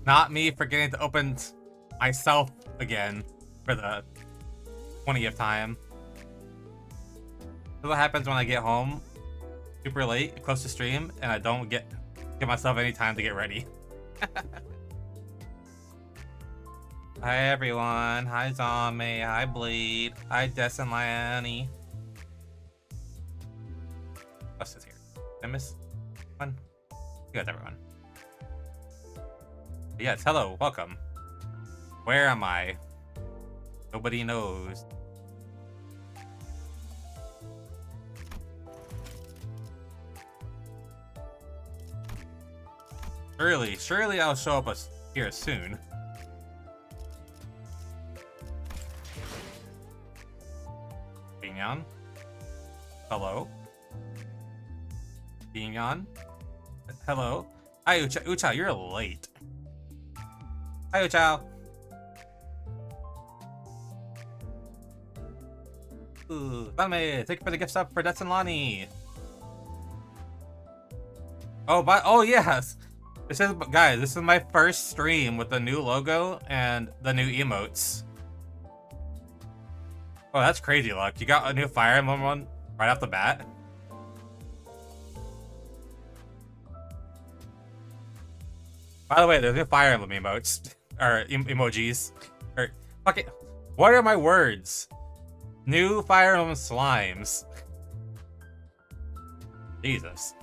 Not me forgetting to open myself again for the 20th time. That's what happens when I get home super late, close to stream, and I don't give myself any time to get ready. Hi everyone. Hi Zombie. Hi Bleed. Hi Des and Liani. What's this here? Did I miss one? Good, everyone. Yes, hello, welcome. Where am I? Nobody knows. Surely I'll show up here soon. Tian? Hello? Tian? Hello? Hi, Ucha, you're late. Hi, Ucha. Ooh, Bame, thank you for the gift sub for Dets and Lonnie. Oh yes! Guys, this is my first stream with the new logo and the new emotes. Oh, that's crazy, Luck. You got a new Fire Emblem one right off the bat? By the way, there's new Fire Emblem emotes. Or emojis. Or, fuck it. What are my words? New Fire Emblem slimes. Jesus.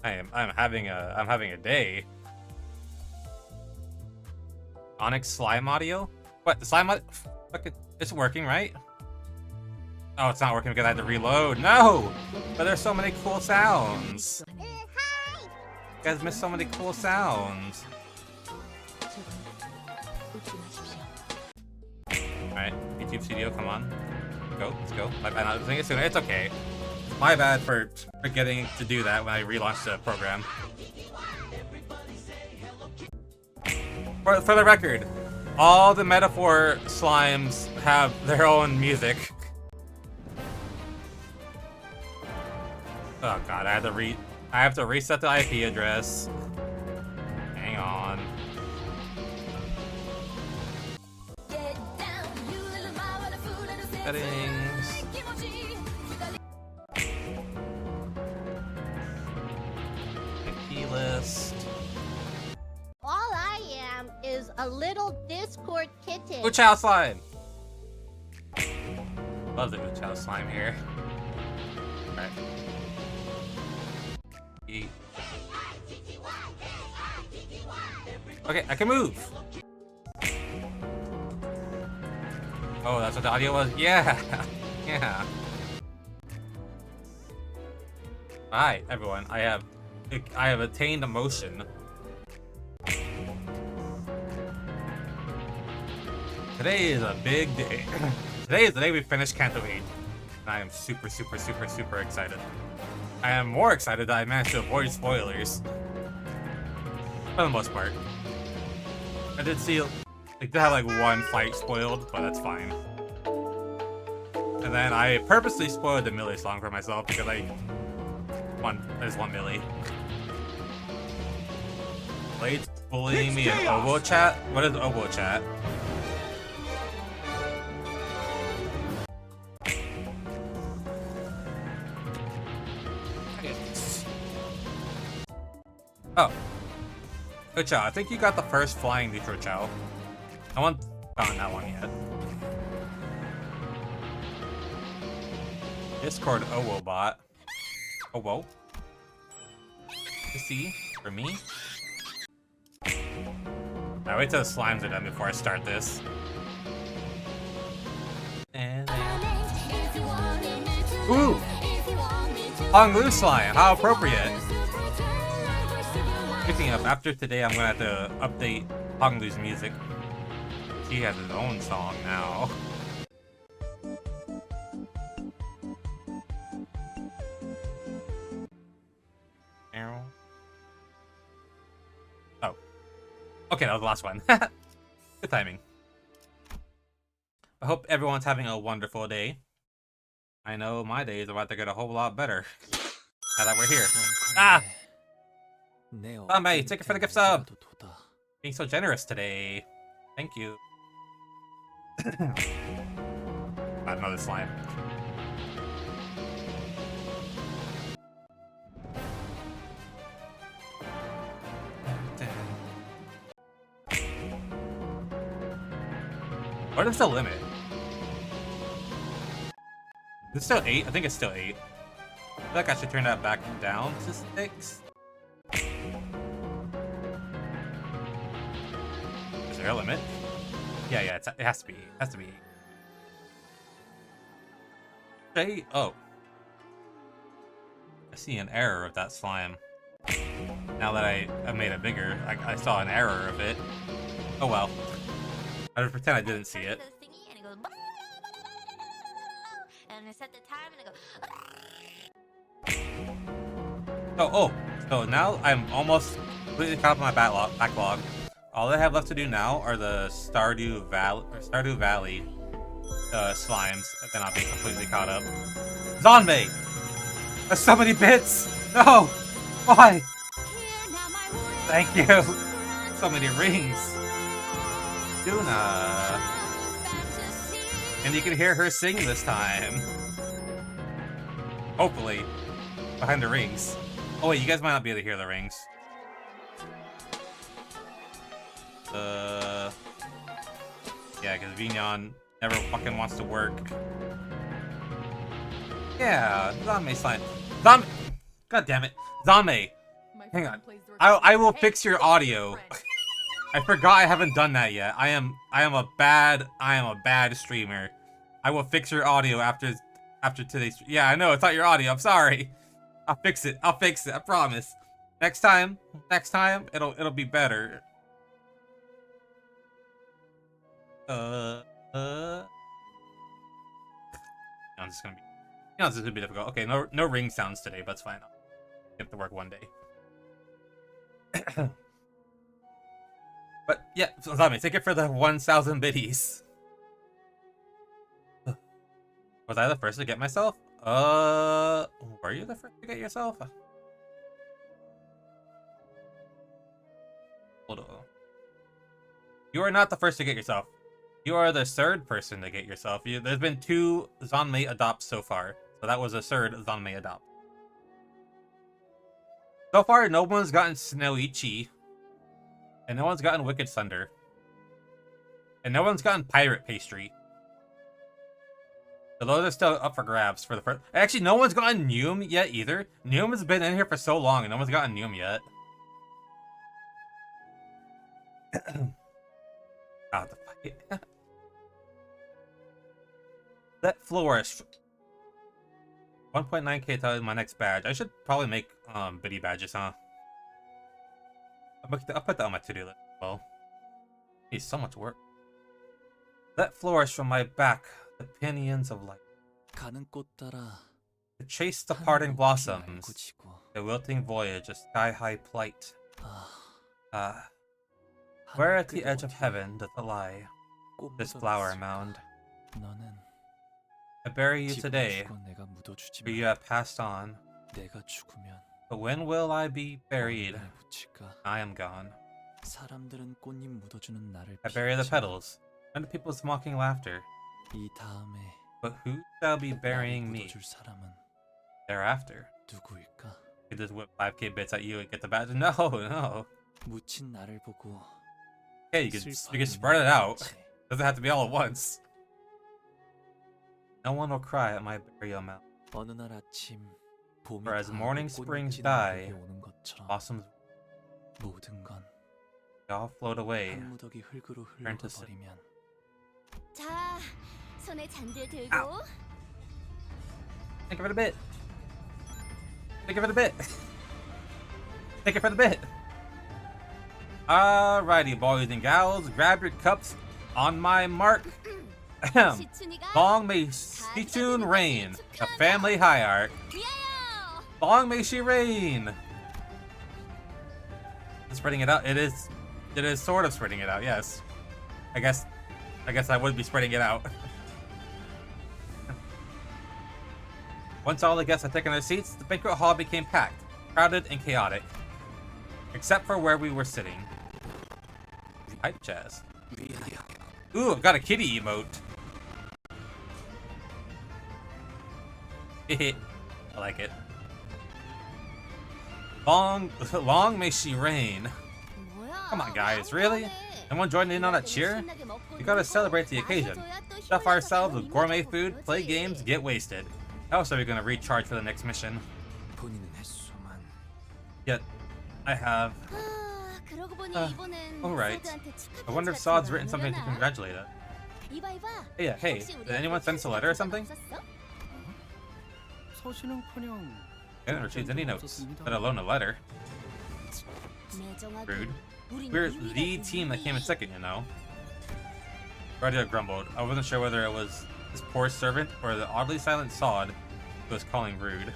I'm having a day. Onyx slime audio? What, the slime audio? Fuck it. It's working, right? Oh, it's not working because I had to reload. No! But there's so many cool sounds. You guys missed so many cool sounds. Alright, YouTube Studio, come on. Let's go. My bad not doing it sooner. It's okay. My bad for forgetting to do that when I relaunched the program. For the record, all the Metaphor slimes have their own music. Oh god, I have to reset the IP address. Hang on. Settings. IP list. All I am is a little Discord kitten. Uchow slime. Love the Uchow slime here. Alright. Okay, I can move. Oh, that's what the audio was? Yeah! Yeah. Alright, everyone. I have attained emotion. Today is a big day. Today is the day we finish Canto VIII. And I am super excited. I am more excited that I managed to avoid spoilers. For the most part. I did see, like, they had like one fight spoiled, but that's fine. And then I purposely spoiled the Millie song for myself because I just want Millie. Blade's bullying me in Obo chat? What is Obo chat? Oh. Ucha, I think you got the first flying neutral chow. No one found that one yet. Discord Owo bot. Owo. To see for me. I wait till the slimes are done before I start this. And ooh! Hong Lu slime, how appropriate! Picking up, after today I'm gonna have to update Hong Lu's music. He has his own song now. Oh. Okay, that was the last one. Good timing. I hope everyone's having a wonderful day. I know my day is about to get a whole lot better. Now that we're here. Ah! Bye, take it for the gift sub! Being so generous today. Thank you. Another slime. What is the limit? Is it still 8? I think it's still 8. I feel like I should turn that back down to 6. Is there a limit? Yeah, it has to be. It has to be 8. 8? Oh. I see an error of that slime. Now that I made it bigger, I saw an error of it. Oh well. I would pretend I didn't see it. Oh, so now I'm almost completely caught up on my backlog. All I have left to do now are the Stardew Valley slimes, and then I'll be completely caught up. Zanmei! There's so many bits! No! Why? Thank you! So many rings! Duna! And you can hear her sing this time. Hopefully. Behind the rings. Oh wait, you guys might not be able to hear the rings. Yeah, because Vignon never fucking wants to work. Yeah, Zanmei slime. God damn it. Zanmei! Hang on. I will fix your audio. I forgot I haven't done that yet. I am a bad streamer. I will fix your audio after today's. Yeah, I know it's not your audio. I'm sorry. I'll fix it. I promise. Next time, it'll be better. This is gonna be difficult. Okay, no ring sounds today, but it's fine. I'll get to work one day. But yeah, so let me take it for the 1,000 biddies. Was I the first to get myself? Were you the first to get yourself? Hold on. You are not the first to get yourself. You are the third person to get yourself. There's been 2 Zanmei adopts so far. So that was a third Zanmei adopt. So far, no one's gotten Snowichi. And no one's gotten Wicked Thunder. And no one's gotten Pirate Pastry. So those are still up for grabs for the first. Actually, no one's gotten Neum yet either. Neum has been in here for so long and no one's gotten Neum yet. God, the fight. That flourish. 1.9k to my next badge. I should probably make biddy badges, huh? I'll put that on my to-do list as well. Needs so much work. Let flourish from my back the pinions of light. To chase the parting blossoms, the wilting voyage, a sky-high plight. Where at the edge of heaven doth it lie, this flower mound? I bury you today, for you have passed on. But when will I be buried? I am gone. I bury the petals, and the people's mocking laughter. But who shall be burying me thereafter? You just whip 5k bits at you and get the badge? No, no. Okay, you can spread it out. Doesn't have to be all at once. No one will cry at my burial mound. For as morning springs die, blossoms they all float away, turn to sin. Ow. Think of it a bit. Think of it a bit. Think of it a bit. Alrighty, boys and gals, grab your cups. On my mark. Long may Sichun reign, a family hierarch. Long may she reign. Spreading it out. It is sort of spreading it out. Yes. I guess I would be spreading it out. Once all the guests had taken their seats, the banquet hall became packed, crowded, and chaotic. Except for where we were sitting. Hype chest. Ooh, I've got a kitty emote. I like it. Long may she reign. Come on, guys, really? Anyone join in on that cheer? We gotta celebrate the occasion. Stuff ourselves with gourmet food, play games, get wasted. How else are we gonna recharge for the next mission? Yet, I have... alright. I wonder if Sod's written something to congratulate it. Yeah, hey, did anyone send us a letter or something? I haven't received any notes, let alone a letter. Rude. We're the team that came in second, you know. Radia grumbled. I wasn't sure whether it was his poor servant or the oddly silent Sod who was calling rude.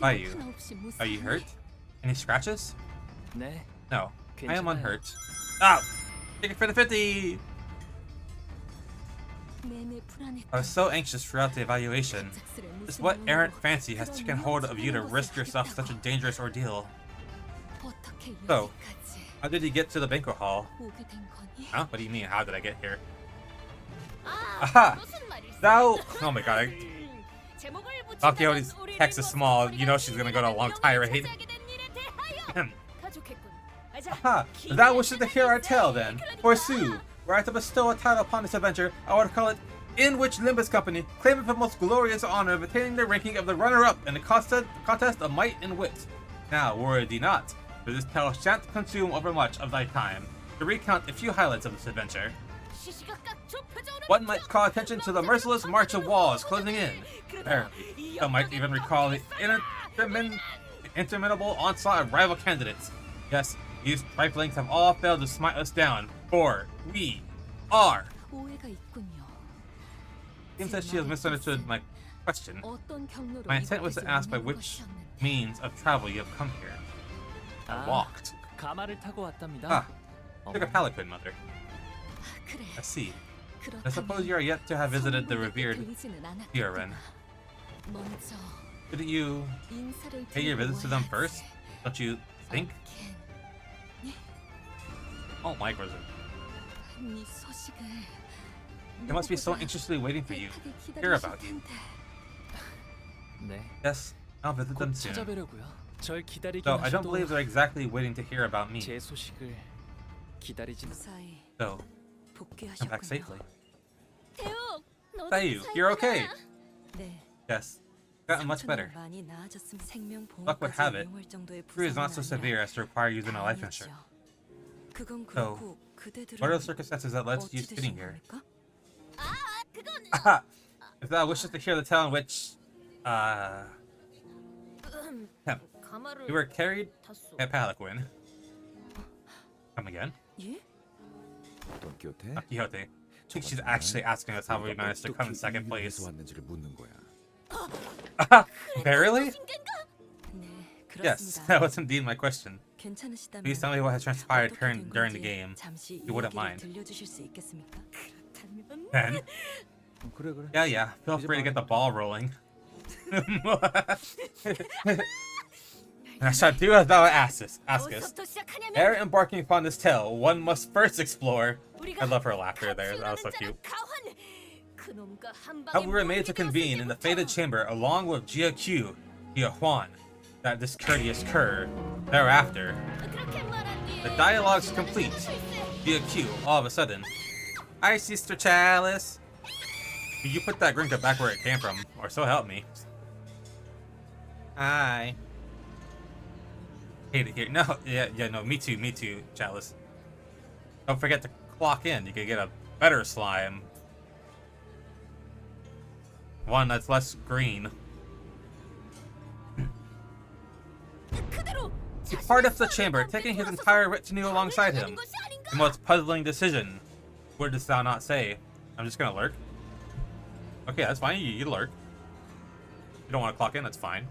Are you hurt? Any scratches? No, I am unhurt. Ah! Take it for the 50! I was so anxious throughout the evaluation. Just what errant fancy has taken hold of you to risk yourself such a dangerous ordeal? So, how did you get to the banquet hall? Huh? What do you mean, how did I get here? Aha! Thou... Oh my god. Akioti's text is small. You know she's gonna go to a long tirade. Aha! Thou wishes to hear our tale then. Forsooth, were I to bestow a title upon this adventure, I would call it In Which Limbus Company claimeth the most glorious honor of attaining the ranking of the runner-up in the contest of might and wit. Now, worry thee not, for this tale shan't consume over much of thy time. To recount a few highlights of this adventure. One might call attention to the merciless march of walls closing in. Apparently, some might even recall the interminable onslaught of rival candidates. Yes, these triflings have all failed to smite us down, for we are. Seems that she has misunderstood my question. My intent was to ask by which means of travel you have come here. I walked. Ah, took a palanquin, mother. I see. I suppose you are yet to have visited the revered Tian. Didn't you pay your visits to them first? Don't you think? Oh my god. They must be so anxiously waiting for you. Hear about you. Yes, I'll visit them soon. Though I don't believe they're exactly waiting to hear about me. So, come back safely. Tayu, you're okay! Yes, gotten much better. Luck would have it, Crew is not so severe as to require using a life insurance. So, what are the circumstances that led to you sitting here? Aha! If thou wishes to hear the tale in which, you were carried at palanquin. Come again? Don Quixote. I think she's actually asking us how we managed to come in second place. Barely? Yes, that was indeed my question. Please tell me what has transpired during the game. You wouldn't mind. Ben? Yeah, feel free to get the ball rolling. And I shall do as thou askest. Ere embarking upon this tale, one must first explore. I love her laughter there, that was so cute. How we were made to convene in the fated chamber along with Jia Q, Jia Huan, that discourteous cur. Thereafter, the dialogue's complete. Jia Q, all of a sudden. Hi, Sister Chalice. You put that Grinka back where it came from, or so help me. Hi. Hate it here. No, no, me too, Chalice. Don't forget to clock in. You could get a better slime. One that's less green. He parted up the chamber, taking his entire retinue alongside him. The most puzzling decision. What dost thou not say? I'm just gonna lurk. Okay, that's fine. You lurk. You don't want to clock in, that's fine.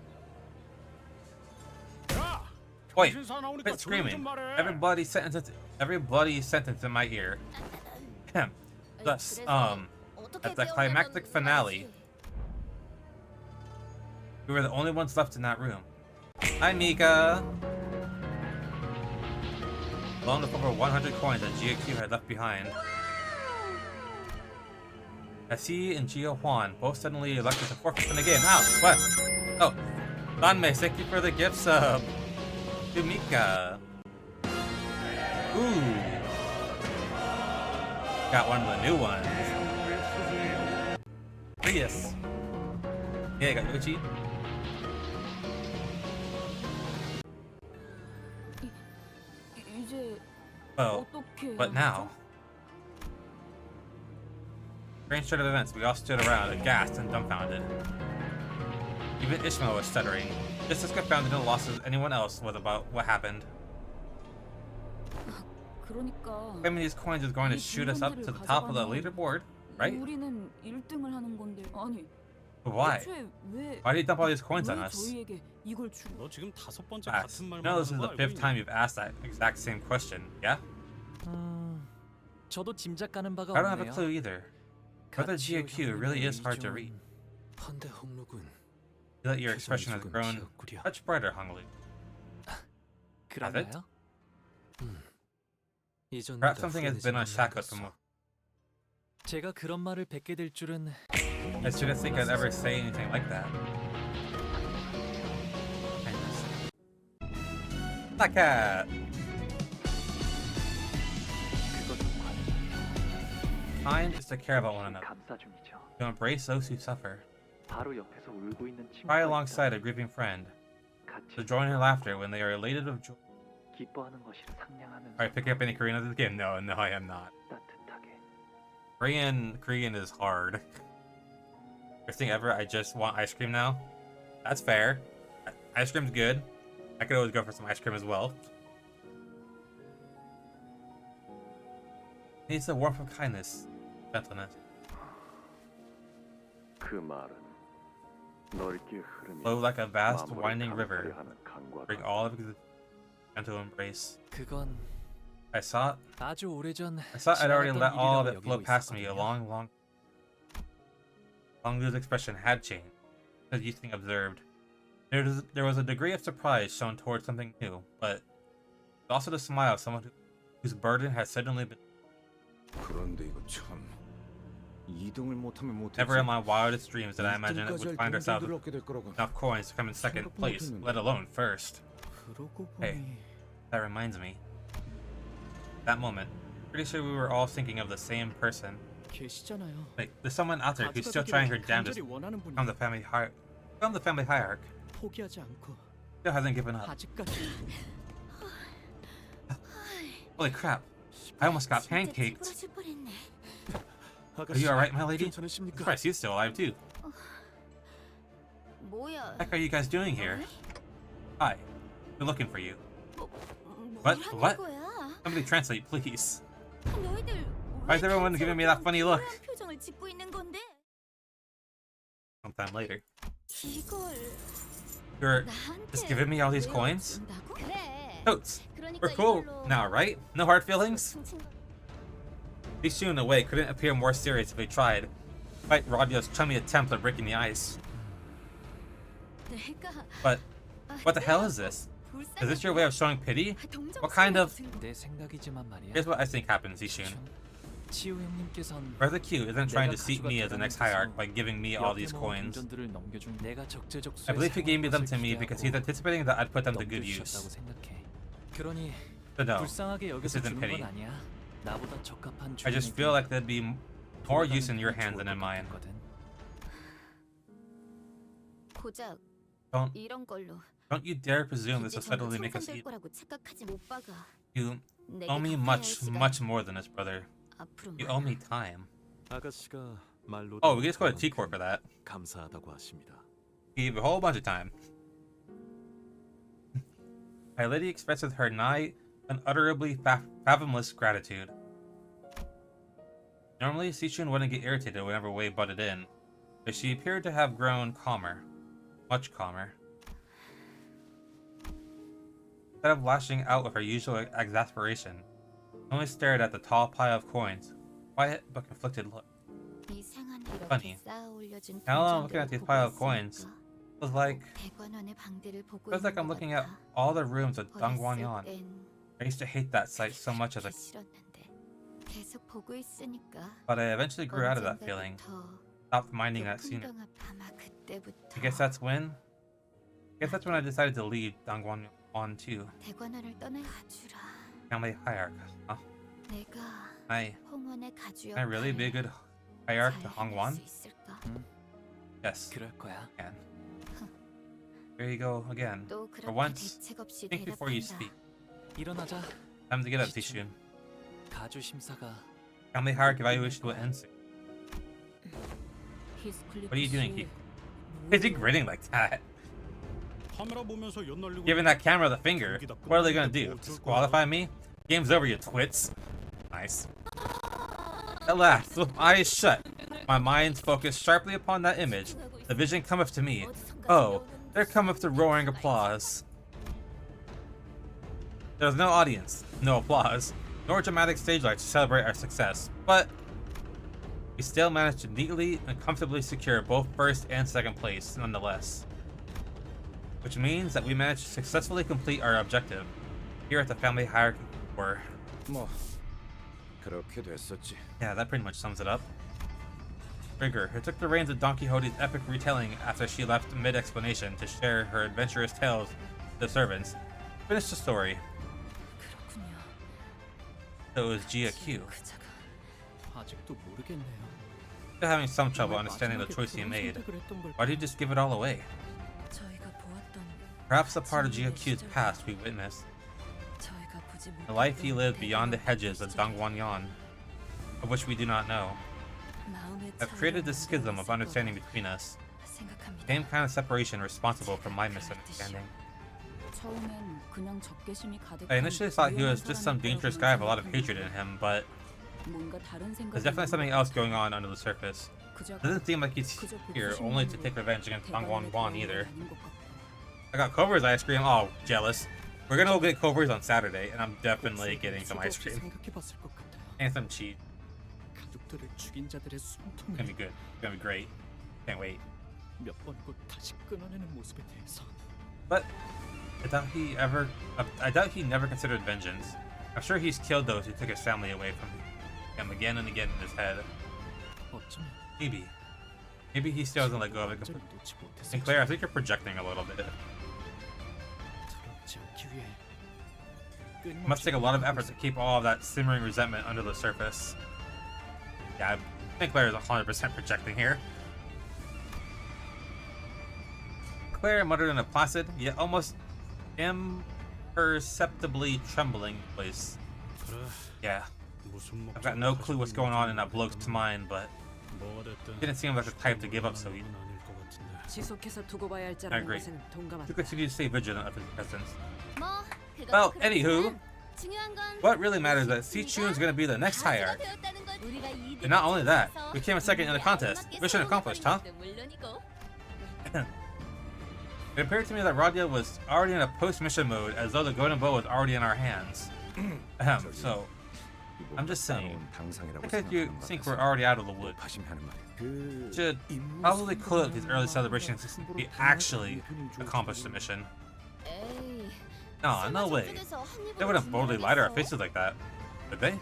Wait, quit screaming. Every bloody sentence in my ear. Thus, at the climactic finale, we were the only ones left in that room. Hi, Mika. along with over 100 coins that GQ had left behind. As he and Gio Juan both suddenly elected to forfeit in the game. Ouch! What? Oh, Danmei, thank you for the gift sub. To Mika. Ooh. Got one of the new ones. Prius. Yeah, I got Yoichi. Oh, but now. Strange turn of events, we all stood around, aghast and dumbfounded. Even Ishmael was stuttering, just as confounded and lost as anyone else was about what happened. Claiming these coins is going to shoot us up to the top of the leaderboard, right? But why? Why did you dump all these coins on us? Max, you know this is the 5th time you've asked that exact same question, yeah? I don't have a clue either. Whether GQ really is hard to read. You that your expression has grown much brighter, Honglu. Has it? Perhaps something has been unshackled from... I shouldn't think I'd ever say anything like that. That cat! Kind is to care about one another, to embrace those who suffer. Cry alongside a grieving friend, to join in laughter when they are elated of joy. Are you picking up any Korean of this game? No, I am not. Korean is hard. First thing ever, I just want ice cream now. That's fair. Ice cream's good. I could always go for some ice cream as well. Needs the warmth of kindness, gentleness. Flow like a vast, winding river, bring all of existence into embrace. I thought I'd already let all of it flow past me a long Honglu's expression had changed, as Yusing observed. There was a degree of surprise shown towards something new, but also the smile of someone whose burden had suddenly been... Never in my wildest dreams did I imagine it would find ourselves with enough coins to come in second place, let alone first. Hey, that reminds me. That moment, pretty sure we were all thinking of the same person. Like, there's someone out there who's still trying her damnedest to become the family hierarch. Still hasn't given up. Holy crap! I almost got pancaked. Are you alright, my lady? Christ, he's still alive too. What the heck are you guys doing here? Hi. We're looking for you. What? Somebody translate, please. Why is everyone giving me that funny look? Sometime later. You're just giving me all these coins? Totes! We're cool now, right? No hard feelings? Ishu in a way couldn't appear more serious if he tried, despite Radio's chummy attempt at breaking the ice. But what the hell is this? Is this your way of showing pity? What kind of... Here's what I think happens, Ishun. Brother Q isn't trying to seat me as the next hierarch by giving me all these coins. I believe he gave me them to me because he's anticipating that I'd put them to good use. So no, this isn't pity. I just feel like there'd be more use in your hands than in mine. Don't you dare presume this will suddenly make us eat. You owe me much more than this, brother. You owe me time. Oh, we just go to T-Corp for that. Give a whole bunch of time. My lady expresses her nigh unutterably fathomless gratitude. Normally, Sichun wouldn't get irritated whenever Wei butted in, but she appeared to have grown calmer. Much calmer. Instead of lashing out with her usual exasperation, she only stared at the tall pile of coins. Quiet but conflicted look. Funny. Now I'm looking at these pile of coins. Feels like I'm looking at all the rooms of Dongguanyan. I used to hate that sight so much as a 싫었는데 계속 보고 있으니까 but I eventually grew out of that feeling. Stopped minding that scene. 풍경아 아마 그때부터 I guess that's when? I guess that's when I decided to leave Dongwon on too. 대관원을 떠날 가주라. Family hierarch, huh? 내가 I 홍원의 가주 Can I really be a good hierarch to Hongwon? 있을까? Yes, 그럴 거야. can. Here you go again. 또 For 그렇게 once, 대책 없이 think before you 대답한다. speak. 일어나자. Time to get up, Tishun. 가주 심사가 Family hierarch evaluation will end soon. What are you doing, Keith? Why is he grinning like that? Giving that camera the finger. What are they gonna do? Disqualify me? Game's over, you twits. Nice. At last, with eyes shut, my mind focused sharply upon that image. The vision cometh to me. Oh, there cometh the roaring applause. There was no audience, no applause, nor dramatic stage lights to celebrate our success, but we still managed to neatly and comfortably secure both first and second place, nonetheless. Which means that we managed to successfully complete our objective here at the family hierarchy war. 뭐 그렇게 됐었지. Yeah, that pretty much sums it up. Rigger, who took the reins of Don Quixote's epic retelling after she left mid-explanation to share her adventurous tales with the servants, finished the story. 그렇군요. So it was Gia Q. 그자가 아직도 모르겠네요. Still having some trouble understanding the choice he made. Why did he just give it all away? 저희가 보았던 Perhaps a part of Gia Q's past we witnessed. 저희가 보지 The life he 못했던 lived beyond the 대단한 hedges of Dongwon, of which we do not know, 마음의 have 차이를 created the schism of 만들었을 understanding 거라 between us. 생각합니다. Same kind of separation responsible for my misunderstanding. 처음엔 그냥 적개심이 가득한 I initially thought he was 위험한 just some dangerous guy with a lot of hatred in him, but 뭔가 다른 there's definitely something else going on under the surface. 그자가 Doesn't seem like he's 그저 here 복수심만으로 only to take revenge against Dongwon 대관원의 either. 대우가 아닌 것 같고. I got Cobra's ice cream. Oh, jealous. We're gonna go get Cobra's on Saturday, and I'm definitely getting some ice cream 생각해봤을 것 같아요. and some cheese. 가족들을 죽인 자들의 It's gonna 숨통을 be good. It's gonna be great. Can't wait. 몇 번이고 다시 끊어내는 모습에 대해서 But I doubt he never considered vengeance. I'm sure he's killed those who took his family away from him again and again in his head. 어쩌면 Maybe he still doesn't let go of it. 완전히 놓지 못했을지. Sinclair, I think you're projecting a little bit. 더럽지 않기 위해 It must take a lot of effort to keep all of that simmering resentment under the surface. Yeah, Sinclair is 100% projecting here. Claire muttered in a placid, yet almost imperceptibly trembling voice. Yeah, I've got no clue what's going on in that bloke's mind, but he didn't seem like the type to give up so easily. 지속해서 두고 봐야 할 I 자라는 agree. 것은 동감한다. To continue to stay vigilant of his presence. 뭐 그것도 Well, 그렇지만 anywho, 중요한 건 what really matters is that Si-chun is going to be the next hierarch. 배웠다는 것. 우리가 And not only that, 이득을 we came in second in the contest. Mission accomplished, huh? 물론이고. It appeared to me that Radia was already in a post-mission mode, as though the golden bow was already in our hands. So, I'm just saying, because you think we're already out of the woods, should probably close these early celebrations to see if we actually accomplished the mission. 에이. No, no way. They wouldn't boldly lie to our faces like that, would they?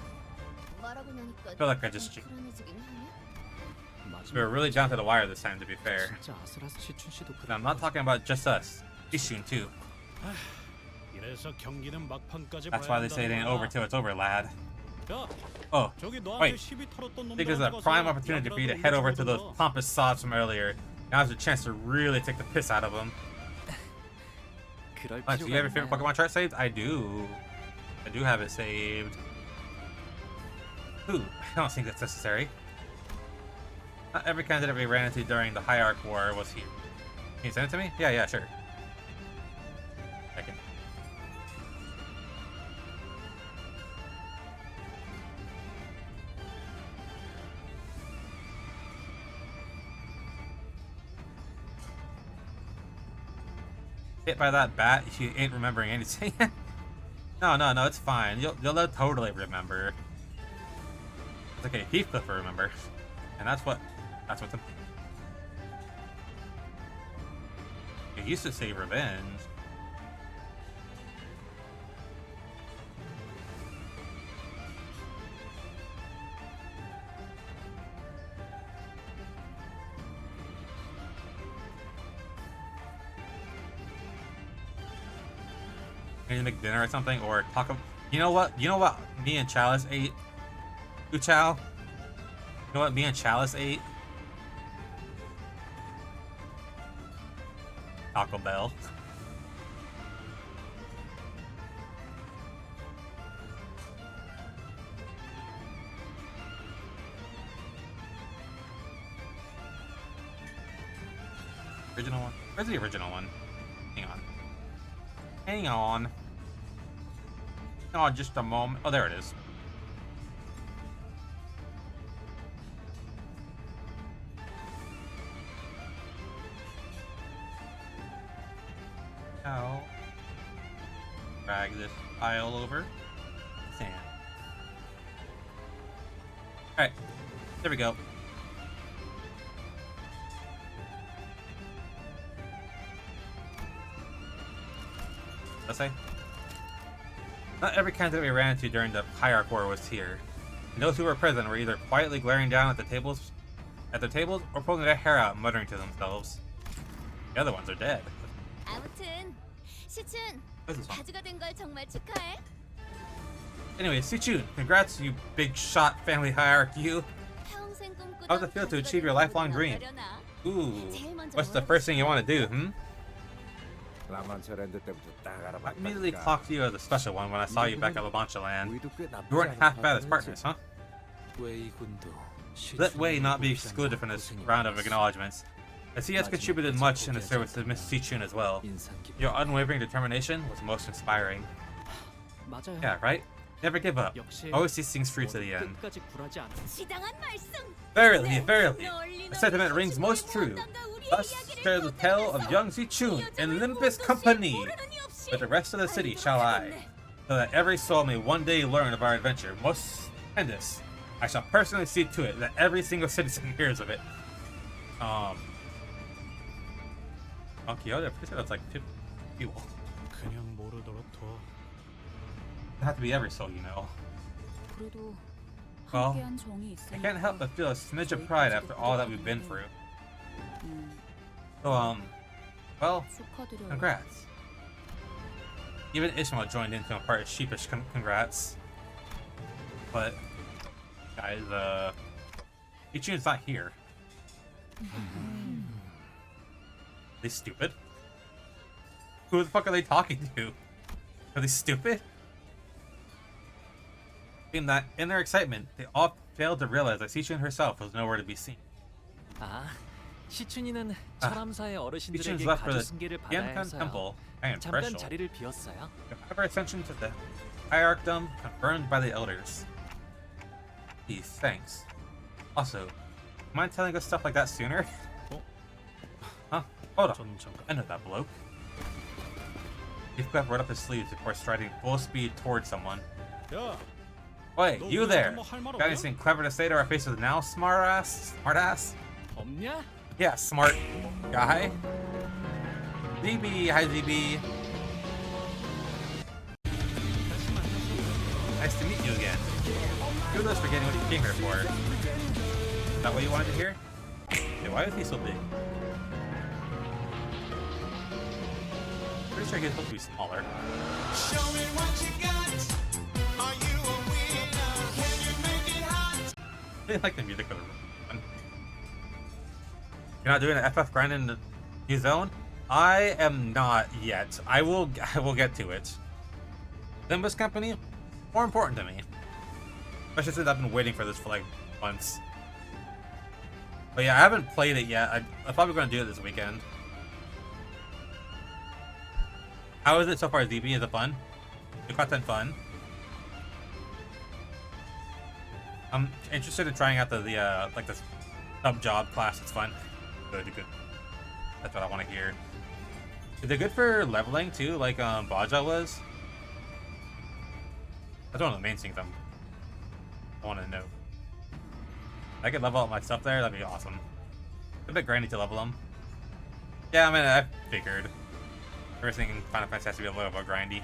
말하고 나니까 feel like I just- 좀 불안해지긴 하네. We were really down to the wire this time, to be fair. 진짜 아슬아슬 시춘 씨도 And I'm not talking about just us. Ishun too. That's why they say it ain't over till it's over, lad. Oh, wait. I think there's a prime opportunity for you to head over to those pompous sods from earlier. Now's your chance to really take the piss out of them. 그럴 Do you have your favorite 있나요? Pokemon chart saved? I do. I do have it saved. Ooh, I don't think that's necessary. Not every candidate we ran into during the Hierarch War was here. Can you send it to me? Yeah, sure. I can. Hit by that bat, you ain't remembering anything. No, it's fine. You'll totally remember. It's okay, Heathcliff will remember. And that's what the... You used to say revenge. We need to make dinner or something, or talk about. You know what? You know what? Me and Chalice ate. Chow. You know what? Me and Chalice ate. Taco Bell. Original one. Where's the original one? Hang on. Hang on. Oh, just a moment. Oh, there it is. Now, drag this pile over. Sand. Alright. There we go. Let's say. Not every Canto we ran into during the Hierarch War was here. And those who were present were either quietly glaring down at their tables, or pulling their hair out, muttering to themselves. The other ones are dead. 아무튼 시춘 What is this one? 가주가 된 걸 정말 축하해. Anyway, Sichun, congrats, you big shot family hierarch, you. 평생 꿈꾸던 How's it feel to achieve your lifelong dream? Ooh, what's the first thing you want to do, 라만차랜드 때부터 딱 I immediately 알아봤다니까. clocked you as a special one when I saw you back at La Mancha Land. You weren't half bad as partners, huh? Let Wei not be excluded from this round of acknowledgements, as he has contributed much in the service of Miss Sichun as well. Your unwavering determination was most inspiring. 맞아요. Yeah, right? Never give up. 역시 Always see things through to the end. 끝까지 굴하지 않아. 시장한 말씀. Verily, verily, the sentiment rings most true. Thus shares the tale of young Sichun and Limbus Company. But the rest of the city shall I, so that every soul may one day learn of our adventure. Most stupendous. I shall personally see to it that every single citizen hears of it. Don Quixote, I'm pretty sure that's like 50 people. 그냥 모르도록 둬. It have to be every soul, you know. 그래도 Well, 함께한 정이 I can't help but feel a smidge of pride after all that we've been through. So, well, 축하드려요. congrats. Even Ishmael joined in to impart a sheepish congrats. But, guys, Ichun's not here. Are they stupid? Who the fuck are they talking to? Are they stupid? In their excitement, they all failed to realize that Sichun herself was nowhere to be seen. 아, 시춘이는 철암사의 Sichun's 어르신들에게 left for the 가주승계를 받아야 Tian 해서요. Temple and 잠깐 Precious. 자리를 비웠어요. However, ascension to the hierarchdom confirmed by the elders. Please, thanks. Also, mind telling us stuff like that sooner? Huh? Hold on. 전 잠깐. I know that bloke. Heathcliff rolled up his sleeves before striding full speed towards someone. 야, Wait, you there? 뭐 할 말 Got anything clever to say to our faces now, smartass? Smartass? 없냐? Yeah, smart guy. ZB, hi ZB. Nice to meet you again. Kudos for getting what you came here for. Is that what you wanted to hear? Hey, why is he so big? Pretty sure he's supposed to be smaller. Show me what you got. Are you a winner? Can you make it hot? I really like the music of the room. You're not doing an FF grind in the new zone? I am not yet. I will get to it. Limbus Company, more important to me. Especially since I've been waiting for this for like months. But yeah, I haven't played it yet. I'm probably going to do it this weekend. How is it so far, ZB? Is it fun? The content fun? I'm interested in trying out the like the sub job class. It's fun. Good. That's what I want to hear. Is it good for leveling too, like Baja was? That's one of the main things I want to know. If I could level up my stuff there, that'd be awesome. It's a bit grindy to level them. Yeah, I mean, I figured. Everything in Final Fantasy has to be a little bit grindy.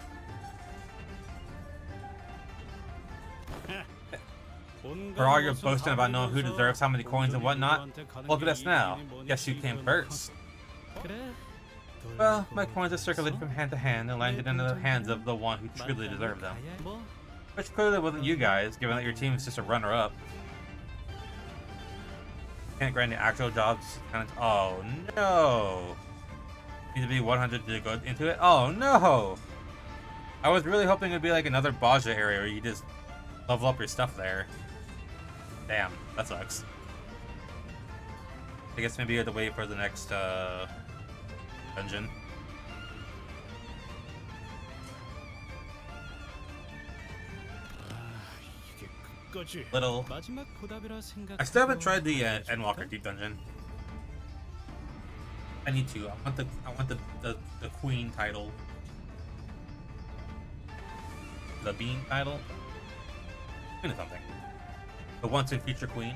For all your boasting about knowing who deserves how many coins and whatnot, look at us now. Guess who came first? 그래? Well, my coins have circulated from hand to hand and landed into the hands of the one who truly deserved them. 뭐 Which clearly wasn't you guys, given that your team is just a runner-up. Can't grant any actual jobs. Oh no! Need to be 100 to go into it? Oh no! I was really hoping it'd be like another Baja area where you just level up your stuff there. Damn, that sucks. I guess maybe you have to wait for the next dungeon. 이게 끝까지 Little. 마지막 보답이라 생각. I still haven't tried the Endwalker Deep Dungeon. I need to. I want the Queen title. The Bean title. Queen or something. The once and future Queen.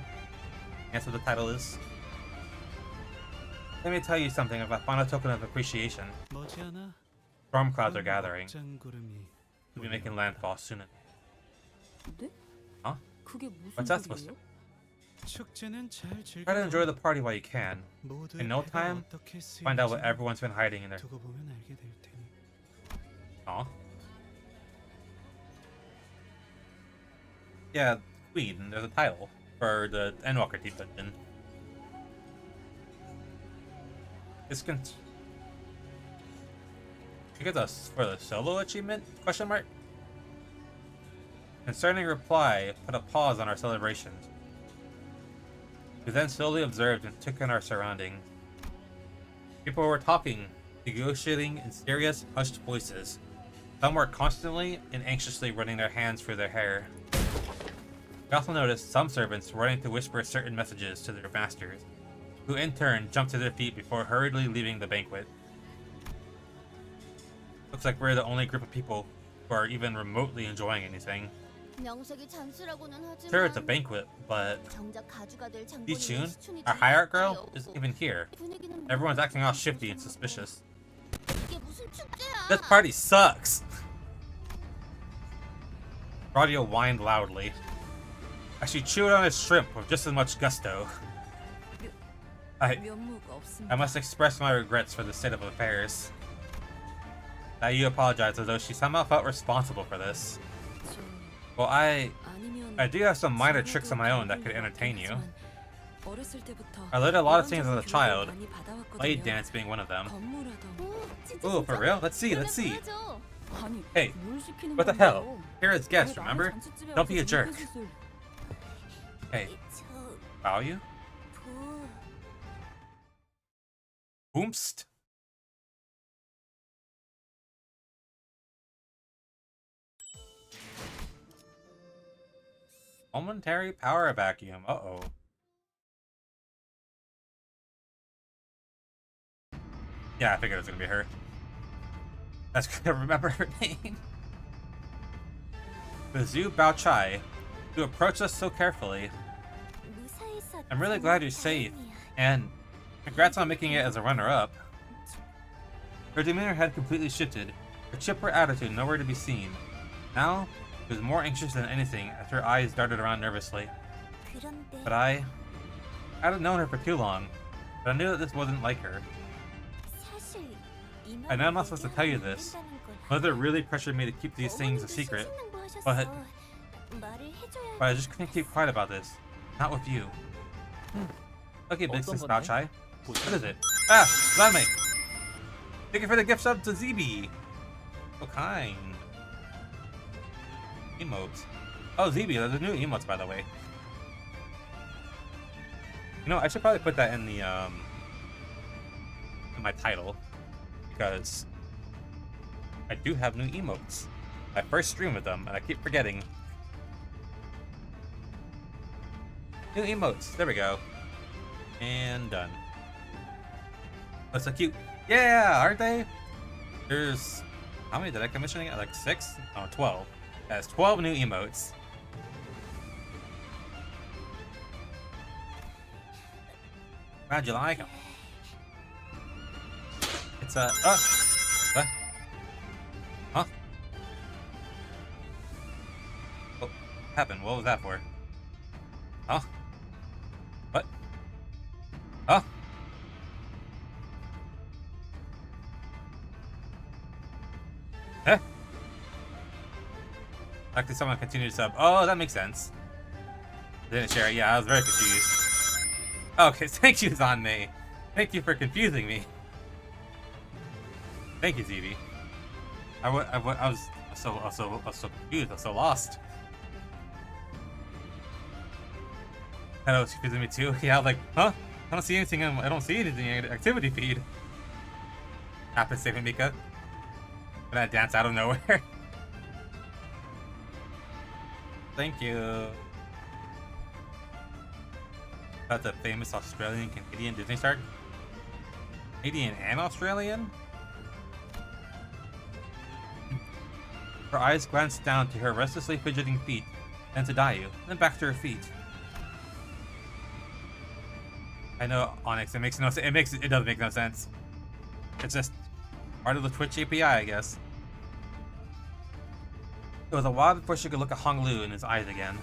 That's what the title is. Let me tell you something. If I find a token of appreciation, 머지않아 storm clouds are gathering. 장구름이 We'll be making landfall soon. 네? Huh? 그게 무슨 What's that supposed to? 소리예요? 축제는 잘 즐겨. Try to enjoy the party while you can. 모두의 In no 패가 time, 어떻게 find out what 쓰일지 everyone's been hiding in there. 두고 보면 알게 될 테니. Aw. Yeah, Queen. There's a title for the Endwalker Deep Dungeon. You get this for the solo achievement? Question mark. Concerning reply, put a pause on our celebrations. We then slowly observed and took in our surroundings. People were talking, negotiating in serious, hushed voices. Some were constantly and anxiously running their hands through their hair. We also noticed some servants running to whisper certain messages to their masters, who in turn jumped to their feet before hurriedly leaving the banquet. Looks like we're the only group of people who are even remotely enjoying anything. 명색이 장수라고는 하지만 Sure, it's a banquet, but 정작 가주가 될 장본인은 Tian, 시춘이 our high art girl, 가까이 isn't 없고 even here. 분위기는 Everyone's acting all shifty and suspicious. 이게 무슨 축제야? This party sucks! Radio whined loudly. As she chewed on a shrimp with just as much gusto. I 면모가 없습니다. I must express my regrets for the state of affairs. Yu apologized as though she somehow felt responsible for this. 저 Well, I 아니면 do have some minor 제가도 tricks of my own that could 그런 entertain you. 하지만 어렸을 때부터 I learned a lot of 이런 things as a 교육을 child, 많이 받아왔거든요. blade dance being one of them. 건물하던 진짜 Ooh, for 진짜? real? Let's see, 그러면 let's see. 보여줘. 아니 Hey, 뭘 시키는 what the 건데요? hell? Here is guests, 왜 remember? 남의 잔치집에 Don't be a 와서 jerk. 무슨 짓을- Hey, 저 bow you? 보. Boomst? Momentary power vacuum. Uh-oh. Yeah, I figured it was gonna be her. That's gonna remember her name. The Zhu Bao Chai, who approached us so carefully. 무사해서 I'm really glad you're safe, 다행이야. and congrats on making it as a runner-up. Her demeanor had completely shifted, her chipper attitude nowhere to be seen. Now, she was more anxious than anything as her eyes darted around nervously. 그런데 But I hadn't known her for too long, but I knew that this wasn't like her. 사실 이 I know I'm not supposed to tell you this. Mother really pressured me to keep these things a secret, but I just couldn't keep quiet about this. Not with you. Okay, big sis Bao Chai. What is it? Ah, Zame! Thank you for the gift sub to ZB! So kind. Emotes. Oh, ZB, there's new emotes, by the way. You know, I should probably put that in the, in my title. Because I do have new emotes. My first stream with them, and I keep forgetting. New emotes. There we go. And done. That's so cute. Yeah, aren't they? There's... How many did I commission again? Like 6? Oh, 12. That's 12 new emotes. Glad you like them. It's a... What happened? What was that for? Huh? What? Huh? Actually, someone continued to sub. Oh, that makes sense. Didn't share it. Yeah, I was very confused. Okay, thank you, Zanmei. Thank you for confusing me. Thank you, ZB. I was so confused. I was so lost. That was confusing me too. Yeah, I was like, huh? I don't see anything. I don't see anything in the activity feed. Happened saving Mika. And I dance out of nowhere. Thank you. That's a famous Australian Canadian Disney star. Canadian and Australian? Her eyes glanced down to her restlessly fidgeting feet, then to Dayu, then back to her feet. I know, Onyx, it makes no sense. It doesn't make no sense. It's just part of the Twitch API, I guess. It was a while before she could look at Hong Lu in his eyes again.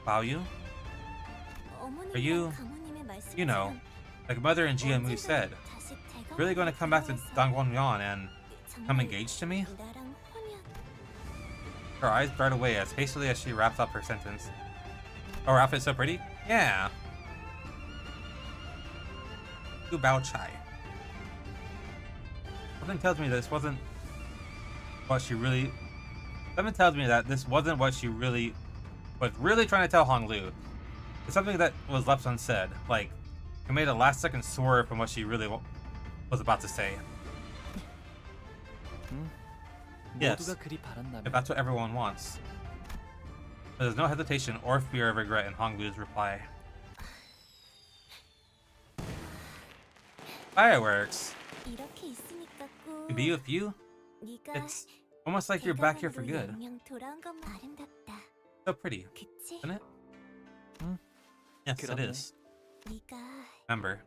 Bao Are you, you know, like Mother and Jiamu said, really going to come back to Dangwon and come engaged to me? Her eyes dart away as hastily as she wraps up her sentence. Oh, her outfit's so pretty? Yeah. To Bao Chai. Something tells me this wasn't what she really... Something tells me that this wasn't what she really was trying to tell Hong Lu. It's something that was left unsaid. Like, it made a last-second swerve from what she really was about to say. Yes, if that's what everyone wants. But there's no hesitation or fear of regret in Hong Lu's reply. Fireworks! To be with you? It's almost like you're back here for good. So pretty, isn't it? Yes, it is. Remember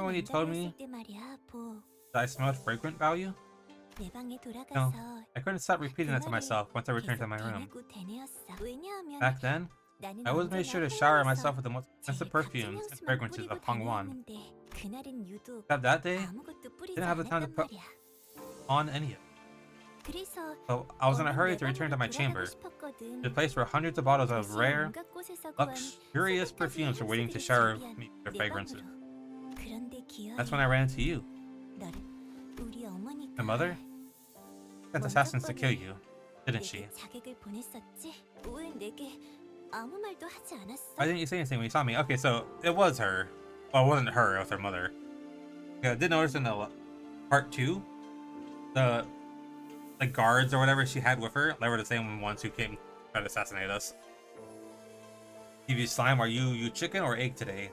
when you told me that I smelled fragrant value? No, I couldn't stop repeating that to myself once I returned to my room. Back then, I always made sure to shower myself with the most expensive perfumes and fragrances of Hongwan. Except that day, I didn't have the time to put on any of it. So I was in a hurry to return to my chamber, the place where hundreds of bottles of rare, luxurious perfumes were waiting to shower me with their fragrances. That's when I ran into you. My mother sent assassins to kill you, didn't she? Why didn't you say anything when you saw me? Okay, so it was her. Well, it wasn't her, it was her mother. Yeah, I did notice in the part 2, the guards or whatever she had with her, they were the same ones who came to try to assassinate us. TV Slime, are you chicken or egg today?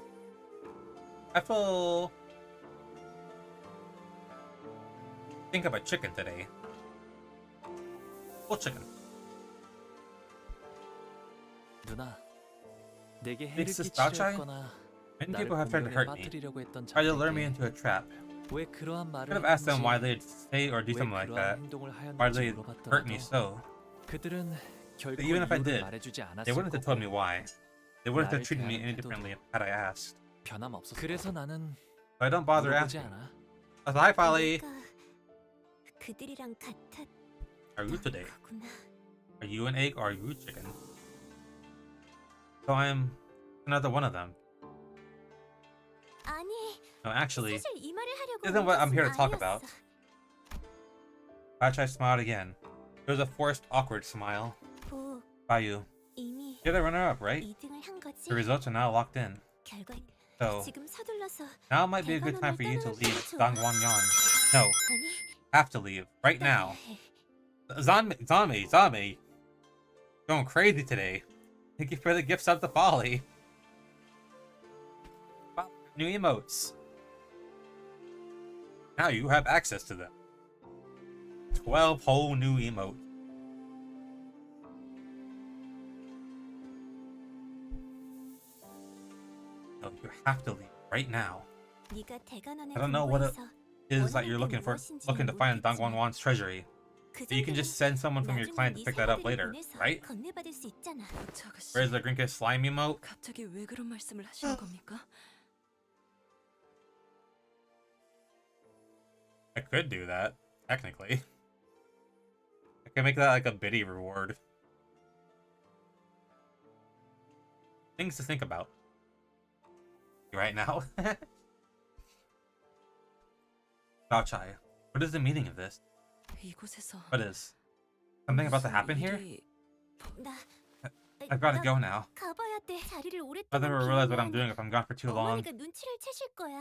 I think of a chicken today. Full chicken. Big sis Bao Chai? Many people have tried to hurt me, tried to lure me into a trap. I could have asked them why they'd say or do something like that, why they'd hurt me so. But even if I did, they wouldn't have told me why. They wouldn't have treated me any differently had I asked. So I don't bother asking. Hi, Polly! Are you today? Are you an egg or are you chicken? So I'm another one of them. No, actually, this isn't what I'm here to talk about. Bao Chai smiled again. It was a forced, awkward smile. Bayu, you're the runner-up, right? The results are now locked in. So, now might be a good time for you to leave Dangwon. No, have to leave, right now. Zanmei, going crazy today. Thank you for the gifts of the folly. New emotes. Now you have access to them. 12 whole new emotes. No, you have to leave right now. I don't know what it is that you're looking to find in Dangwon-wan's treasury. But you can just send someone from your clan to pick that up later, right? Where's the Grinke slime emote? I could do that, technically. I can make that like a biddy reward. Things to think about. Right now. Bao Chai, what is the meaning of this? 이곳에서 What is? Something about to 무슨 happen here? 일이- 나 I've got to go now. 가봐야 돼. 자리를 I'll 오랫동안 never realize what I'm 비우면 doing if I'm gone for too long. 어머니가 눈치를 채실 거야.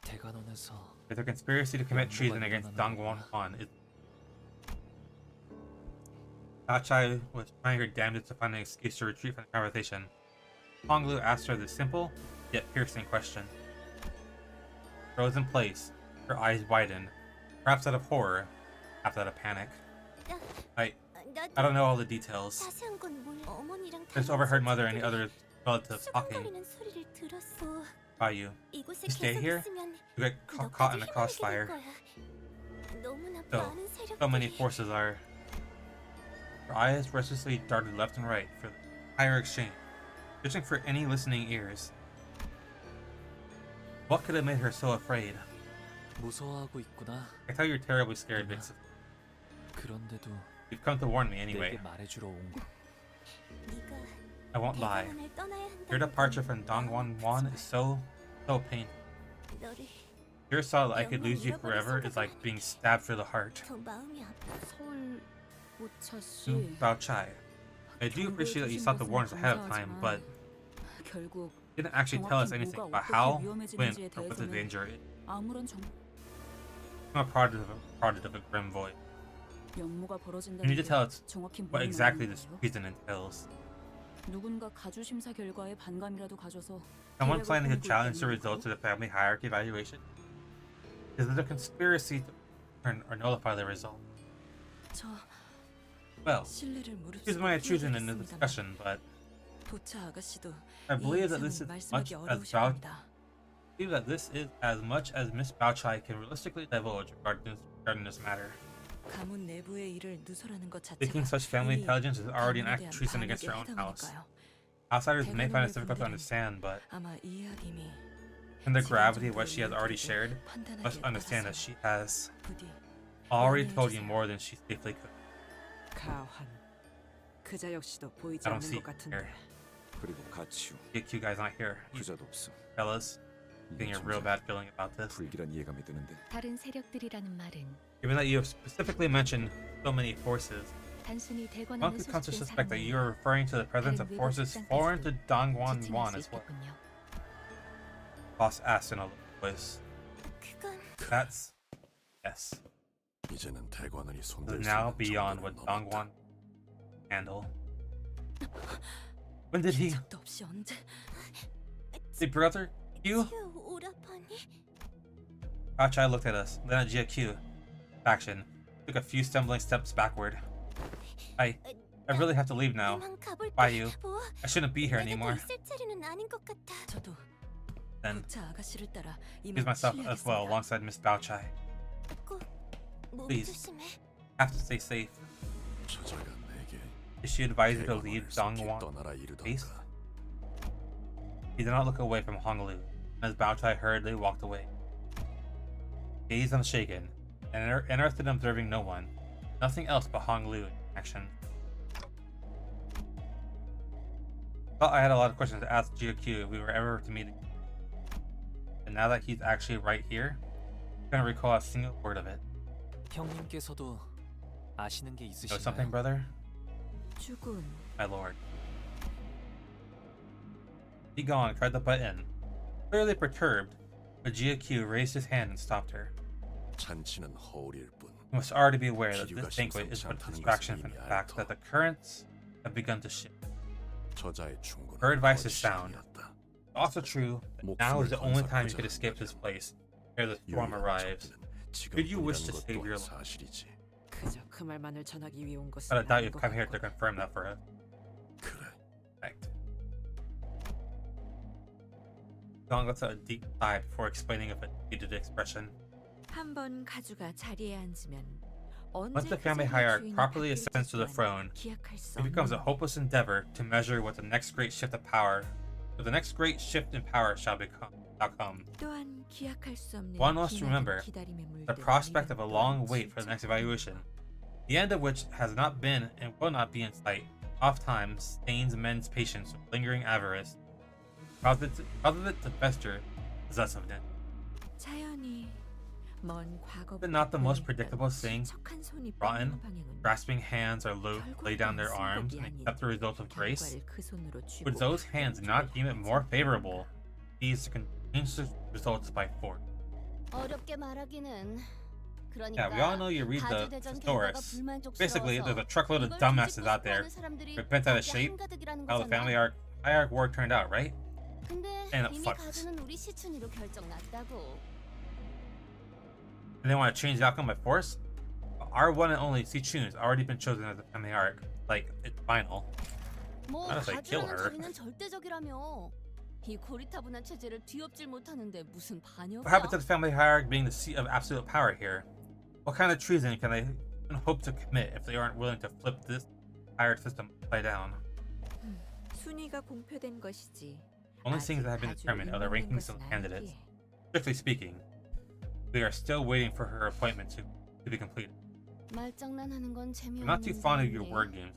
대관원에서 It's a conspiracy to commit treason against Dongwon Han. Bao Chai was trying her damnedest to find an excuse to retreat from the conversation. Hong Lu asked her the simple, yet piercing question. Froze in place, her eyes widened, perhaps out of horror, perhaps out of panic. I don't know all the details. 자세한 건 몰라. 어머니랑 Just overheard mother and the other relatives talking 수근거리는 소리를 들었어. about you. 이곳에 You stay 계속 here? 있으면 You get caught in the crossfire. 너무나 So, 많은 so many 세력들이 forces are. Her eyes restlessly darted left and right for the higher exchange, searching for any listening ears. What could have made her so afraid? 무서워하고 있구나. I tell you, you're terribly scared, Vix. 그런데도 You've come to warn me anyway. 내게 말해주러 온 거. 네가 I won't lie. 대관원을 떠나야 Your 한다는 departure from Dongwon Wan is so painful. 너를 Your thought that I could lose you forever is like being stabbed through the heart. 더 마음이 아파. 서울 오차 To 씨. Bao Chai. I do appreciate that you sought the warrants ahead of time, but 결국 you didn't actually tell us anything about how, when, or what the danger is. 아무런 정 I'm a product of a grim void. 연무가 벌어진다는 You need to 게 tell us 정확히 what 무슨 exactly this 말인가요? treason entails. 누군가 가주 심사 결과에 반감이라도 가져서 Someone 계략을 planning to 꾸미고 challenge the 있다는 results 거고? of the family hierarchy evaluation? Is it a conspiracy to turn or nullify the result? 저 Well, 신뢰를 excuse my intrusion in the 무릅쓰고 discussion, but 도차 아가씨도 I 이 believe that this is 이상은 much 말씀하기 as 어려우실 Bao 겁니다. believe that this is as much as Miss Bao Chai can realistically divulge regarding this matter. 가문 내부의 일을 누설하는 것 Taking 자체가 such family 이미 intelligence is already an 가문에 act of 대한 treason against 반역에 their own house. 해당하니까요. Outsiders may find it 대관원의 difficult to 분들은 understand, but 아마 이해하기미 in the gravity of what she has already shared, 판단하기에 must understand that 따라서 she has 부디 already told you more than she safely could. 가환 그자 역시도 보이지 I don't 않는 see 것 it 같은데 here. 그리고 가치우 You guys not here. You 부자도 없어. fellas, getting a real bad feeling about this. 불길한 이해감이 드는데 다른 세력들이라는 말은 Given that you have specifically mentioned so many forces, 단순히 one 대관하는 could come to 소식된 suspect that 사람은 you are referring to the presence of 다른 외부 forces 집단까지도 foreign to Dongwon 지칭할 Wan 수 as well. 있겠군요. Boss asked in a low voice. 그건 That's yes. 이제는 대관원이 This 손댈 is 수 now 있는 beyond 정도는 what 넘었다. Dongwon handle. When did he? 적도 없이 언제 Did brother Q? 튀어 오라버니. Bao Chai looked at us, then at GQ. Faction took a few stumbling steps backward. I really have to leave now. 이만 가볼게. Bye, you. 뭐, I shouldn't be here 내가 더 anymore. 있을 자리는 아닌 것 같아. 저도 Then 도차 아가씨를 따라 excuse 이만 myself as well 실례하겠습니다. alongside Miss Bao Chai. 꼭몸 Please. 조심해. Have to stay safe. 저자가 내게 Did she advise you to 대관원을 leave 속히 Dongwon? 떠나라 base? 이르던가. He did not look away from Honglu, and as Bao Chai hurriedly walked away. Gaze unshaken, and interested in observing no one, nothing else but Honglu in action. Thought I had a lot of questions to ask GQ if we were ever to meet again. And now that he's actually right here, I'm gonna recall a single word of it. 형님께서도 아시는 게 Know something, 있으신가요? brother? 죽은 My lord. Be gone, cried the button. Clearly perturbed, but GQ raised his hand and stopped her. 잔치는 허울일 뿐. You must already be aware that this banquet is but a distraction from the fact that the currents have begun to shift. 저자의 충고는 Her advice is 거짓이 sound. 아니었다. Also true, that now is the only time you could escape this place ere the storm 유일한 arrives. 적기는 Could you wish to 지금뿐이라는 것 save your 또한 life? 사실이지. 그저 그 말만을 전하기 위해 온 것은 But I doubt 아닌 you've 것 come here to 같고. confirm that for us. 그래. Right. Dong lets out a deep sigh before explaining of a needed expression. 한번 가주가 자리에 앉으면 Once 언제 the 그 family 자리의 hierarch 주인이 properly 바뀔지 ascends to the 또한 throne, 기약할 수 it becomes a 없는 hopeless endeavor to measure what the next great shift of power, what the next great shift in power shall come. 또한 기약할 수 없는 One must 기나긴 remember 기다림에 The 물든 prospect of a long 미련과 wait for the next evaluation the end of which has not been and will not be in sight, oft-times stains men's patience with lingering avarice, causes it to fester possessiveness. 자연히 먼 과거. Is it not the most predictable thing? Rotten, grasping hands or lay down their arms and accept the results of grace? Would those hands not deem it more favorable these to change the results by force? 어렵게 말하기는. Yeah, we all know you read the thesaurus. Basically, there's a truckload of dumbasses out there who bent out of shape how the family hierarch war turned out, right? And it fucks. 가주는 우리 시춘이로 결정 났다고. And they want to change the outcome by force? Our one and only Sichun has already been chosen as the family hierarch. Like, it's final. 뭐 Not if I kill 가주라는 her. 자리는 절대적이라며. 이 고리타분한 체제를 뒤엎질 못하는데 무슨 반역이야? What happened to the family hierarch being the seat of absolute power here? What kind of treason can they even hope to commit if they aren't willing to flip this hierarch system upside down? 순위가 공표된 것이지. Only things that have been determined are the rankings of the candidates. Strictly speaking, we are still waiting for her appointment to be completed. 말장난하는 건 I'm not too fond of your word games.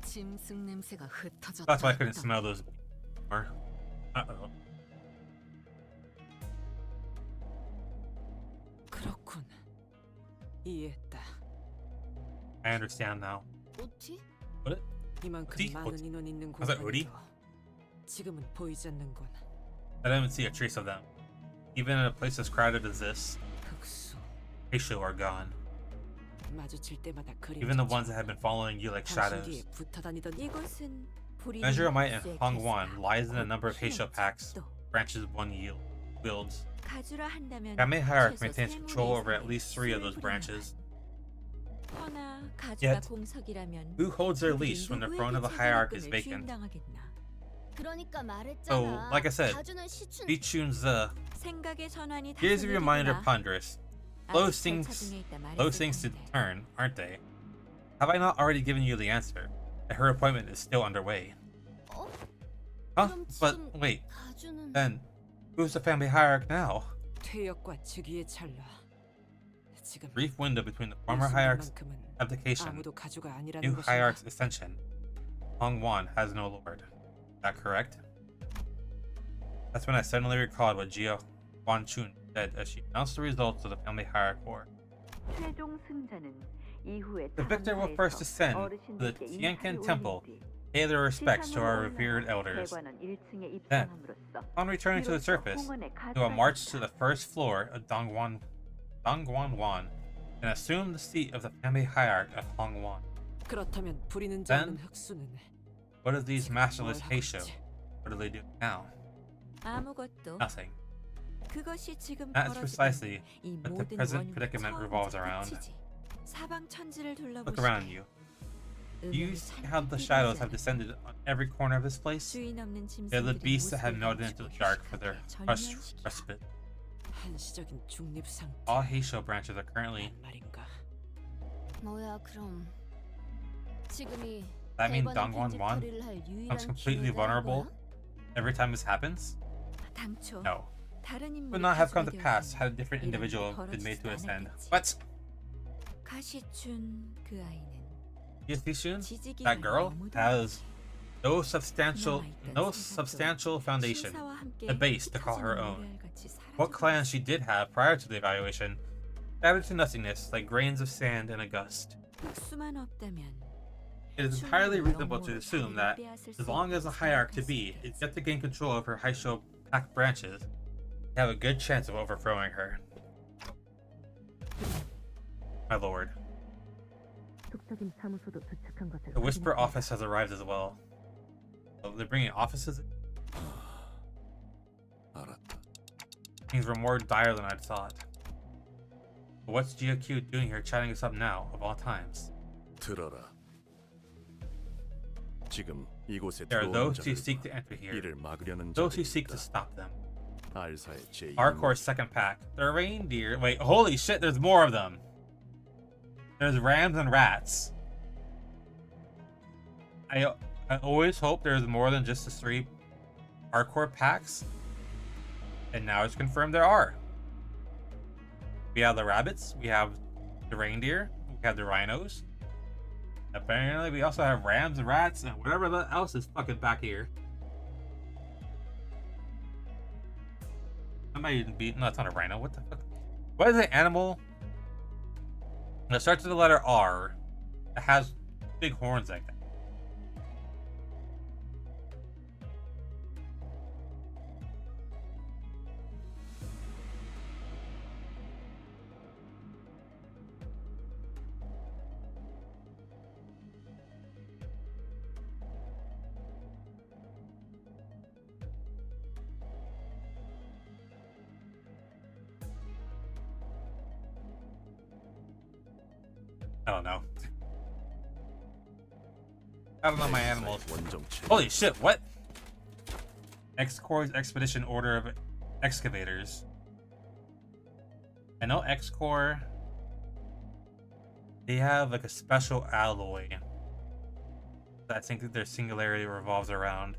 짐승 냄새가 흩어졌다. That's why I couldn't smell those. Uh-oh. 그렇군. 이해했다. I understand now. 어티? What? 이만큼 어디? 많은 인원 있는 Was that Udi? 곳에도 지금은 보이지 않는군. I didn't even see a trace of them. Even in a place as crowded as this, 흑수. Aisho are gone. 마주칠 때마다 Even the ones that have been following you like 당신 뒤에 shadows. 붙어 다니던 이곳은 Measure of might in Hongwan lies in the number of Heisho packs, branches one wields. 가주라 한다면 Family hierarch 최소 maintains 세 control 무리 over at 이상의 least 3 of 수를 those 부려야 branches. 허나 가주가 Yet, 공석이라면 Who holds their leash when the throne of the hierarch is vacant? 그러니까 말했잖아. So, like I said, 가주는 시춘. Sichun's 생각의 전환이 here's a reminder 다소를 ponderous. 두거나 Those 아직 things, 절차 중에 있다 말했을 those things to 텐데. turn, aren't they? Have I not already given you the answer? That her appointment is still underway. 어? Huh? 그럼 But 지금 wait, 가주는 then who's the family hierarch now? 퇴역과 즉위의 찰나. 지금 Brief window between the former hierarch's 순간만큼은 abdication, 아무도 가주가 아니라는 new 것이야. hierarch's ascension. Hongwan has no lord. Is that correct? That's when I suddenly recalled what Jia Wanchun said as she announced the results of the family hierarch war. The victor will first ascend to the Tian Temple, pay their respects to our revered elders. Then, upon returning to the surface, he will march to the first floor of Dongguan Wan and assume the seat of the family hierarch of Hongwan. 그렇다면 부리는 Then, 자는 흑수는 What do these 지금 masterless 뭘 하고 Heisho? 있지? What do they do now? 아무것도. Nothing. 그것이 지금 That's 벌어지고 precisely 있는 이 what the 모든 present 원인의 predicament 처음이자 revolves around. 끝이지. 사방 천지를 Look around you. Do you see how the shadows have descended on every corner of this place? 주인 없는 They're the 짐승들의 beasts that have 모습을 melted into the 감추고 dark for their 휴식하게 hushed 절면시켜. respite. 한시적인 중립 상태. All Heisho branches are currently. 말인가? 뭐야 그럼 지금이 That mean 대관의 Dongguan Wan 빈집털이를 할 유일한 becomes completely 기회다, vulnerable 이거야? every time this happens? 당초 No. 다른 Would 인물이 not have come to 가주게 pass 되었다면 had a different 이런 일이 individual been made to 벌어지지도 ascend. 않았겠지. What? 가시춘 그 아이는 Yishun, 지지기가 that girl, 너무도 has 많지. no substantial 남아있던 세상도 foundation, 신사와 함께 a base to call her 흩어지는 own. 모래알같이 What 사라져버렸어. clans she did have prior to the evaluation added to nothingness like grains of sand in a gust. 흑수만 없다면 It is entirely reasonable to assume that, as long as the hierarch-to-be is yet to gain control of her Heisho pack branches, they have a good chance of overthrowing her. My lord. The Whisper office has arrived as well. Oh, they're bringing offices in? 알았다. Things were more dire than I'd thought. But what's GQ doing here chatting us up now, of all times? 들어라. 지금 이곳에 There are 들어오는 those who 자들과 seek to enter here, 이를 막으려는 those who 자들이 seek to 있다. stop them. 알사의 제2 Hardcore's second pack. The reindeer. Wait, holy shit, there's more of them. There's rams and rats. I always hope there's more than just the 3 hardcore packs. And now it's confirmed there are. We have the rabbits. We have the reindeer. We have the rhinos. Apparently, we also have rams, rats, and whatever else is fucking back here. Somebody even beat. No, it's not a rhino. What the fuck? What is an animal that starts with the letter R that has big horns like that? I don't know. I don't know my animals. 원정체. Holy shit, what? X-Corps Expedition Order of Excavators. I know X-Corps. They have like a special alloy that I think that their singularity revolves around.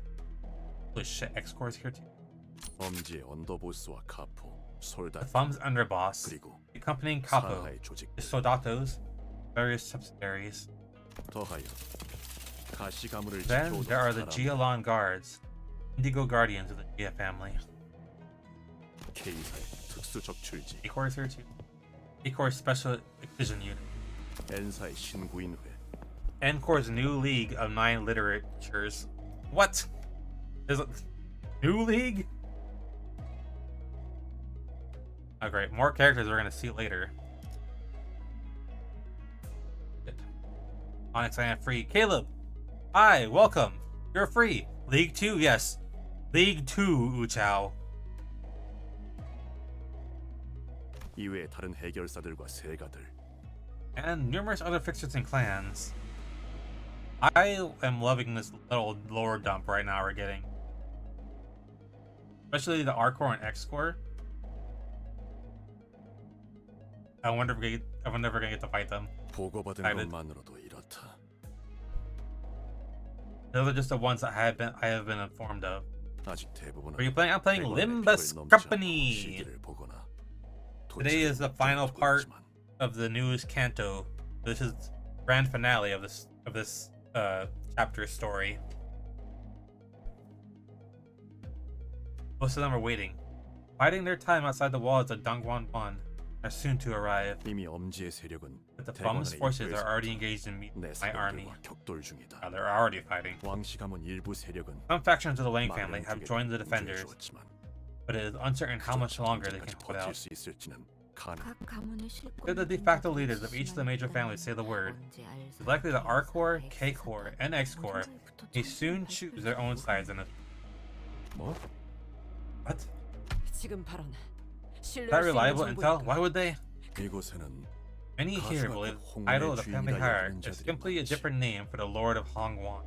Holy shit, X-Corps is here too. 엄지의 언더보스와 카포, The 솔다, Thumb's underboss, 그리고 accompanying Capo, 사하의 조직. the Soldatos, various subsidiaries. 더하여 가시 가문을 Then 지켜오던 there are the 사람, Gialon Guards, Indigo Guardians of the Gia family. K사의 특수 적출지, A-Corps is here too. A-Corps Special Division Unit. N사의 신구인회, N-Corps New League of 9 Literatures. What? There's a new league? Oh great, more characters we're gonna see later. Good. Onyx, I am free. Caleb! Hi, welcome! You're free! League 2, yes. League 2, Uchao. 이외의 다른 해결사들과 세가들, And numerous other fixtures and clans. I am loving this little lore dump right now we're getting. Especially the R-Core and X-Core. I wonder if we're never gonna get to fight them. 보고받은 excited. 것만으로도 이렇다. Those are just the ones that I have been informed of. 아직 대부분은 Are you playing? I'm playing 백원의 Limbus 피를 넘지 않고 Company. 시기를 보거나 Today is the 도치를 final 두고 part 있지만 of the newest Canto. This is grand finale of this chapter story. Most of them are waiting, biding their time outside the walls of Dongguan are soon to arrive. 이미 엄지의 세력은 But the Thumb's 대관원의 forces are 입구에서 already engaged in meeting 내 my army. 사병들과 격돌 중이다. They're already fighting. 왕씨 가문 일부 세력은 Some factions of the Wang family 마병 have 쪽에 joined the 우주해 defenders, 주었지만 but it is uncertain how much longer they can 언제까지 hold 버틸 out. 수 있을지는 가능. 각 가문의 실권. They're the de facto leaders of each of the major families say the word. It's likely that R-Core, K-Core, and X-Core may soon choose their own sides in it. 뭐? What? 지금 발언. Is that reliable intel? Why would they? 이곳에는 Many here believe the title of the family hierarchy is simply a different name for the Lord of Hongwan.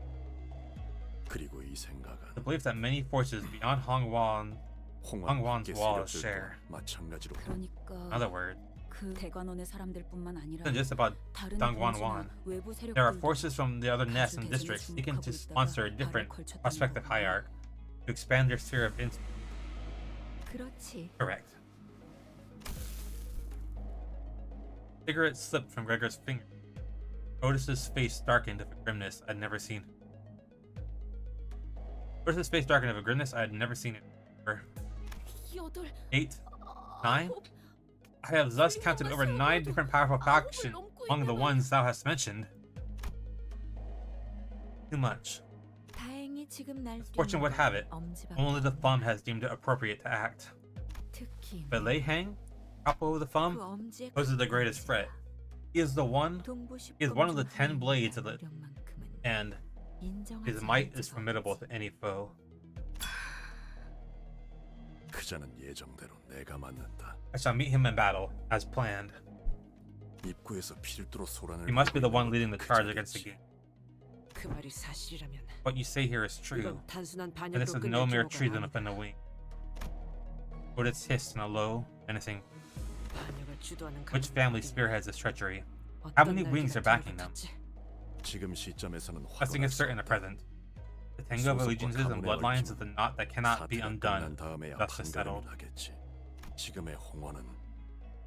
그리고 이 생각은 The belief that many forces beyond Hongwan's 홍왕의 walls 세력들도 share. 마찬가지로 In 그러니까 other words, 그 대관원의 사람들뿐만 아니라 it's not just about 다른 Dongguan 군주나 Wan. 외부 There are 세력들도 forces from the other nests and districts seeking to sponsor a different prospective hierarch to expand their sphere of influence. 그렇지. Correct. Cigarette slipped from Gregor's finger. Otis's face darkened of a grimness I'd never seen. Otis's face darkened of a grimness I had never seen it before. 8, 9. I have thus counted over 9 different powerful factions among the ones thou hast mentioned. Too much. 다행히 지금 날 Fortune would have it, 엄지밖에 only the thumb has deemed it appropriate to act. 특히 But Lei Hang, Capo of the 그 thumb, 엄지의 poses the greatest threat. He is the one, he is one of the 10 blades of the, and his might is formidable to any foe. 그자는 예정대로 내가 맞는다. I shall meet him in battle, as planned. 입구에서 필두로 소란을 He must be the one leading the charge 그자겠지. against the game. 그 말이 사실이라면 What you say here is true, 이건 단순한 and this 반역으로 is no 끝낼 mere 경우가 treason 아니다. within the wing. Otis hissed in a low, menacing. 반역을 주도하는 Which 가문이 family 어디냐? spearheads this treachery? 어떤 How many 날개가 wings are backing them? 들어붙었지? 지금 시점에서는 Nothing is certain at present. The tango of allegiances and bloodlines is the knot that cannot be 사태가 undone. 끝난 다음에야 Thus is settled. 판가름을 하겠지. 지금의 홍원은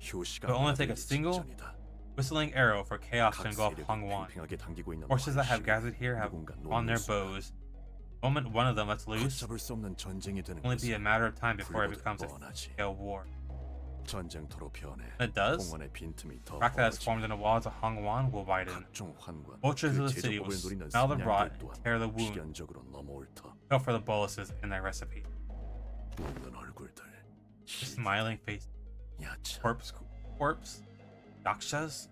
효시가 It will only take a 아들이 single 직전이다. whistling arrow for chaos to 각 engulf 세력을 Hongwan. 팽팽하게 당기고 있는 Forces that have 활시를 gathered here have 누군가 on their 놓는 순간 bows. The moment one of them lets loose, 걷잡을 수 없는 전쟁이 되는 only be a 것은 matter of time before it 불보듯 becomes a 뻔하지. scale war. 전쟁터로 변해 It does. 공원의 빈틈이 더 Crack that has 벌어지며 formed in the walls of Hongwan will widen. 각종 환관, Vultures 그 of the city will 제조법을 노리는 smell the rot 사냥들 and 또한 tear the wound. 필연적으로 넘어올 터. Go for the boluses in their recipe. 웃는 얼굴들, The smiling face, 야차. corpse, yakshas.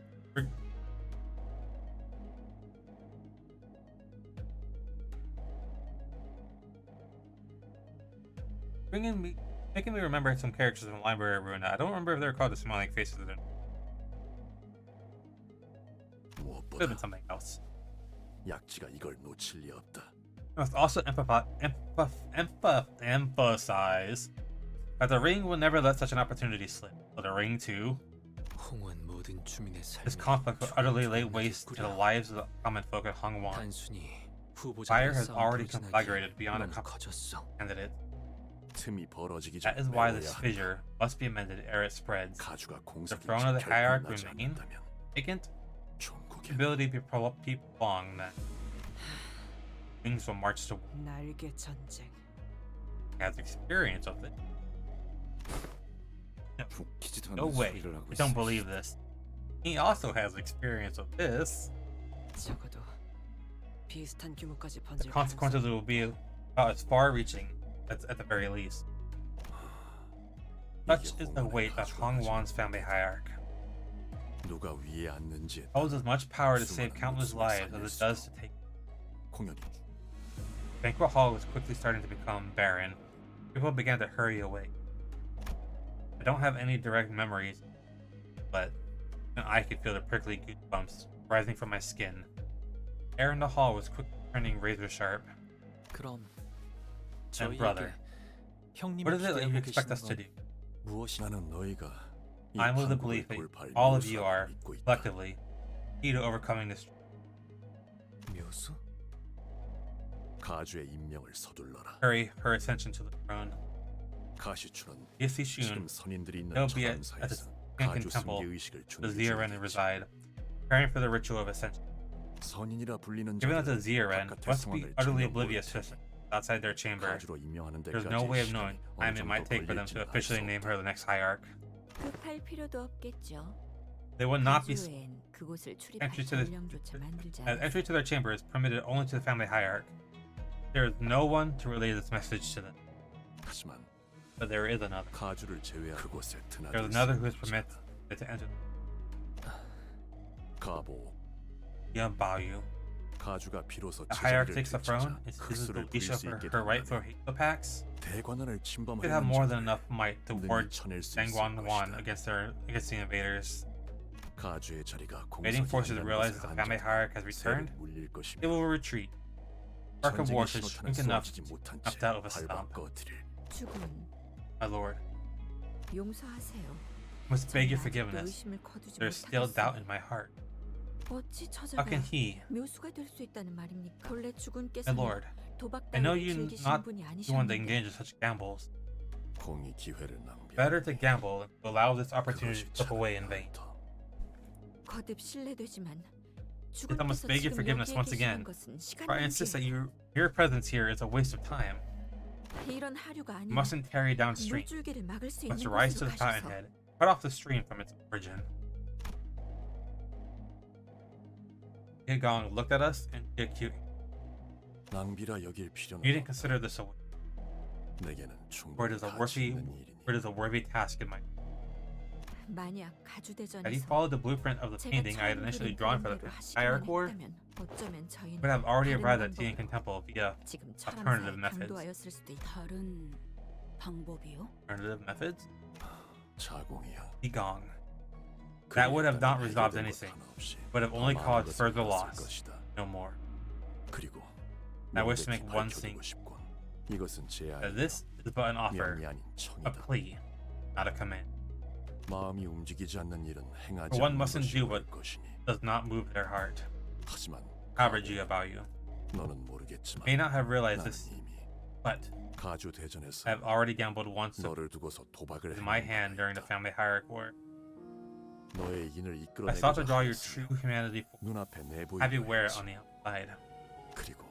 Making me remember some characters from Library of Ruin. I don't remember if they're called the smiling faces. Could have 무엇보다 been something else. 약지가 이걸 놓칠 리 없다. I must also emphasize that the ring will never let such an opportunity slip. But the ring too, 홍은 모든 주민의 this 삶을 conflict will utterly lay waste to the lives of the common folk at Hongwan. 단순히 Fire 후보자의 has already 싸움으로 conflagrated beyond a 너무 커졌어. candidate. 틈이 벌어지기 That 전에 is why 메워야 this 한다. fissure must be amended ere it spreads. 가주가 The 공석이 throne of the 결코 hierarch 나지 remain 않는다면 vacant. 종국에 Ability to prolong that. Wings will march to 날개 전쟁. has experience of it. 웃기지도 No 않는 way. 소리를 하고 We don't 있어. believe this. He also has experience of this. 적어도 비슷한 규모까지 The 번질 consequences will be about as far-reaching as at the very least. Such is the weight of Hongwan's family hierarch. 누가 위에 앉는지 Holds as much power to save countless lives as it does to take. 공연이 Banquet Hall was quickly starting to become barren. People began to hurry away. I don't have any direct memories, but I could feel the prickly goosebumps rising from my skin. Air in the hall was quickly turning razor sharp. 그럼 And brother, 저희에게 형님이 what is it that you 기대하고 expect 계시는 us to do? 건 무엇이? 나는 너희가 이 I'm of the 한국을 belief that 돌파할 all of you 묘사를 are, 믿고 있다. collectively, key to overcoming this. 묘수? 가주의 임명을 서둘러라. Hurry her ascension to the throne. 가시출은 If 지금 Shun, 선인들이 있는 they'll be at the 천암사에서 Tian 가주 temple, 승계 의식을 the 준비 Zieren 중이겠지. reside, preparing for the ritual of ascension. 선인이라 불리는 Given that the 자들은 Zieren 바깥의 must be 상황을 utterly 전혀 oblivious 모를 to 테니 outside their chamber, 가주로 임명하는 there's 데까지 no way of 시간이 knowing 어느 time it might 정도 take for them to 걸릴지는 알 officially 수 name 없다. her the next hierarch. 급할 필요도 없겠죠. They will not be 가주엔 그곳을 출입할 entry to the 전령조차 만들지 as 않았어. entry to their chamber is permitted only to the family hierarch. There is no one to relay this message to them, 하지만 but there is another. 가주를 제외한 그곳에 There 드나들 is another who is 수 permitted 없다. to enter. 가보 Young Baoyu. 가주가 비로소 The hierarch 제자리를 takes the throne. 되찾아 Is the 흑수를 부릴 Alicia 수 for 있게 her rightful 된다면 Hitopax? 대관원을 Could 침범하는 have more than 자들을 enough might to 능히 ward 쳐낼 수 있을 Dangguan 것이다. against the invaders. 가주의 자리가 Invading 공석이 forces 아니라는 realize 것을 that the family 안전하게 hierarch has 새를 returned. 물릴 They 것이며 will retreat. Arc of War 전쟁의 should 신호탄을 shrink enough 쏘아주지 못한 enough 채 to out of a 밟아 stomp. 꺼뜨릴 죽은 My lord, 용서하세요. must beg your 저는 아직도 forgiveness. 의심을 거두지 There's still 못하겠어요. doubt in my heart. 어찌 How 저자가 can he, 묘수가 될 수 있다는 말입니까? 본래 my 주군께서는 lord, 도박 I know 따위를 you 즐기신 not 분이 you want to 아니셨는데 engage in such gambles. 공이 기회를 낭비하고 Better to gamble than to allow this opportunity 그것이 to slip away in 차라리 vain. 더. 거듭 실례되지만 I must 주군께서 beg your 지금 forgiveness 여기에 once 계시는 again. 것은 시간 For I insist that 낭비예요. your presence here is a waste of time. 이런 하류가 You 아니면 mustn't tarry downstream. 물줄기를 막을 수 You must 있는 rise to 곳으로 the 가셔서 fountainhead. Cut off the stream from its origin. Gigong looked at us and did cute. 낭비라 여길 필요는 You didn't 없다. consider this a 내게는 for it 충분히 is a 가치 worthy 있는 일이니 for it is a worthy task in my. 만약 Had you 가주대전에서 followed the blueprint of the 제가 painting I had 처음 initially 그린 drawn for the 그림대로 hierarch 하시기만 war, 했다면 어쩌면 저희는 would have already 다른 arrived at 방법으로 Tian Temple via 지금 alternative 철암사에 methods. 강도하였을 수도 있다. 다른 방법이요? alternative methods. 자공이야. Gigong. That would have not resolved anything. Would have only caused further loss. No more. 그리고 I wish to 명백히 make one 밝혀두고 thing. 싶군. 이것은 제안이다. That this is but an offer, 명이 아닌 a 청이다. plea, not a command. 마음이 움직이지 않는 일은 행하지 For one 않는 mustn't 것이 do 옳을 what 것이니. does not move their heart. 하지만 However, G about you 너는 모르겠지만 may not have realized 나는 this, 이미 but 가주 대전에서 I have already gambled once 너를 두고서 도박을 with my 해본 hand 바가 during the 있다. family hierarch war. 너의 인을 I sought to 이끌어내고자 draw your 하였으며 true humanity forth. 눈앞에 내보이고 Have you wear it on the outside? 그리고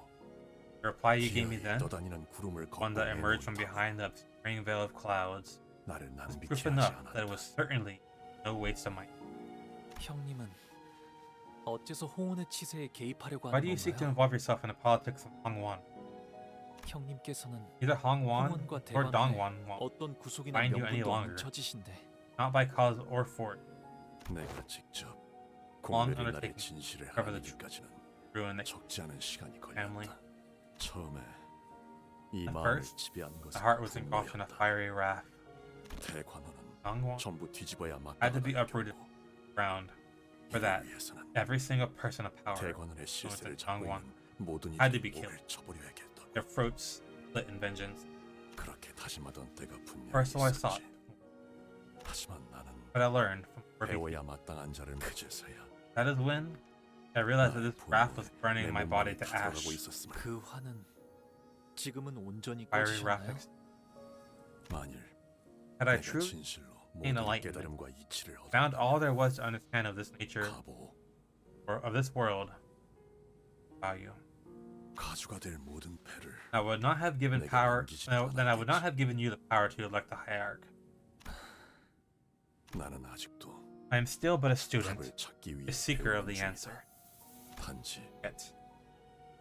The reply you gave me 기어이 then, 떠다니는 구름을 one that emerged from 걷고 behind the obscuring veil of clouds, 나를 was 낭비케 proof 하지 enough that it was 않았다. certainly no waste of my. 형님은 어째서 홍원의 치세에 개입하려고 Why 하는 do you seek to 건가요? involve yourself in the politics of Hongwan? 형님께서는 Neither Hongwan 홍원과 or 대관원에 Dongwan won't, 어떤 구속이나 bind you any 명분도 longer. 없는 처지신데 not by cause or fort, 내가 직접 Long 공들인 날의 undertaking 진실을 cover the 알아내기까지는 ruin the 적지 않은 시간이 family. 걸렸다. 처음에 이 At 마음을 first, 지배한 The 것은 heart was engulfed in a 분노였다. fiery wrath. 대관원은 Dongwan 전부 뒤집어야 had to be 마땅하다. uprooted ground. For that, 위해서는 every single person of power, 대관원의 실세를 influenced 잡고 Dongwan, 있는 모든 had to 이들의 be killed. 목을 쳐버려야겠다. their throats split in vengeance. 그렇게 다짐하던 때가 분명히 First of all, I 있었지. sought, 하지만 나는 but I learned from Forbidden. 배워야 마땅한 자를 그제서야 That is when I realized that 나의 this wrath was 분노에 burning 내 my body 몸만이 to 타들어가고 ash. 있었으며 그 화는 지금은 온전히 Fiery wrath. 꺼지셨나요? 만일 Had I 내가 truly 진실로 gained 모든 enlightenment, 깨달음과 이치를 found all 얻었다면 there was to understand of this nature 가보 or of this world, value, 가주가 될 모든 패를 I would not have given 내게 power. 넘기지 No, then I would not 않았겠지. have given you the power to elect the hierarch. 나는 아직도 I am still but a student, 답을 찾기 위해 a seeker of the 배우는 answer. 중이다. 단지 Yet,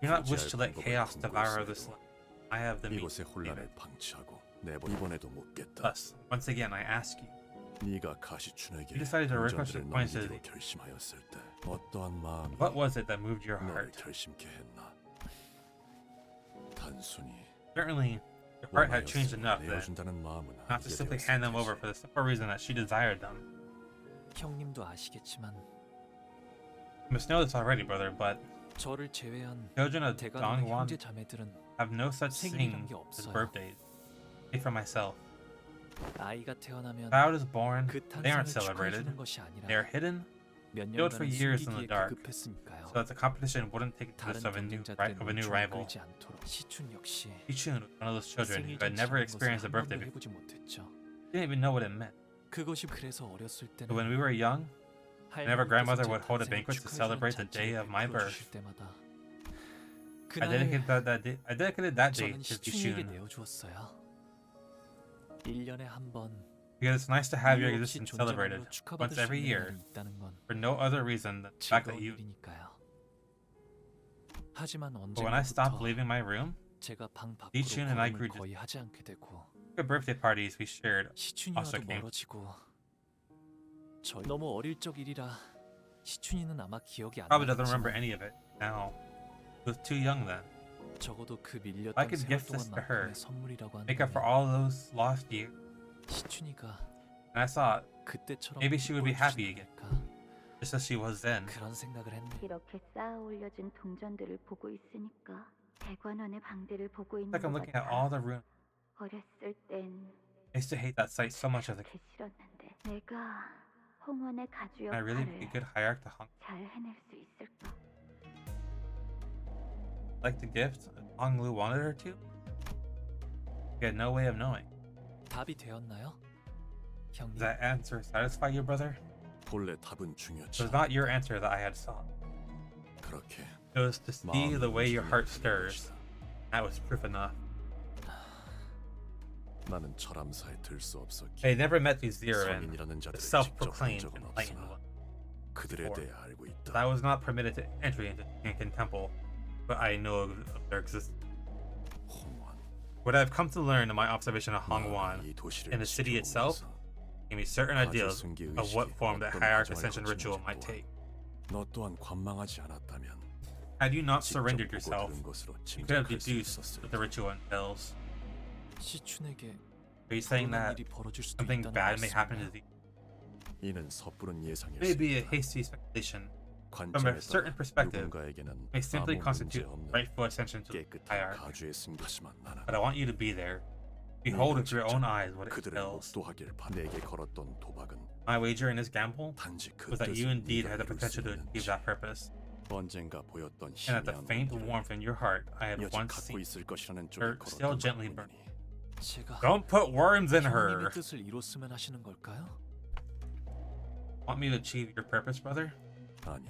do not wish to let chaos devour this life. I have the means 이곳의 to save 혼란을 it. 방치하고 내버 이번에도 묻겠다. Thus, once again, I ask you, 네가 가시춘에게 You decided to request 운전들을 appointed- 넘기기로 결심하였을 때 어떠한 마음이 what was it that moved your 너를 heart? 결심케 했나? 단순히 Certainly, your heart had changed enough that 내어준다는 마음은 not to 아니게 simply 되었을 hand them over 테지. for the simple reason that she desired them. 형님도 아시겠지만 You must know this already, brother, but 저를 제외한 children of 대관원의 Dongwan 형제 자매들은 have no such 생일이란 thing 게 as 없어요. birthdays. Save for myself. 아이가 태어나면 Child is born, 그 they aren't 탄생을 celebrated. 축하해주는 것이 아니라 They are hidden 몇 built for 년간은 years in the 숨기기에 dark, 급급했으니까요. so that the competition wouldn't take the 다른 place of a new 경쟁자들의 rival. 끌지 않도록 시춘 역시 Ichun was one of those children who 생일 had never 잔치라는 experienced a 것을 한 birthday 번도 before. 해보지 못했죠. Didn't even know what it meant. 그것이 그래서 어렸을 But when 때는 we were young, whenever 할머니께서 grandmother 제 would hold a 탄생을 banquet to 축하해주는 celebrate the day 잔치를 of my 베풀어 birth, 주실 때마다 I dedicated that day 저는 to 시춘이에게 Ichun 내어주었어요. 1년에 한 번 because it's nice to have your 이유 없이 existence celebrated 존재만으로 축하받을 once 수 every 있는 year 날이 있다는 건 for no other reason than the fact that 즐거운 you. 일이니까요. 하지만 But when I stopped 언젠가부터 leaving my room, 제가 방 밖으로 이춘 and I grew 걸음을 거의 하지 않게 되고 the birthday parties we shared 시춘이와도 came. 멀어지고 저 너무 어릴 적 일이라 시춘이는 아마 기억이 안 probably doesn't remember 나겠지만 any of it now. He was too young then. 적어도 그 I 밀렸던 could 세월 gift this to her, 동안만큼의 선물이라고 make up for 한다면 all those lost years. 시춘이가 And I thought, 그때처럼 maybe she would be 기뻐해 happy 주진 again. 않을까 just as she was then. 그런 생각을 했네. 이렇게 쌓아 올려진 동전들을 보고 있으니까 대관원의 방들을 보고 있는 It's like I'm 것 looking at 같아. all the rooms. 어렸을 땐 I used to hate that sight so much as a kid. 그렇게 싫었는데 내가 홍원의 가주 Can I really be a 역할을 good hierarch to Hong? 잘 해낼 수 있을까? Like the gift Hong Lu wanted her to? He had no way of knowing. 답이 되었나요? 형님, Does that answer satisfy you, brother? 본래 답은 It 중요치. was not your answer that I had sought. 그렇게 It was to see the way your heart stirs. That was proof enough. 나는 철암사에 들 수 없었기. I never met these zero and 성인이라는 자들을 직접 본 self-proclaimed 적은 enlightened 없으나 one. 그들에 before. 대해 알고 있다. I was not permitted to entry into Tian Temple, but I know of their existence. 홍원. What I've come to learn in my observation of Hongwan 이 도시를 and the city itself 지켜보면서 gave me certain ideas of what form the hierarch ascension ritual might take. 너 또한 관망하지 않았다면 Had you not 직접 surrendered 보고 yourself, 들은 것으로 you could have 짐작할 수 deduced 있었을 what the ritual entails. 시춘에게 Are you saying 그런 that 일이 벌어질 수도 something 있다는 bad may happen to 말씀인가요? thee? 이는 섣부른 예상일 May 수 be a 있다. hasty speculation. From a 관점에 certain 따라 perspective, 누군가에게는 may simply 아무 문제 constitute 없는 rightful ascension to the 깨끗한 hierarch. 가주의 승부지만 나는 But I want you to be there. Behold with your own eyes what it 그들을 entails. 목도하길 바 내게 걸었던 도박은 My wager in this gamble 단지 그 was that you 뜻을 indeed 네가 had the 이룰 수 potential to achieve 있는지 that purpose, 언젠가 보였던 and that the faint 희미한 warmth in your heart I had 여지 once 갖고 seen 있을 것이라는 her 쪽에 still 걸었던 gently 것뿐이니 burning. 제가 Don't put worms in her. 형님의 뜻을 이뤘으면 하시는 걸까요? Want me to achieve your purpose, brother? 아니,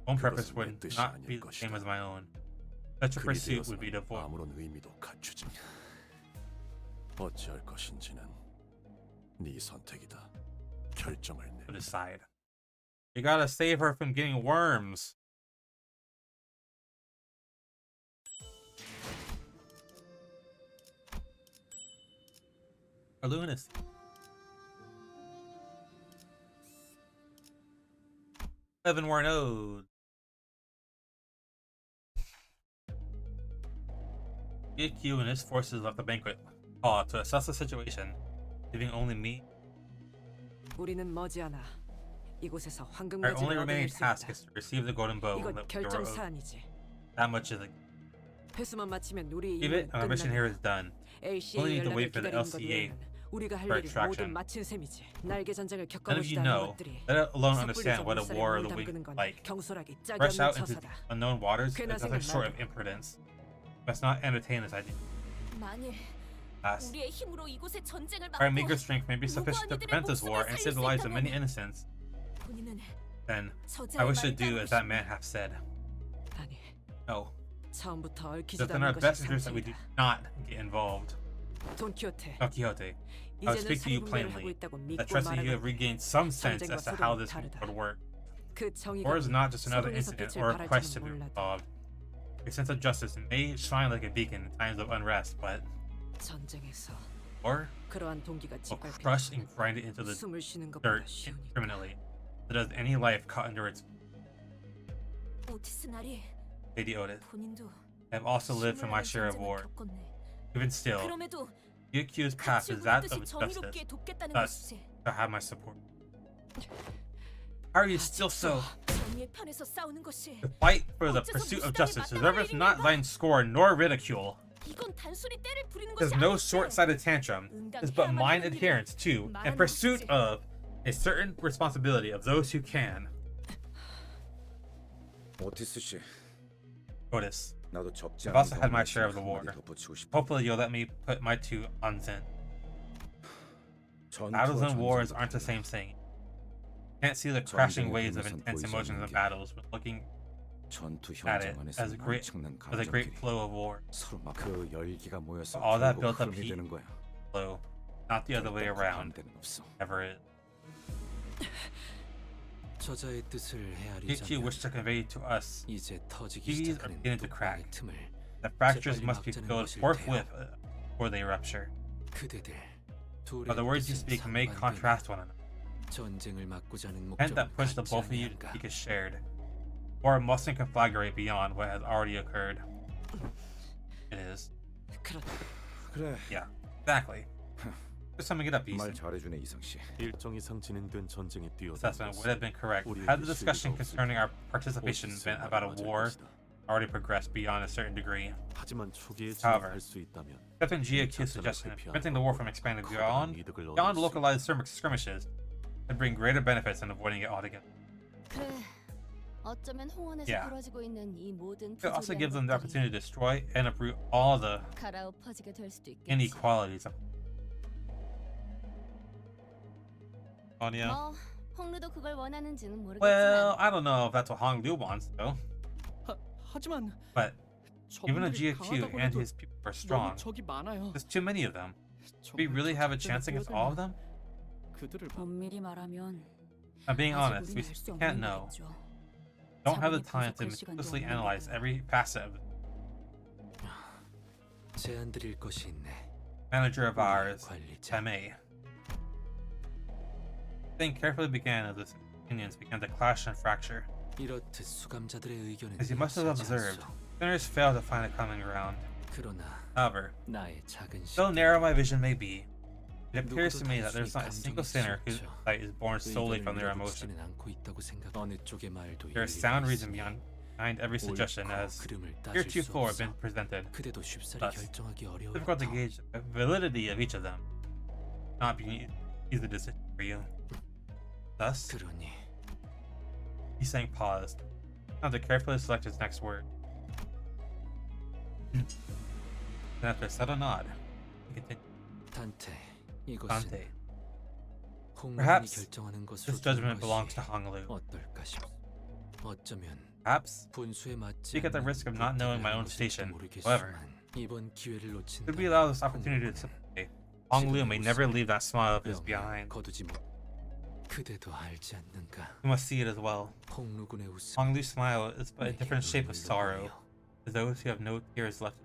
Own purpose 그것은 would 내 뜻이 not 아닐 be the same 것이다. as my own. Such a 그리 pursuit would be 되어서는 devoid. 아무런 의미도 갖추지. 어찌할 것인지는 네 선택이다. 결정을 내. To decide. You gotta save her from getting worms. A lunacy. Seven more nodes. EQ and his forces left the banquet hall to assess the situation, leaving only me. 우리는 머지않아 이곳에서 Our 황금가지를 only remaining 얻어낼 수 task 있다. is to receive the golden bow 이건 that we were 결정 owed. 사안이지. That much is 회수만 마치면 우리 leave it. Our mission here is done. LCA Only need to 연락을 wait for the 기다리는 것 LCA 외에는 우리가 할 for 일은 모두 extraction. 마친 셈이지. 날개 전쟁을 None of you 겪어보지도 않은 know, 것들이 let alone 섣불리 understand what a 물살에 war 물 of the weak 담그는 건 like. 경솔하기 짝이 Rush 없는 out into 처사다. unknown waters is 괜한 nothing 생각 short of 말고. imprudence. Let's not entertain this idea. 만일 Last, 우리의 힘으로 이곳의 전쟁을 our 막고 meager strength may be sufficient to prevent this war and save the lives of many innocents. 본인은 Then 저자의 I wish to 말을 do 따르고 as that 싶다. man hath said. 아니, No, 처음부터 it's 얽히지도 in our 않은 best 것이 interest that we do 상책이다. not get involved. 돈키호테, Don Quixote, I would 이제는 speak to you 사리분별을 하고 plainly. 있다고 That 믿고 trust that you have 말하고 regained some sense as to how this 다르다. would work. 그 정의가 War is not just another 서론에서 incident 빛을 or a quest to 발할지는 be 몰라도 resolved. Your sense of justice may shine like a beacon in times of unrest, but 전쟁에서 war 그러한 동기가 will crush and 짓밟히는 grind it into the 숨을 쉬는 것보다 dirt 쉬우니까. criminally. So does any life caught under its 오티스 나리 Lady Otis. 본인도 I have also lived for my share of war. Even still, 그럼에도 the accused's path is that of justice, 정의롭게 돕겠다는 thus 것이지. to have my support. How are you still so 정의의 편에서 싸우는 것이 to fight for the pursuit of justice? Deserves not thine scorn nor ridicule. 이건 단순히 때를 부리는 There's 것이 no 아니지. short-sighted tantrum. It's but mine adherence to and pursuit of a certain responsibility of those who can. 오티스 씨, Otis, 나도 적지 I've 않은 also had my 경험을 share of the 한마디 war. 덧붙이고 싶어. Hopefully you'll let me put my two on in. 전투와 Battles and wars 전쟁. aren't the same thing. Can't see the crashing waves of intense emotions in battles when looking 전투 at it 현장 안에서 as a great 엄청난 great 감정들이 flow of war 서로 막 그 열기가 모여서 all that 결국 built up 흐름이 heat 되는 거야. flow, not the other way around. 반대는 없어. Ever is. 저자의 뜻을 EQ wished to convey to us 이제 터지기 these are 시작하는 beginning to crack. 뚜껑의 틈을 The fractures must be filled forthwith before they rupture. 그대들 But the words you speak may contrast one another. 전쟁을 막고자 하는 And 목적은 that push the 같지 both of you to 아니한가? speak is shared. War mustn't conflagrate beyond what has already occurred. It is. 그래. Yeah, exactly. Just summing it up, 말 Easton. 잘해주네 이상 씨. 일정 이상 진행된 전쟁에 Assessment would have been correct 우리에게 had the discussion 실리가 concerning our participation been about a war already progressed beyond a certain degree. 하지만 초기에 However, 진압할 수 있다면 Captain GAQ's suggestion of preventing the war from expanding beyond localized skirmishes would bring greater benefits than avoiding it altogether. 그래. 어쩌면 홍원에서 Yeah. 벌어지고 있는 이 모든 It also gives them the 부조리한 opportunity to destroy and uproot all the 것들이 갈아엎어지게 될 수도 있겠지. inequalities. Anya. 뭐 홍루도 그걸 원하는지는 모르겠지만 Well, I don't know if that's what Hong Liu wants, though. 하지만 But even though 저분들이 GQ 강하다고 and 해도 his people are 너무 strong, 적이 많아요. there's too many of them. Do we really have a chance against all of them? 그들을 엄밀히 말하면 I'm being 아직 honest, we 우린 알수 can't 없는 know. 거겠죠. Don't have the 자본이 time to 부족할 시간도 meticulously 없는 analyze 거고. every facet of it. 제안 드릴 것이 있네. Manager of ours, 관리자. Tame. Think carefully began as the opinions began to clash and fracture. 이렇듯 수감자들의 의견은 As you must have 일치하지 observed, 않소. sinners fail to find a common ground. 그러나 However, 나의 작은 though 시기 narrow my vision may be, it appears to 누구도 me that there's not a 단순히 single 감정일 sinner 수 whose 없죠. sight is born solely from their 의견을 emotion. 밀어붙이지는 않고 있다고 생각. 어느 쪽의 말도 There is 일리가 sound reason 있으니 behind every suggestion 옳고 as 그름을 따질 수 heretofore 없어. been presented. 그대도 쉽사리 Thus, 결정하기 어려울 Difficult to 터. gauge the validity of each of them. Not being easy decision for you. Thus, 그러니 he sang paused. Now to carefully select his next word. Then after a subtle nod, he continued. 단테, 이것은 Dante. 홍루군이 Perhaps 결정하는 것으로 this 두는 judgment 것이 belongs to Honglu. 어떨까 싶. 어쩌면 Perhaps, 분수에 맞지 speak at the 않는 risk of not knowing my own 선택을 station. 하는 것일지도 However, 모르겠지만 이번 기회를 놓친다면 should we allow this opportunity to slip, Honglu may never leave that smile of his behind. 거두지 못. 그대도 알지 않는가? You must see it as well. 홍루군의 웃음. Honglu's smile is but a different shape of sorrow to those who have no tears left.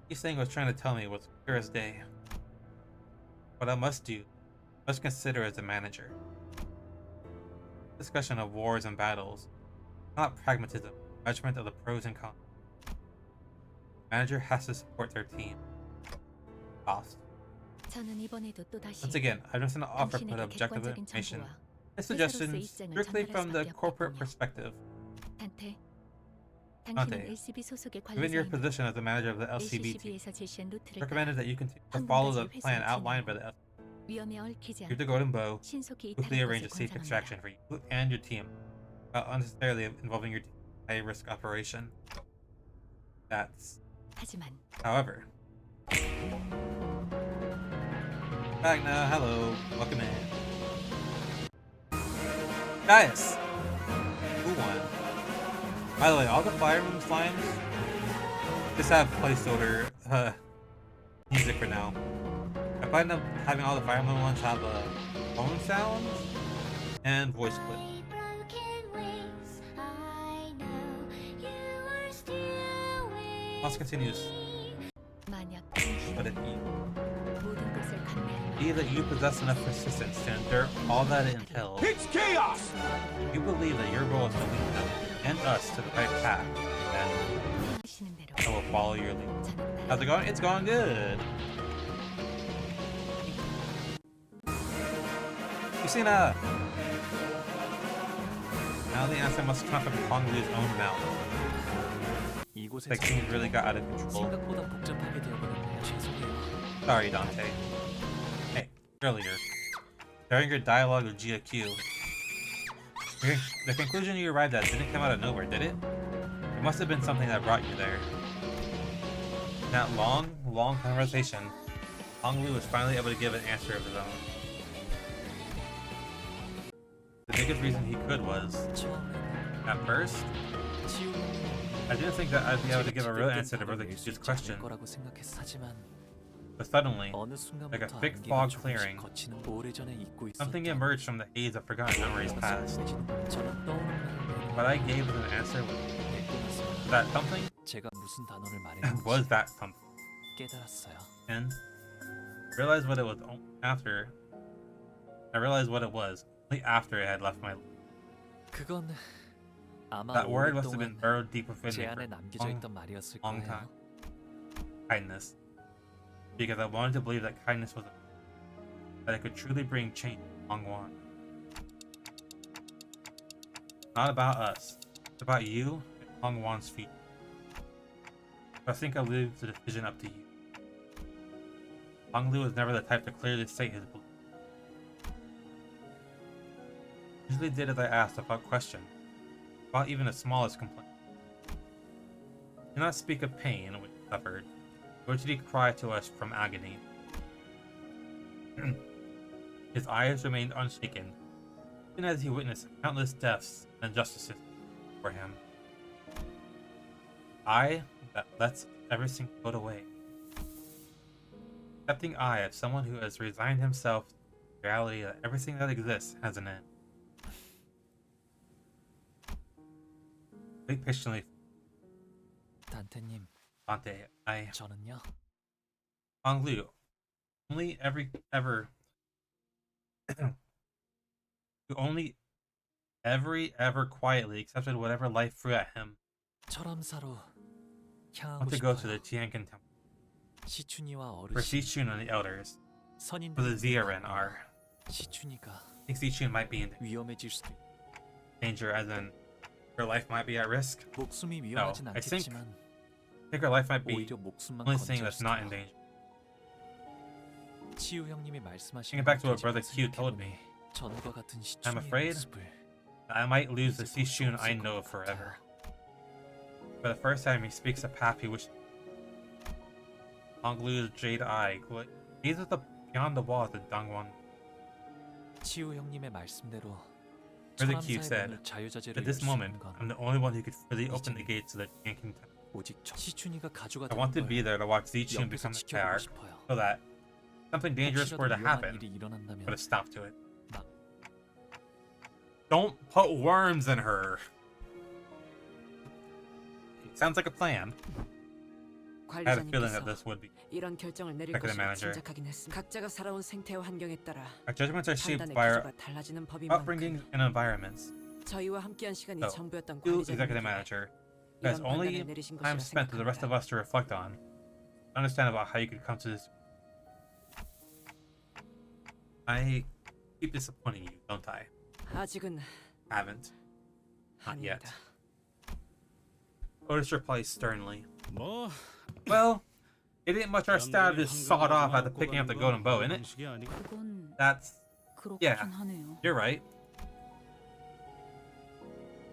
This thing was trying to tell me was clear as day. What I must do, must consider as a manager. Discussion of wars and battles, not pragmatism, measurement of the pros and cons. Manager has to support their team. Cost. 저는 이번에도 또다시 Once again, I just want to offer but 당신에게 objective 객관적인 information 정보와 and suggestions strictly from the corporate perspective. 단테, Dante, 당신은 LCB 소속의 given your 관리자이며 position as the manager of the LCB team, LCCB에서 제시한 루트를 recommended that you continue to 한 follow the 가지 plan 회수를 outlined by the LCB. 위험에 얽히지 Use the 않고 golden bow, 신속히 quickly 이탈할 arrange a 것을 safe 권장합니다. extraction for you and your team, without unnecessarily involving your team in a high-risk operation. That's, 하지만 however. Back now, hello, welcome in. Guys! Who won? By the way, all the fire room slimes just have placeholder music for now. I find them having all the fire room ones have phone sounds and voice clip. Plus continues. 만약 But if 당신은 you 모든 것을 감내하는 see that you possess enough persistence to endure all that it entails, It's chaos! you believe that your role is to lead them and us to the right path, then 하시는 대로 I will follow your lead. 저는 How's it going? It's going good. Christina! Now the answer must come from Honglu's own mouth. 이곳에 Like things really got out of control. 생각보다 복잡하게 되어버렸네요. 죄송해요. Sorry, Dante. Hey, earlier, during your dialogue with GQ, the conclusion you arrived at didn't come out of nowhere, did it? It must have been something that brought you there. In that long, long conversation, Honglu was finally able to give an answer of his own. The biggest reason he could was, 처음에는 at first, 치유 I didn't think that I'd be able to give a real answer to Brother Q's question, 거라고 생각했어. 하지만 but suddenly, 어느 like a 순간부터 thick 안개가 fog 조금씩 clearing, 거치는 오래전에 잊고 있었던 something emerged from the haze of forgotten memories past. 저는 떠오르는 What I gave as an answer was 읽고 나서 that something 제가 무슨 단어를 was 말했는지 that something, 깨달았어요. and realized what it was after. I realized what it was only after it had left my. 그건 아마 That word must have been 오랫동안 burrowed deep within 제 me 안에 for 남겨져 a 있던 말이었을 long 거예요. time. Kindness, because I wanted to believe that kindness was that it could truly bring change to Hongwan. Not about us, it's about you and Hongwan's future. But I think I'll leave the decision up to you. Honglu was never the type to clearly state his belief. Usually did as I asked without question, without even the smallest complaint. Do not speak of pain which he suffered, nor did he cry to us from agony. His eyes remained unshaken, even as he witnessed countless deaths and injustices for him. Eye that lets everything float away. Accepting eye of someone who has resigned himself to the reality that everything that exists has an end. Wait patiently, 단테님, Dante. 저는요. Honglu, only ever quietly accepted whatever life threw at him. 철암사로 향하고 Want to go to the 싶어요. Tian Temple, 시춘이와 where 어르신, Sichun and the elders, 선인들, where the Ziaren are. 시춘이가 I think Sichun might be in 위험해질 수도 있. danger, as in her life might be at risk. 목숨이 위험하진 I think- 않겠지만 I think her life might be 오히려 목숨만 only thing 건질 that's not in 수도. danger. 치유 형님이 말씀하신 Thinking back to what 것까지 Brother Q told me, 생각해보니 전과 같은 I'm 시춘이의 afraid 모습을 I might lose the 잊을 수 Sichun I 없을 것 know 같아요. forever. For the first time, he speaks a path he wished. Honglu's Jade Eye. These are the beyond the wall of the Dongwon. 치우 형님의 말씀대로 Really cute 천암사의 said, 문을 자유자재로 at this 열 수 moment, 있는 건 I'm the only one who could really open the gates to the Tian Temple. 오직 시춘이가 가주가 I want to 되는 be 걸 there to watch Zichun 옆에서 become the 지켜보고 heir, 싶어요. so that something dangerous were to 혹시라도 위험한 happen, 일이 일어난다면 put a stop to it. 나- Don't put worms in her. Sounds like a plan. I had a feeling that 관리자님께서 this would be. 이런 결정을 내릴 Executive 것이라 manager. 짐작하긴 했습니다. 각자가 살아온 생태와 환경에 따라 Our judgments are shaped 판단의 by our 기조가 달라지는 법인 upbringing 만큼 and environments. 저희와 함께한 시간이 So, 전부였던 you, executive 관리자님께 manager, has 이런 only 판단을 내리신 time 것이라 spent for the rest of 생각합니다. us to reflect on. Understand about how you could come to this. I keep disappointing you, don't I? 아직은 Haven't. Not yet. 아닙니다. Otis replies sternly. 뭐 Well, it ain't much our style to just sawed off after picking up the golden bow, innit? 그건 That's. 그렇긴 Yeah. 하네요. You're right.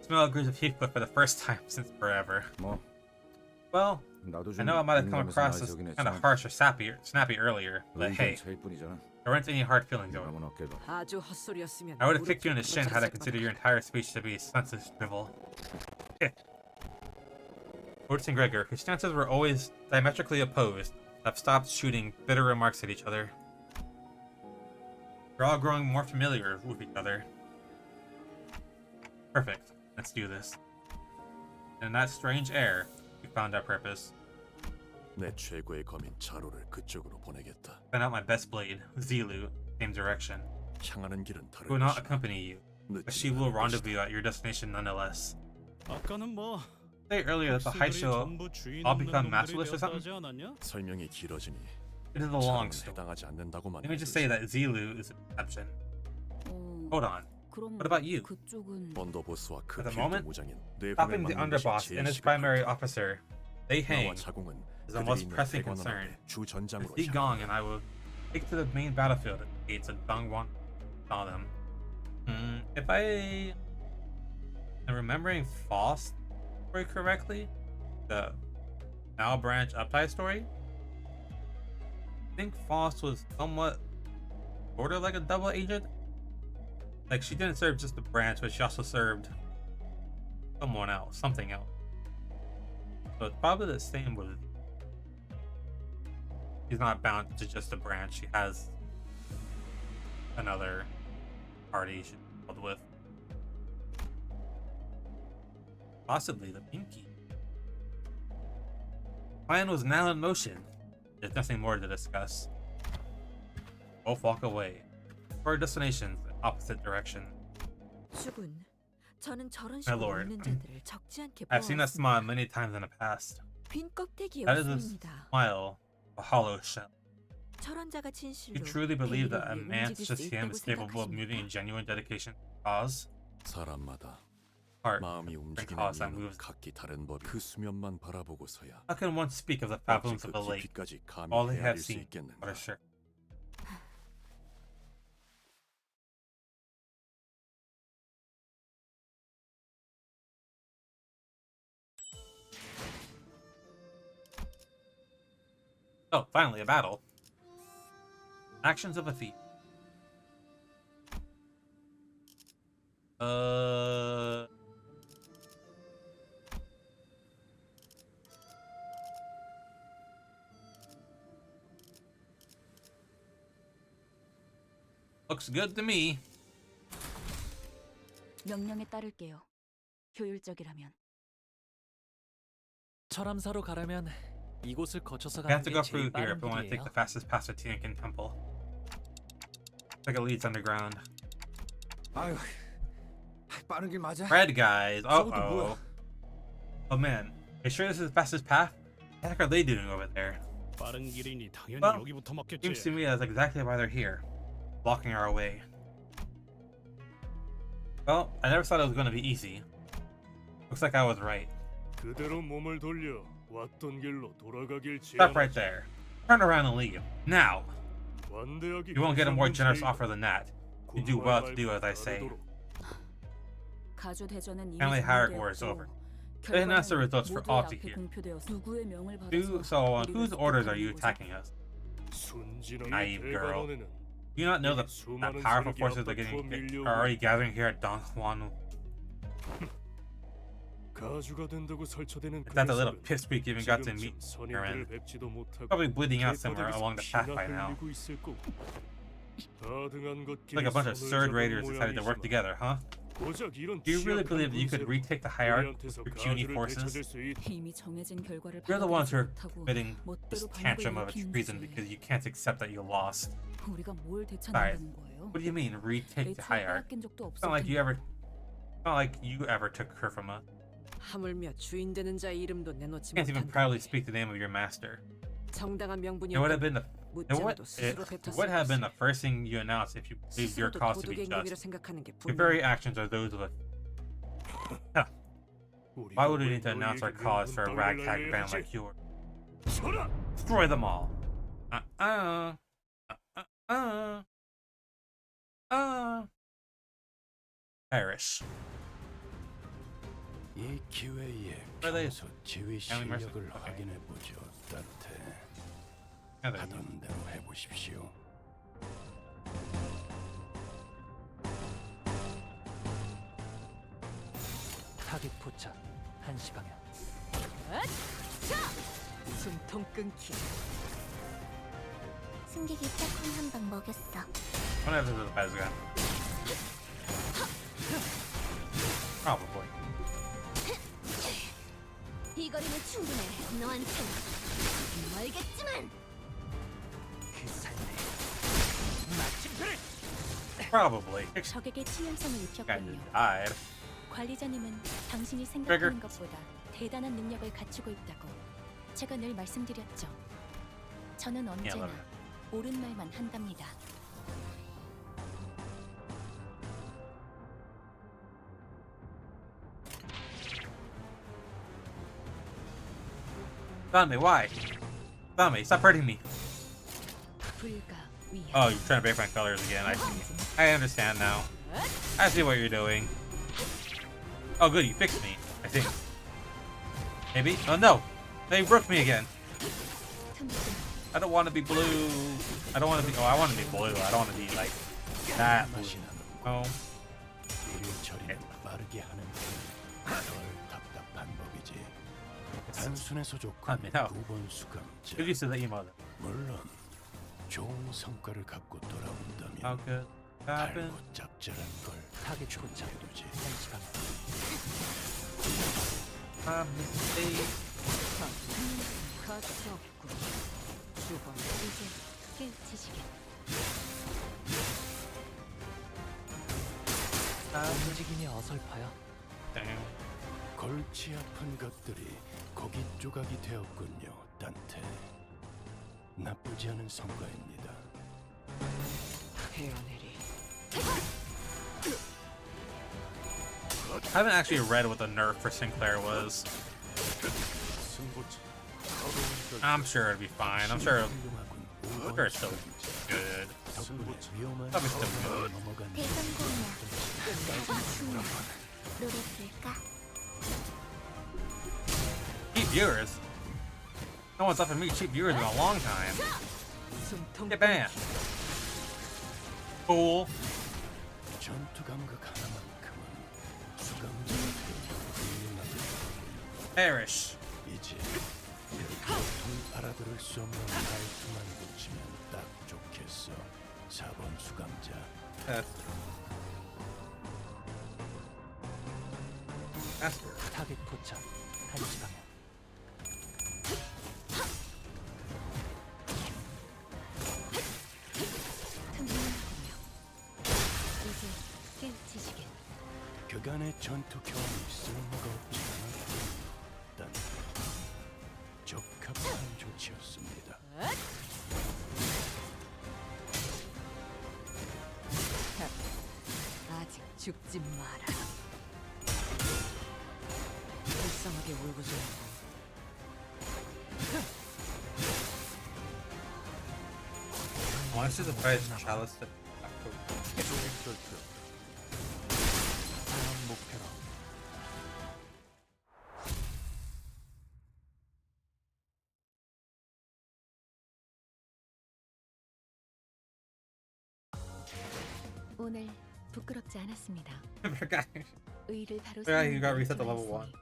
Smell agrees with Heathcliff for the first time since forever. 뭐 Well, 나도 I 좀 know I might have come 민감해서 across as 나이 kind of 저기네. harsh or snappy earlier, but hey, 차일 뿐이잖아. there weren't any hard feelings over it. 남은 어깨 봐. 아주 헛소리였으면 I would have 무릎 kicked you in the shin had I 꿇었을 considered your 뻔. entire speech to be senseless drivel. Otis and Gregor, whose stances were always diametrically opposed, have stopped shooting bitter remarks at each other. We're all growing more familiar with each other. Perfect. Let's do this. In that strange air, we found our purpose. 내 최고의 검인 차로를 그쪽으로 보내겠다. Send out my best blade, Zilu, same direction. 향하는 길은 She will 다를 not 것이다. accompany you, but 늦지 she will 않을 것이다. rendezvous at your destination nonetheless. 아까는 뭐 Say earlier that the high show all become masterless or something? 설명이 길어지니 It is a long 차로는 story. 해당하지 않는다고만 Let me just say that Zilu is a deception. Hold on. 그럼 What about you? 그쪽은 번더보스와 그 At the 필드 moment, 무장인 뇌관을 Stopping the 막는 것이 underboss 제일 and his 시급할 primary 거다. officer, They 나와 Hang, 자공은 is the 그들이 most 있는 pressing 대관원 concern. 앞에 주 전장으로 With Di Gong and I will take to the main battlefield at the gates of Dongwon. Saw them. If I am remembering Faust's story correctly, the Mal Branch Uptide story, I think Faust was somewhat sort of like a double agent. Like she didn't serve just the branch, but she also served someone else, something else. So it's probably the same with. She's not bound to just a branch. She has another party she's involved with. Possibly the Pinky. Plan was now in motion. There's nothing more to discuss. Both walk away for destinations in opposite direction. 주군, 저는 저런 My 식으로 lord, 웃는 자들을 적지 않게 I've seen that 보아왔습니다. smile many times in the past. 빈 껍데기의 That is a 웃음입니다. smile, a hollow shell. 저런 자가 You 진실로 truly believe that a 대의를 man 움직일 such as 수 him 있다고 is capable of moving in 생각하십니까? genuine dedication to cause? 사람마다 Heart. 마음이 움직이는 cause that 이유는 moves. 각기 다른 법이 그 수면만 바라보고서야 How can one speak of the 어찌 fathoms of 그 the lake? 깊이까지 감히 All they have 헤아릴 수 seen, 있겠는가? what are sure. Oh, finally, a battle. Actions of a thief. Looks good to me. 명령에 따를게요. 효율적이라면. 철암사로 가려면 이곳을 거쳐서 We have 가는 to 게 go 제일 through here 빠른 if we want to take 길이에요. the fastest path to Tian Temple. Like it leads underground. 아유, 빠른 길 맞아? Red guys. 저것도 Uh-oh. 뭐야? Oh man. Are you sure this is the fastest path? What the heck are they doing over there? 빠른 길이니 당연히 Well, 여기부터 먹겠지. Seems to me that's exactly why they're here. Blocking our way. Well, I never thought it was going to be easy. Looks like I was right. 그대로 몸을 돌려 왔던 길로 돌아가길 Stop right there. Turn around and leave. Now! 완대하기 You won't get a more generous 괜찮은 offer than that. You do well to do as I say. 가주 대전은 이미 Family hierarchy 종료되었고 war is over. They announced the 결과는 results for 모두의 all to 앞에 hear. 공표되어서 누구의 명을 So, 받아서 whose orders are you attacking us? Naive girl. Do you not know that powerful forces are already gathering here at Don Juan? That the little pipsqueak even got to meet her and probably bleeding out somewhere along the path by now. Like a bunch of third raiders decided to work together, huh? Do you really believe that you could retake the Hierarch with your puny forces? 이미 정해진 결과를 You're the ones who are 받아들이지 못하고 committing this 멋대로 tantrum of 반응을 treason 일으키는 because you can't accept that you lost. 주제에 우리가 뭘 되찾는다는 거예요? What do you mean retake the 애초에 Hierarch? 빼앗긴 적도 It's not like you 없을 ever took her from us. 하물며 주인 되는 자의 이름도 내놓지 You can't even 못한다. proudly speak the name of your master. 정당한 명분이 It would have been the 묻지라도 스스로 it would have been the first thing you announced if you believed your 스스로도 cause to be 도덕의 행위로 just. 생각하는 게 Your 분명. very actions are those of a. Why would we need to announce our cause for a ragtag band like yours? Destroy them all. Perish. 이 기회에 Where they- 평소 지휘 Family mercy? 실력을 Okay. 확인해 보죠, 따뜻해. Yeah, there you go. 하던 대로 해보십시오. 타깃 포착 1시 방향. 숨통 끊기. 승객이 짝꿍 한방 먹였어. Whatever the bad guy. Probably. 이 거리는 충분해. 너한텐 멀겠지만. 그 삶에 마침표를. Probably. 적에게 치명성을 Guy just 입혔군요. died. 관리자님은 당신이 생각하는 것보다 대단한 능력을 갖추고 있다고 제가 늘 말씀드렸죠. 저는 언제나 love 옳은 말만 한답니다. Dame, why? Dame, stop hurting me. 불가 위험. Oh, you're trying to break my colors again. I see. I understand now. I see what you're doing. Oh, good, you fixed me. I think. Maybe? Oh, no! They broke me again. I don't want to be blue. I don't want to be. Oh, I want to be blue. I don't want to be like that blue. 맛이 나는 Oh. 일을 처리는 빠르게 하는 덜 답답한 법이지. 단순해서 I 좋고 mean, how? 두번 수감자. Get used to the emo. 물론 좋은 성과를 갖고 돌아온다면 How could happen? 달고 짭짤한 걸 타깃 포착 준비해두지. 1시 방향. I'm mistake. 가치 없고 주번 이제 깨우치시게. 움직임이 어설퍼요. Damn. 골치 아픈 것들이 고기 조각이 되었군요, 단테. 나쁘지 않은 성과입니다. 헤어내리. I haven't actually read what the nerf for Sinclair was. I'm sure it'll be fine. I'm sure it's still good. Probably still good. 대성공이야. 짝꿍이야. 노래 부를까? Cheap viewers. No one's offered me cheap viewers in a long time. 숨통 Get banned. Fool. 전투 감각 하나만큼은 수감자한테 훌륭하게 Perish. 이제 보통 알아들을 수 없는 말투만 붙이면 딱 좋겠어. 4번 수감자. That's 타깃 포착 1시 방향. 틈나군요. 이제 깨우치시게. 그간의 전투 경험이 쓸모가 없지 않았고 단 적합한 조치였습니다. 아직 죽지 마라. 불쌍하게 울고 지내고. I want to see the price chalice. 다음 목표로 오늘 부끄럽지 않았습니다. Forgot. 의를 바로 Yeah, you got 세우는 reset to 일조가 level 있으니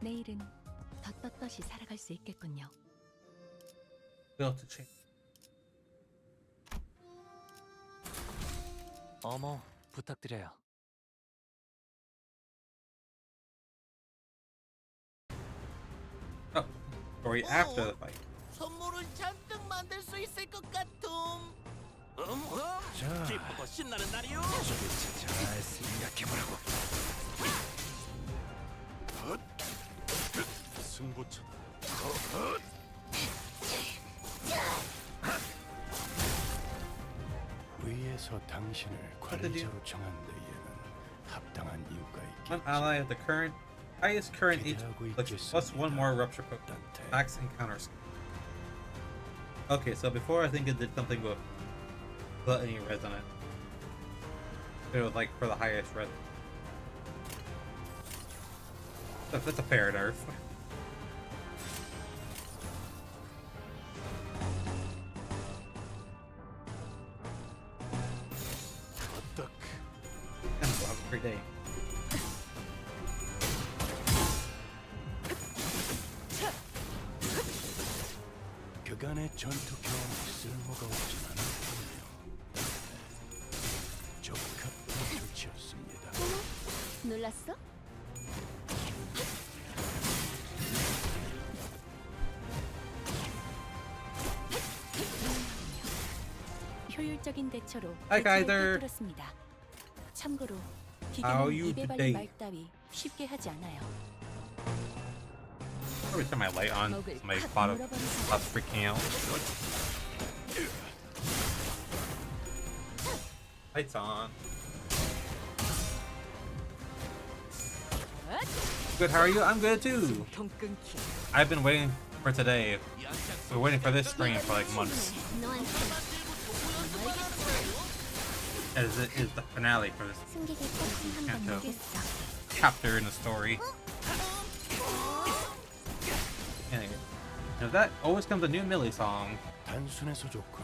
내일은 더 떳떳이 살아갈 수 있겠군요. Built to change. 어머, 부탁드려요. Oh, story after the fight. 선물을 잔뜩 만들 수 있을 것 같음. 자, 기쁘고 신나는 날이요. 저기 잘 생각해보라고. 승부처다. 위에서 당신을 관리자로 정한 데에는 합당한 이유가 One 있겠지. ally of the highest current each plus one more rupture poke. Attacks and counters. Okay, so before I think it did something with any res on it. It was like for the highest res. That's a fair nerf. And we'll have a great day. 그간의 전투 경험이 쓸모가 없지만 적합한 조치였습니다. 놀랐어? 효율적인 대처로 Hi, 대치를 Kaiser. 꿰뚫었습니다. 참고로 How 기계는 you 입에 today? 발린 말 따위 쉽게 하지 않아요. Every time I light on, 먹을 my 팍 bottom 물어버리세요. stops freaking out. Lights on. Good, how are you? I'm good too. 통 끊기. I've been waiting for today. We're waiting for this stream for like months. As it is the finale for this 승객의 꼭한 Canto 번 먹겠어. chapter in the story. Anyway, now that always comes a new Millie song. 단순해서 좋군.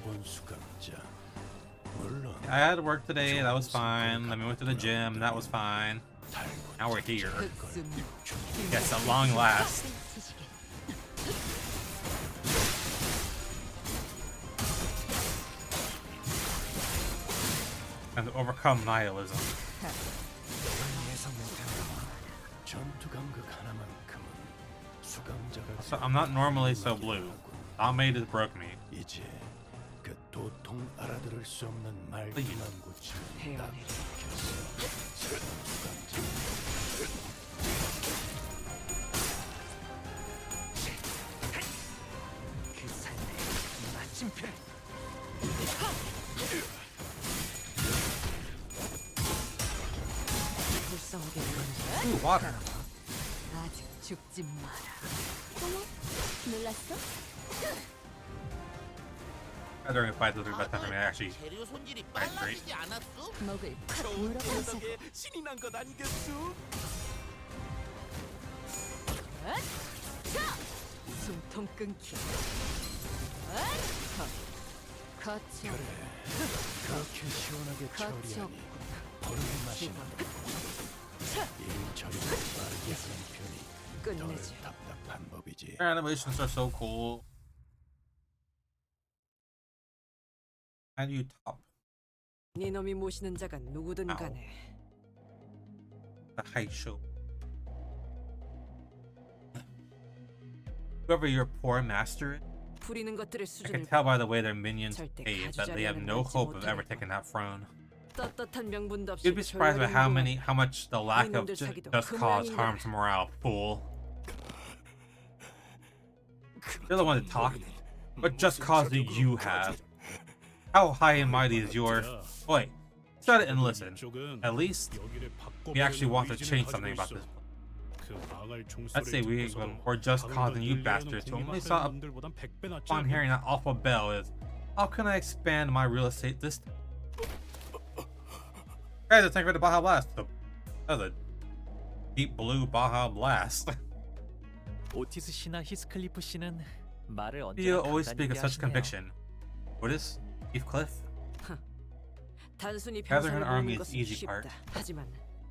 9번 수감자. 물론 I had to work today, that was fine. Then we went to the gym, that was fine. Now we're here. Yes, at long last. And to overcome nihilism. 예상 못했나? 전투 감각 하나만큼은 수감자가 So I'm not normally so blue. Almeida broke me. 이제 그 도통 알아들을 수 없는 말기만 고치면 딱 좋겠어. 수감자. 그 삶의 마침표. 불쌍하게 Ooh, water. 아직 죽지 마라. 놀랐어? During the fight, this was the best time for me. I actually 재료 손질이 Right, great. 빨라지지 않았어? 먹을 팍 물어버리세요. 신이 난 것 아니겠어? 숨통 끊기. 거쳐. 그렇게 시원하게 거쳐. 처리하니 버릇 마시는 일 처리를 빠르게 하는 편이 덜 끝내지. 답답한 법이지. Their animations are so cool. How do you top 네 놈이 모시는 자가 누구든 아우. 간에 the high show? Whoever your poor master is, 부리는 것들의 I can 수준을 tell by the way their minions 절대 behave that they have 가주자리는 no 알지 hope of ever 못하겠고. taking that throne. 떳떳한 명분도 없이 You'd be surprised by how 조용히 much the lack of 이놈들 just 사기도 cause 그 harm to morale, fool. You're the one that talked. What just cause do you have? How high and mighty is your... Wait, shut it and listen. At least we actually want to change something about this. Let's say we're just causing you bastards to only saw upon hearing that awful bell is, how can I expand my real estate this time? Guys, let's take the Baja Blast. That was a deep blue Baja Blast. 오티스 씨나 히스클리프 씨는 말을 You 언제나 always speak 간단하게 of such 하시네요. conviction. What is Heathcliff? 단순히 Gathering an 병사를 army 모으는 is 것은 the easy part. 쉽다. 하지만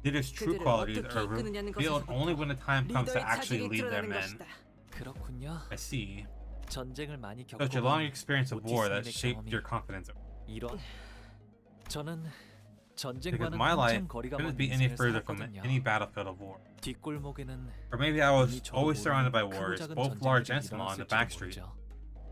Leaders' true 그들을 qualities 어떻게 are 이끄느냐는 revealed only when the time comes to 리더의 actually 자질이 lead their 드러나는 men. 것이다. 그렇군요. I see. 전쟁을 많이 So it's your long 겪어본 experience of war that 오티스님의 shaped 경험이 your confidence. 이런 저는 Because 전쟁과는 my life 한참 거리가 couldn't 먼 be any 인생을 further from 살았거든요. any battlefield of war. 뒷골목에는 Or maybe I was 이미 저도 always surrounded by 모르는 wars, 크고 작은 both large and 전쟁들이 small, in the 일어났을지도 back street. 모르죠.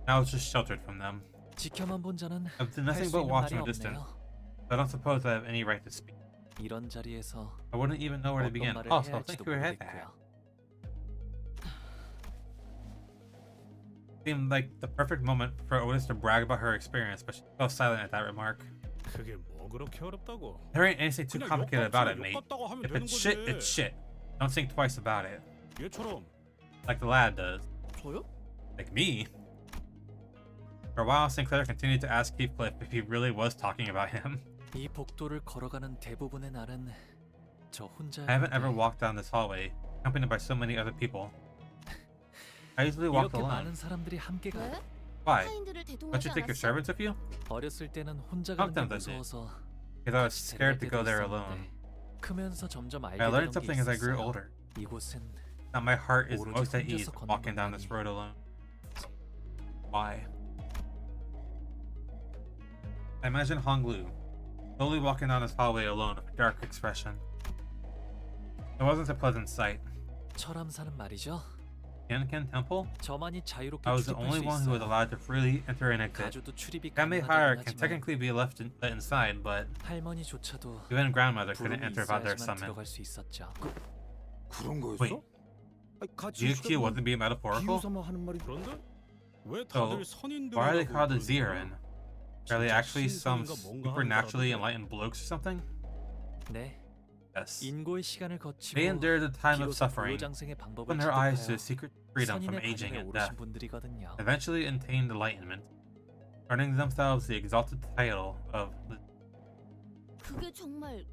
I was just sheltered from them. 지켜만 본 자는 I've done 할 nothing 수 but 있는 watch 말이 from a distance. 없네요. I don't suppose I have any right to speak. 이런 자리에서 I wouldn't even know where to 어떤 begin. 말을 Oh, 해야 so thank 할지도 you for that. 모르겠고요. Seemed like the perfect moment for Otis to brag about her experience, but she fell silent at that remark. 그게 뭐 그렇게 어렵다고? There ain't anything too 그냥 complicated about it, 욕 mate. 같다고 하면 If 되는 it's shit, 거지. it's shit. Don't think twice about it. 얘처럼. Like the lad does. 저요? Like me. For a while, Sinclair continued to ask Heathcliff if he really was talking about him. 이 복도를 걸어가는 대부분의 날은 저 혼자. I haven't ever walked down this hallway, accompanied by so many other people. I usually walk 이렇게 alone. 많은 사람들이 함께 가. 왜? Why? 타인들을 Don't 대동하지 you take your 않았어? servants with you? 어렸을 때는 혼자 Talk 가는 게 them, does it? 무서워서 Because I was scared to go there alone. 크면서 점점 알게 I learned 되는 게 something as I grew 있었어요. older. 이곳은 That my heart is 오로지 most at ease 혼자서 걷는 walking down this 것만이. road alone. Why? I imagine Honglu slowly walking down this hallway alone with a dark expression. It wasn't a pleasant sight. 철암사는 말이죠. Tian Temple? 저만이 자유롭게 I was the 출입할 only 수 one who was 있어요. allowed to freely enter and exit. 가주도 출입이 Family 가능하다긴 hire can 하지만 technically be let inside, but 할머니조차도 even grandmother couldn't 부름이 enter without their 있어야지만 summon. 들어갈 수 있었죠. 그런 거였어? Wait, GQ wasn't being metaphorical? 비유삼아 하는 말이 그런데 왜 So, 다들 선인들? why are they called the Zirin? Are they actually some supernaturally enlightened blokes or something? 네, Yes. 인고의 시간을 거치고 They endured a time of 비로소 suffering, 고요장생의 방법을 opened their eyes to 습득하여 secret freedom from 선인의 aging 가정에 and 오르신 death, 분들이거든요. eventually attained enlightenment, earning themselves the exalted title of... 그게 정말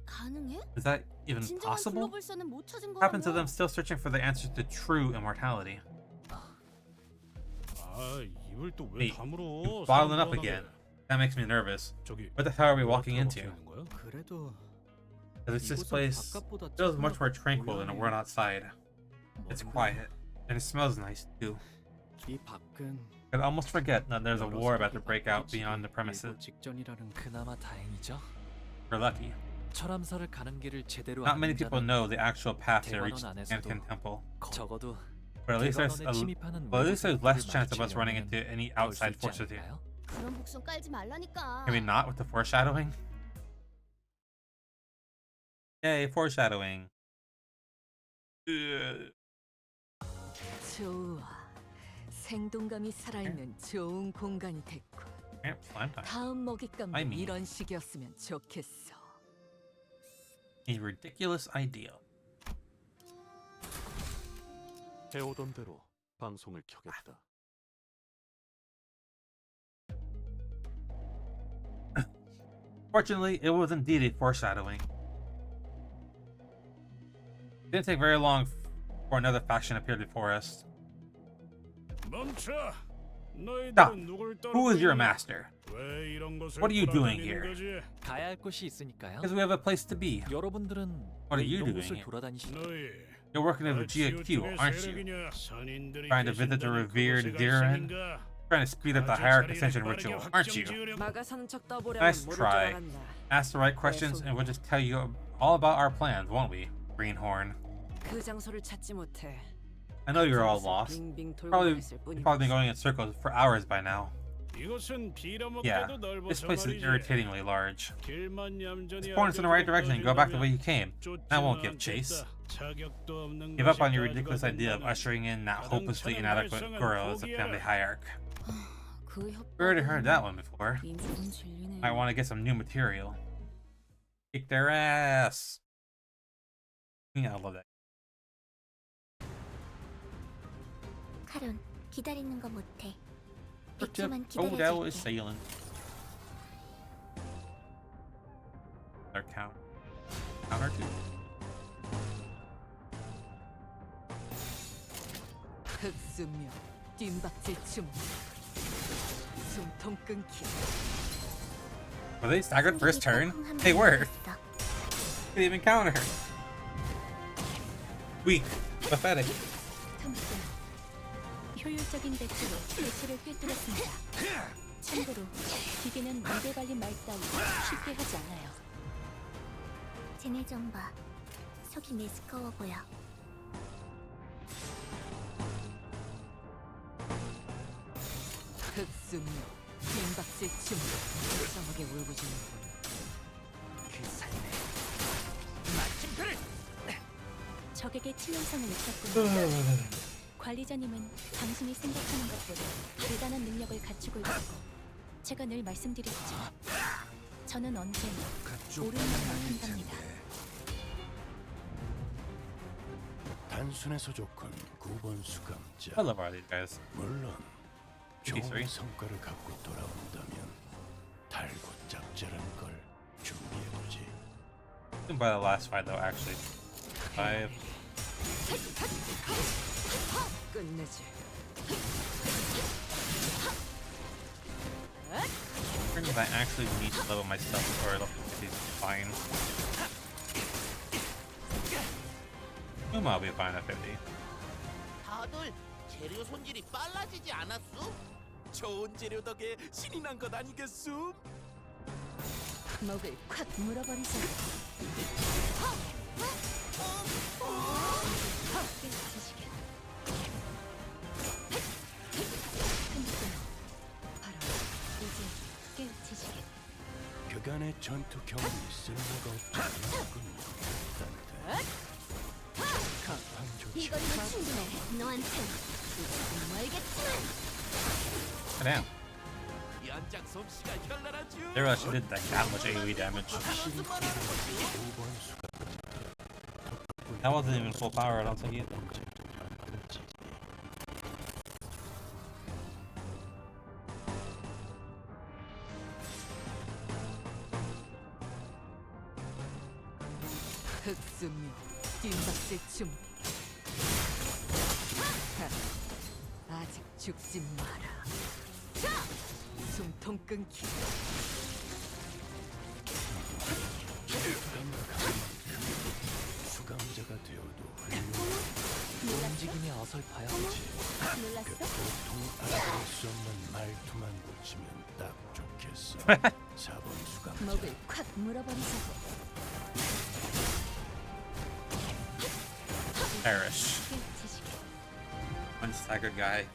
가능해? Is that even 진정한 possible? 글로벌사는 못 찾은 Happened to 거라며? them still searching for the answers to true immortality. 아, 입을 또 왜 Hey, 다물어? bottling up again. That makes me nervous. 저기 What the hell are we walking into? 그래도 Because this place feels much more tranquil than a world outside. It's quiet, and it smells nice too. 이 밖은 I'd almost forget that there's a war about to break out beyond the premises. 직전이라는 그나마 다행이죠. We're lucky. 철암사를 가는 길을 제대로 Not many 아는 people 자는 know the actual path to 대관원 reach 안에서도 Anakin Temple. 적어도 But at least there's 대관원에 침입하는 less 외부 chance of us running 세력들을 into any 마주치려면 outside 그럴 수 있지 forces here. 않을까요? 그런 복선 깔지 말라니까. Can we not with the foreshadowing? Yay, foreshadowing. Ugh. 좋아. 생동감이 살아있는 좋은 공간이 됐고 Yep, slime time. 다음 먹잇감도 I mean. 이런 식이었으면 좋겠어. A ridiculous idea. 해오던 대로 방송을 켜겠다. Fortunately, it was indeed a foreshadowing. It didn't take very long for another faction appeared before us. 멈춰. Stop. 너희들은 누굴 Who is your 따르고 master? 왜 이런 곳을 What are you doing 돌아다니는 here? 거지? 가야 할 곳이 있으니까요. Because we have a place to be. 여러분들은 What are 왜 you 이런 doing 곳을 here? 돌아다니시죠? 너희 You're working with GQ, aren't you? Trying to visit the revered Zirin? Trying to speed up the hierarch ascension ritual, aren't you? 막아서는 척 떠보려면 Nice 모를 줄 try. 알았나. Ask the right questions and we'll just tell you all about our plans, won't we, Greenhorn? 그 장소를 찾지 못해. I know you're all lost. 빙빙 돌고 You've 있을 probably 뿐이지. been going in circles for hours by now. 이것은 Yeah, 빌어먹게도 this 넓어서 place is 말이지. irritatingly large. 길만 얌전히 Just point us in the right direction and go back the way you came. That won't give 쫓지는 chase. 않겠다. 자격도 없는 Give up on your 것이 ridiculous 가져가 idea of 된다면 ushering in that hopelessly inadequate girl as a family hierarch. 그 We already heard that one before. 인생은 진리네. I want to get some new material. Kick their ass. Yeah, I love that. 카론, 기다리는 거 못해. Oh, 100초만 that was 기다려줄게. sailing. Their counter 2. 흑수명, 뜀박질 춤, 숨통 끊기. Were they staggered first turn? They were. Didn't even counter. Weak. Pathetic. 톰슨, 효율적인 배치로 배치를 꿰뚫었습니다. 참고로 기계는 입에 발린 말 따위 쉽게 하지 않아요. 쟤네 좀 봐. 속이 메스꺼워 보여. 흑수묘 빈박질 춤 이상하게 울부짖는군. 그 삶에 마침표를 적에게 치명상을 입혔군요. 관리자님은 당신이 생각하는 것보다 대단한 능력을 갖추고 있다고 제가 늘 말씀드렸죠. 저는 언제나 옳은 말만 한답니다. 단순해서 좋군 9번 수감자. I love all these guys. 물론 좋은 P3. 성과를 갖고 돌아온다면 달고 짭짤한 걸 준비해두지. By the last fight though, actually. 5. 끝내지. I think I actually need to level myself or level 50 is fine. I'll be fine at 50. 다들 재료 손질이 빨라지지 않았어? 좋은 재료 덕에 신이 난 것 아니겠음? 목을 콱 물어버리자. 깨우치시게. 바로 이제 깨우치시게. 그간의 전투 경험이 쓸모가 없지 않았군요. 이걸로 충분해. 너한텐 조금 멀겠지만. Damn. 연장 솜씨가 현란하죠. They really actually did like that much AoE damage. That wasn't even full power, I don't think either. 흑수묘 빈박질 춤 아직 죽지 마라. 자! 숨통 끊기. 수감자가 되어도 움직임이 어설퍼요. 놀랐어? 보통 알아볼 수 없는 말투만 고치면 딱 좋겠어. 4번 수감자. 목을 콱 물어버리자고. Perish. 깨우치시게. One staggered guy.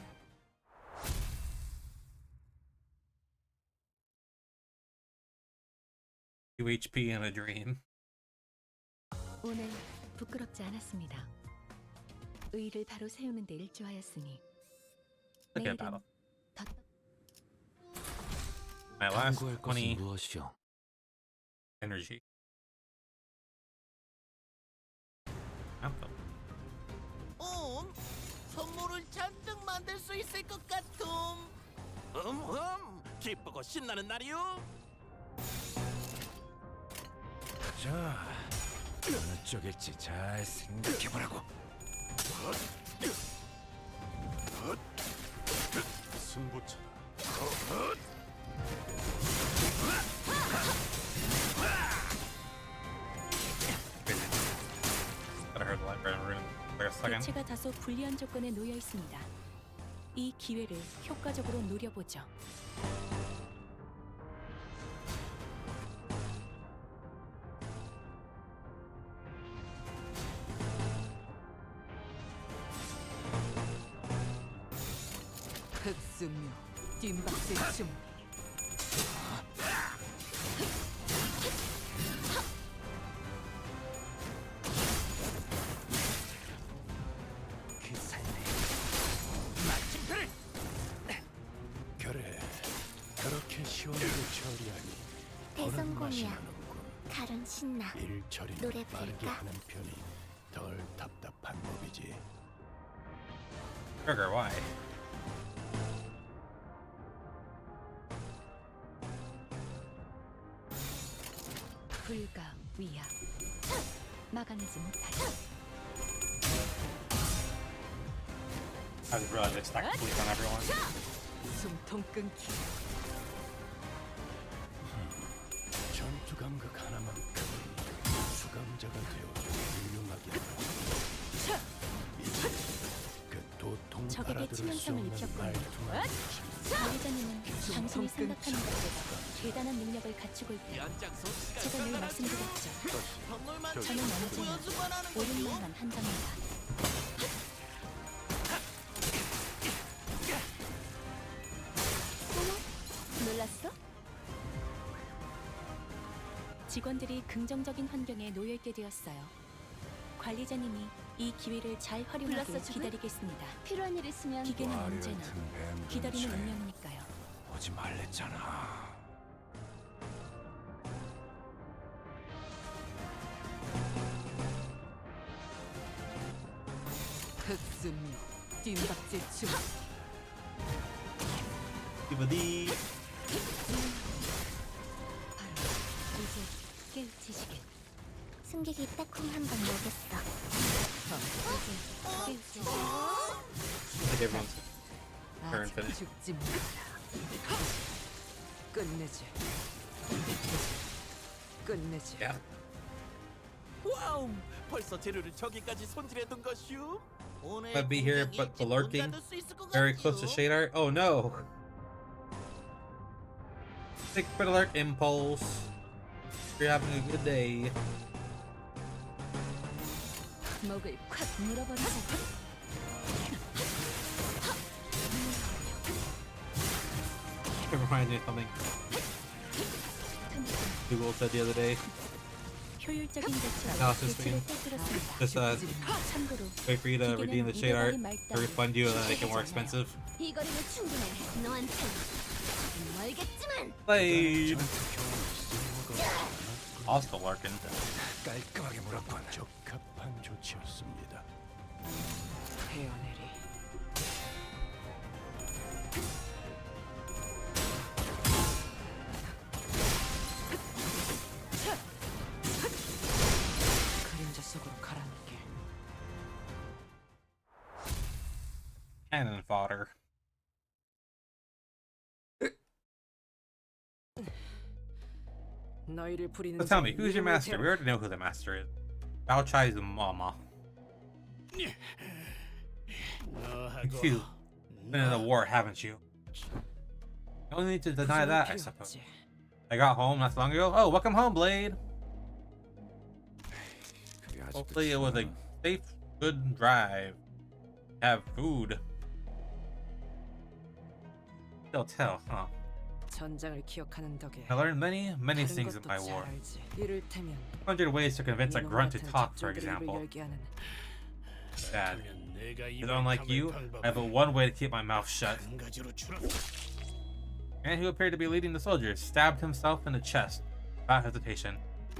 HP in a dream. 오늘 부끄럽지 않았습니다. 의의를 바로 세우는 데 일조하였으니 Look 내일은 at battle. 더 My last 당구할 것은 20 무엇이요? energy. Anthem. 선물을 잔뜩 만들 수 있을 것 같음. 기쁘고 신나는 날이요. 자, 어느 쪽일지 잘 생각해보라고. 승부처다. Gotta heard the light burn rune for a second. 대체가 다소 불리한 조건에 놓여 있습니다. 이 기회를 효과적으로 노려보죠. 흑수묘 뒷박질 춤 그 삶에 마침표를 그래, 그렇게 시원하게 처리하니 대성공이야. 나는군. 칼은 신나. 일 처리는 노래 빠르게 부를까? 하는 편이 덜 답답한 법이지. Trigger, why? 불가 위야 막아내지 못하여 I just realized they stacked sleep on everyone. 숨통 끊기 수감극 하나만큼은 수감자가 되어 훌륭하게 이제 그 도통 적에게 알아들을 수 치명상을 없는 입혔군요. 말투만 관리자님은 당신이 생각하는 것보다 대단한 능력을 갖추고 있다. 연장 솜씨가 제가 늘 대단하지. 말씀드렸죠. 덕물만 저는 언제나 연습만 하는 옳은 거죠. 말만 한답니다. 어머, 놀랐어? 직원들이 긍정적인 환경에 놓여 있게 되었어요. 관리자님이 이 기회를 잘 활용하고 불렀어, 기다리겠습니다. 필요한 일 있으면 기계는 와류 언제나 같은 뱀 기다리는 근처에 운명이니까요. 오지 말랬잖아. 흑순미 뒷박질 중. 이브디. 이제 깨우치시길. 승객이 딱콩 한 번 먹였어. 이제 깨우치시길. I think everyone's turn 아직 finished. 죽지 마라. 끝내지. 끝내지. Yeah. 와우, 벌써 재료를 저기까지 손질해둔 것슈. 오늘 Might be here, 분명 but the 일찍 문 lurking 닫을 수 있을 것 very close to 같지요? shade art. Oh no. Take for the lurk impulse. You're having a good day. 목을 콱 물어버리자. It reminds me of something Google said the other day. 효율적인 대처로 Analysis 대체를 screen. 꿰뚫었습니다. Just 참고로 wait for you to redeem the shade art to refund you and then make it more 시계하지 않아요. expensive. 이 거리는 충분해. 너한테 멀겠지만. Blade. Also lurking. 깔끔하게 물었군. 적합한 조치였습니다. 헤어내리. 그림자 속으로 가라앉게. Cannon fodder. 너희를 부리는 So tell me, 자는 who's your 이름을 master? We 대라. already know who the master is. Bao Chai's mama. You been in a war, haven't you? No need to deny that, I suppose. I got home not so long ago. Oh, welcome home, Blade. Hopefully it was a safe, good drive. Have food. They'll tell, huh? 전장을 기억하는 덕에 I learned many 다른 things in 것도 my 잘 war. 알지. 이를테면 100 ways to convince a 이놈 grunt to 같은 talk, for 작정들을 example. 열게 하는 Dad, because unlike you, I have but one way to keep my mouth shut. Man who appeared to be leading the soldiers stabbed himself in the chest without hesitation.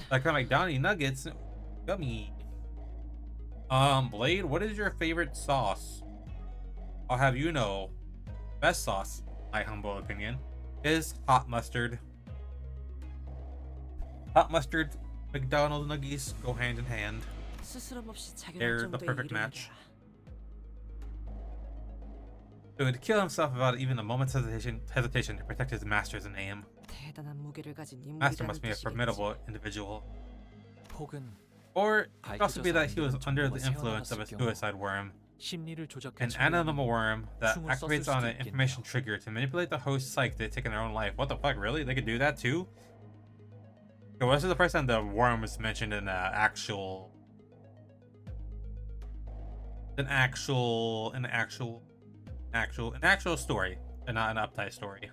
Like a McDonald's nuggets, yummy. Blade, what is your favorite sauce? I'll have you know, best sauce, my humble opinion, is hot mustard. Hot mustard, McDonald's nuggies go hand in hand. 스스럼 없이 They're 자결할 the 정도의 perfect 이름이다. match. So to kill himself without even a moment's hesitation to protect his master's name. 대단한 무게를 가진 Master 인물이라는 must be a 뜻이겠지. formidable individual. 혹은 Or it could also be that he was under the influence of a suicide worm, 심리를 조작한 an animal worm that 흉을 activates 썼을 on 수도 an information 있겠네요. trigger to manipulate the host's psyche to take their own life. What the fuck, really? They could do that too? Okay, well, this is the first time the worm was mentioned in an actual story, and not an uptight story.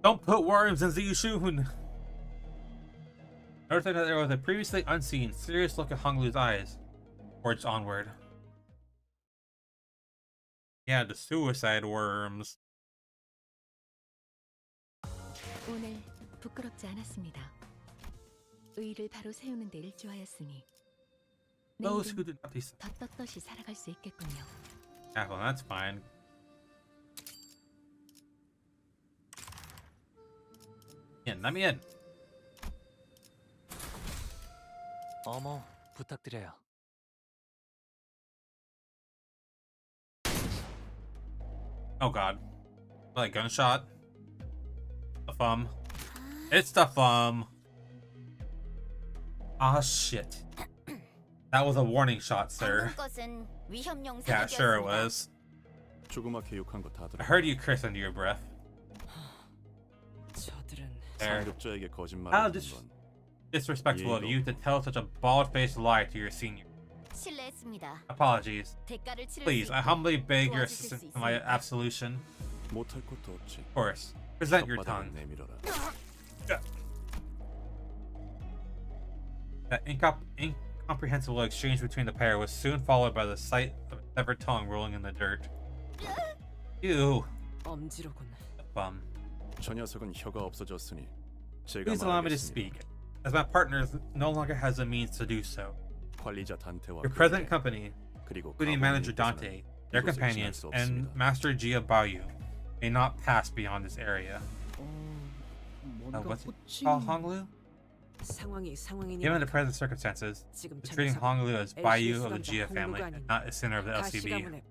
Don't put worms in Ziyushun! Notice that there was a previously unseen, serious look in Honglu's eyes. Forged onward. Yeah, the suicide worms. 오늘 부끄럽지 않았습니다. 의의를 바로 세우는 데 일조하였으니 Those who 내일은 did not taste. 더 떳떳이 살아갈 수 있겠군요. Yeah, well, that's fine. Let me in. 어머, 부탁드려요. Oh god. Like gunshot. The thumb. It's the thumb. Ah, shit. That was a warning shot, sir. Yeah, sure it was. 조그맣게 욕한 거 다 I 들어. heard you curse under your breath. 저들은 There. 상급자에게 How 거짓말을 한 건 disrespectful of you to tell such a bald-faced lie to your senior. Apologies. Please, I humbly beg your assistance in my absolution. 못할 것도 없지. Of course. Present your 혓바닥을 tongue. 내밀어라. That incomprehensible exchange between the pair was soon followed by the sight of a severed tongue rolling in the dirt. Ew. 엄지로군. Bum. 저 녀석은 혀가 없어졌으니 제가 Please allow me to 말하겠습니다. speak, as my partner no longer has the means to do so. 관리자 단테와 Your present company, 그리고 including manager Dante, their companions, and Master Gia Bayu, may not pass beyond this area. What's it called, Honglu? Given the present circumstances, treating Honglu as Bayu of the Gia family and not a sinner of the LCB.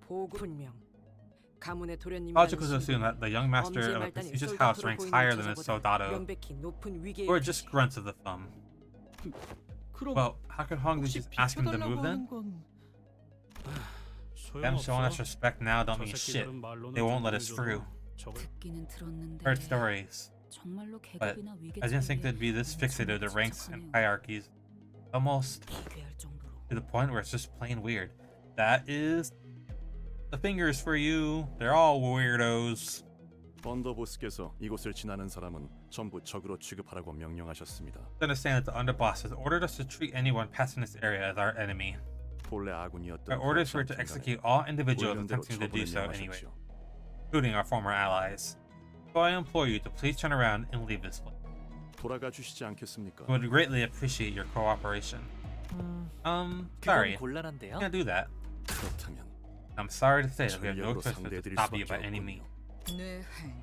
Logical to assume that the young master of a prestigious house ranks higher than his soldado, or just grunts of the thumb. Well, how could Honglu just ask him to move then? Them showing us respect now don't mean shit. They won't let us through. Heard stories. But I didn't think they'd be this fixated to ranks and hierarchies. Almost to the point where it's just plain weird. That is the fingers for you. They're all weirdos. 언더보스께서 이곳을 지나는 사람은 전부 적으로 취급하라고 명령하셨습니다. Understand that the underboss has ordered us to treat anyone passing this area as our enemy. 본래 아군이었던 Our orders were to execute all individuals attempting to do so anyway, including our former allies. So I implore you to please turn around and leave this place. 돌아가 주시지 않겠습니까? I would greatly appreciate your cooperation. Sorry, 곤란한데요? can't do that. 그렇다면 I'm sorry to say that we have no 전력으로 choice but to 상대해드릴 stop you 수밖에 by any 없군요. means. 뇌 행.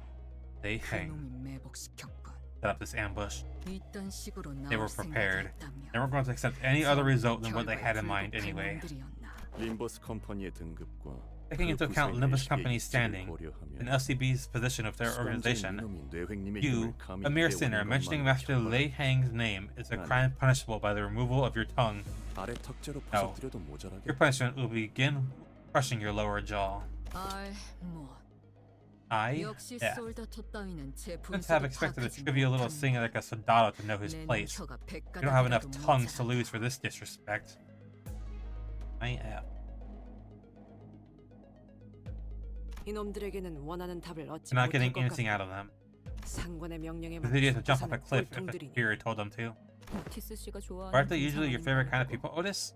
They hang, 그놈이 매복시켰군. set up this ambush. 이딴 식으로 They were 나올 prepared. 생각이었다면 They weren't going to accept any other result than what they had in mind anyway. 림버스 컴퍼니의 등급과 Taking into account Limbus Company's standing and LCB's position of their organization, you, a mere sinner, mentioning Master Lei Hang's name is a crime punishable by the removal of your tongue. No, your punishment will begin crushing your lower jaw. Yeah. Shouldn't have expected a trivial little thing like a soldado to know his place. You don't have enough tongues to lose for this disrespect. I am. 이놈들에게는 원하는 답을 얻지 You're not getting 못할 것 anything 같아. out of them. 상관의 명령에 The idiot to jump off a 맞춰 cliff if the 꼴통들이니. superior told them to. 오티스 씨가 좋아하는 Aren't they usually your favorite kind of people, Otis?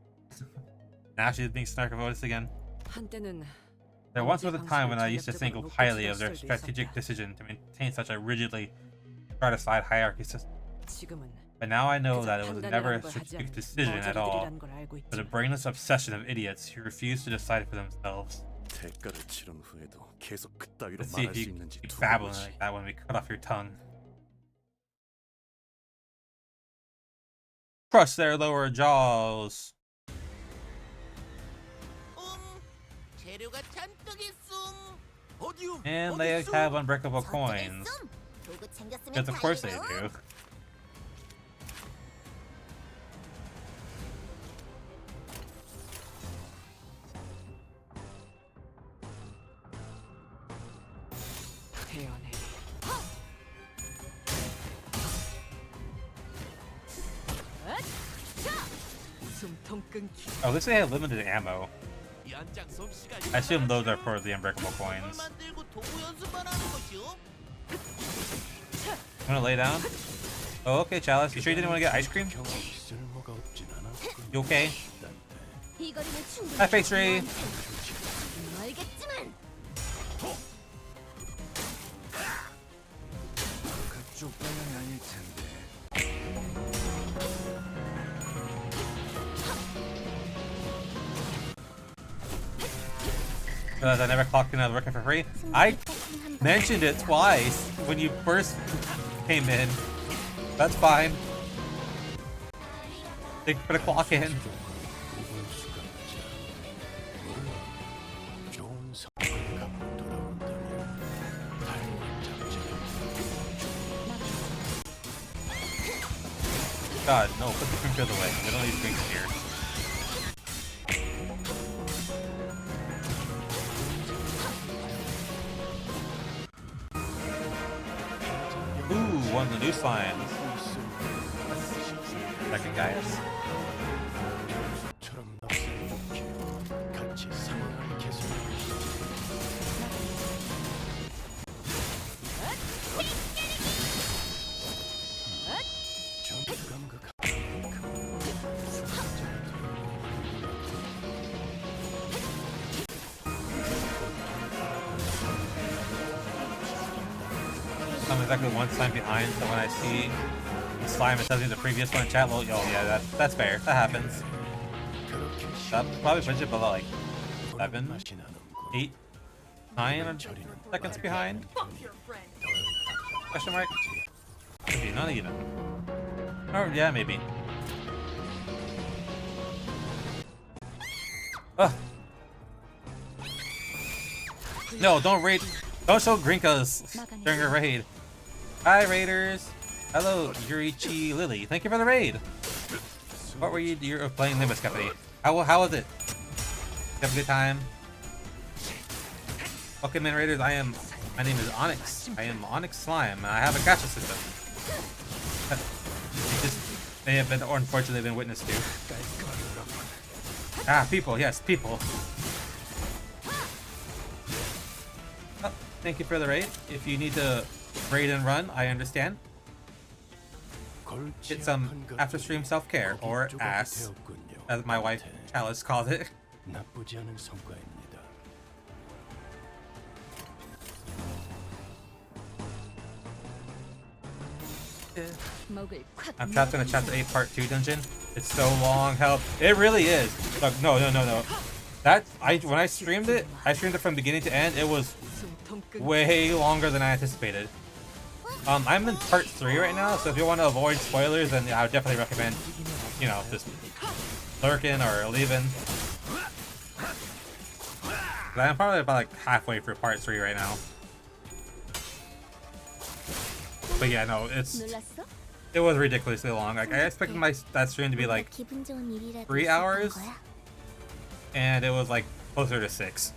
Now she's being snark of Otis again. 한때는 There once was a time when I used to think highly of their strategic decision to maintain such a rigidly stratified hierarchy system. 지금은 But now I know that it was never a strategic decision at all, 머저리들이란 걸 알고 but a 있지만 brainless obsession of idiots who refuse to decide for themselves. 대가를 치른 후에도 계속 그따위로 Let's see 말할 if 수 you 있는지 keep 두고 babbling 보지. like that when we cut off your tongue. Crush their lower jaws. 재료가 잔뜩 있음. 어디요? And they have unbreakable coins. Yes, of course they do. 태연해. 숨통 끊기. Oh, at least they have limited ammo. 연장 솜씨가 I assume those are for the unbreakable coins. 만들고 도구 연습만 하는 것이오? Wanna lay down? Oh, okay, Chalice. You sure you didn't want to get ice cream? 쓸모가 없진 않았군. You okay? Hi, Face Ray. 알겠지만 그쪽 방향이 아닐 텐데. Realize I never clocked in and I was working for free. I mentioned it twice when you first came in. That's fine. Thank you for the clock in. 좋은 성과를 갖고 돌아온다면 다행인 잡지는 God, no, put the drink away. We don't need drinks here. Ooh, one of the new slimes. Second, guys. 처럼 넉살 좋게 같이 상황을 개선하고 점감각 I'm exactly one slime behind, so when I see the slime, it tells me the previous one in chat. Well, oh yeah, that's fair. That happens. That probably puts it below like 7, 8, 9 seconds behind. Question mark? Could be, not even. Or yeah, maybe. Ugh. No, don't raid. Don't show Grinkas during a raid. Hi, raiders. Hello, Yurichi Lily. Thank you for the raid. What were you? You're playing Limbus Company. How was it? You have a good time? Welcome in, raiders. My name is Onyx. I am Onyx Slime, and I have a gacha system. They have been, or unfortunately, been witness to. Ah, people. Yes, people. Oh, thank you for the raid. If you need to raid and run, I understand. Get some after stream self-care, or ass, as my wife Chalice called it. 나쁘지 않은 성과입니다. I'm trapped in a chapter 8 part 2 dungeon. It's so long, help. It really is. Look, no. When I streamed it from beginning to end. It was way longer than I anticipated. I'm in part 3 right now, so if you want to avoid spoilers, then I would definitely recommend, you know, just lurking or leaving. But I'm probably about like halfway through part 3 right now. But yeah, no, it was ridiculously long. Like, I expected that stream to be like 3 hours, and it was like closer to 6.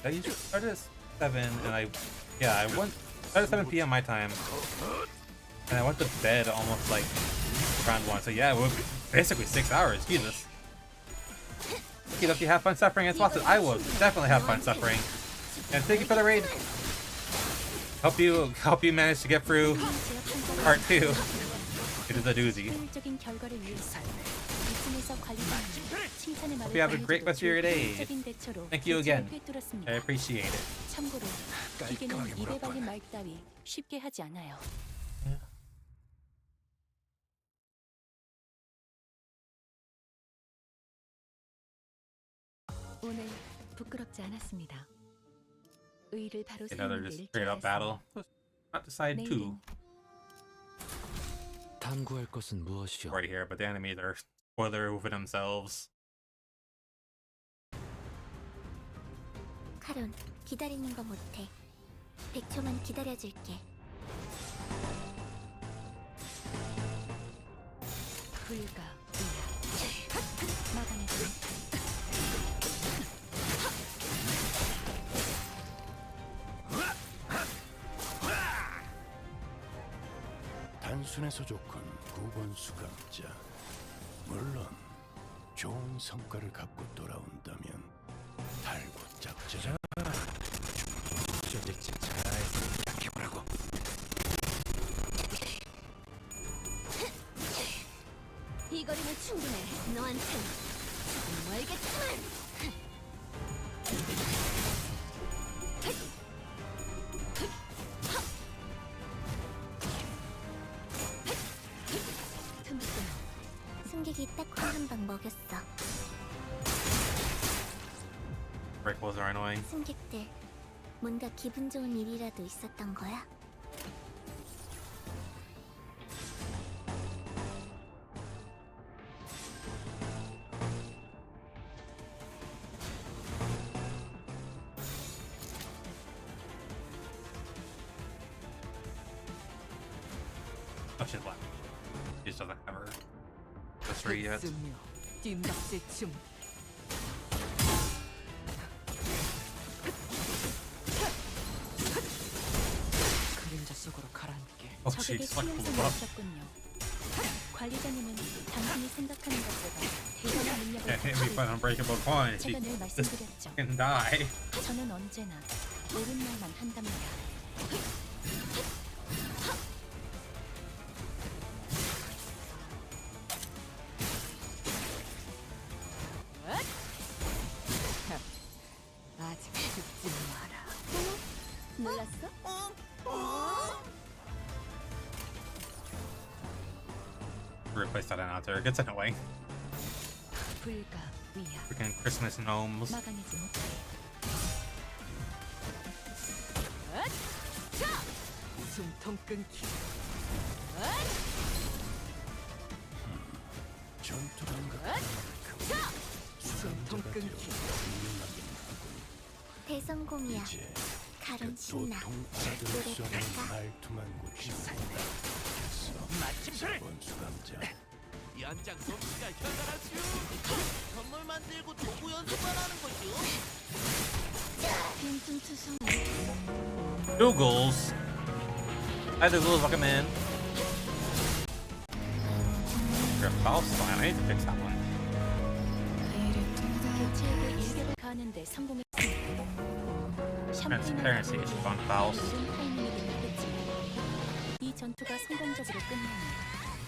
I usually started at 7, and I started at 7 p.m. my time, and I went to bed almost like around 1. So yeah, it was basically 6 hours. Jesus. If you have fun suffering and Swatted, I will definitely have fun suffering. And thank you for the raid. Hope you manage to get through part 2. It is a doozy. Hope you have a great rest of your day. Thank you again. I appreciate it. 참고로 기계는 입에 발린 말 따위 쉽게 하지 않아요. 오늘 부끄럽지 않았습니다. 의를 바로 Another 세우는 just 게 straight up battle. Not decide 2. 탐구할 것은 무엇이오? Right here, but the enemies are spoiler over themselves. 카론, 기다리는 거 못해. 100초만 기다려줄게. 불가 막아내줘. 단순해서 좋군 9번 수감자. 물론 좋은 성과를 갖고 돌아온다면 달고 짭짤한 조직지 잘 생각해보라고. 이 거리면 충분해. 너한텐 조금 멀겠지만. 승객이 딱 한 방 먹였어. Breakables are annoying. 승객들, 뭔가 기분 좋은 일이라도 있었던 거야? she's left. She just doesn't have her history yet. 백승묘 뜀박질 춤. 그림자 속으로 가라앉게. Oh, 적에게 she's like 치명상을 blew up. 입었군요. 관리자님은 당신이 생각하는 것보다 대단한 능력을 Can't hit me 가지고 with unbreakable coin. She 제가 늘 말씀드렸죠. can die. 저는 언제나 옳은 말만 한답니다. 아직 죽지 마라. 몰랐어? Replace that announcer. It gets annoying. 불가 위야 Freaking Christmas gnomes. 막아내지 못해. 숨통 끊기. 전투란 것만큼 숨통 끊기. 대성공이야. 이제 가론 그 신나. 도통 알아들을 수 없는 말투만 고칩니다. 원수 감자. 연장 솜씨가 현란하슈. 선물 만들고 도구 연습만 하는 거죠. 빈틈투성. Googles. Hi, Googles. Welcome in. Your mouse line. I need to fix that one. 개체에게 일격을 가하는데 성공했습니다. Transparency is fun, Faust. 늦은 타이밍이긴 하겠지만 이 전투가 성공적으로 끝나면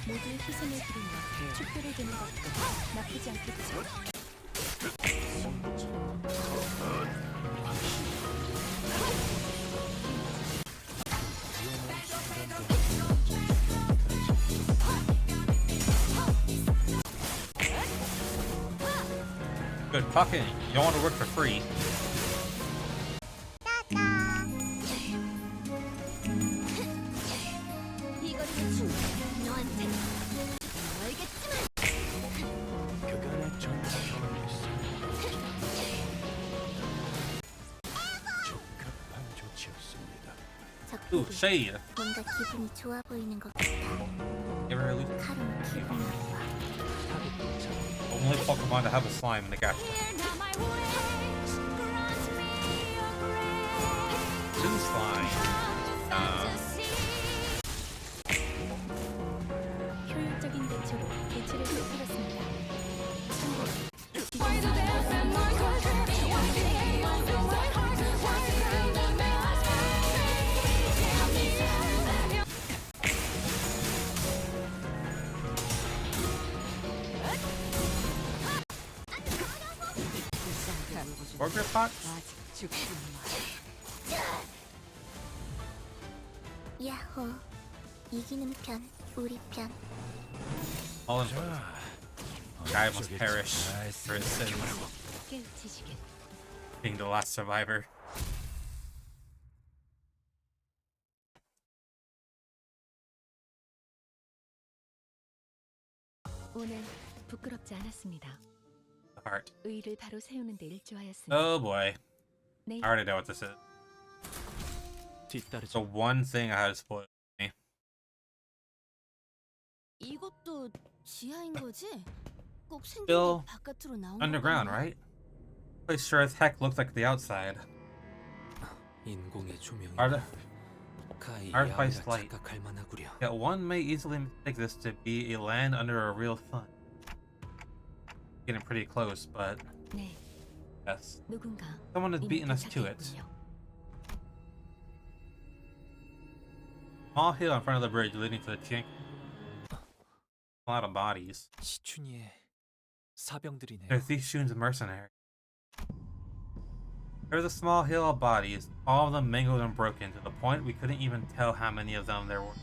모두의 희생을 기리며 축배를 드는 것도 나쁘지 않겠죠. Good fucking. You don't want to work for free. 이거리의 춤. 너한테 알겠지만. 그간의 전투를 있어. 적합한 조치였습니다. Ooh, 적들이 shade. 뭔가 기분이 좋아 보이는 것 같다. Give her a loot. 카론 기분 나빠. Only Pokemon to have a slime in the gacha. Two slime. 효율적인 대처로 개체를 꿰뚫었습니다. Burger pot? 아직 죽지 마라. 야호. 이기는 편, 우리 편. All in one. Guy must perish for his sins. 깨우치시길. Being the last survivor. 오늘 부끄럽지 않았습니다. The heart. 의를 바로 세우는 데 일조하였습니다. Oh boy. 내일 I already know what this is. 뒤따르지. So one thing I had to spoil me. 이것도 지하인 거지? 꼭 Still 생긴 게 바깥으로 나온 Underground, right? Place sure as heck looks like the outside. 인공의 조명이 Artifice light. 착각할 만하구려. Yet one may easily mistake this to be a land under a real sun. Getting pretty close, but 네, yes. 누군가 Someone has beaten us to it. 있군요. Small hill in front of the bridge leading to the Tian. A lot of bodies. 시춘이의 사병들이네요. They're Thishun's mercenaries. There's a small hill of bodies, all of them mangled and broken, to the point we couldn't even tell how many of them there were.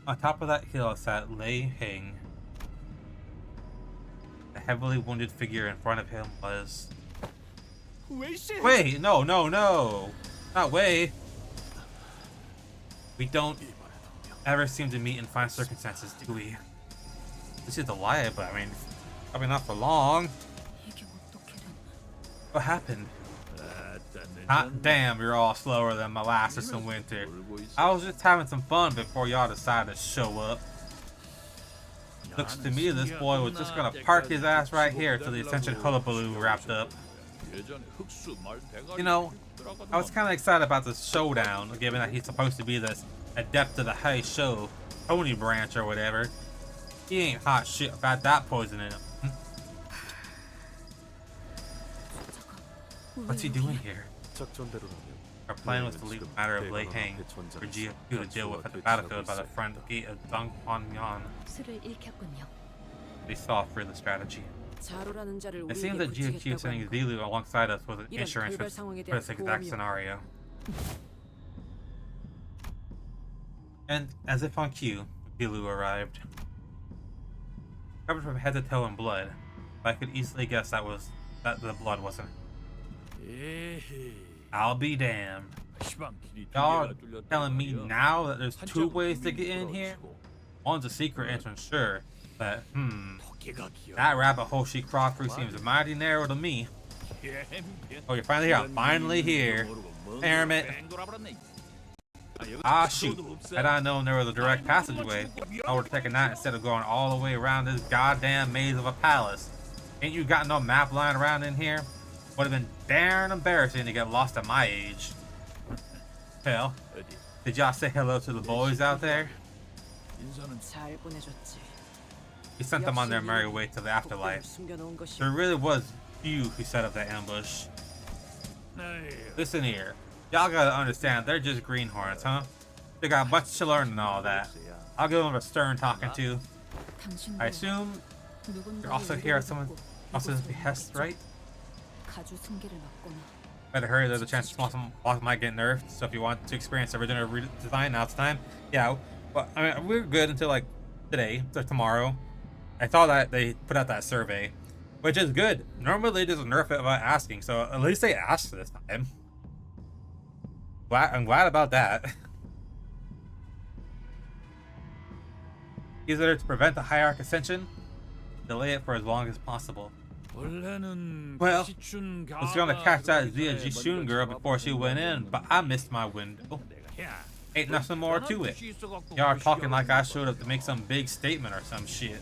On top of that hill sat Lei Heng. The heavily wounded figure in front of him was... Wait, no, no, no! Not Wei! We don't ever seem to meet in fine circumstances, do we? This is a lie, but I mean, probably not for long. 이게 어떻게든 What happened? Hot damn, you're all slower than molasses in winter. I was just having some fun before y'all decided to show up. Looks to me this boy was just gonna park his ass right here till the Ascension hullabaloo wrapped up. You know, I was kind of excited about this showdown, given that he's supposed to be this adept of the high show, Tony branch or whatever. He ain't hot shit about that poison in him. What's he doing here? Our plan was to leave the matter of Lei Hang for GFQ to deal with at the battlefield by the front gate of Dongpanmyeon. 수를 잃혔군요. They saw through the strategy. 자루라는 자를 It seems 우리에게 that GFQ 붙이겠다고 sending 한 거. Zilu alongside us was an 이런 insurance 돌발 for 상황에 this 대한 exact 보험이요. scenario. And as if on cue, Zilu arrived. Covered from head to toe in blood, but I could easily guess that the blood wasn't. I'll be damned. Y'all telling me now that there's two ways to get in here? One's a secret entrance, sure, but that rabbit hole she crawled through seems mighty narrow to me. Oh, you're finally here. I'm finally here. Damn it. Ah, shoot. Had I known there was a direct passageway, I would have taken that instead of going all the way around this goddamn maze of a palace. Ain't you got no map lying around in here? Would have been darn embarrassing to get lost at my age. Hell, did y'all say hello to the boys out there? 잘 보내줬지. He sent them on their merry way to the afterlife. There really was you who set up that ambush. Listen here, y'all gotta understand, they're just greenhorns, huh? They got much to learn and all that. I'll give them a stern talking to. I assume you're also here at someone else's behest, right? 가주 승계를 맞거나 Better hurry, there's a chance boss might get nerfed, so if you want to experience the original redesign, now it's time. Yeah, but I mean, we're good until like today, or tomorrow. I saw that they put out that survey, which is good. Normally they just nerf it without asking, so at least they asked this time. I'm glad about that. Either to prevent the Hierarch Ascension, delay it for as long as possible. Well, I was gonna catch that Zia Jishun girl before she went in, but I missed my window. Ain't nothing more to it. Y'all are talking like I showed up to make some big statement or some shit.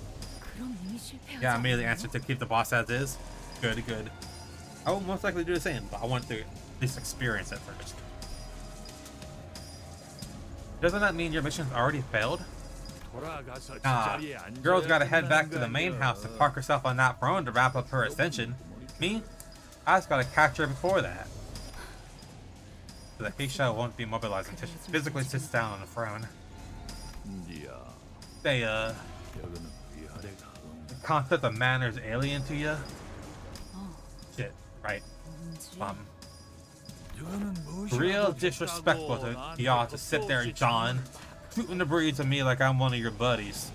Yeah, I immediately answered to keep the boss as is. Good, good. I will most likely do the same, but I want to at least experience it first. Doesn't that mean your mission's already failed? Nah, girl's gotta head back to the main house and park herself on that throne to wrap up her ascension. Me? I just gotta catch her before that. So the Heisha won't be mobilized until she physically sits down on the throne. Say, the concept of manners alien to ya? Shit, right. Real disrespectful to y'all to sit there, John, shooting the breeze of me like I'm one of your buddies.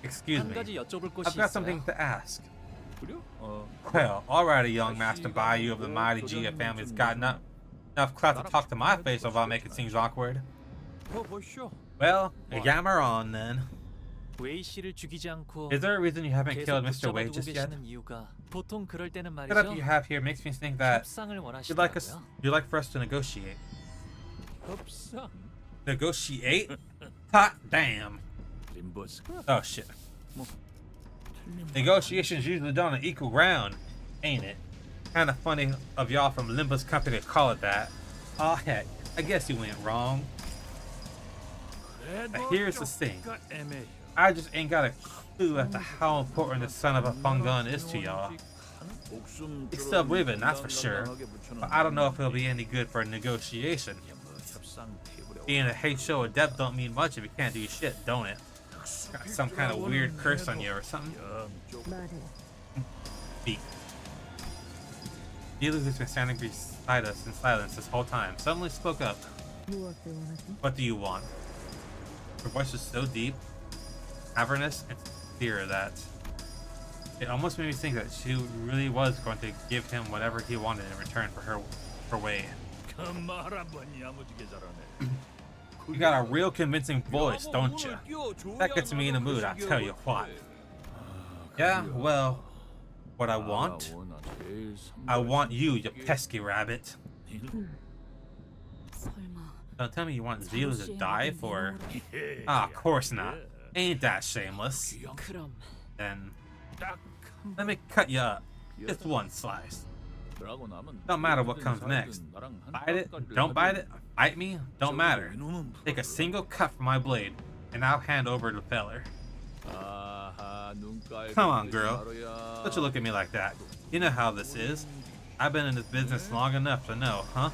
Excuse me, I've got something to ask. Well, alrighty, young master Bayou of the mighty Gia family's got enough clout to talk to my face without making things awkward. Well, yammer on then. Is there a reason you haven't killed Mr. Wei just yet? The setup you have here makes me think that you'd like for us to negotiate. Negotiate? Hot damn. Oh shit. Negotiations usually done on equal ground, ain't it? Kinda funny of y'all from Limbus company to call it that. Aw heck, I guess you went wrong. Now here's the thing. I just ain't got a clue as to how important this son of a fungun is to y'all. He's still breathing, that's for sure. But I don't know if he'll be any good for a negotiation. Being a hate show adept don't mean much if you can't do shit, don't it? Got some kind of weird curse on you or something? Speak. Dealer, who's been standing beside us in silence this whole time, suddenly spoke up. What do you want? Her voice was so deep, cavernous, and sincere that it almost made me think that she really was going to give him whatever he wanted in return for her way. You got a real convincing voice, don't you? That gets me in the mood, I tell you what. Yeah, well, what I want? I want you, you pesky rabbit. Don't tell me you want Zila to die for... Ah, of course not. Ain't that shameless? Then, let me cut you up. Just one slice. Don't matter what comes next. Bite it, don't bite it, bite me, don't matter. Take a single cut from my blade, and I'll hand over the feller. Come on, girl. Don't you look at me like that. You know how this is. I've been in this business long enough to know, huh?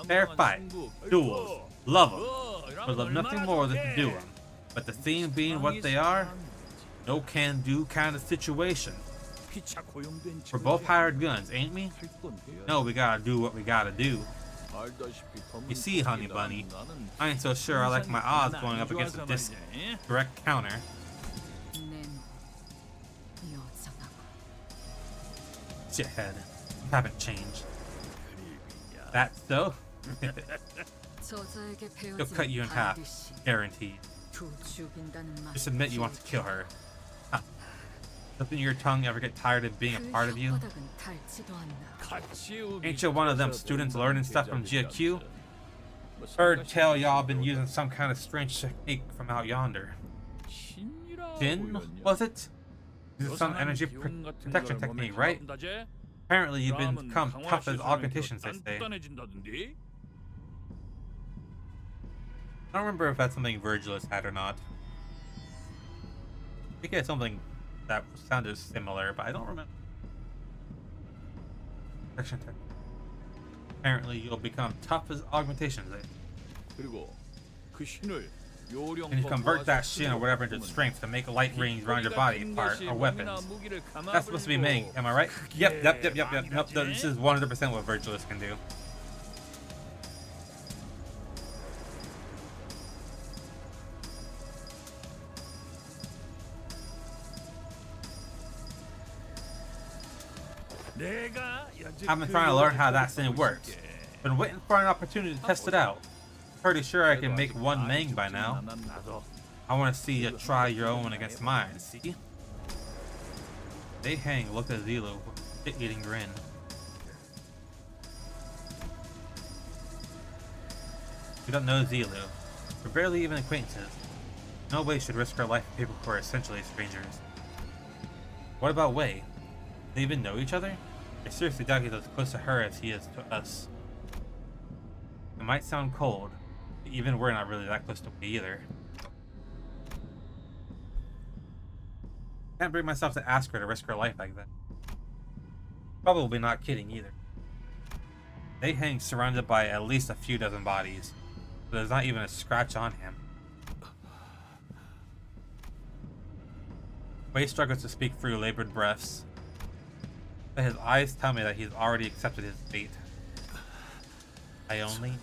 Fair fight, duels, love 'em. But love nothing more than to do 'em. But the theme being what they are, no can-do kind of situation. We're both hired guns, ain't we? No, we gotta do what we gotta do. You see, honey bunny, I ain't so sure I like my odds going up against this direct counter. Shithead, you haven't changed. That's so? He'll cut you in half, guaranteed. Just admit you want to kill her. Huh. Doesn't your tongue ever get tired of being a part of you? Ain't you one of them students learning stuff from GQ? Heard tell y'all been using some kind of strange technique from out yonder. Tian, was it? This is some energy protection technique, right? Apparently you've become tough as augmentations, they say. I don't remember if that's something Virgilus had or not. I think it's something that sounded similar, but I don't remember. Apparently you'll become tough as augmentations, eh? And you convert that shin or whatever into strength to make light rings around your body part or weapons. That's supposed to be Ming, am I right? Yep. Nope, this is 100% what Virgilus can do. I've been trying to learn how that thing works. Been waiting for an opportunity to test it out. Pretty sure I can make one Meng by now. I want to see you try your own against mine, see? They hang looked at Zilo with a shit-eating grin. We don't know Zilo. We're barely even acquaintances. No way should risk our life for people who are essentially strangers. What about Wei? Do they even know each other? I seriously doubt he's as close to her as he is to us. It might sound cold, but even we're not really that close to Wei either. Can't bring myself to ask her to risk her life like that. Probably not kidding either. They hang surrounded by at least a few dozen bodies, but there's not even a scratch on him. Wei struggles to speak through labored breaths, but his eyes tell me that he's already accepted his fate. I only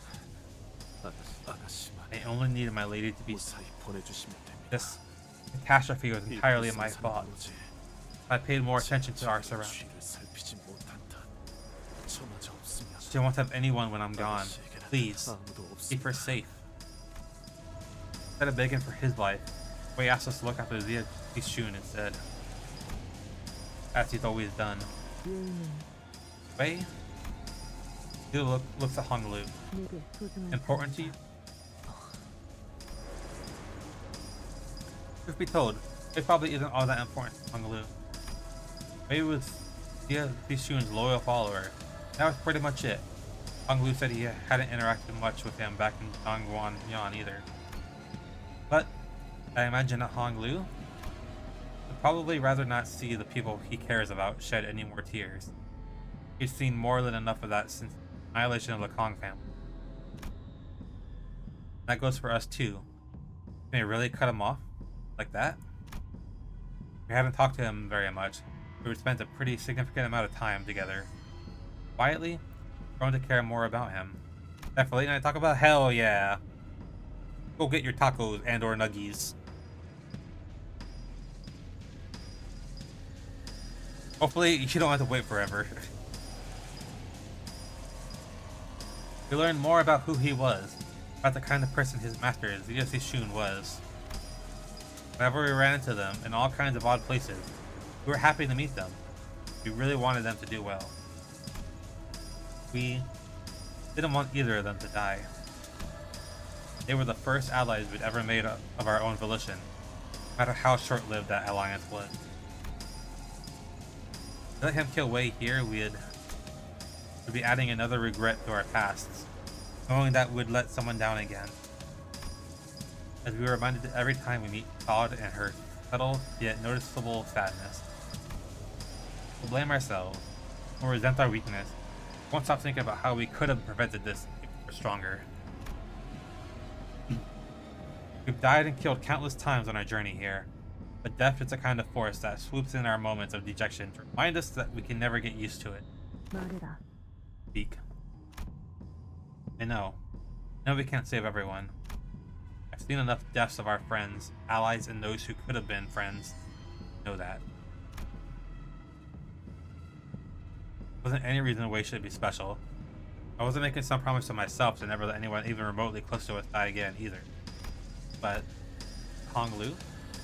needed my lady to be safe. This catastrophe was entirely my fault. I paid more attention to our surroundings. She won't have anyone when I'm gone. Please, keep her safe. Instead of begging for his life, Wei asked us to look after Shun instead. As he's always done. Wei? He looks at Honglu. Important to you? Truth be told, it probably isn't all that important to Honglu. Wei was Shun's loyal follower. That was pretty much it. Honglu said he hadn't interacted much with him back in Dongguan Yan either. But I imagine that Honglu would probably rather not see the people he cares about shed any more tears. He's seen more than enough of that since the annihilation of the Kong family. That goes for us too. Can we really cut him off like that? We haven't talked to him very much. We've spent a pretty significant amount of time together. Quietly, grown to care more about him. That for late night talk about? Hell yeah. Go get your tacos and or nuggies. Hopefully you don't have to wait forever. We learned more about who he was, about the kind of person his master Shun was. Whenever we ran into them in all kinds of odd places, We were happy to meet them. We really wanted them to do well. We didn't want either of them to die. They were the first allies we'd ever made of our own volition, no matter how short-lived that alliance was. To let him kill Wei here, we'd be adding another regret to our pasts, knowing that we'd let someone down again. As we were reminded every time we meet Todd and her subtle yet noticeable sadness. We'll blame ourselves, we'll resent our weakness, won't stop thinking about how we could have prevented this if we were stronger. We've died and killed countless times on our journey here, but death is a kind of force that swoops in our moments of dejection to remind us that we can never get used to it. Speak. I know we can't save everyone. I've seen enough deaths of our friends, allies, and those who could have been friends. Know that. Wasn't any reason Wei should be special. I wasn't making some promise to myself to never let anyone even remotely close to us die again either. But Hong Lu?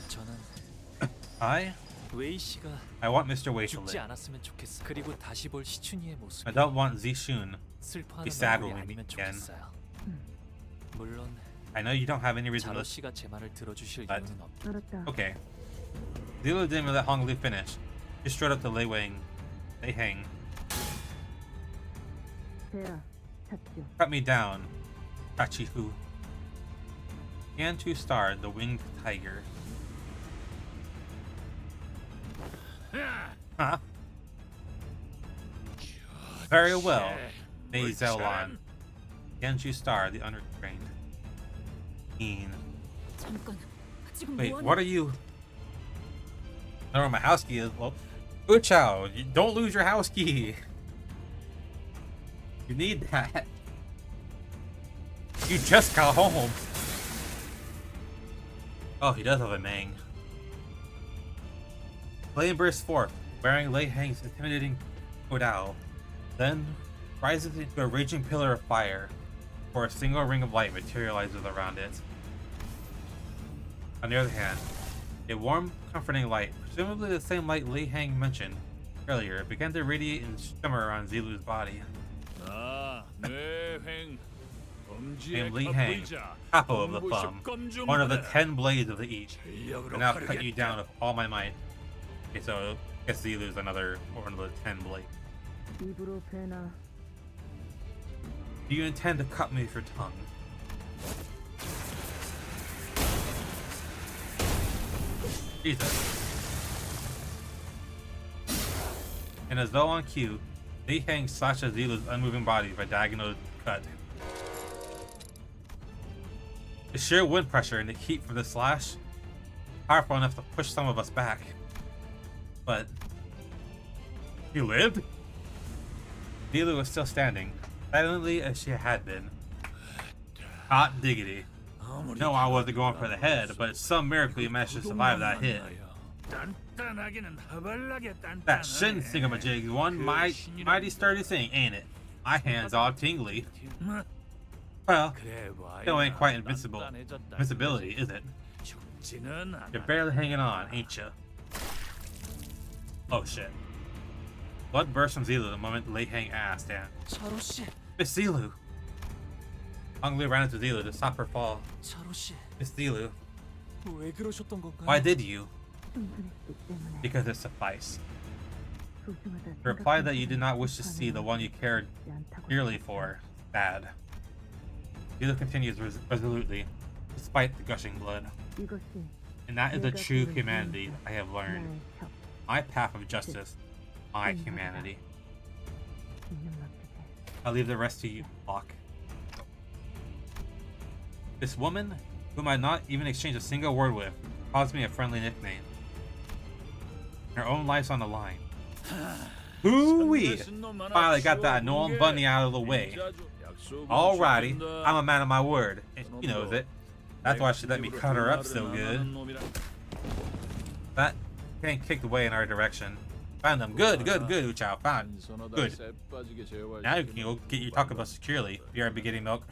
저는 I 웨이 씨가 want Mr. Wei to 죽지 live. 않았으면 좋겠어요. 그리고 다시 볼 시춘이의 모습이 I don't want Zishun be 슬퍼하는 sad 얼굴이 when we meet 아니면 again. 좋겠어요. 물론 I know you don't have any reason 자로 to. 씨가 제 말을 들어주실 But- 이유는 없. Okay. Zilu didn't even let Hong Lu finish. He strode up to Lei Hang. Cut me down, Kachi Hu. Canto starred the winged tiger. Huh? Very well, Mei Zhaolan. Canto star the unrestrained. Tian. 잠깐. 지금 Wait, 뭐 하는 what are you? I don't know where my house key is. Well, Uchao, don't lose your house key. You need that. You just got home. Oh, he does have a Mang. Flame bursts forth, wearing Lei Hang's intimidating Kodao, then rises into a raging pillar of fire, before a single ring of light materializes around it. On the other hand, a warm, comforting light, presumably the same light Lei Hang mentioned earlier, began to radiate and shimmer around Zilu's body. Named Li Hang, capo of the thumb, one of the 10 blades of the each, and now cut you down with all my might. Okay, so I guess Zilu's another one of the 10 blades. Do you intend to cut me with your tongue? Jesus. And as though on cue, Li Hang slashes Zilu's unmoving body with a diagonal cut. The sheer wind pressure and the heat from the slash, powerful enough to push some of us back. But he lived? Zilu was still standing, silently as she had been. Hot diggity. No, I wasn't going for the head, but some miracle you managed to survive that hit. That shin thingamajig is one mighty sturdy thing, ain't it? My hands all tingly. Well, still ain't quite invincibility, is it? You're barely hanging on, ain't you? Oh shit. Blood burst from Zilu the moment Lei Hang asked, and Miss Zilu! Hong Lu ran into Zilu to stop her fall. Miss Zilu, why did you? Because it sufficed. To reply that you did not wish to see the one you cared dearly for, bad. Zilu continues resolutely, despite the gushing blood. And that is the true humanity I have learned. My path of justice, my humanity. I'll leave the rest to you, Locke. This woman, whom I had not even exchanged a single word with, calls me a friendly nickname. Her own life's on the line. Hoo-wee! Finally got that annoying bunny out of the way. Alrighty, I'm a man of my word, and she knows it. That's why she let me cut her up so good. That getting kicked away in our direction. Found them. Good, Uchao. Found. Good. Now you can go get your taco bus securely. BRB getting milk.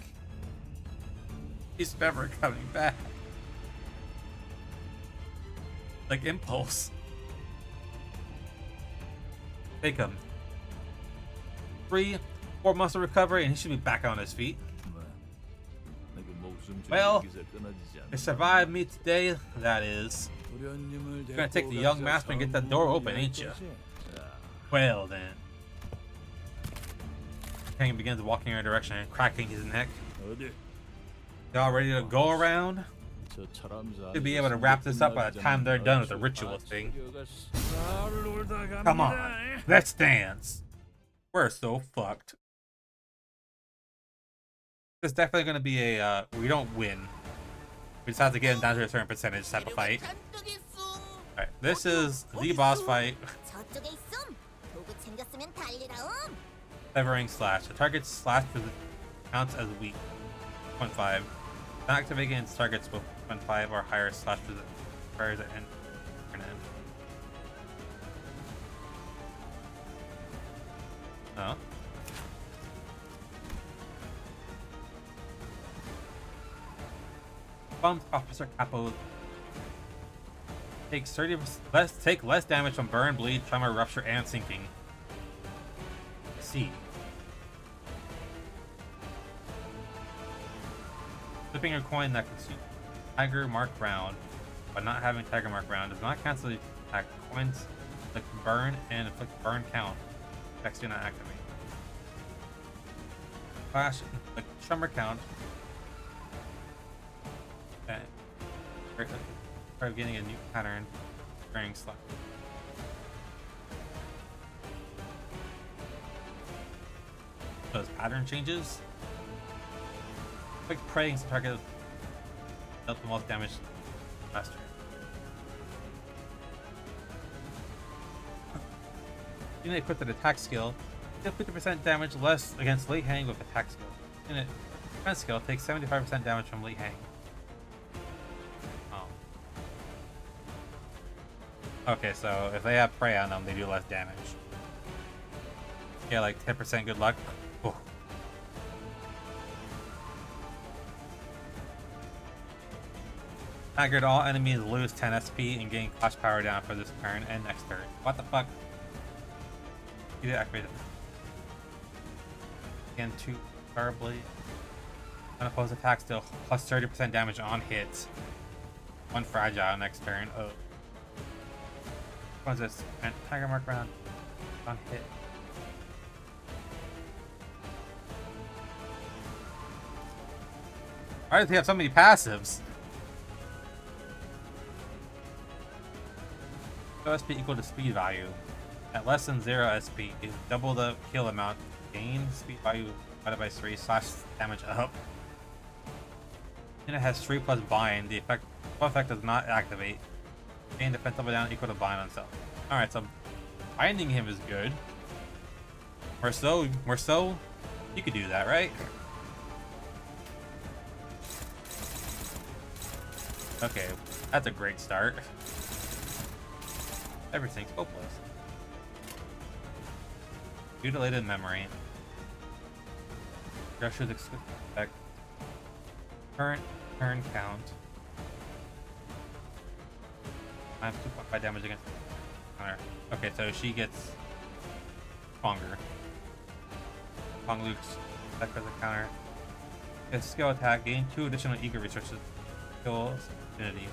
He's never coming back. Like Impulse. Take him 3-4 months of recovery, and he should be back on his feet. Well, if survive me today, that is. You're gonna take the young master and get that door open, ain't you? Well then. Kang begins walking in her direction and cracking his neck. Y'all ready to go around? To be able to wrap this up by the time they're done with the ritual thing. Come on, let's dance. We're so fucked. It's definitely gonna be a we don't win. We just have to get him down to a certain percentage type of fight. Alright, this is the boss fight. Severing slash. The target's slash counts as weak. 0.5. Not activate against targets with 0.5 or higher slash requires an end. Oh. Bumped Officer Capo takes 30% less damage from burn, bleed, tremor, rupture, and sinking. C. Flipping your coin that consumes Tiger Mark round, but not having Tiger Mark round does not cancel the attack. Coins like burn and inflict burn count. Attacks do not activate. Flash like tremor count. Okay. Start getting a new pattern during slot. Those pattern changes. Quick praying to target dealt the most damage last turn. Unit equipped an attack skill. Deal 50% damage less against late hang with attack skill. Unit defense skill takes 75% damage from late hang. Okay, so if they have prey on them, they do less damage. Yeah, like 10% good luck. Oh. Staggered, all enemies lose 10 SP and gain clash power down for this turn and next turn. What the fuck? You did activate it. Again, 2 power blade. Unopposed attack still plus 30% damage on hits. 1 fragile next turn. Oh. What's this? And Tiger Mark round on hit. Why does he have so many passives? So SP equal to speed value. At less than 0 SP, double the heal amount. Gain speed value divided by 3 slash damage up. And it has 3 plus bind. The effect does not activate. Gain defense level down equal to bind on self. Alright, so binding him is good. Merceau, you could do that, right? Okay, that's a great start. Everything's hopeless. Mutilated memory. Crusher's expect. Current turn count. I have 2.5 damage against her. Okay, so she gets stronger. Kong Luke's attack as a counter. His skill attack, gain 2 additional eager resources. Skill affinity.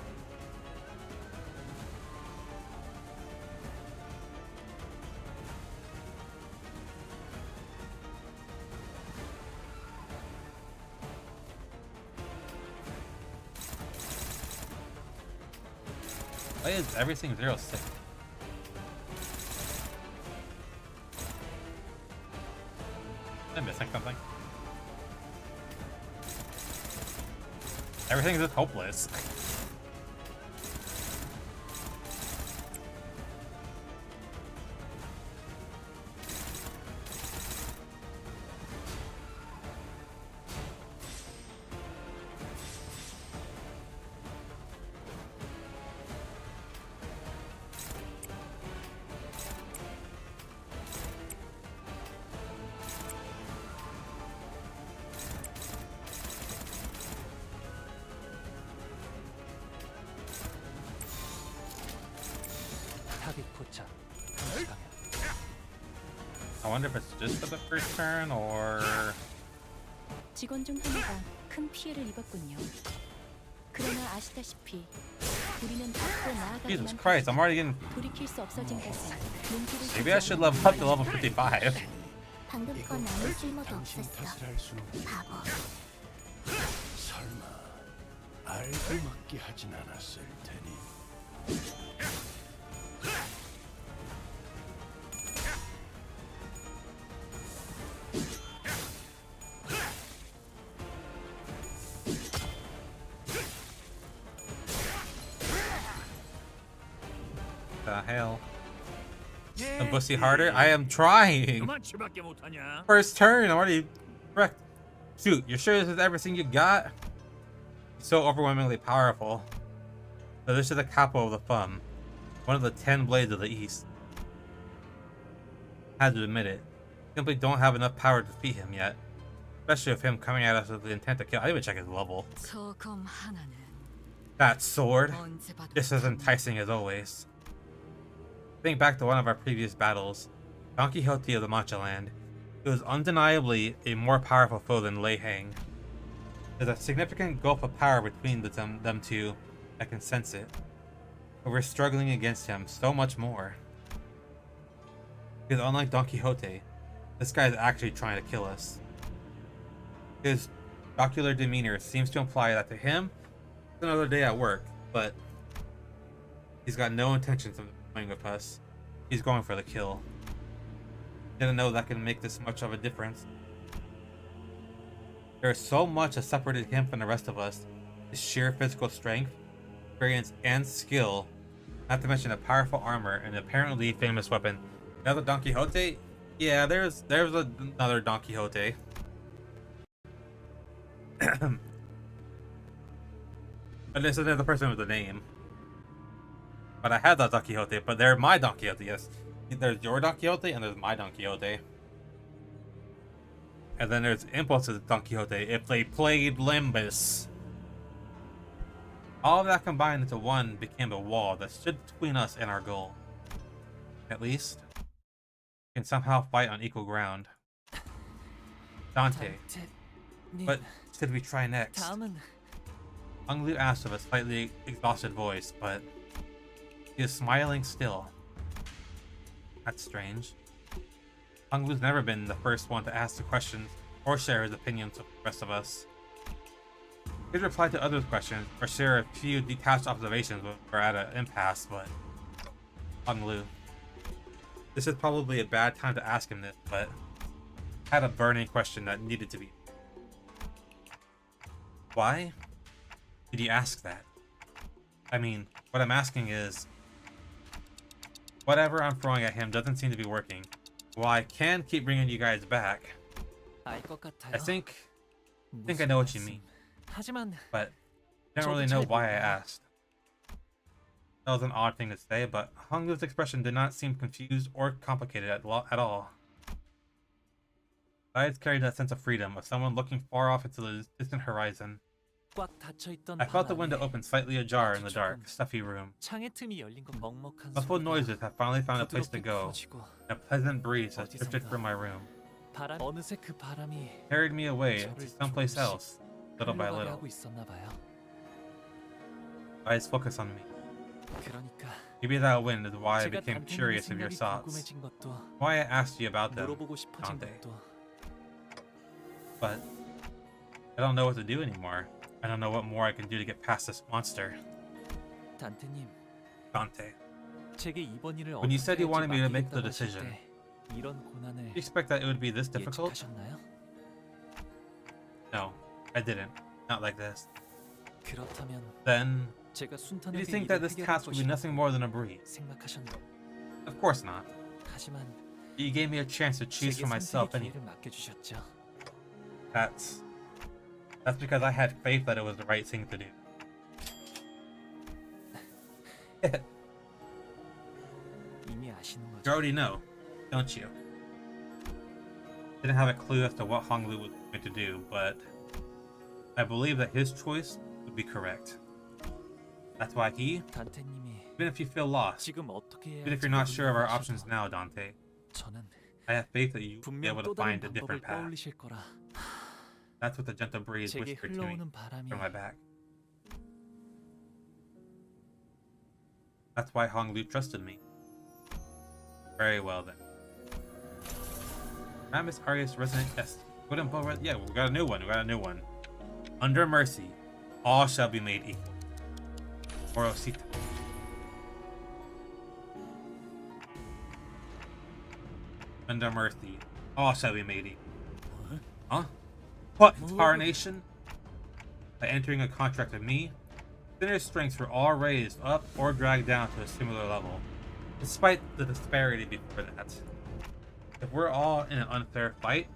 Why is everything 0-6? I'm missing something. Everything's just hopeless. 타깃 포착. 감시 방향. I wonder if it's just for the first turn or... 직원 중 하나가 큰 피해를 입었군요. 그러나 아시다시피 우리는 앞으로 나아가기만 Jesus Christ, I'm already getting... 돌이킬 수 없어진 것은 눈길을 Maybe I should level up to level 55. 방금 건 아무 쓸모도 당신 없었어. 탓을 할 수는 없고. 바보. 설마 알게 하진 않았을 테니. The hell? The bussy harder? I am trying! First turn, already wrecked. Shoot, you're sure this is everything you got? You're so overwhelmingly powerful. So this is the capo of the thumb. One of the 10 blades of the east. Had to admit it. Simply don't have enough power to defeat him yet. Especially with him coming at us with the intent to kill. I didn't even check his level. 저검 하나는 That sword. 언제 봐도 Just as enticing as always. Think back to one of our previous battles, Don Quixote of the Mancha Land. It was undeniably a more powerful foe than Lei Hang. There's a significant gulf of power between them two. I can sense it. But we're struggling against him so much more. Because unlike Don Quixote, this guy is actually trying to kill us. His jocular demeanor seems to imply that to him, it's another day at work, but he's got no intentions of playing with us. He's going for the kill. Didn't know that can make this much of a difference. There is so much that separated him from the rest of us. His sheer physical strength, experience, and skill. Not to mention a powerful armor and apparently famous weapon. Another Don Quixote? Yeah, there's another Don Quixote. But there's another person with a name. But I had that Don Quixote, but they're my Don Quixote, yes. There's your Don Quixote and there's my Don Quixote. And then there's Impulse's Don Quixote if they played Limbus. All of that combined into one became a wall that stood between us and our goal. At least, we can somehow fight on equal ground. Dante, what should we try next? Hung Lu asked with a slightly exhausted voice, but he is smiling still. That's strange. Hung Lu's never been the first one to ask the questions or share his opinions with the rest of us. He'd reply to others' questions or share a few detached observations when we're at an impasse, but Hung Lu. This is probably a bad time to ask him this, but I had a burning question that needed to be. Why did you ask that? I mean, what I'm asking is, whatever I'm throwing at him doesn't seem to be working. Well, I can keep bringing you guys back. I think I know what you mean, but I don't really know why I asked. That was an odd thing to say, but Hung Lu's expression did not seem confused or complicated at all. His eyes carried that sense of freedom of someone looking far off into the distant horizon. I felt the window open slightly ajar in the dark, stuffy room. Muffled noises have finally found a place to go, and a pleasant breeze has drifted through my room. Carried me away to someplace else, little by little. Eyes focus on me. Maybe that wind is why I became curious of your thoughts. Why I asked you about them, Dante. But I don't know what to do anymore. I don't know what more I can do to get past this monster. Dante. When you said you wanted me to make the decision, did you expect that it would be this difficult? No, I didn't. Not like this. Then, did you think that this task would be nothing more than a breeze? Of course not. You gave me a chance to choose for myself anyway. That's because I had faith that it was the right thing to do. You already know, don't you? Didn't have a clue as to what Hung Lu was going to do, but I believe that his choice would be correct. That's why even if you feel lost, even if you're not sure of our options now, Dante, I have faith that you'll be 분명 able to 또 다른 find a 방법을 different path. 떠올리실 거라. That's what the gentle breeze 제게 whispered to me 흘러오는 바람이 from my back. That's why Hong Lu trusted me. Very well then. Ramus Arius resonant test. Yeah, we got a new one. We got a new one. Under mercy, all shall be made equal. Morosito. Under mercy, all shall be made equal. Huh? What incarnation? By entering a contract with me, sinners' strengths were all raised up or dragged down to a similar level, despite the disparity before that. If we're all in an unfair fight,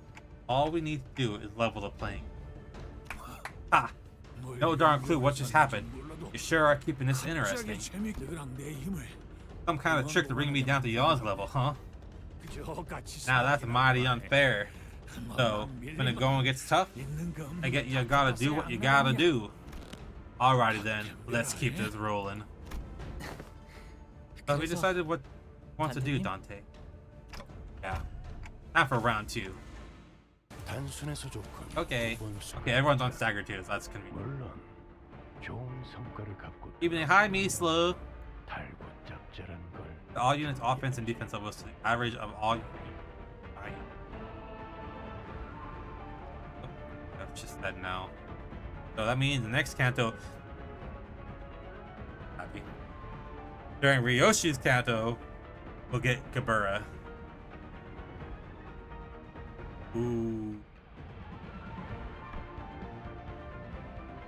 all we need to do is level the playing. Ha! No darn clue what just happened. You sure are keeping this interesting. Some kind of trick to bring me down to y'all's level, huh? Now that's mighty unfair. So, when the going gets tough, I get you gotta do what you gotta do. Alrighty then, let's keep this rolling. So we decided what we want to do, Dante. Yeah. Time for round 2. 단순해서 좋군. Okay. Okay, everyone's on stagger too, so that's gonna be 물론 좋은 성과를 갖고 evening. Hi, Mislo. 달고짭짤한 걸 All units offense and defense levels to the average of all. That's just that now. So that means the next Canto. Happy. During Ryoshi's Canto, we'll get Kabura. Ooh.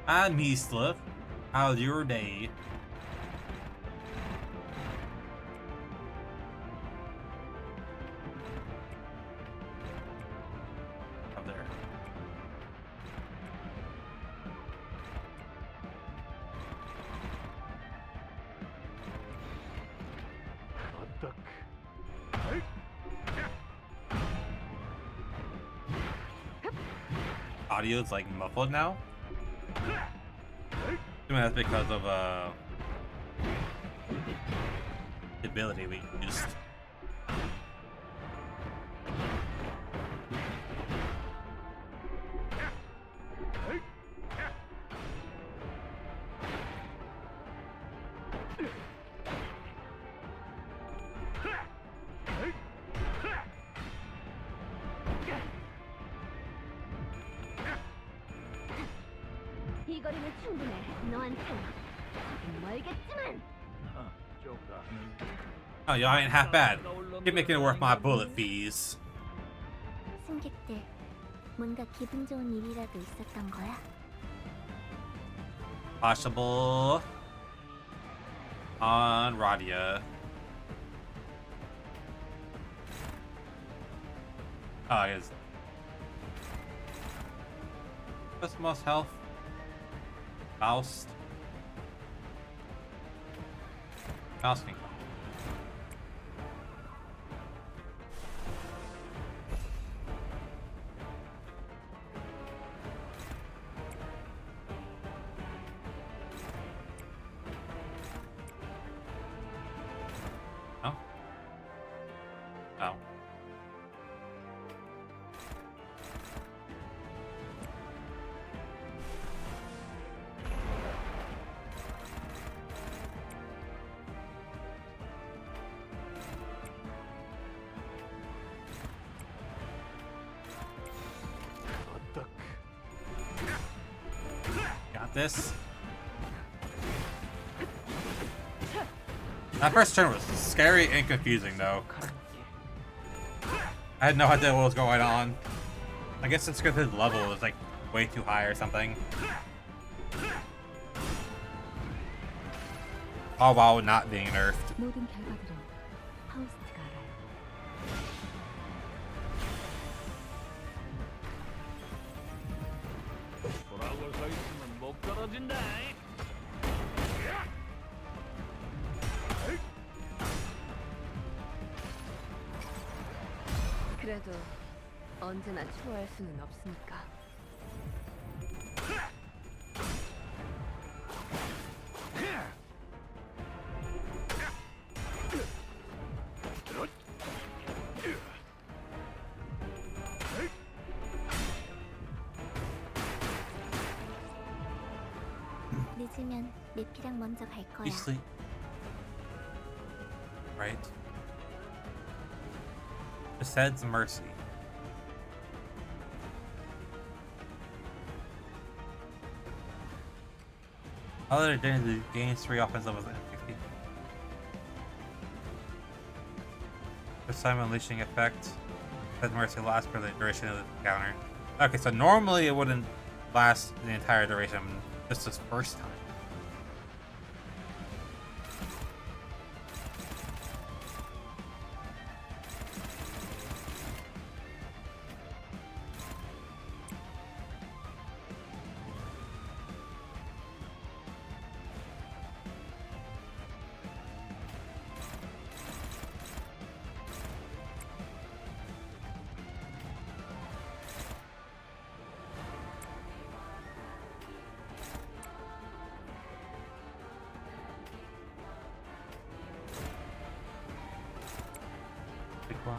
Hi, Misla. How's your day? Up there. Audio's like muffled now. I mean, that's because of the ability we used. 이 거리는 충분해. 너한텐 조금 멀겠지만. Oh, y'all ain't half bad. Keep making it worth my bullet fees. 승객들, 뭔가 기분 좋은 일이라도 있었던 거야? Possible on Radia. Oh, he is. What's the most health? Faust. Faust can come. Oh. Oh. Got this. That first turn was scary and confusing, though. I had no idea what was going on. I guess it's because his level was like way too high or something. All while not being nerfed. 모든 결과들은 파우스트가 알아요. 돌아올 서 있으면 못 떨어진다. 그래도 언제나 초월할 수는 없으니까. 늦으면 내피랑 먼저 갈 거야. You sleep. Right. Besides mercy. Other identity gains 3 offense levels and 50. This time unleashing effect. Besides mercy lasts for the duration of the encounter. Okay, so normally it wouldn't last the entire duration. Just this first time. Big block.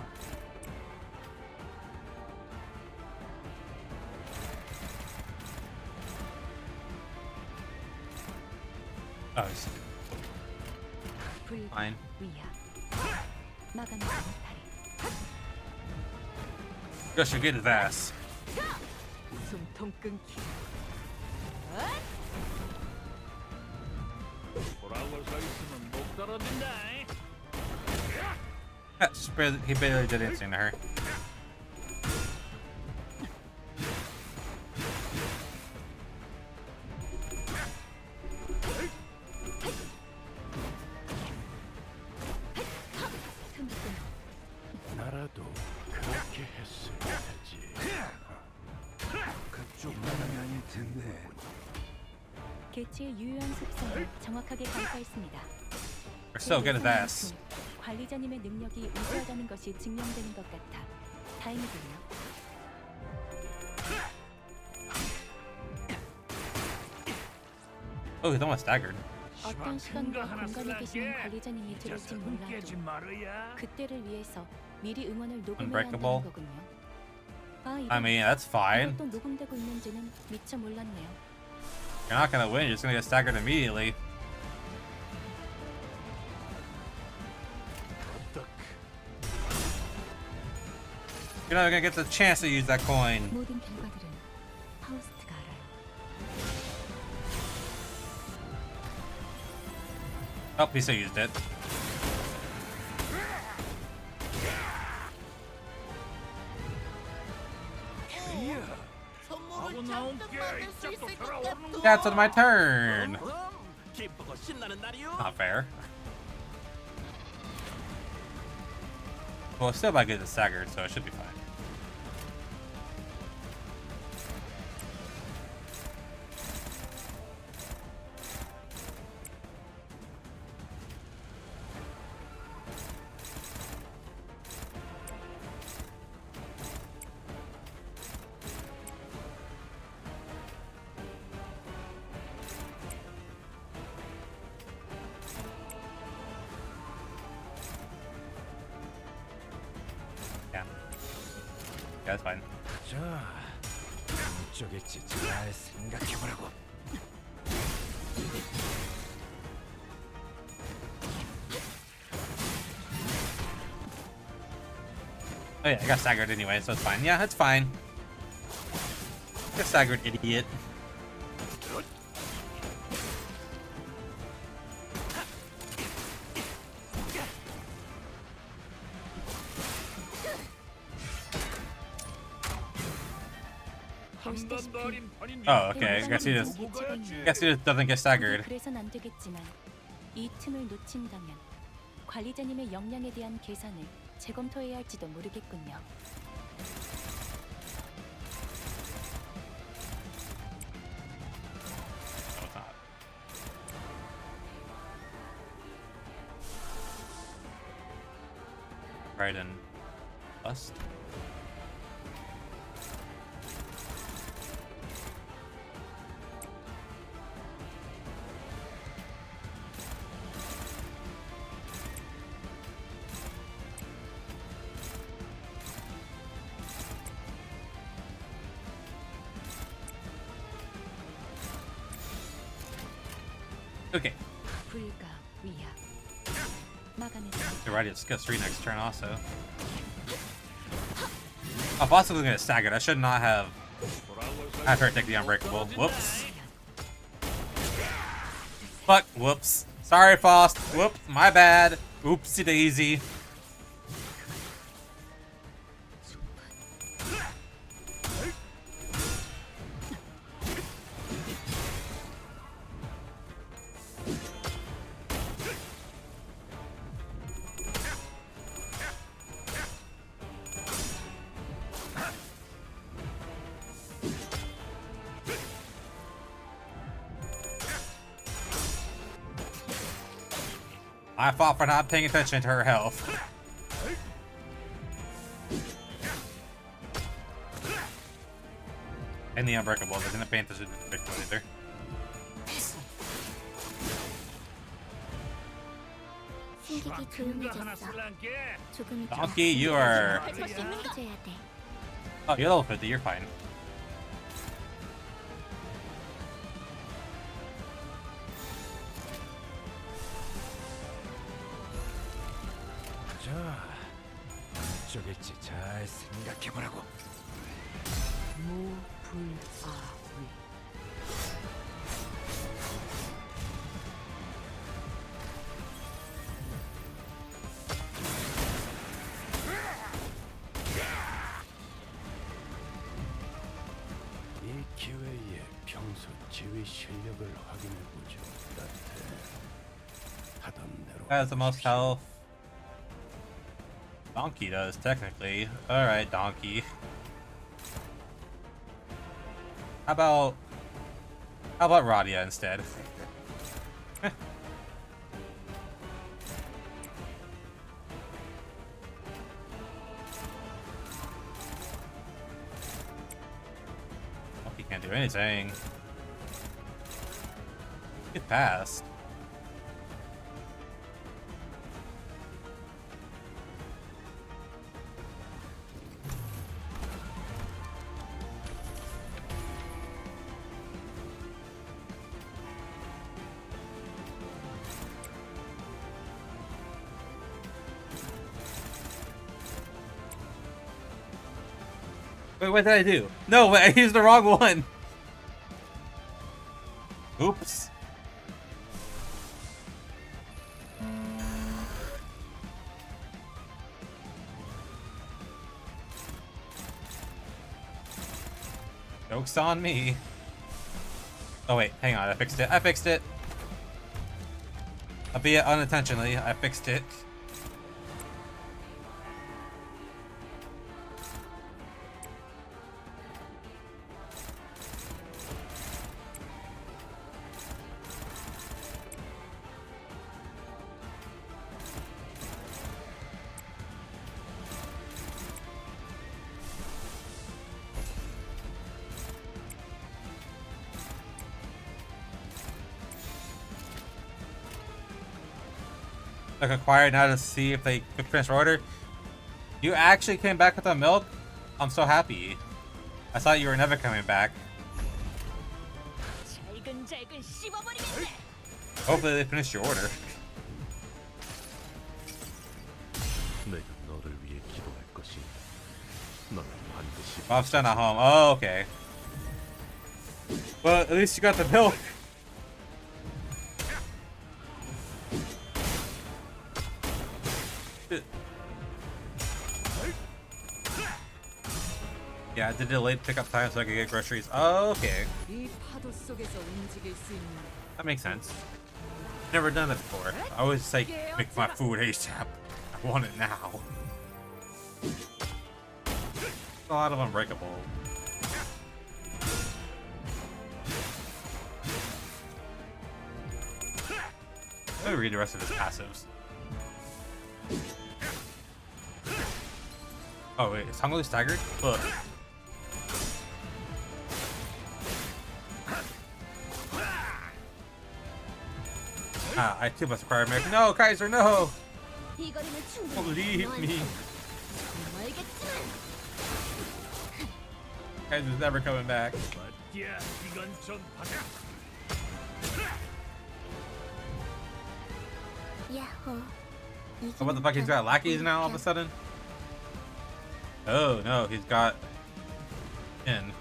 Oh, I see. Fine. Just should get his ass. 숨통 끊기. 돌아올 수 있으면 못 떨어진다. He barely did anything to her. 나라도 그렇게 했어야지. 그쪽 나라가 아닐 텐데. 개체의 유효한 습성을 정확하게 간파했습니다. So get his ass. 관리자님의 능력이 우수하다는 것이 증명되는 것 같아 다행이군요. Oh, he's almost staggered. 어떤 시간과 공간에 계시는 관리자님이 들을지 몰라도 그때를 위해서 미리 응원을 녹음해야 한다는 Unbreakable. 거군요. 아, I mean, that's fine. 이것도 녹음되고 있는지는 미처 몰랐네요. You're not gonna win, you're just gonna get staggered immediately. You're not gonna get the chance to use that coin. 모든 결과들은 파우스트가 알아요. Oh, he still used it. 선물을 잔뜩 받을 수 있을 것 같아. That's on my turn. 기쁘고 신나는 날이요. Not fair. Well, still might get it staggered, so it should be fine. Yeah, that's fine. 자, 이쪽일지 잘 생각해보라고. Oh yeah, I got staggered anyway, so it's fine. Yeah, it's fine. Get staggered, idiot. Oh, okay. I guess he just doesn't get staggered. 그래선 안 되겠지만 이 틈을 놓친다면 관리자님의 역량에 대한 계산을 재검토해야 할지도 모르겠군요. No, it's not. Right and bust. 불가 위약. 막아냈어. You're right, it's skill 3 next turn also. Oh, boss was gonna stagger. I should not have had her take the unbreakable. Whoops. Fuck, whoops. Sorry, Faust. Whoops, my bad. Oopsie daisy. My fault for not paying attention to her health. And the unbreakable. I didn't pay attention to the big one either. 숨기기 조용해졌어. 조금 Donkey, you are. 해줘야 돼. Oh, you're level 50. You're fine. 자, 어쩌겠지. 잘 생각해보라고. 무불아위. 이 기회에 평소 지휘 실력을 확인해보죠. 하던 대로. Has the most health. Donkey does, technically. Alright, Donkey. How about Radia instead? Donkey can't do anything. Get past. Wait, what did I do? No, wait, I used the wrong one. Oops. Joke's on me. Oh wait, hang on, I fixed it. I fixed it. Albeit unintentionally, I fixed it. Like acquired now to see if they could finish order. You actually came back with the milk? I'm so happy. I thought you were never coming back. Hopefully they finished your order. Bob's done at home. Oh, okay. Well, at least you got the milk. Yeah, I did delayed pickup time so I could get groceries. Oh, okay. That makes sense. Never done that before. I always say, make my food ASAP. I want it now. A lot of unbreakable. Let me read the rest of his passives. Oh wait, is Hungly staggered? Look. Ah, I too must require American. No, Kaiser, no! Don't leave me. Kaiser's never coming back. Oh, what the fuck? He's got lackeys now all of a sudden? Oh no, he's got Tian.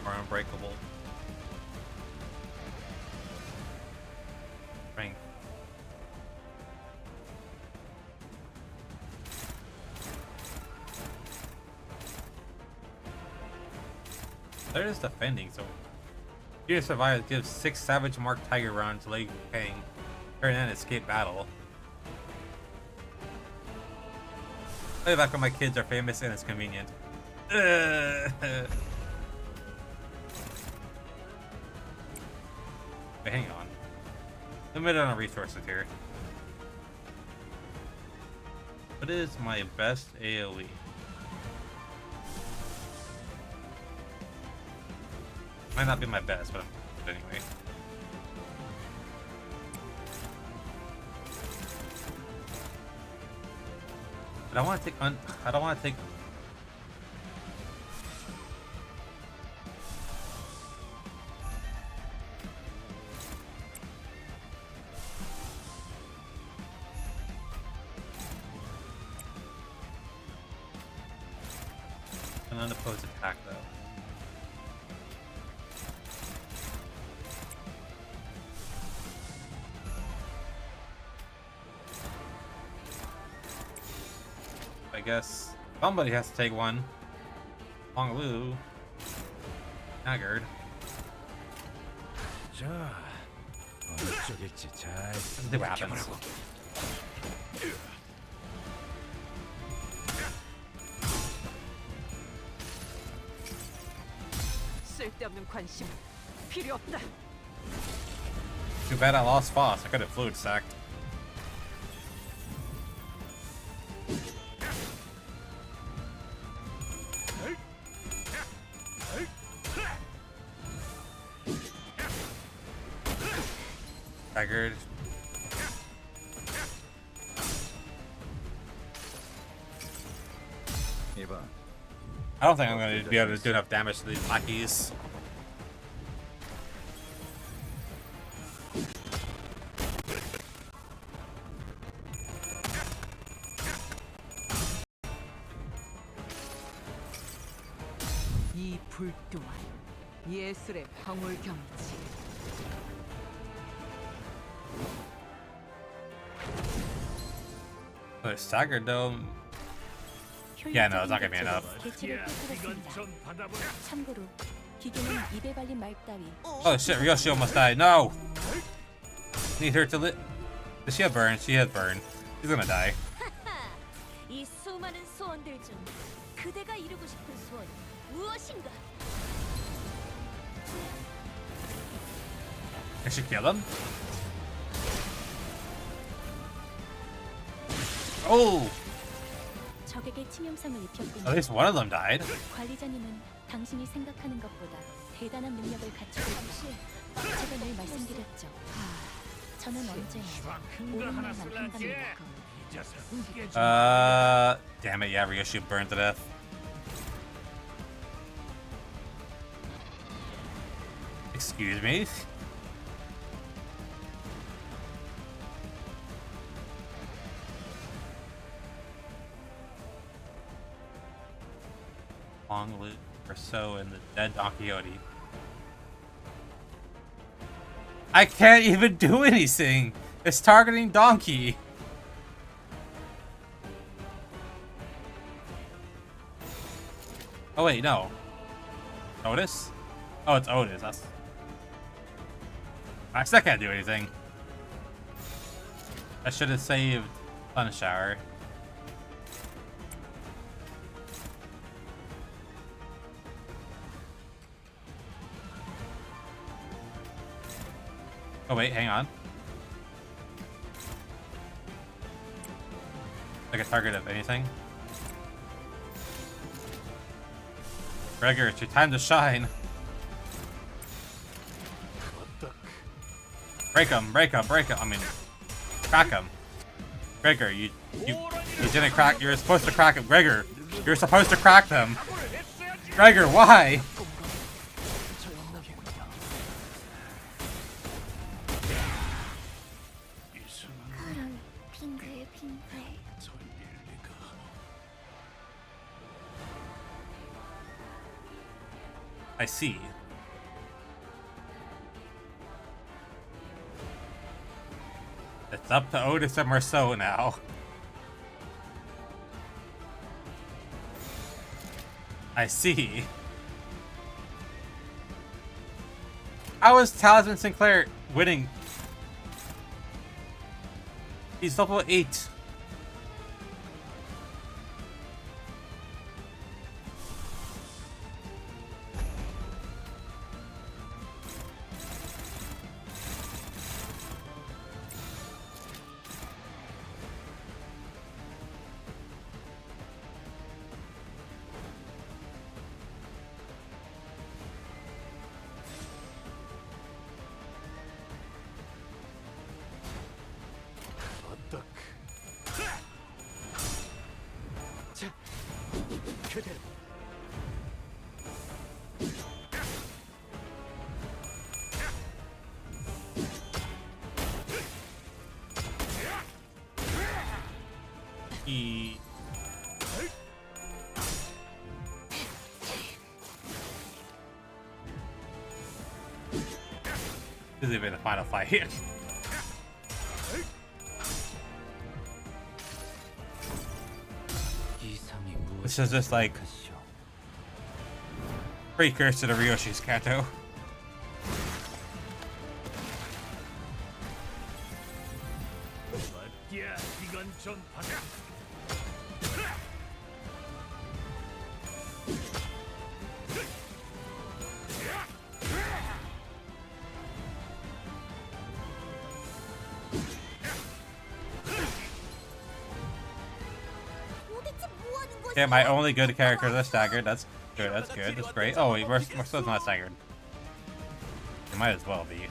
Or unbreakable. Strength. They're just defending, so you survive gives 6 Savage Mark Tiger rounds to Lady Kang. Turn and escape battle. I back when my kids are famous and it's convenient. But hang on. Limited on resources here. What is my best AoE? Might not be my best, but anyway. But I want to take I don't want to take an unopposed attack though. I guess somebody has to take one. Long Lu. Haggard. Let's see what happens. Too bad I lost Foss. I could have fluid sacked. Haggard. I don't think I'm going to be able to do enough damage to these lackeys. 이 불 또한 예술의 방울경이지. But staggered though. Yeah, no, it's not gonna be enough. 참고로 기계는 입에 발린 말 따위. Oh shit, Ryoshi almost died. No! Need her to live. Does she have burn? She has burn. She's gonna die. 이 수많은 소원들 중 그대가 이루고 싶은 소원 무엇인가? Can she kill him? Oh! 적에게 치명상을 입혔군요. At least one of them died. 관리자님은 당신이 생각하는 것보다 대단한 능력을 갖추고 있듯이 제가 늘 말씀드렸죠. 저는 언제나 옳은 말만 한답니다. Damn it, yeah, Ryoshi burned to death. Excuse me? Long Lu or so in the dead Don Quixote. I can't even do anything! It's targeting Donkey! Oh wait, no. Otis? Oh, it's Otis. That's... I still can't do anything. I should have saved Sun Shower. Oh wait, hang on. Like a target of anything. Gregor, it's your time to shine. Break him, break him, break him. I mean, crack him. Gregor, you didn't crack. You're supposed to crack him. Gregor, you're supposed to crack them. Gregor, why? I see. It's up to Otis and Marceau now. I see. How is Talisman Sinclair winning? He's level 8. 그대로 He... This is even a final fight here. This is just like precursor to Ryoshi's Canto. Yeah, my only good characters are staggered. That's good. That's good. That's great. Oh, Marceau's not staggered. It might as well be.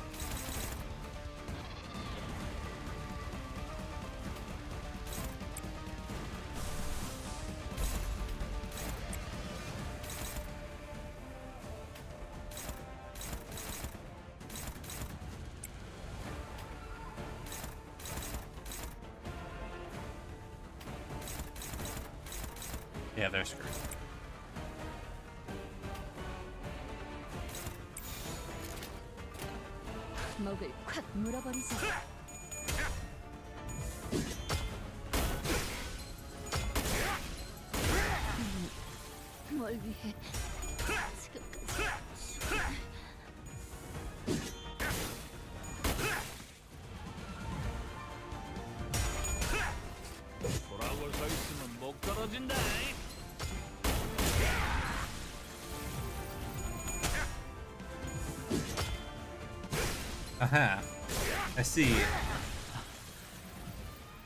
Yeah, they're screwed. 목을 콱 물어버리자. 뭘 위해 지금까지. 돌아올 서 있으면 목 떨어진다. Uh-huh. I see.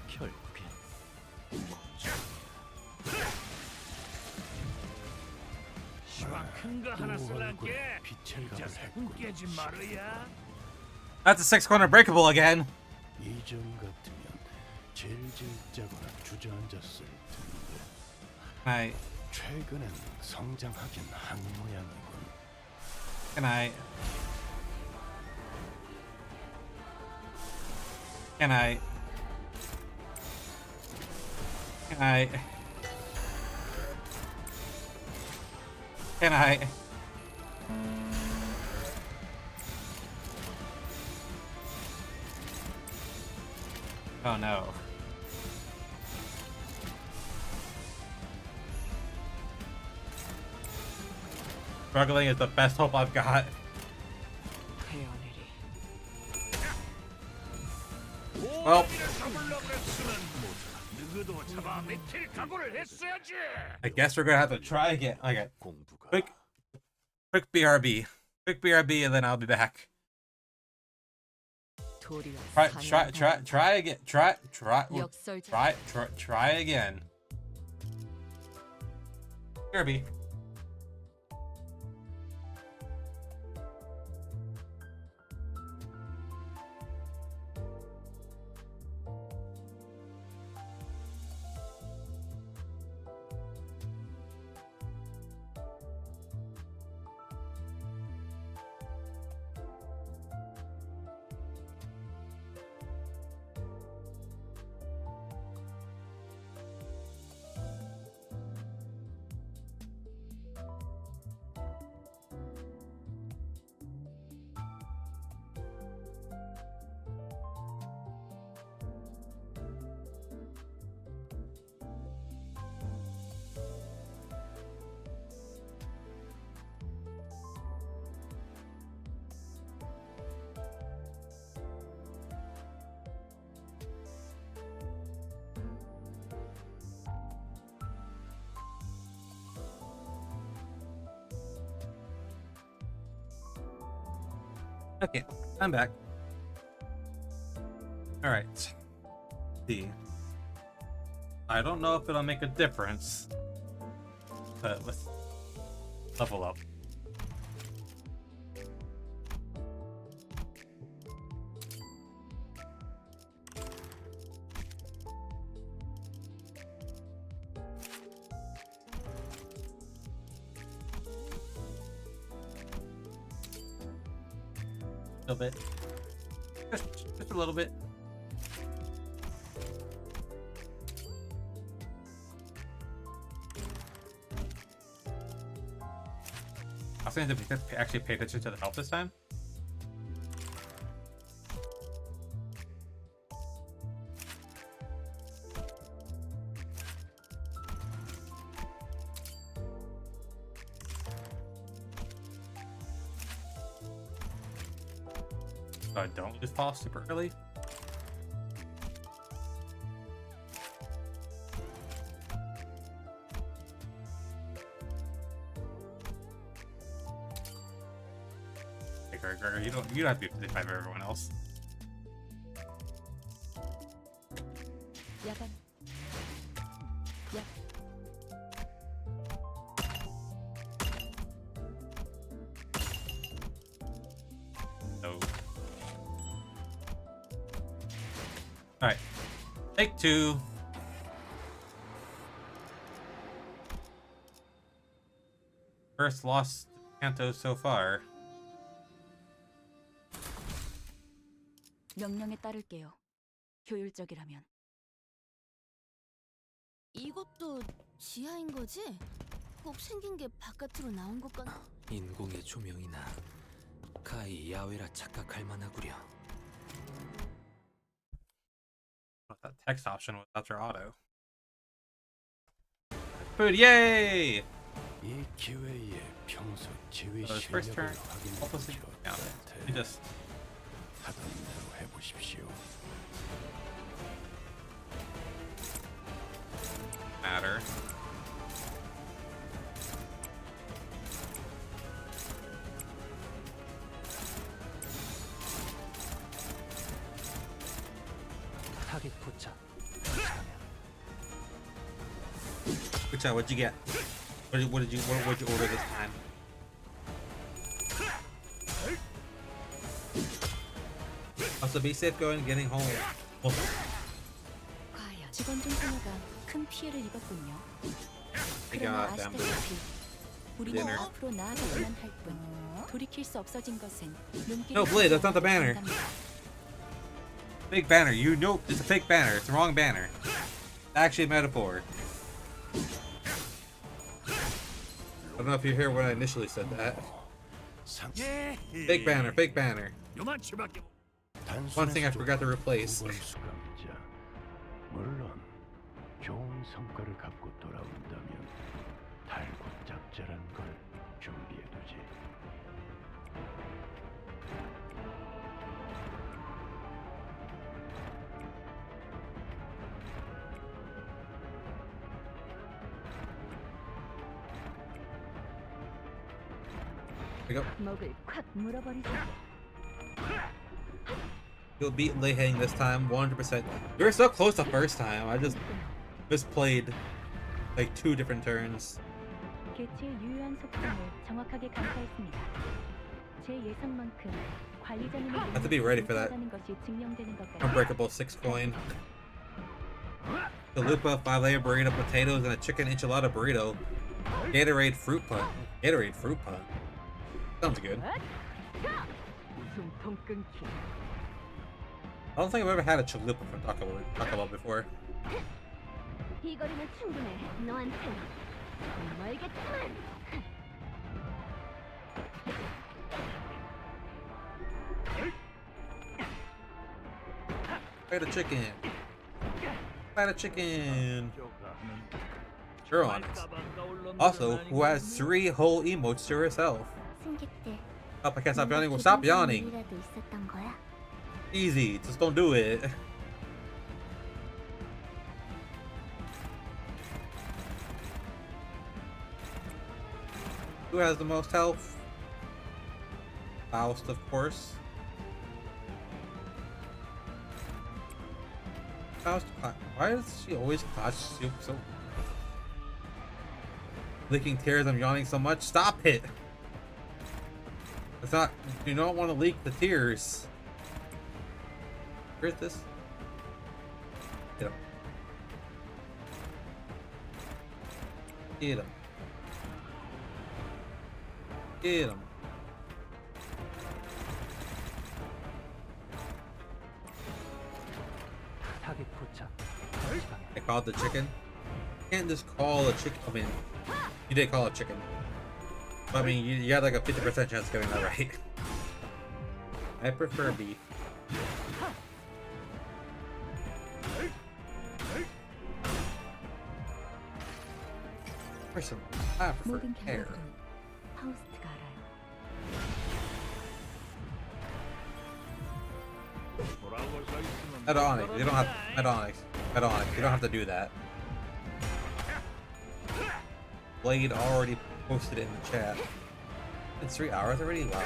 결국엔 큰거 하나 쓸란게. 진짜 세금 깨지 말이야. That's a 6-corner breakable again. 이전 같으면 질질짜거나 주저앉았을 텐데 I 최근엔 성장하긴 한 모양이군. Can I? Can I? Can I? Can I? Oh no. Struggling is the best hope I've got. Well, I guess we're gonna have to try again. Okay. Quick BRB. Quick BRB and then I'll be back. Try again. Try again. BRB. Okay, I'm back. Alright. See. I don't know if it'll make a difference, but let's level up. A little bit. Just a little bit. I was going to actually pay attention to the health this time. So I don't just fall super early. You don't have to be 55 for everyone else. 야간. 야. No. Alright. Take two. First loss to Canto so far. 명령에 따를게요. 효율적이라면. 이것도 지하인 거지? 꼭 생긴 게 바깥으로 나온 것 같... 인공의 조명이나 가히 야외라 착각할 만하구려. That text option without your auto. Food, yay! 이 기회에 평소 지휘 So his first turn, 실력을 opposite. Yeah, 확인해 he just 하던 대로 해보십시오. matter. 타겟 포착. Which what'd you get? What did you order this time? Also, be safe going, getting home. Oh. 직원 중 하나가 큰 피해를 입었군요. I 그러나 got them. 아시다시피 우리는 Dinner. 앞으로 나아가야만 할 뿐 돌이킬 수 없어진 것은 눈길이 No, Blade, that's not the banner. 간답니다. Fake banner. You know it's a fake banner. It's the wrong banner. Actually, a metaphor. I don't know if you hear when I initially said that. Fake banner. Fake banner. One thing I forgot to replace. 물론 좋은 성과를 갖고 돌아온다면 달고 짭짤한 걸 준비해두지. There we go. 먹을 콱 물어버리자. You'll beat Lei Hang this time, 100%. You were so close the first time. I just misplayed like 2 different turns. 개체의 유효한 속성을 정확하게 간파했습니다. 제 예상만큼 관리자님의 Have to be ready for that. 것이 증명되는 것 같아요. Unbreakable 6 coin. Chalupa, 5-layer burrito, potatoes, and a chicken enchilada burrito. Gatorade fruit punch. Gatorade fruit punch. Sounds good. 숨통 끊기. I don't think I've ever had a chalupa from Taco Bell before. 이 거리는 충분해. 너한텐 멀겠지만. Fight a chicken. Fight a chicken. Sure on it. Also, who has 3 whole emotes to herself. Oh, I can't stop yawning. Well, stop yawning. Easy. Just don't do it. Who has the most health? Faust, of course. Why does she always clash so? Leaking tears. I'm yawning so much. Stop it. It's not. You don't want to leak the tears. Where's this? Get him. Get him. Get him. I called the chicken. You can't just call a chicken. I mean, you did call it chicken. But, I mean, you had like a 50% chance of getting that right. I prefer beef. Personally, I prefer 모든 hair. 결과들은 파우스트가 알아요. Hedonic. You don't have hedonic. Hedonic. You don't have to do that. Blade already posted it in the chat. It's 3 hours already? Wow.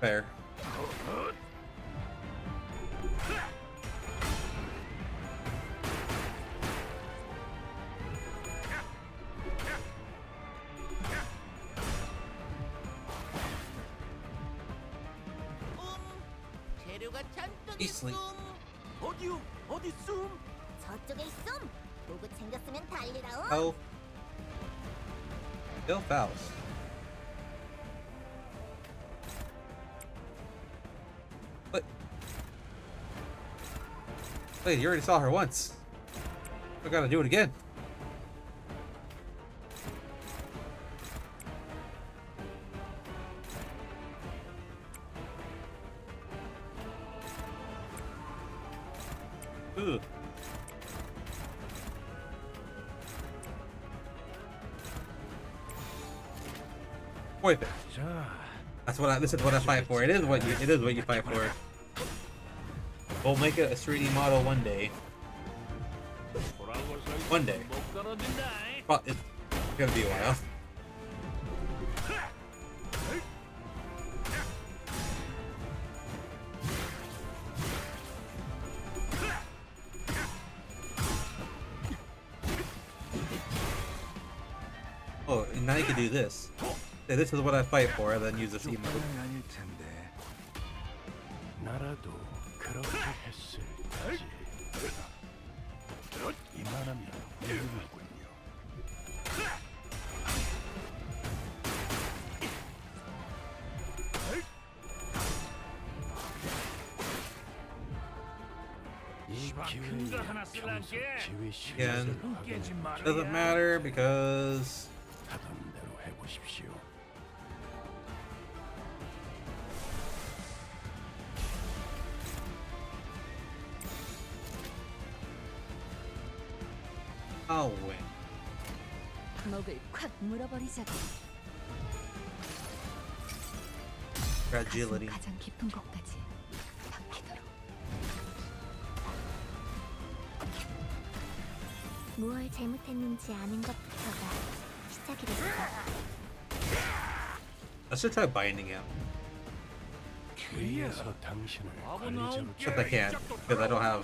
Fair. 재료가 잔뜩 Easily. 어디요? 어디 쏨? 저쪽에 있음. 보고 챙겼으면 달리라오. Oh. Bill Faust. What? Wait, you already saw her once. I gotta do it again. Ugh. Worth it. That's what this is what I fight for. It is what you fight for. We'll make it a 3D model one day. One day. But it's gonna be a while. Oh, and now you can do this. Say, this is what I fight for, and then use this emote. 아닐 텐데. 나라도 그렇게 했을 거지. 이만하면 훌륭하군요. 이 기회에 평소 기회 실험을 하게 Doesn't matter because 하던 대로 해보십시오. I'll win. 목을 콱 물어버리자고. Fragility. 가장 깊은 곳까지 박히도록. 무얼 잘못했는지 아는 것부터가 시작이랬어. I should try binding him. 위에서 당신을 관리자로 But I can't, because I don't have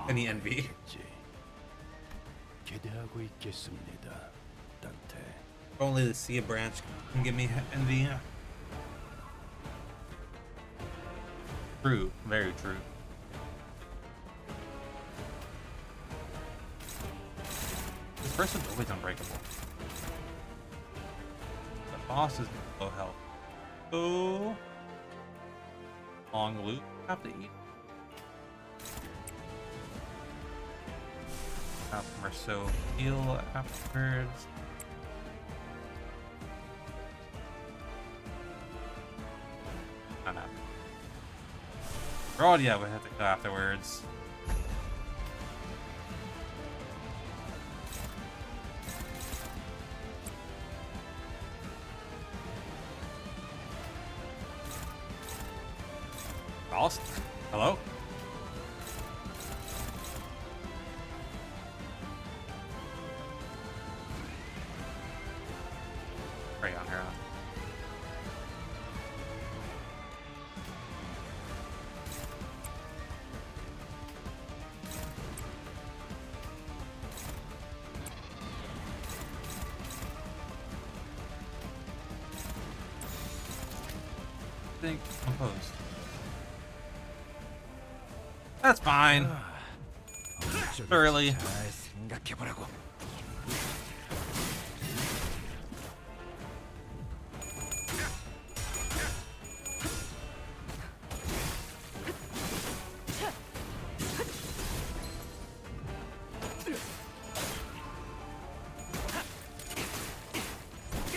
any envy. 기대하고 있겠습니다, 단테. Only the Sea Branch can give me envy. True, very true. This person's always unbreakable. The boss is low health. Oh, long loop have to eat. Have Merceau heal afterwards. Not happening. Oh yeah, we have to go afterwards. Lost? Hello? Prey on her. think composed. That's fine. Early.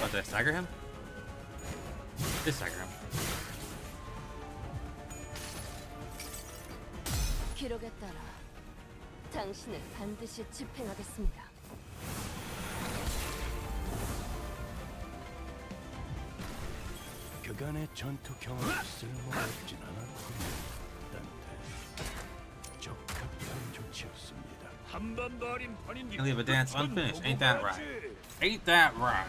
Oh, did I stagger him? Did stagger him. 기록에 따라 당신을 반드시 집행하겠습니다. 그간의 전투 경험이 쓸모가 없진 않았군요. 단테 적합한 조치였습니다. 한번 버린 펀인지. Leave a dance unfinished. Ain't that right? Ain't that right?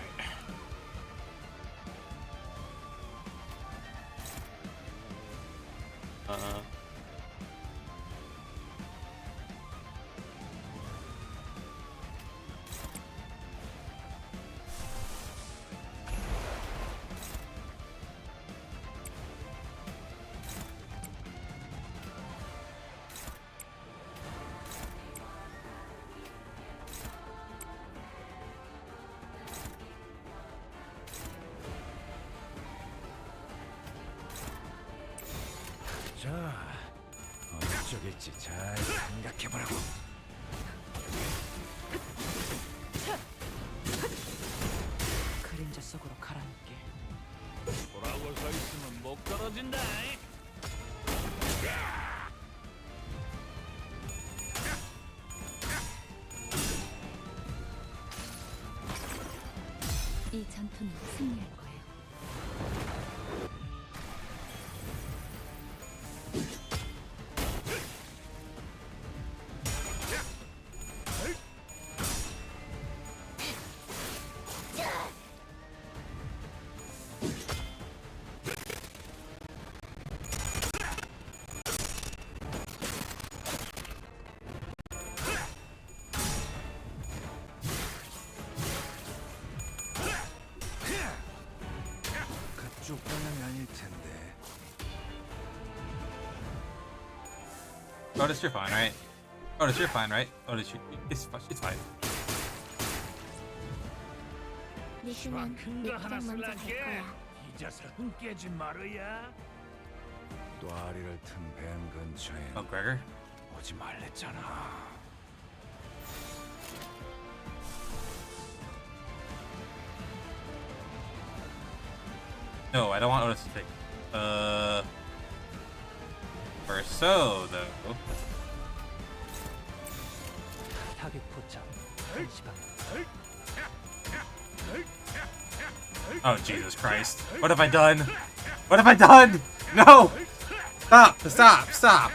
자, 어느 쪽일지 잘 생각해보라고. 그림자 속으로 가라앉게. 돌아올 서 있으면 못 떨어진다. 이 전투는 승리할 거예요. 그쪽 방향이 아닐 텐데. Otis, you're fine, right? Otis, you're fine, right? Otis, it's fine. 내시면 큰거 하나 내장 먼저 갈 쓸랄게. 거야. 잊어서 흥 깨지 말어야. 또아리를 튼 뱀 근처에 Oh, Gregor? 오지 말랬잖아. No, I don't want Otis to take. Or so though. 타겟 포착. 시방. Oh Jesus Christ! What have I done? What have I done? No! Stop! Stop! Stop!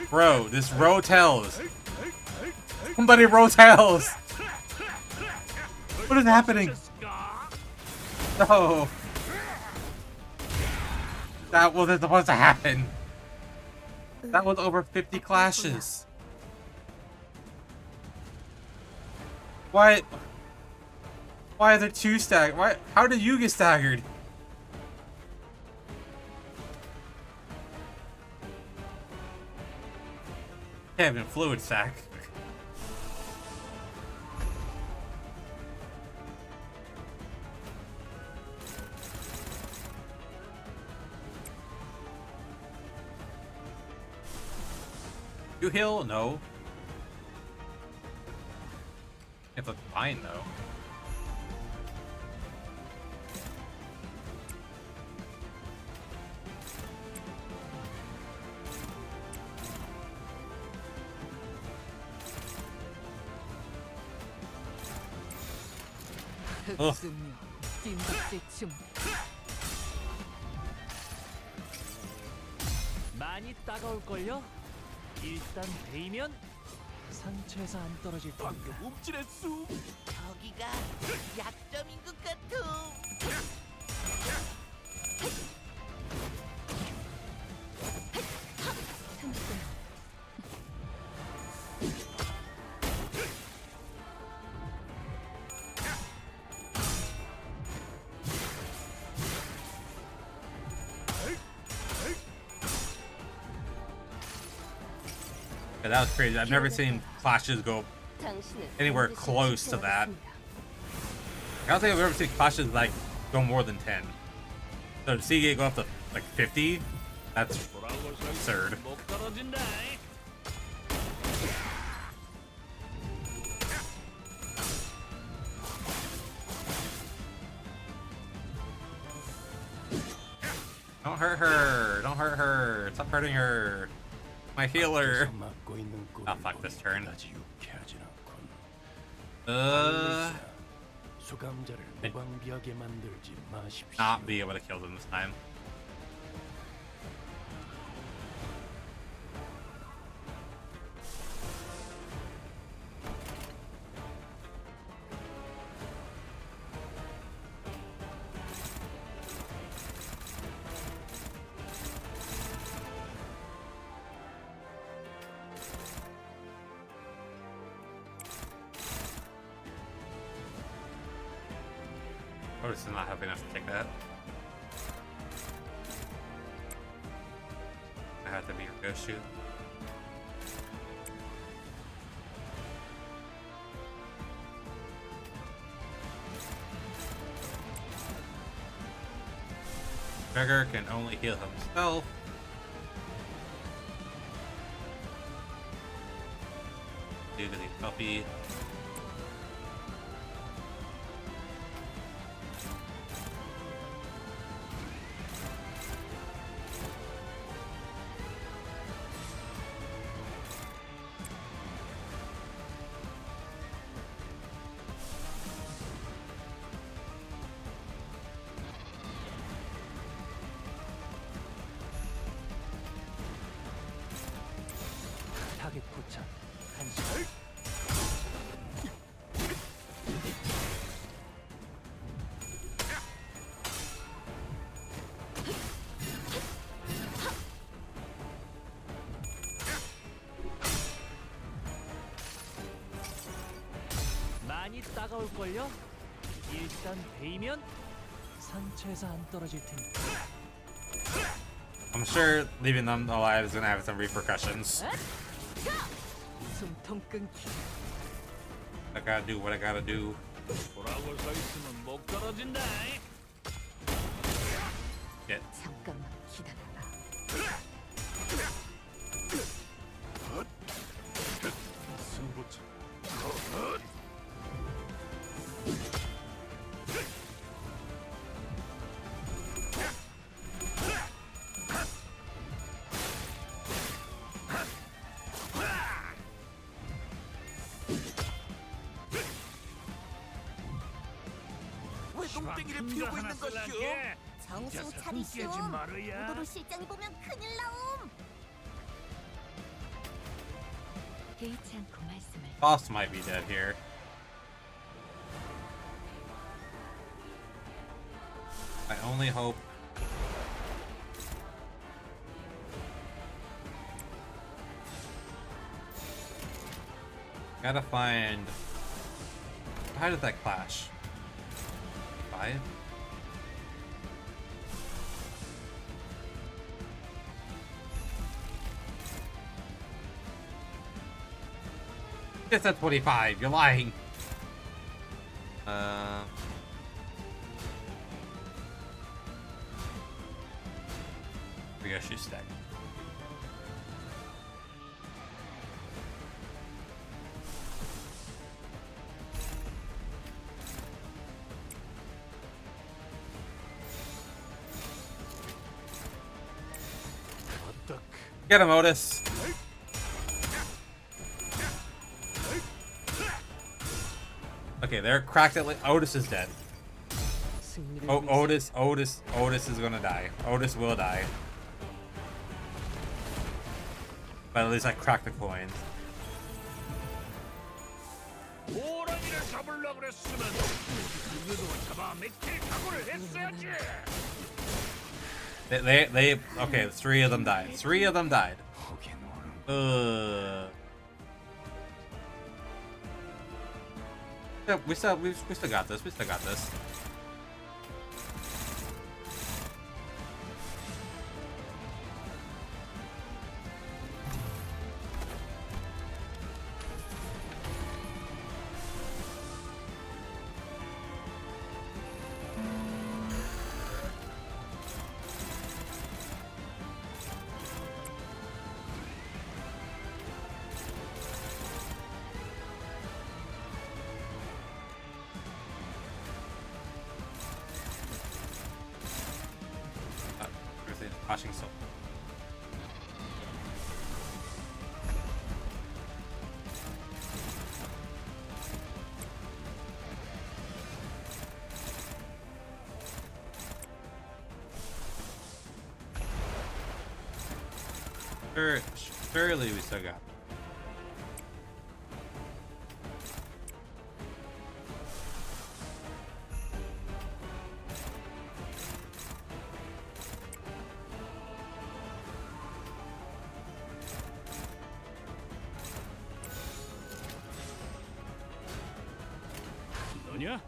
Bro, this row tells. Somebody row tells. What is happening? No. That wasn't supposed to happen. That was over 50 clashes. Why are there two staggered? Why? How did you get staggered? Kevin, fluid sack. You heal? No. It's fine though. 흑승력, 찜박질 춤. 많이 따가울걸요? 일단 베이면 상처에서 안 떨어질 겁니다. 움찔했수. 저기가 약점인 것 같아. Yeah, that was crazy. I've never seen clashes go anywhere close to that. I don't think I've ever seen clashes like go more than 10. So to see it go up to like 50, that's absurd. Don't hurt her! Don't hurt her! Stop hurting her! My healer! Oh fuck this turn. Not be able to kill them this time. Otis is not happy enough to take that. I have to be your ghost shoot. Gregor can only heal himself. Due to the puppy. 타겟 포착. 한시. 많이 따가울걸요? 일단 베이면 상처에서 안 떨어질 테니까. I'm sure leaving them alive is gonna have some repercussions. 숨통 끊기. I gotta do what I gotta do. 돌아올 서 있으면 못 떨어진다. Shit. 잠깐만 기다려라. 승부처. 왜 똥땡이를 피우고 있는 것이오? 정신 차리시오. 오도로 실장이 보면 큰일 나옴. 개의치 않고 말씀을. Boss might be dead here. I only hope. Gotta find. How did that clash? 5? It's at 25. You're lying. We guess she's stacked. Get him, Otis. Okay, they're cracked at Otis is dead. Oh, Otis is gonna die. Otis will die. But at least I cracked the coins. 호랑이를 잡으려 그랬으면 그도 잡아 맥힐 각오를 했어야지. They okay, 3 of them died. 3 of them died. Yeah, we still got this. We still got this. Flashing soul. Surely we still got. 너냐?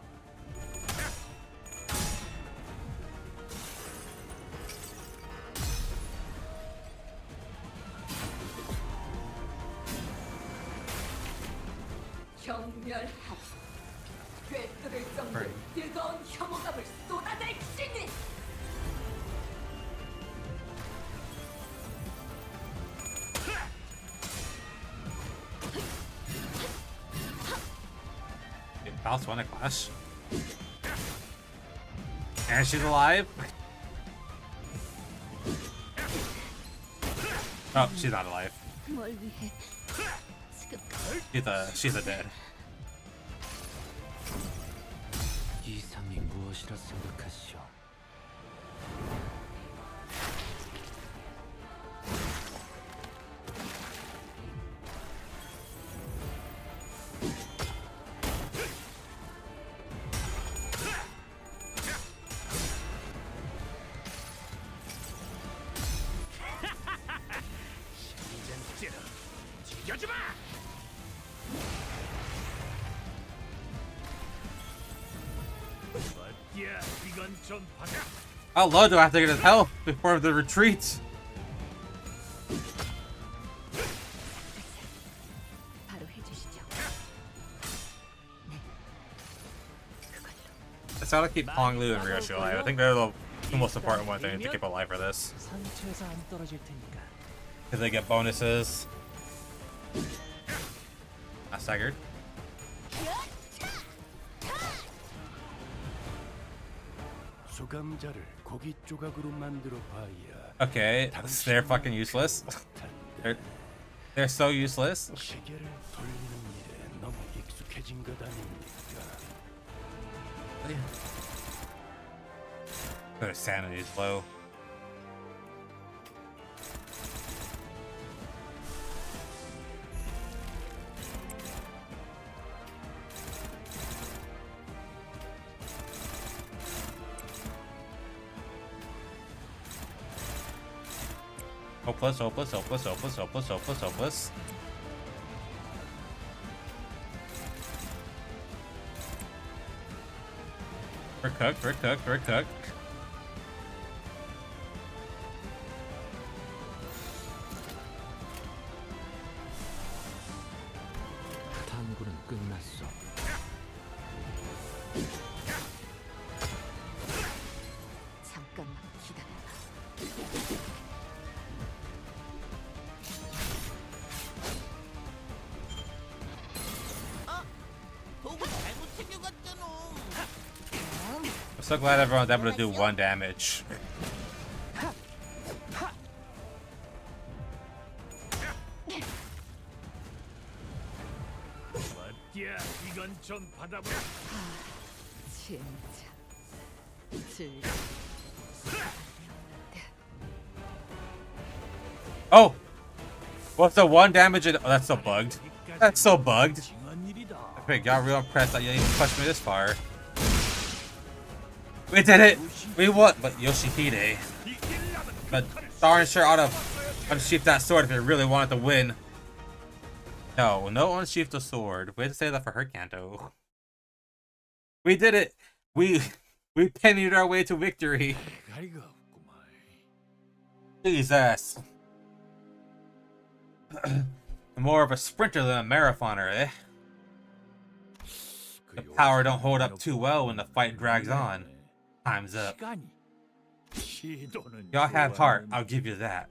경멸하라. 꿰뚫을 정도의 뜨거운 혐오감을 쏟아낼 신이. Bounce one at clash. And she's alive. Oh, she's not alive. 뭘 위해 She's a dead. 이상이 무엇이라 생각하시오? How low do I have to get his health before the retreat? 바로 해주시죠. It's gotta keep Pong Lu and Ryoshi alive. I think they're the most important ones I need to keep alive for this. 상처에서 안 떨어질 테니까. Because they get bonuses. I staggered. 수감자를 고기 조각으로 만들어 봐야. Okay, they're fucking useless. they're so useless. 시계를 돌리는 일에 너무 익숙해진 것 아닙니까? Their sanity is low. Hopeless, hopeless, hopeless, hopeless, hopeless, hopeless, hopeless. We're cooked, we're cooked, we're cooked. 탐구는 끝났어. 잠깐만 기다려. I'm so glad everyone's able to do 1 damage. 이건 좀 받아보라. 진짜 즐. Oh! What's the 1 damage? Oh, that's so bugged. That's so bugged. I got real impressed that you even pushed me this far. We did it! We won! But Yoshihide. But darn sure ought to unsheath that sword if you really wanted to win. No, no unsheath the sword. We had to say that for her, Canto. We did it! We pennied our way to victory. Jesus. More of a sprinter than a marathoner, eh? The power don't hold up too well when the fight drags on. Time's up. Y'all have heart, I'll give you that.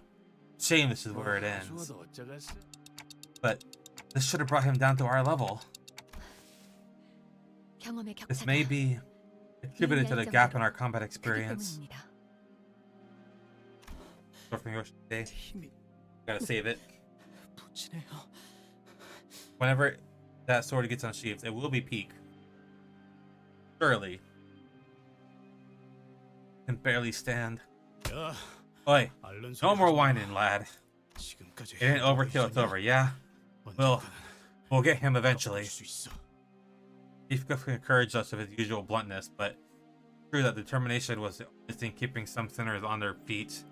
Shame this is where it ends. But this should have brought him down to our level. This may be attributed to the gap in our combat experience. Gotta save it. Whenever that sword gets unsheathed, it will be peak. Surely. Can barely stand. Oi, no more whining, lad. It ain't over till it's over, yeah? We'll get him eventually. He encouraged us with his usual bluntness, but true that determination was in keeping some sinners on their feet.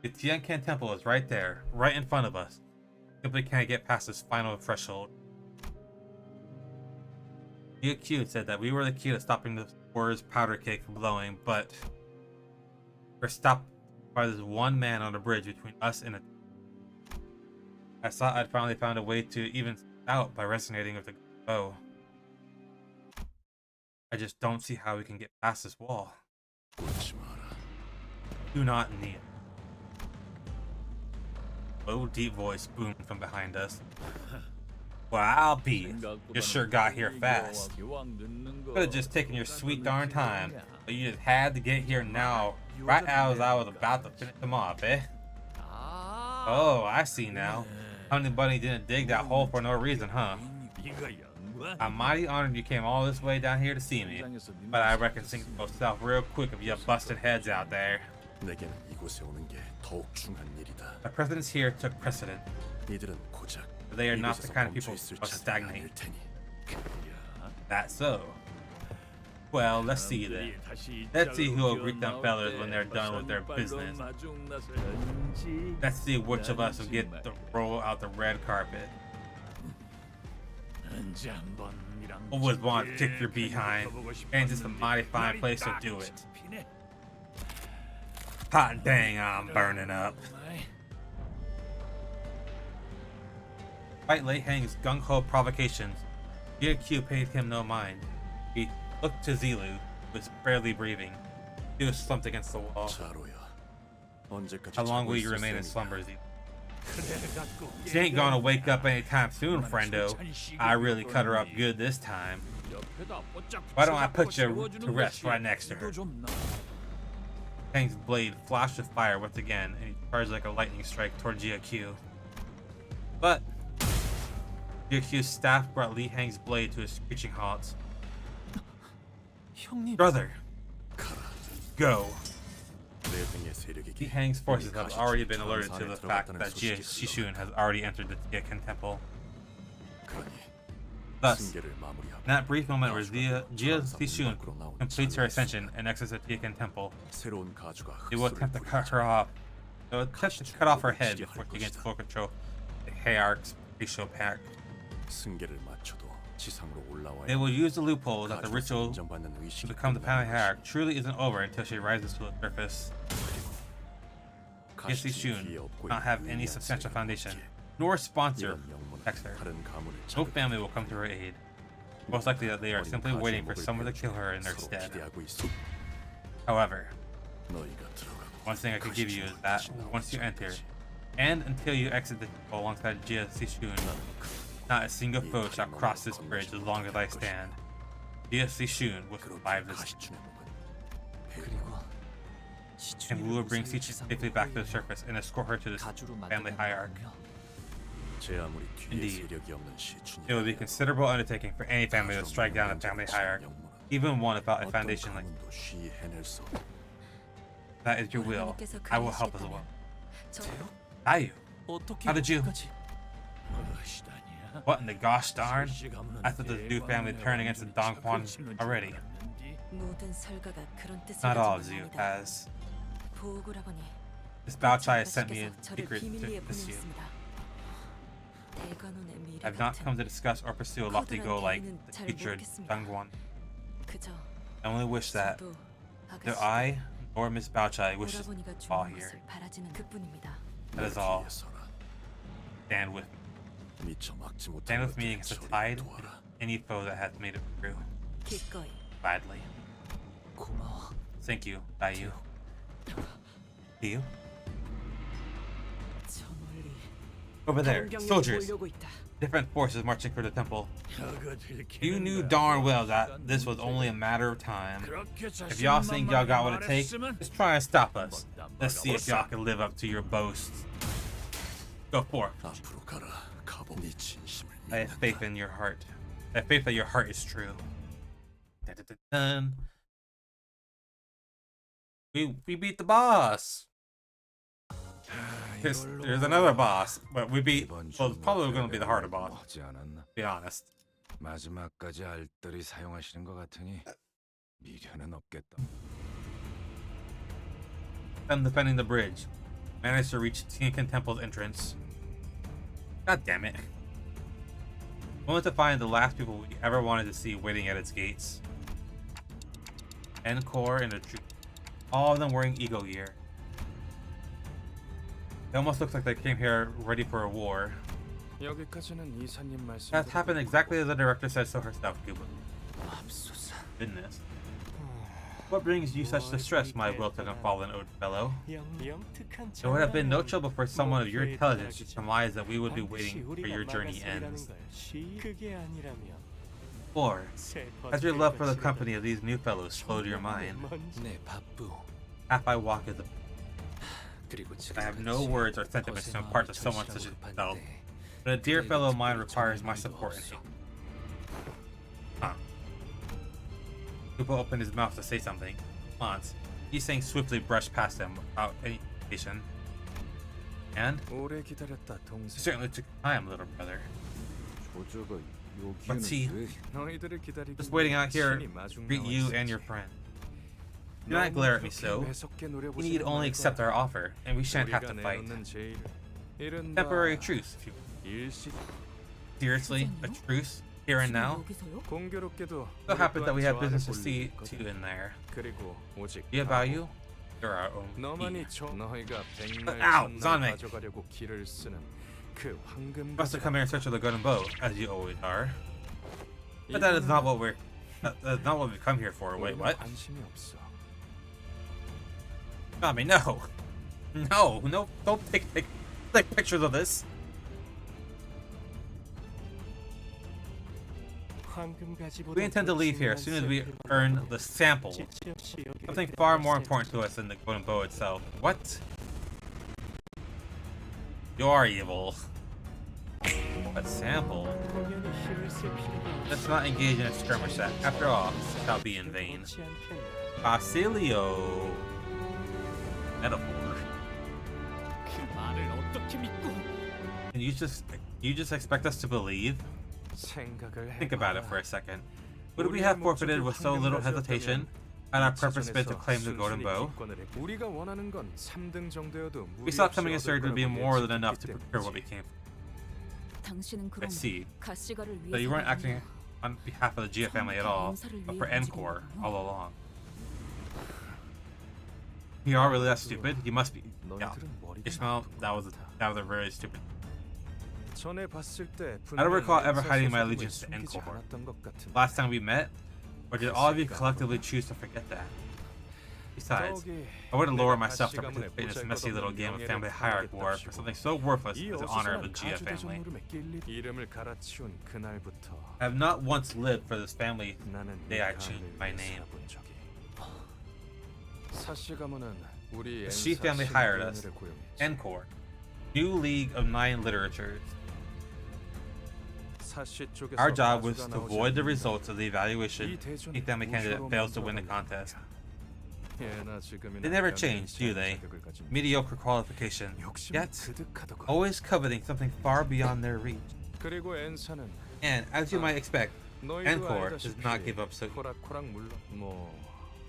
The Tian Temple is right there, right in front of us. Simply can't get past this final threshold. Q said that we were the key to stopping the war's powder cake from blowing, but we're stopped by this one man on the bridge between us and it. I thought I'd finally found a way to even out by resonating with the bow. I just don't see how we can get past this wall. Do not kneel. Low, deep voice boomed from behind us. Well, I'll be. You sure got here fast. Could have just taken your sweet darn time, but you just had to get here now, right as I was about to finish them off, eh? Oh, I see now. Honey Bunny didn't dig that hole for no reason, huh? I'm mighty honored you came all this way down here to see me, but I reckon things will go south real quick if you busted heads out there. The presidents here took precedent. But they are not the kind of people who stagnate. That's so. Well, let's see then. Let's see who will greet them fellas when they're done with their business. Let's see which of us will get to roll out the red carpet. Always want to kick your behind, and it's a mighty fine place to do it. Hot dang, I'm burning up. Despite Lei Hang's gung-ho provocations, Q paid him no mind. He looked to Zilu, who was barely breathing. He was slumped against the wall. How long will you remain in slumber, Zilu? She ain't gonna wake up anytime soon, friendo. I really cut her up good this time. Why don't I put you to rest right next to her? Hang's blade flashed with fire once again, and he charged like a lightning strike toward Q. But Q's staff brought Li Hang's blade to a screeching halt. Brother, go. Li Hang's forces have already been alerted to the fact that Jia Shishun has already entered the Tian Temple. Thus, in that brief moment where Jia Shishun completes her ascension and exits the Tian Temple, they will attempt to cut her off. They will attempt to cut off her head before she gains full control the Hierarch's racial pact. They will use the loophole that the ritual to become the family hierarch truly isn't over until she rises to the surface. Jia Shishun will not have any substantial foundation, nor sponsor protects her. No family will come to her aid. Most likely that they are simply waiting for someone to kill her in their stead. However, one thing I can give you is that once you enter, and until you exit the temple alongside Jia Shishun, not a single foe shall cross this bridge as long as I stand. Jia Shishun will survive this. And we will bring Shishun safely back to the surface and escort her to the family hierarch. Indeed, it would be a considerable undertaking for any family to strike down a family hierarch, even one without a foundation like that. Is your will. I will help as well. Dayu, how did you? What in the gosh darn? I thought the Du family turned against the Dong Quan already. Not all of you has. This Bao Chai has sent me a secret to assist you. I have not come to discuss or pursue a lofty goal like the future Dongguan. I only wish that neither I nor Miss Bao Chai wishes to fall here. That is all. Stand with me. Stand with me against the tide and any foe that has made it through. Gladly. Thank you, Dayu. You? Over there, soldiers. Different forces marching for the temple. You knew darn well that this was only a matter of time. If y'all think y'all got what it takes, just try and stop us. Let's see if y'all can live up to your boasts. Go forth. I have faith in your heart. I have faith that your heart is true. Dun, dun, dun, dun. We beat the boss. There's another boss, but we beat. Well, it's probably going to be the harder boss. To be honest. 마지막까지 알뜰히 사용하시는 것 같으니 미련은 없겠다. Them defending the bridge. Managed to reach Tian Temple's entrance. God damn it. Only to find the last people we ever wanted to see waiting at its gates. Encore and the troop. All of them wearing eagle gear. It almost looks like they came here ready for a war. That happened exactly as the director said so herself, Cuba. Goodness. What brings you such distress, my wilted and fallen old fellow? There would have been no trouble for someone of your intelligence to surmise that we would be waiting for your journey ends. Or, has your love for the company of these new fellows flowed your mind? Half I walk as a... I have no words or sentiments to impart to someone such as yourself, but a dear fellow of mine requires my support and help. Huh. Kupo opened his mouth to say something. Once, Yiseng swiftly brushed past him without any hesitation. And? You certainly took time, little brother. Let's see. Just waiting out here to greet you and your friend. Do not glare at me so. You need only accept our offer, and we shan't have to fight. Temporary truce, if you will. Seriously? A truce? Here and now? So happens that we have business to see to in there. Be about you? You're our own key. Ow! Zanmei! You must have come here in search of the golden bow, as you always are. But that is not what we're... That is not what we've come here for. Wait, what? I mean, no! No, don't take pictures of this! We intend to leave here as soon as we earn the sample. Something far more important to us than the golden bow itself. What? You're evil. But sample? Let's not engage in a skirmish that, after all, shall be in vain. Basilio. Metaphor. And you just expect us to believe? Think about it for a second. Would we have forfeited with so little hesitation had our purpose been to claim the golden bow? We saw coming as surge would be more than enough to procure what we came for. I see. So you weren't acting on behalf of the Gia family at all, but for Encore all along. You are really that stupid? You must be. Yeah. Ishmael, that was a very stupid. I don't recall ever hiding my allegiance to Encore. Last time we met, or did all of you collectively choose to forget that? Besides, I wouldn't lower myself to participate in this messy little game of family hierarchy war for something so worthless as the honor of the Gia family. I have not once lived for this family the day I changed my name. The Shi family hired us. Encore. New League of 9 Literatures. Our job was to avoid the results of the evaluation if the family candidate fails to win the contest. They never change, do they? Mediocre qualification, yet always coveting something far beyond their reach. And as you might expect, Encore does not give up so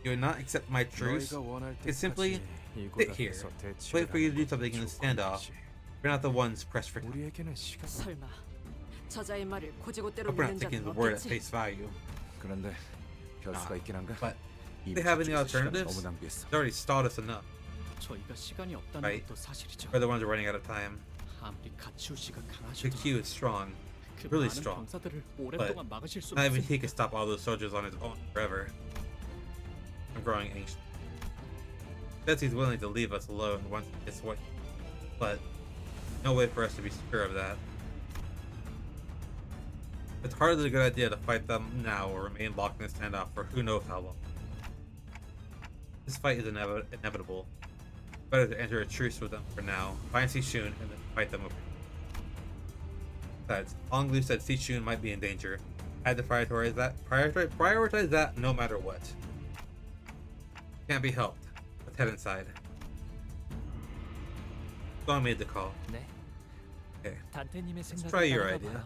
you would not accept my truce? It's simply sit here, wait for you to do something in the standoff. We're not the ones pressed for time. We're not taking the word at face value. But do they have any alternatives? They already stalled us enough. Right? We're the ones running out of time. The Q is strong. Really strong. But not even he can stop all those soldiers on his own forever. I'm growing anxious. Says he's willing to leave us alone once it's what, but No way for us to be sure of that. It's hardly a good idea to fight them now or remain locked in a standoff for who knows how long. This fight is inevitable. Better to enter a truce with them for now, find Sichun, and then fight them over. Besides, Honglu said Sichun might be in danger. I had to prioritize that no matter what. Can't be helped. Let's head inside. So I made the call. Okay. Let's try your idea.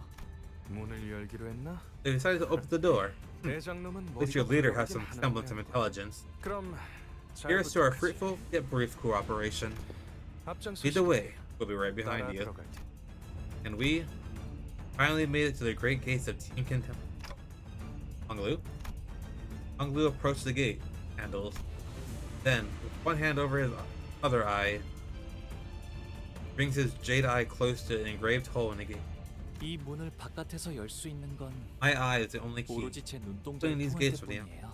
They decided to open the door. At least your leader has some semblance of intelligence. Here's to our fruitful yet brief cooperation. Lead the way. We'll be right behind you. And we finally made it to the great gates of Tian Temple. Honglu? Honglu approached the gate handles. Then, with one hand over his other eye, brings his jade eye close to an engraved hole in the gate. 이 문을 바깥에서 열 수 있는 건 My eye is the only key. 오로지 제 눈동자의 Opening these gates 통할 for the 때뿐이에요.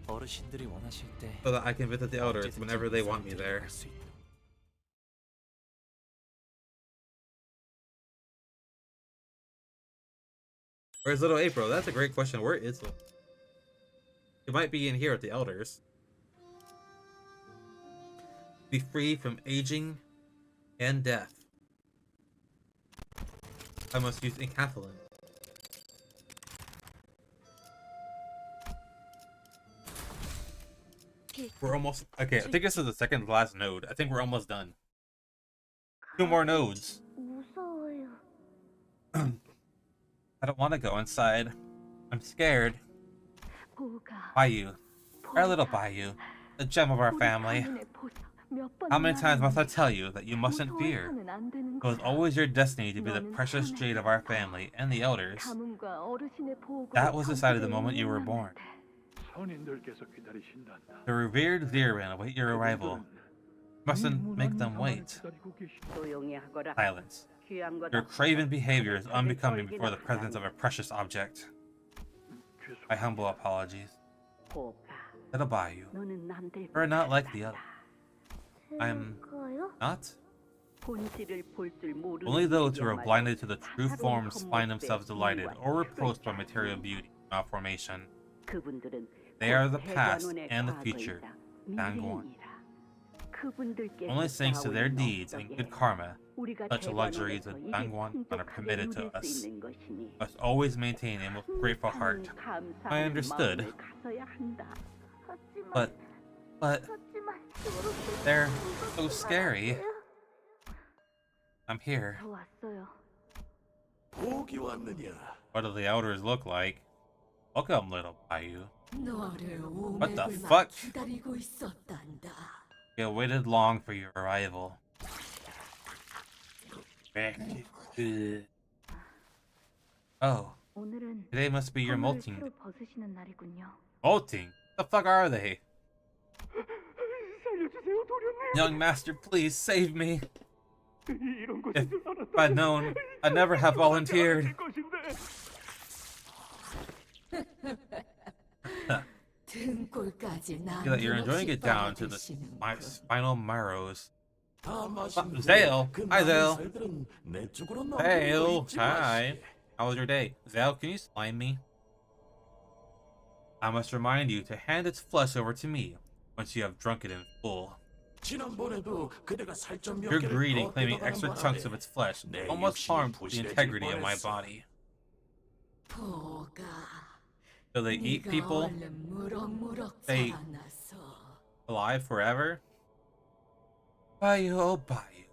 어르신들이 원하실 때 so that I can visit the elders whenever they want me there. Where's little April? That's a great question. Where is it? It might be in here at the elders. Be free from aging and death. I must use encapsulant. We're almost okay. I think this is the second to last node. I think we're almost done. 2 more nodes. I don't want to go inside. I'm scared. Bayou, our little Bayou, the gem of our family. How many times must I tell you that you mustn't fear? It was always your destiny to be the precious jade of our family and the elders. That was decided the moment you were born. The revered Zirin await your arrival. Mustn't make them wait. Silence. Your craven behavior is unbecoming before the presence of a precious object. My humble apologies. Little Bayou, you are not like the others. I am not? Only those who are blinded to the true forms find themselves delighted or repulsed by material beauty, malformation. They are the past and the future, Dangwon. Only thanks to their deeds and good karma, such luxuries as Dangwon are permitted to us. Must always maintain a most grateful heart. I understood. But they're so scary. I'm here. What do the elders look like? Welcome, little Bayou. What the fuck? You waited long for your arrival. Oh, today must be your molting. Molting? The fuck are they? Young master, please save me. If I'd known, I'd never have volunteered. Feel that you're enjoying it down to the spinal marrows. Zale! Hi, Zale! Zale! Hi! How was your day? Zale, can you slime me? I must remind you to hand its flesh over to me once you have drunk it in full. Your greed in claiming extra chunks of its flesh almost harmed the integrity of my body. Do they eat people? Stay alive forever? Bayou, oh Bayou.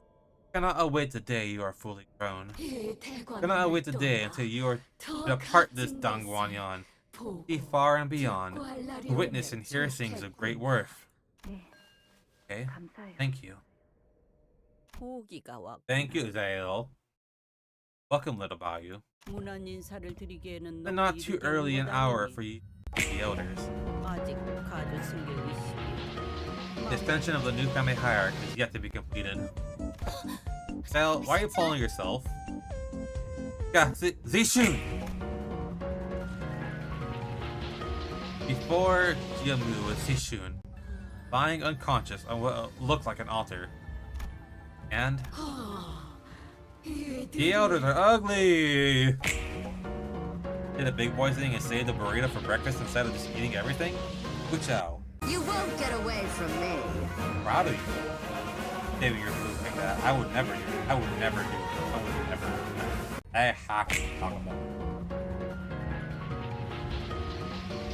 Cannot await the day you are fully grown. Cannot await the day until you are to depart this Dangwanyan. Be far and beyond, to witness and hear things of great worth. Okay, thank you. Thank you, Zale. Welcome, little Bayou. But not too early an hour for you, the elders. The extension of the new family hierarchy is yet to be completed. Zale, why are you pulling yourself? Yeah, Zishun! Before Jiamu was Zishun, lying unconscious on what looked like an altar. And The elders are ugly. Did a big boy thing and save the burrito for breakfast instead of just eating everything? Good chow. You won't get away from me. Proud of you. Saving your food like that. I would never do it. I would never do it. I would never do it. I have to talk about it.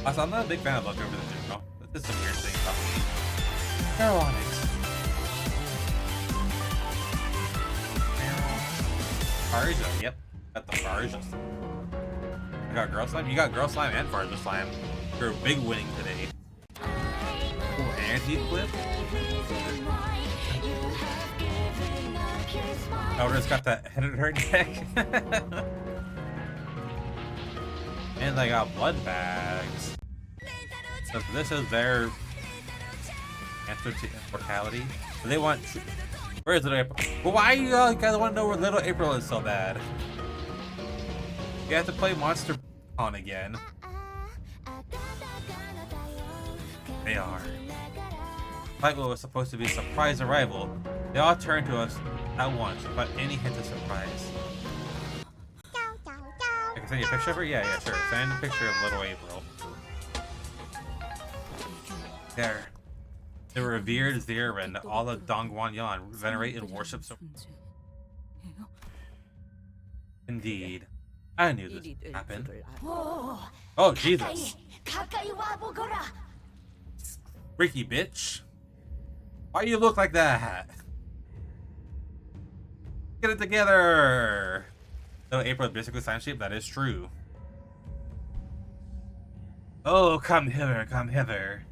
Also, I'm not a big fan of leftovers in general. This is a weird thing about me. They're on it. Farja, yep. Got the Farja. I got Girl Slime. You got Girl Slime and Farja Slime. You're big winning today. Cool anti-flip. Elder's got that head in her neck. And they got blood bags. So this is their answer to immortality. So they want. Where is Little April? But why you guys want to know where Little April is so bad? You have to play Monster Con again. They are. Despite what was supposed to be a surprise arrival, they all turned to us at once without any hint of surprise. I can send you a picture of her? Yeah, sure. Send a picture of Little April. There. The revered Zirin that all of Dongguan Yan venerate and worship so. Indeed. I knew this would happen. Oh, Jesus. Freaky bitch. Why you look like that? Get it together. Little April is basically sign shape. That is true. Oh, come hither, come hither.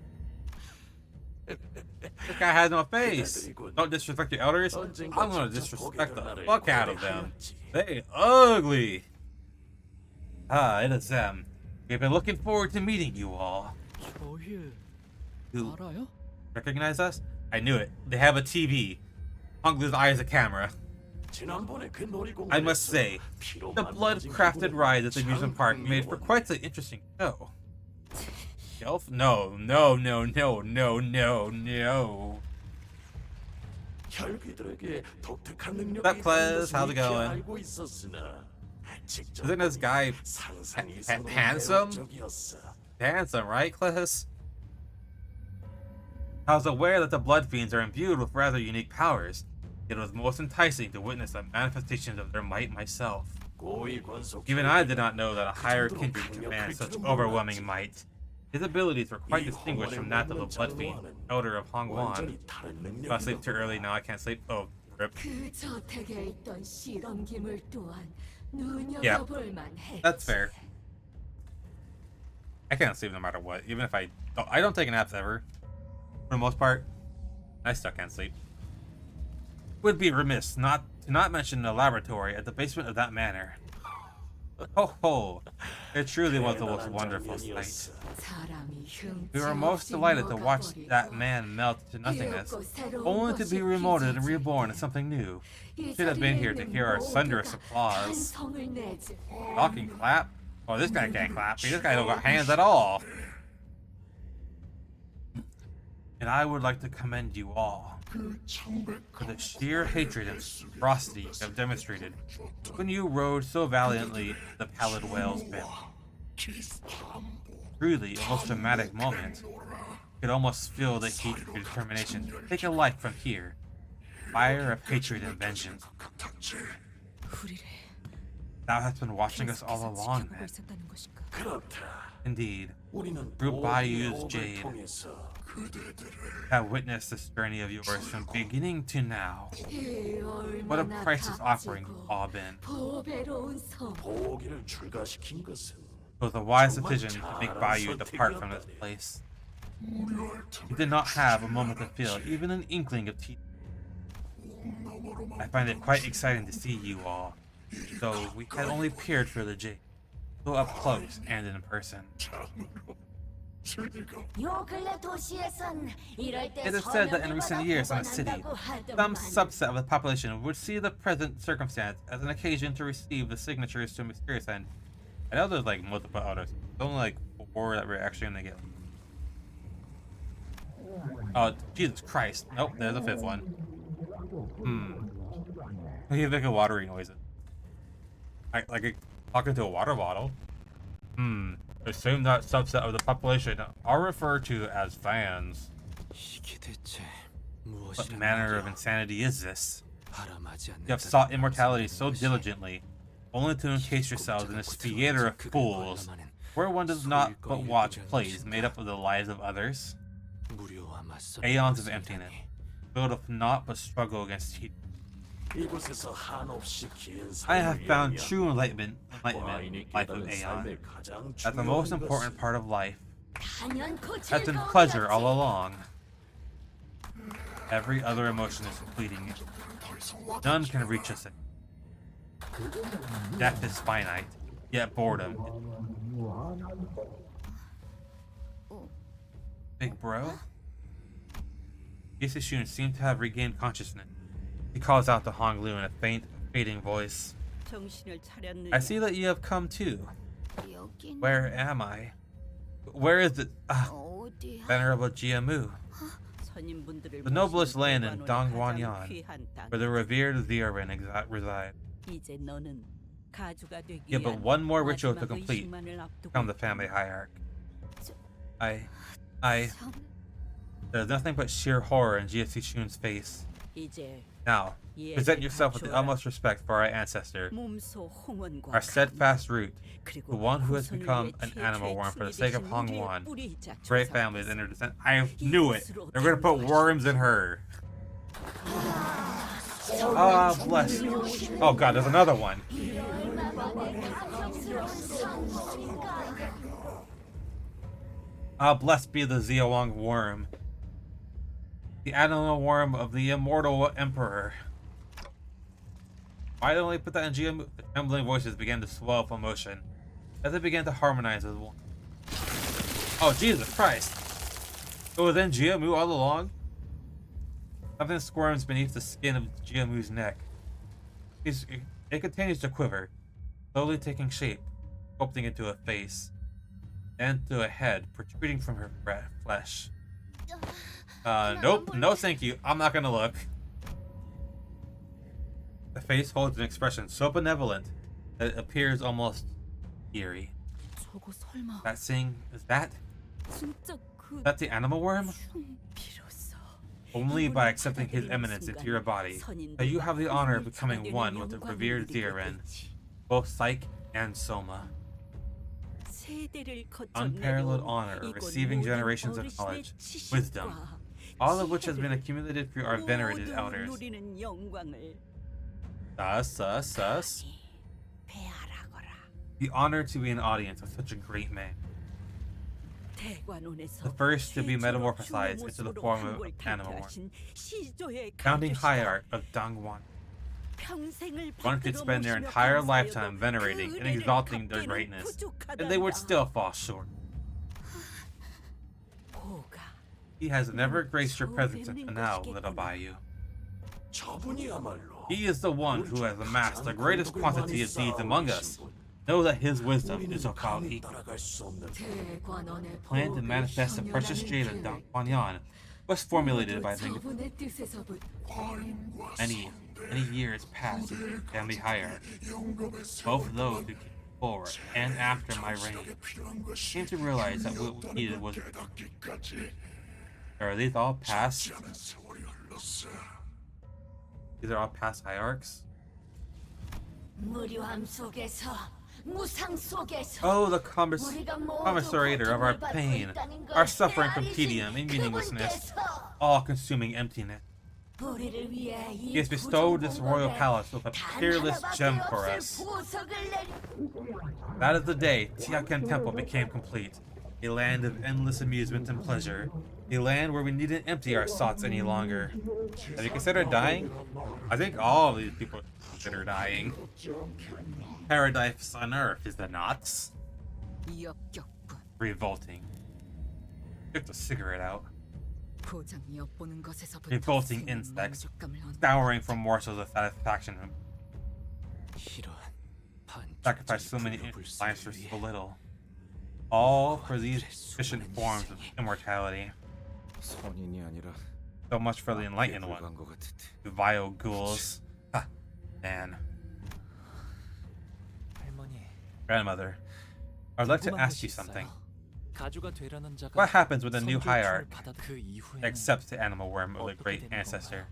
This guy has no face. Don't disrespect your elders. I'm gonna disrespect the fuck out of them. They ugly. Ah, it is them. We've been looking forward to meeting you all. You recognize us? I knew it. They have a TV. Honglu's eye is a camera. I must say, the blood-crafted rides at the amusement park made for quite an interesting show. Shelf? No. What's up, Clez? How's it going? Isn't this guy handsome? Handsome, right, Clez? I was aware that the Blood Fiends are imbued with rather unique powers. It was most enticing to witness the manifestations of their might myself. Even I did not know that a higher kindred commanded such overwhelming might. His abilities were quite distinguished from that of the Blood Fiend, elder of Hongguan. If I sleep too early, now I can't sleep. Oh, rip. Yeah, that's fair. I can't sleep no matter what, even if I don't take naps ever. For the most part, I still can't sleep. Would be remiss to not mention the laboratory at the basement of that manor. Ho ho! It truly was the most wonderful sight. We were most delighted to watch that man melt to nothingness, only to be remolded and reborn as something new. Should have been here to hear our thunderous applause. Talking clap? Oh, this guy can't clap. This guy don't got hands at all. And I would like to commend you all for the sheer hatred and ferocity you have demonstrated when you rode so valiantly the pallid whale's bill. Truly a most dramatic moment. You could almost feel the heat of your determination to take a life from here. Fire of hatred and vengeance. Thou hast been watching us all along, then. Indeed, through Bayou's jade, have witnessed this journey of yours from beginning to now. What a priceless offering you've all been. It was a wise decision to make Bayou depart from this place. We did not have a moment to feel even an inkling of teeth. I find it quite exciting to see you all, though we had only peered through the jade, so up close and in person. It is said that in recent years in the city, some subset of the population would see the present circumstance as an occasion to receive the signatures to a mysterious end. I know there's like multiple others. There's only like 4 that we're actually gonna get. Oh, Jesus Christ. Nope, there's a 5th one. He's making watery noises. Like talking to a water bottle. Assume that subset of the population are referred to as fans. What manner of insanity is this? You have sought immortality so diligently, only to encase yourselves in this theater of fools, where one does not but watch plays made up of the lives of others. Aeons of emptiness, filled with naught but struggle against heat. I have found true enlightenment, life of Aeon, as the most important part of life. Has been pleasure all along. Every other emotion is fleeting. None can reach us. Death is finite, yet boredom. Big bro? Yisishun seemed to have regained consciousness. He calls out to Honglu in a faint, fading voice. I see that you have come too. Where am I? Where is the Venerable Jiamu? The noblest land in Dongguanyan, where the revered Ziaren reside. Yeah, but one more ritual to complete. Become the family hierarch. There's nothing but sheer horror in Yisishun's face. Now, present yourself with the utmost respect for our ancestor, our steadfast root, the one who has become an animal worm for the sake of Hongwan. Great families and her descent. I knew it! They're gonna put worms in her! Ah, bless. Oh god, there's another one! Ah, blessed be the Ziawang worm. The animal worm of the immortal emperor. Why don't we put that in GM? The trembling voices began to swell with emotion as they began to harmonize as one. Oh, Jesus Christ! It was in Jiamu all along? Something squirms beneath the skin of Jiamu's neck. It continues to quiver, slowly taking shape, sculpting into a face, and to a head protruding from her flesh. Nope, no thank you. I'm not gonna look. The face holds an expression so benevolent that it appears almost eerie. That thing, is that the animal worm? Only by accepting his eminence into your body, that you have the honor of becoming one with the revered Ziaren, both Psyche and Soma. Unparalleled honor of receiving generations of knowledge, wisdom, all of which has been accumulated through our venerated elders. Sus. The honor to be an audience of such a great man. The first to be metamorphosized into the form of an animal worm. Founding hierarch of Dongguan. One could spend their entire lifetime venerating and exalting their greatness, and they would still fall short. He has never graced your presence until now, little Bayou. He is the one who has amassed the greatest quantity of deeds among us. Know that his wisdom is without equal. The plan to manifest the precious jade of Dongguanyan was formulated by many years past family hierarch. Both those who came forward and after my reign came to realize that what we needed was... Are these all past? These are all past hierarchs? Oh, the commissarator of our pain, our suffering from tedium and meaninglessness, all-consuming emptiness. He has bestowed this royal palace with a peerless gem for us. That is the day Tian Temple became complete. A land of endless amusement and pleasure. A land where we needn't empty our thoughts any longer. Have you considered dying? I think all of these people consider dying. Paradise on earth, is it not? Revolting. Took the cigarette out. Revolting insects, scouring for morsels of satisfaction. Sacrifice so many lives for so little. All for these efficient forms of immortality. So much for the enlightened one. You vile ghouls. Ha. Man. 할머니, Grandmother, I'd like to 궁금한 ask 것이 you something. 있어요. 가주가 되려는 자가 What happens when the new 선조의 hierarch 춤을 받아 그 이후에는 accepts the animal worm of the 어떻게 great 되는 ancestor?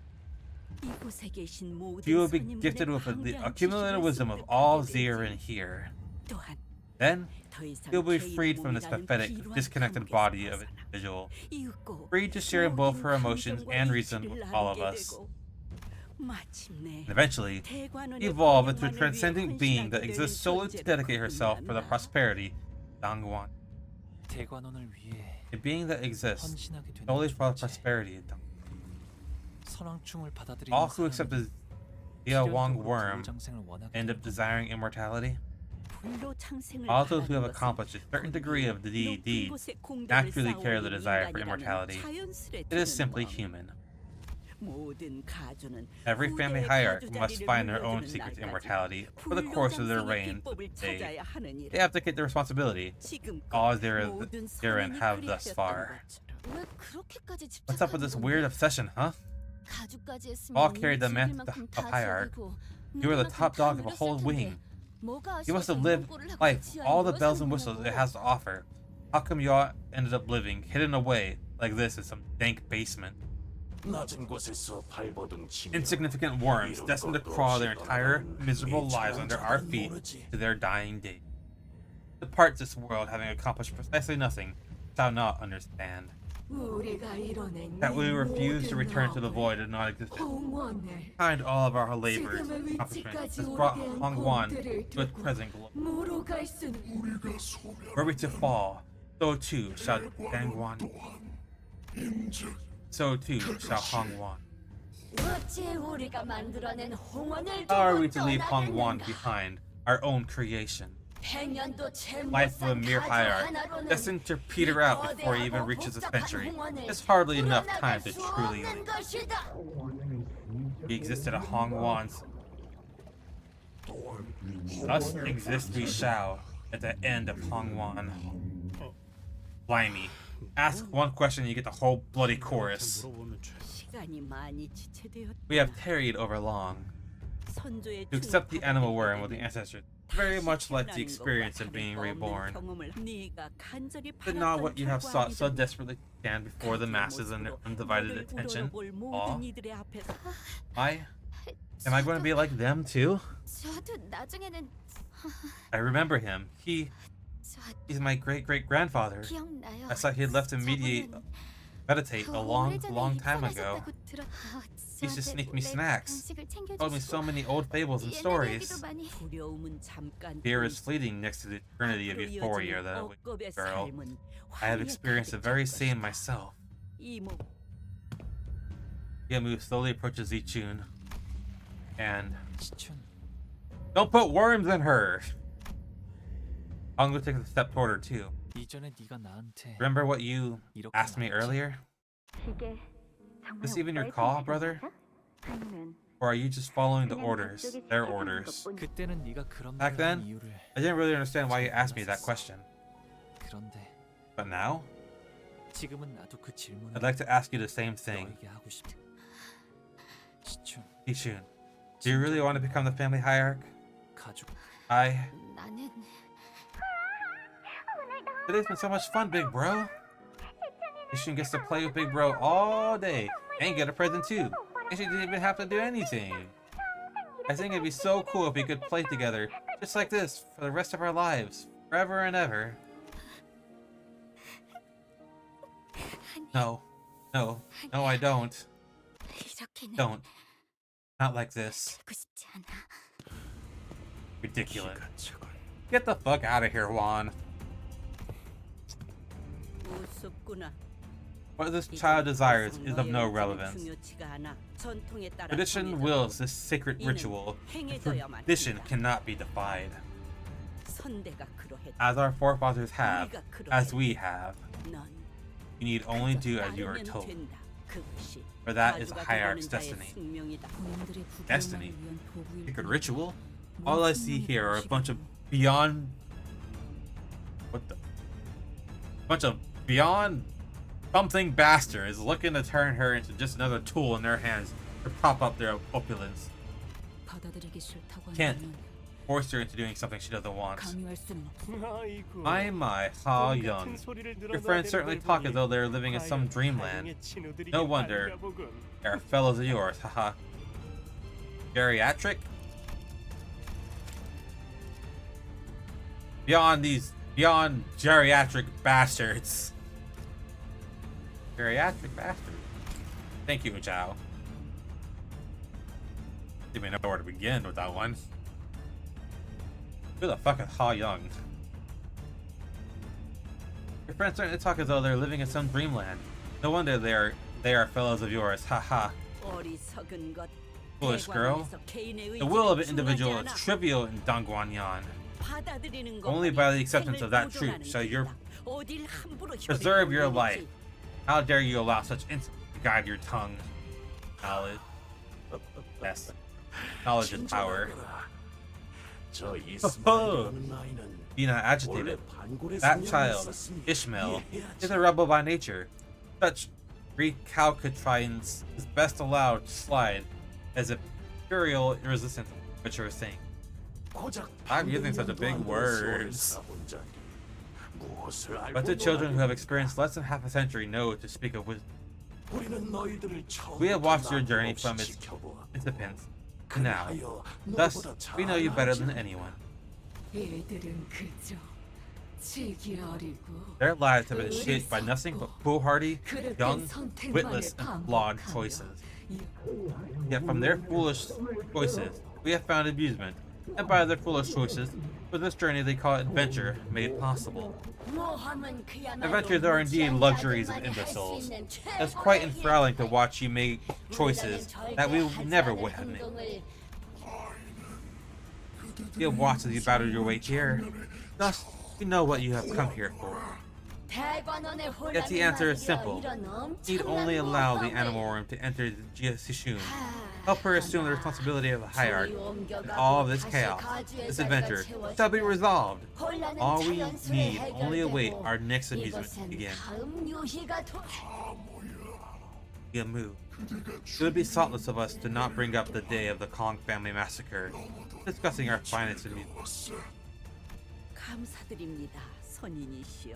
이곳에 계신 모든 You will be 선임분의 gifted with the 방대한 accumulated 지식을 wisdom of 습득하게 all 되지. Zirin here. 또한 Then, 더 이상 you'll be 개인 freed from this 몸이라는 pathetic, 비루한 disconnected 감옥에서 body of an 벗어나 individual, 이윽고 free to share in both 모든 her emotions 감정과 and reason 이치를 with all of 나누게 us, 되고 마침내 and eventually 대관원의 evolve into a 번영만을 위해 transcending being that 헌신하게 exists 되는 solely to 존재로 dedicate herself for the 거듭난다. prosperity of Dangguan. 대관원을 위해 A being that exists 헌신하게 되는 solely for the 존재. prosperity of Dangguan. 선왕충을 받아들이는 All who accept 사람은 the Wang 필연적으로 worm 부장생을 원하게 end up 된다. desiring immortality. 불로 창생을 All those who have 바라는 것은 accomplished a certain degree of the 높은 deed 곳에 공덕을 naturally carry the 쌓아올린 desire for 인간이라는 immortality. 자연스레 It is 드는 simply 법. human. 모든 가주는 Every family 후대의 hierarch 가주 must 자리를 find their own 물려주는 secret to 날까지 immortality. For the 불로 course of their 장생의 reign, 비법을 they 찾아야 하느니라. abdicate their responsibility, 지금껏 all 모든 Zirin 선인이 have thus 그리하였던 far. 것처럼. 왜 그렇게까지 What's up with this weird obsession, huh? 가죽까지 했으면 All carried the 즐길 myth 만큼 of 다 hierarch. 즐기고 You were the 누릴 top 만큼 다 dog of a 누렸을 whole 텐데 wing. 뭐가 You must have 아쉬워서 lived 이런 꼴을 하고 life, 지하에 all the 누워 bells and 사는 whistles it 거고. has to offer. How come you all ended up living hidden away like this in some dank basement? 낮은 곳에서 발버둥 치며 Insignificant worms destined to crawl their entire miserable lives under our feet to their dying day. Depart this world having accomplished precisely nothing, shall not understand. That we refuse to return to the void of non-existence. Behind all of our labors and accomplishments has brought Hongwan to its present glory. Were we to fall, so too shall Dangguan. So too shall Hongwan. How are we to leave Hongwan behind, our own creation? Life of a mere hierarch, destined to peter out before he even reaches a century. It's hardly enough time to truly live. We existed at Hongwan's. Thus exist we shall at the end of Hongwan. Blimey. Ask one question and you get the whole bloody chorus. 시간이 많이 지체되었다. We have tarried over long. 선조의 To accept the animal worm with the ancestors, very much like the experience of being reborn. But not what you have sought so desperately to stand before the masses and their undivided attention. Aw. Am I going to be like them too? 저도 나중에는 I remember him. He's my great-great-grandfather. 기억나요. I thought he had left to meditate a long time ago. He used to sneak me snacks. Told me so many old fables and stories. Fear is fleeting next to the eternity of euphoria that awaits, girl. I have experienced the very same myself. Yamu slowly approaches Zichun and don't put worms in her. Hongwu takes a step toward her too. 이전에 네가 나한테 Remember what you asked me earlier? 이게 Is this even your call, brother? Or are you just following the orders, their orders? 그때는 네가 그런 Back 말을 한 then, 이유를 I didn't really understand why you asked me that question. 그런데 But now, 지금은 나도 그 질문을 I'd like to ask you the same thing. 너에게 하고 싶다. 시춘, Zichun, do you really want to become the family hierarch? 가족. 나는 Today's been so much fun, big bro. Zichun gets to play with big bro all day and get a present too. And she didn't even have to do anything. I think it'd be so cool if we could play together, just like this, for the rest of our lives, forever and ever. No, I don't. Don't. Not like this. Ridiculous. Get the fuck out of here, Juan. What this child desires is of no relevance. Tradition wills this sacred ritual. Tradition cannot be defied. As our forefathers have, as we have, you need only do as you are told. For that is a hierarch's destiny. Destiny? Sacred ritual? All I see here are a bunch of beyond... What the... Bunch of beyond... something bastards looking to turn her into just another tool in their hands to prop up their opulence. Can't force her into doing something she doesn't want. My, how young. Your friends certainly talk as though they're living in some dreamland. No wonder. They're fellows of yours, haha. Geriatric? Beyond geriatric bastards. Geriatric bastards. Thank you, Zhao. Didn't even know where to begin with that one. Who the fuck is Ha Young? Your friends certainly talk as though they're living in some dreamland. No wonder they are fellows of yours, haha. Foolish girl. The will of an individual is trivial in Dongguanyan. Only by the acceptance of that truth shall you preserve your life. How dare you allow such insult to guide your tongue? Knowledge. Yes. Knowledge is power. Be not agitated. That child, Ishmael, is a rebel by nature. Such recalcitrance is best allowed to slide as a imperial resistance, which you were saying. I'm using such a big words. But the children who have experienced less than half a century know to speak of wisdom. We have watched your journey from its incipient to now. Thus, we know you better than anyone. Their lives have been shaped by nothing but foolhardy, young, witless, and flawed choices. Yet from their foolish choices, we have found amusement, and by their foolish choices, for this journey they call adventure made possible. Adventures are indeed luxuries of imbeciles. It's quite enthralling to watch you make choices that we never would have made. You have watched as you battled your way here. Thus, you know what you have come here for. Yet the answer is simple. You'd only allow the animal worm to enter the Jia Sishun. Help her assume the responsibility of a hierarch. And all of this chaos, this adventure, shall be resolved. All we need only await our next amusement to begin. Yamu. It would be thoughtless of us to not bring up the day of the Kong family massacre, discussing our finest amusement.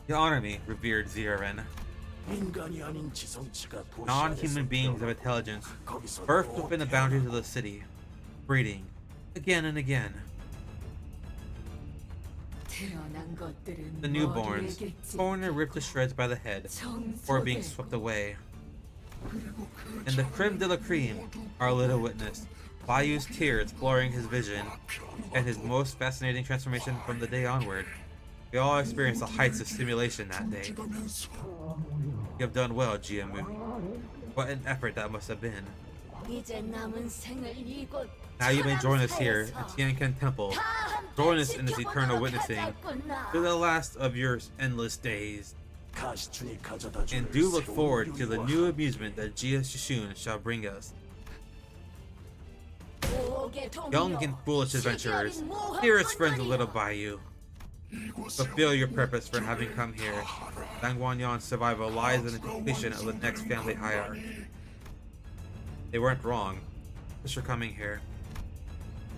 You honor me, revered Ziren. Non-human beings of intelligence, birthed within the boundaries of the city, breeding, again and again. The newborns, torn and ripped to shreds by the head, or being swept away. And the creme de la creme, our little witness, Bayou's tears exploring his vision, and his most fascinating transformation from the day onward. We all experienced the heights of stimulation that day. You have done well, Jiamu. What an effort that must have been. Now you may join us here at Tian Temple. Join us in this eternal witnessing to the last of your endless days. And do look forward to the new amusement that Jia Shishun shall bring us. Young and foolish adventurers, dearest friends of Little Bayou. Fulfill your purpose for having come here. Dongguanyan's survival lies in the completion of the next family hierarchy. They weren't wrong, just for coming here.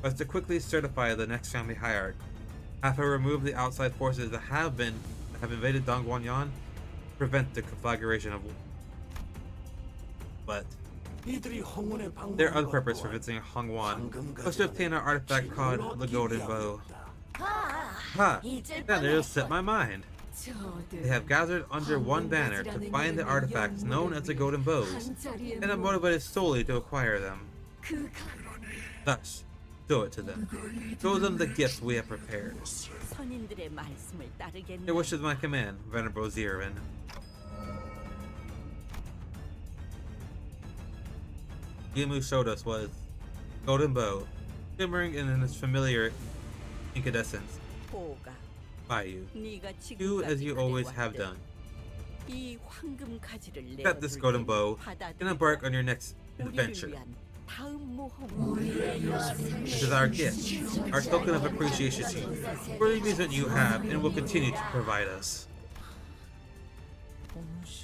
But to quickly certify the next family hierarchy, have her remove the outside forces that have invaded Dongguanyan, prevent the conflagration of war. But their other purpose for visiting Hongwan was to obtain an artifact called the Golden Bow. Ha! That nearly set my mind. They have gathered under one banner to find the artifacts known as the Golden Bows, and are motivated solely to acquire them. Thus, show it to them. Show them the gifts we have prepared. Your wish is my command, Venerable Zirin. Yimu showed us was Golden Bow, shimmering in its familiar incandescence. Bayou, do as you always have done. Accept this golden bow and embark on your next adventure. This is our gift, our token of appreciation to you, for the amusement you have and will continue to provide us.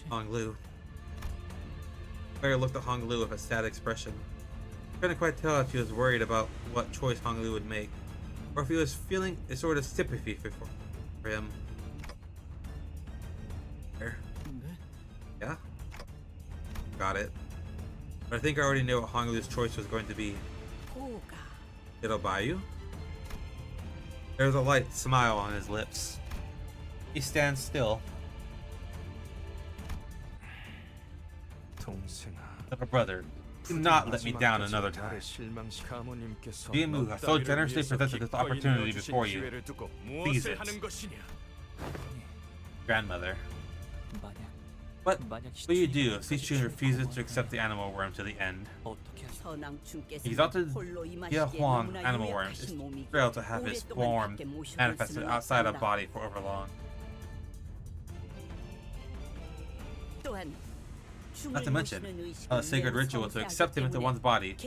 Hong Lu. Claire looked at Hong Lu with a sad expression. Couldn't quite tell if he was worried about what choice Hong Lu would make, or if he was feeling a sort of sympathy for him. There. Yeah? Got it. But I think I already knew what Hong Lu's choice was going to be. It'll buy you? There's a light smile on his lips. He stands still. Little brother, do not let me down another time. Biemu has so generously presented this opportunity before you. Seize it. Grandmother. What will you do if Sichun refuses to accept the animal worm to the end? The exalted Ye Huang animal worm is thrilled to have his form manifested outside of body for overlong. Not to mention, a sacred ritual to accept him into one's body,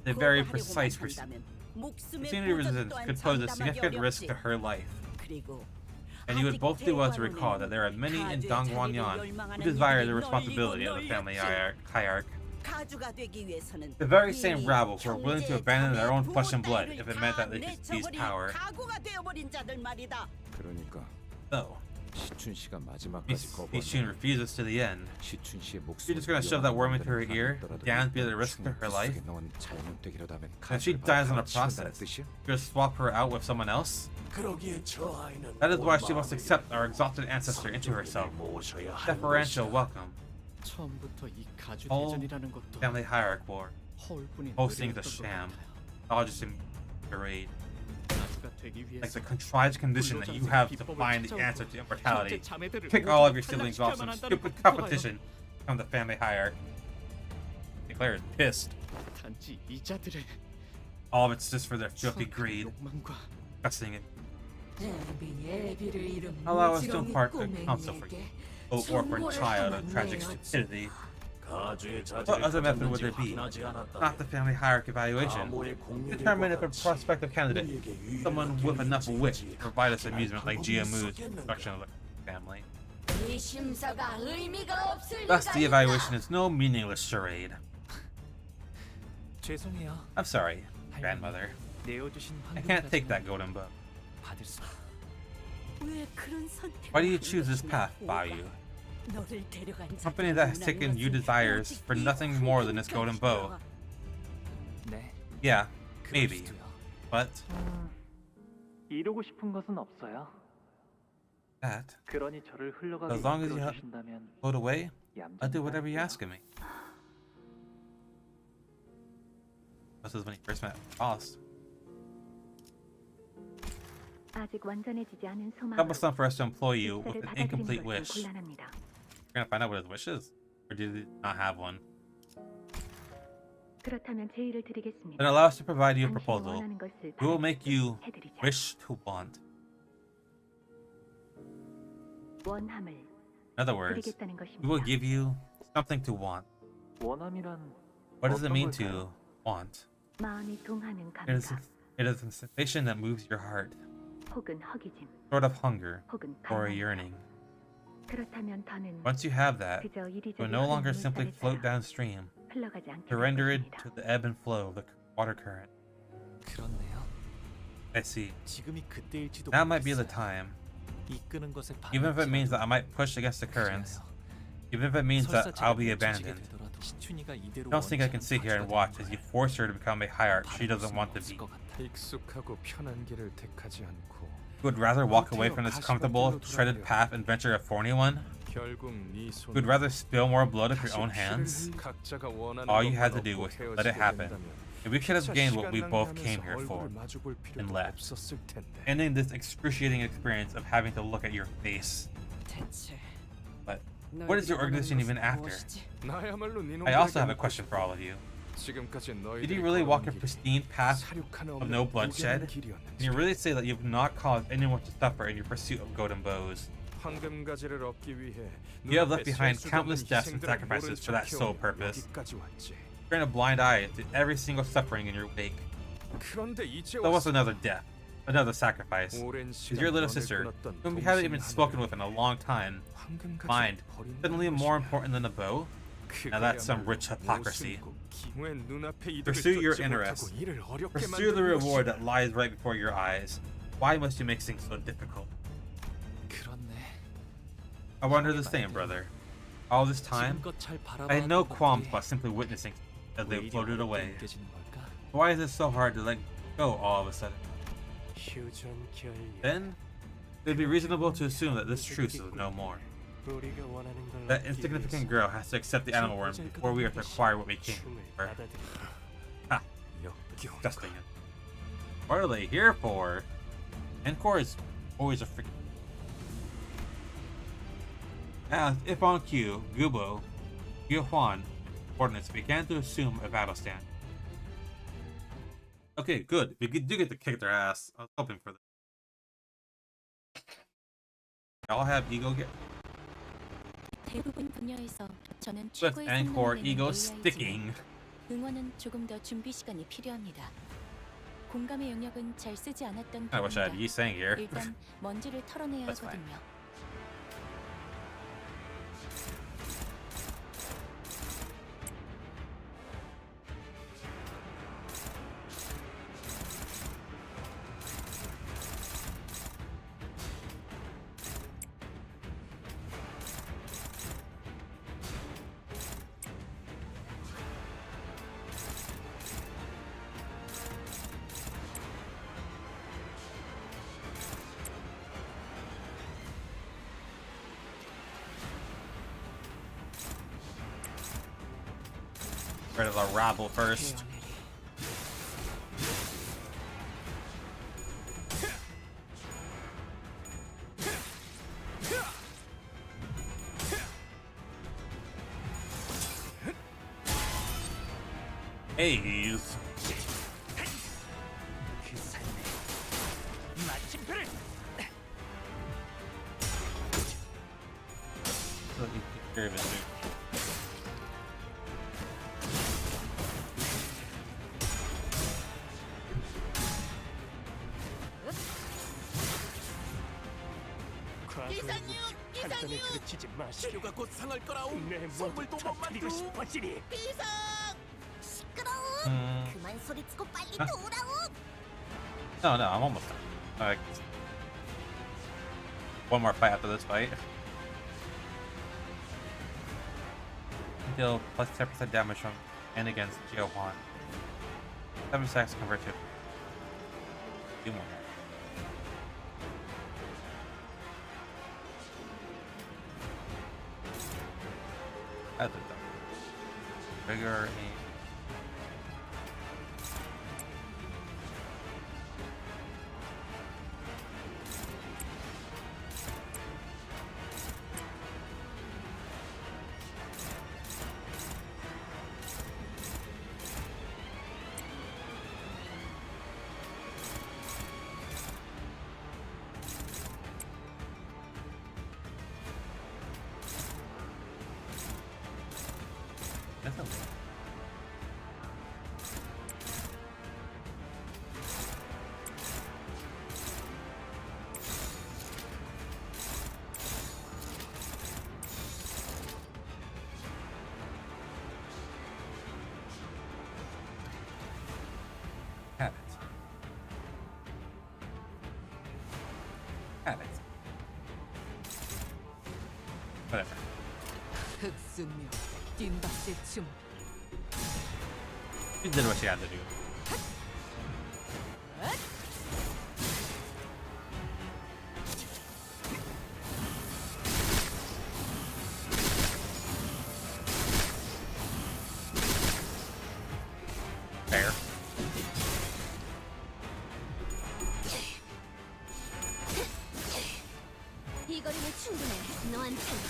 the very precise continued resistance could pose a significant risk to her life. And you would both do well to recall that there are many in Dongguanyan who desire the responsibility of the family hierarch. The very same rabble who are willing to abandon their own flesh and blood if it meant that they could seize power. So, Sichun refuses to the end. You're just gonna shove that worm into her ear, down to be the risk to her life? And if she dies in the process, you're gonna swap her out with someone else? That is why she must accept our exalted ancestor into herself. Deferential welcome. Whole family hierarch war. Hosting the sham. All just in charade. Like the contrived condition that you have to find the answer to immortality. Kick all of your siblings off some stupid competition. Become the family hierarch. Claire is pissed. All of it's just for their filthy greed. Disgusting it. Allow us to impart a counsel for you, O orphan child of tragic stupidity. What other method would there be? Not the family hierarchy evaluation. Determine if a prospective candidate, someone with enough wit to provide us amusement like Jiamu's construction of the family. Thus, the evaluation is no meaningless charade. I'm sorry, grandmother. I can't take that golden bow. Why do you choose this path, Bayu? A company that has taken you desires for nothing more than this golden bow. Yeah, maybe. But that, as long as you float away, I'll do whatever you ask of me. This is when he first met Frost. Troublesome for us to employ you with an incomplete wish. We're gonna find out what his wish is, or did he not have one? Then allow us to provide you a proposal. We will make you wish to want. In other words, we will give you something to want. What does it mean to want? It is a sensation that moves your heart. Sort of hunger or a yearning. Once you have that, you will no longer simply float downstream. Surrender it to the ebb and flow of the water current. I see. Now might be the time. Even if it means that I might push against the currents. Even if it means that I'll be abandoned. I don't think I can sit here and watch as you force her to become a hierarch she doesn't want to be. You would rather walk away from this comfortable, treaded path and venture a thorny one? You would rather spill more blood with your own hands? All you had to do was let it happen, and we could have gained what we both came here for, and left, ending this excruciating experience of having to look at your face. But what is your organization even after? I also have a question for all of you. Did you really walk a pristine path of no bloodshed? Can you really say that you've not caused anyone to suffer in your pursuit of golden bows? You have left behind countless deaths and sacrifices for that sole purpose. Turn a blind eye to every single suffering in your wake. So what's another death? Another sacrifice? Is your little sister, whom we haven't even spoken with in a long time, mind, suddenly more important than a bow? Now that's some rich hypocrisy. Pursue your interests. Pursue the reward that lies right before your eyes. Why must you make things so difficult? I wonder the same, brother. All this time, I had no qualms about simply witnessing as they floated away. Why is it so hard to let go all of a sudden? Then, it would be reasonable to assume that this truce is no more. That insignificant girl has to accept the animal worm before we are to acquire what we came for. Ha! Disgusting. What are they here for? Encore is always a freaking... As if on cue, Gubo, Yuan coordinates began to assume a battle stand. Okay, good. We do get to kick their ass. I was hoping for this. Y'all have ego get. 대부분 분야에서 저는 With 최고의 Encore 성능을 ego 내는 sticking. 응원은 조금 더 준비 시간이 필요합니다. 공감의 영역은 잘 쓰지 않았던 I wish I had 부분이라 Yi saying here. 일단 먼지를 털어내야 That's fine. 하거든요. Rid of the rabble first. A's. Look, you take care of it, dude. 재료가 곧 상할 거라오. 선물도 못 만두. 비상! 시끄러워! 그만 소리치고 빨리 돌아오! No, no, I'm almost done. Alright. One more fight after this fight. Deal plus 10% damage from and against Jiahuan. 7 stacks convert to 2 more. That's it though. Trigger aim. That's okay. Have it. Have it. Whatever. 흑순묘 뒷박질 춤. She did what she had to do. Fair. 이 거리는 충분해. 너한테는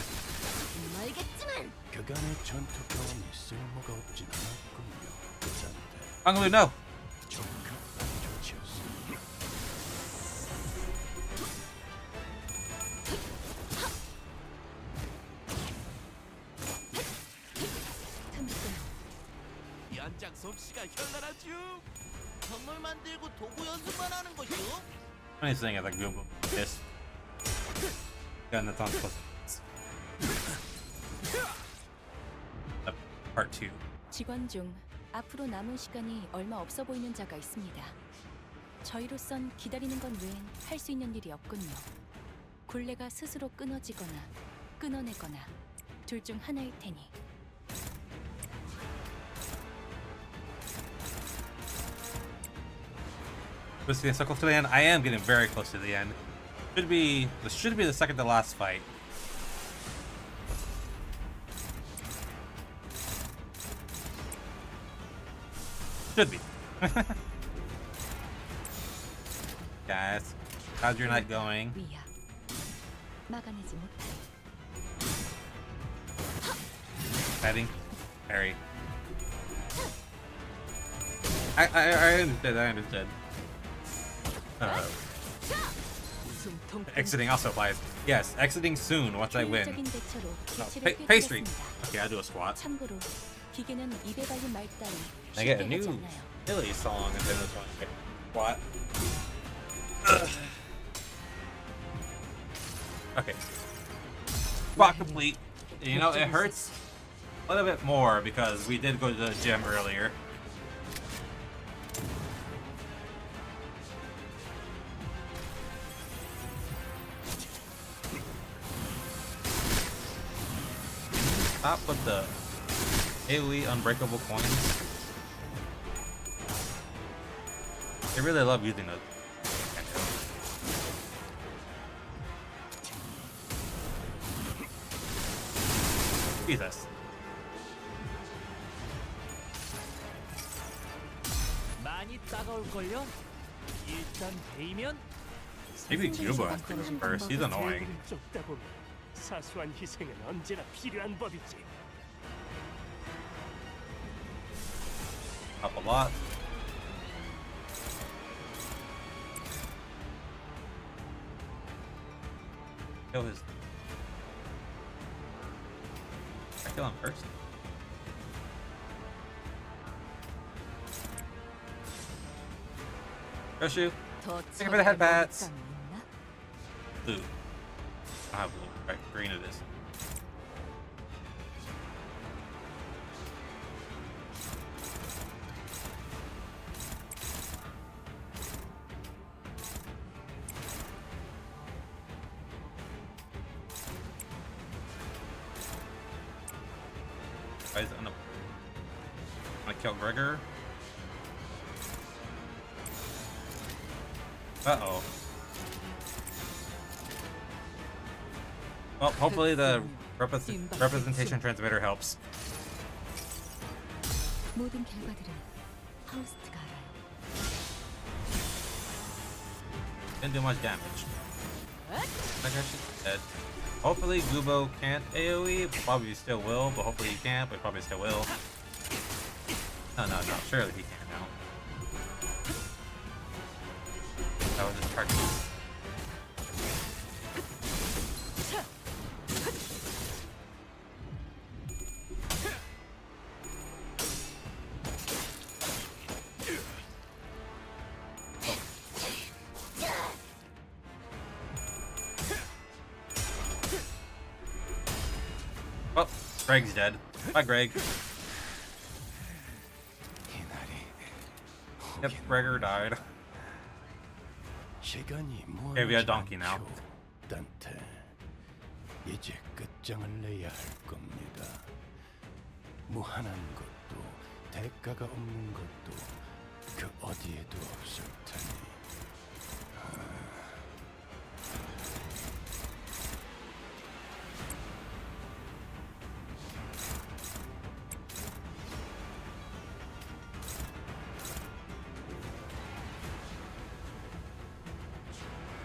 멀겠지만. 그간의 전투 경험이 쓸모가 없진 않았군요. Anglu, no. 연장 솜씨가 현란하죠. 선물 만들고 도구 연습만 하는 것이요. Funny thing is like Google. Yes. Gun that's on supposed to. Part 2. 직원 중 앞으로 남은 시간이 얼마 없어 보이는 자가 있습니다. 저희로선 기다리는 것 외엔 할 수 있는 일이 없군요. 굴레가 스스로 끊어지거나 끊어내거나 둘 중 하나일 테니. Close to the end, so close to the end. I am getting very close to the end. This should be the second to last fight. Should be. Guys, how's your night going? 위야. 막아내지 못해. Heading? Harry. I understood. Exiting also applies. Yes, exiting soon once I win. 효율적인 대처로 Oh, 개체를 pastry. 꿰뚫었습니다. Okay, I'll do a squat. 참고로 기계는 입에 발린 말 따위 I get a 쉽게 new 하지 않아요. Billy song and then this one. Okay. Squat. Okay. Squat complete. You know, it hurts a little bit more because we did go to the gym earlier. Stop with the AoE unbreakable coins. I really love using those. Jesus. 많이 따가울걸요? 일단 데이면 Maybe Juba has to go first. He's annoying. 쫓다 보면 사소한 희생은 언제나 필요한 법이지. Up a lot. Kill his. I kill him first. Go shoot. Thank you for the headbats. Blue. I have blue. Right, green it is. Why is it on the... I'm gonna kill Gregor. Uh-oh. Well, hopefully the representation transmitter helps. 모든 결과들은 하우스트가 알아요. Didn't do much damage. That guy should be dead. Hopefully Gubo can't AoE, probably still will, but hopefully he can't, but probably still will. No, surely he can now. That was just target. Oh, Greg's dead. Bye, Greg. Yep, Gregor died. Okay, we have Donkey now. 단테, 이제 끝장을 내야 할 겁니다. 무한한 것도 대가가 없는 것도 그 어디에도 없을 테니.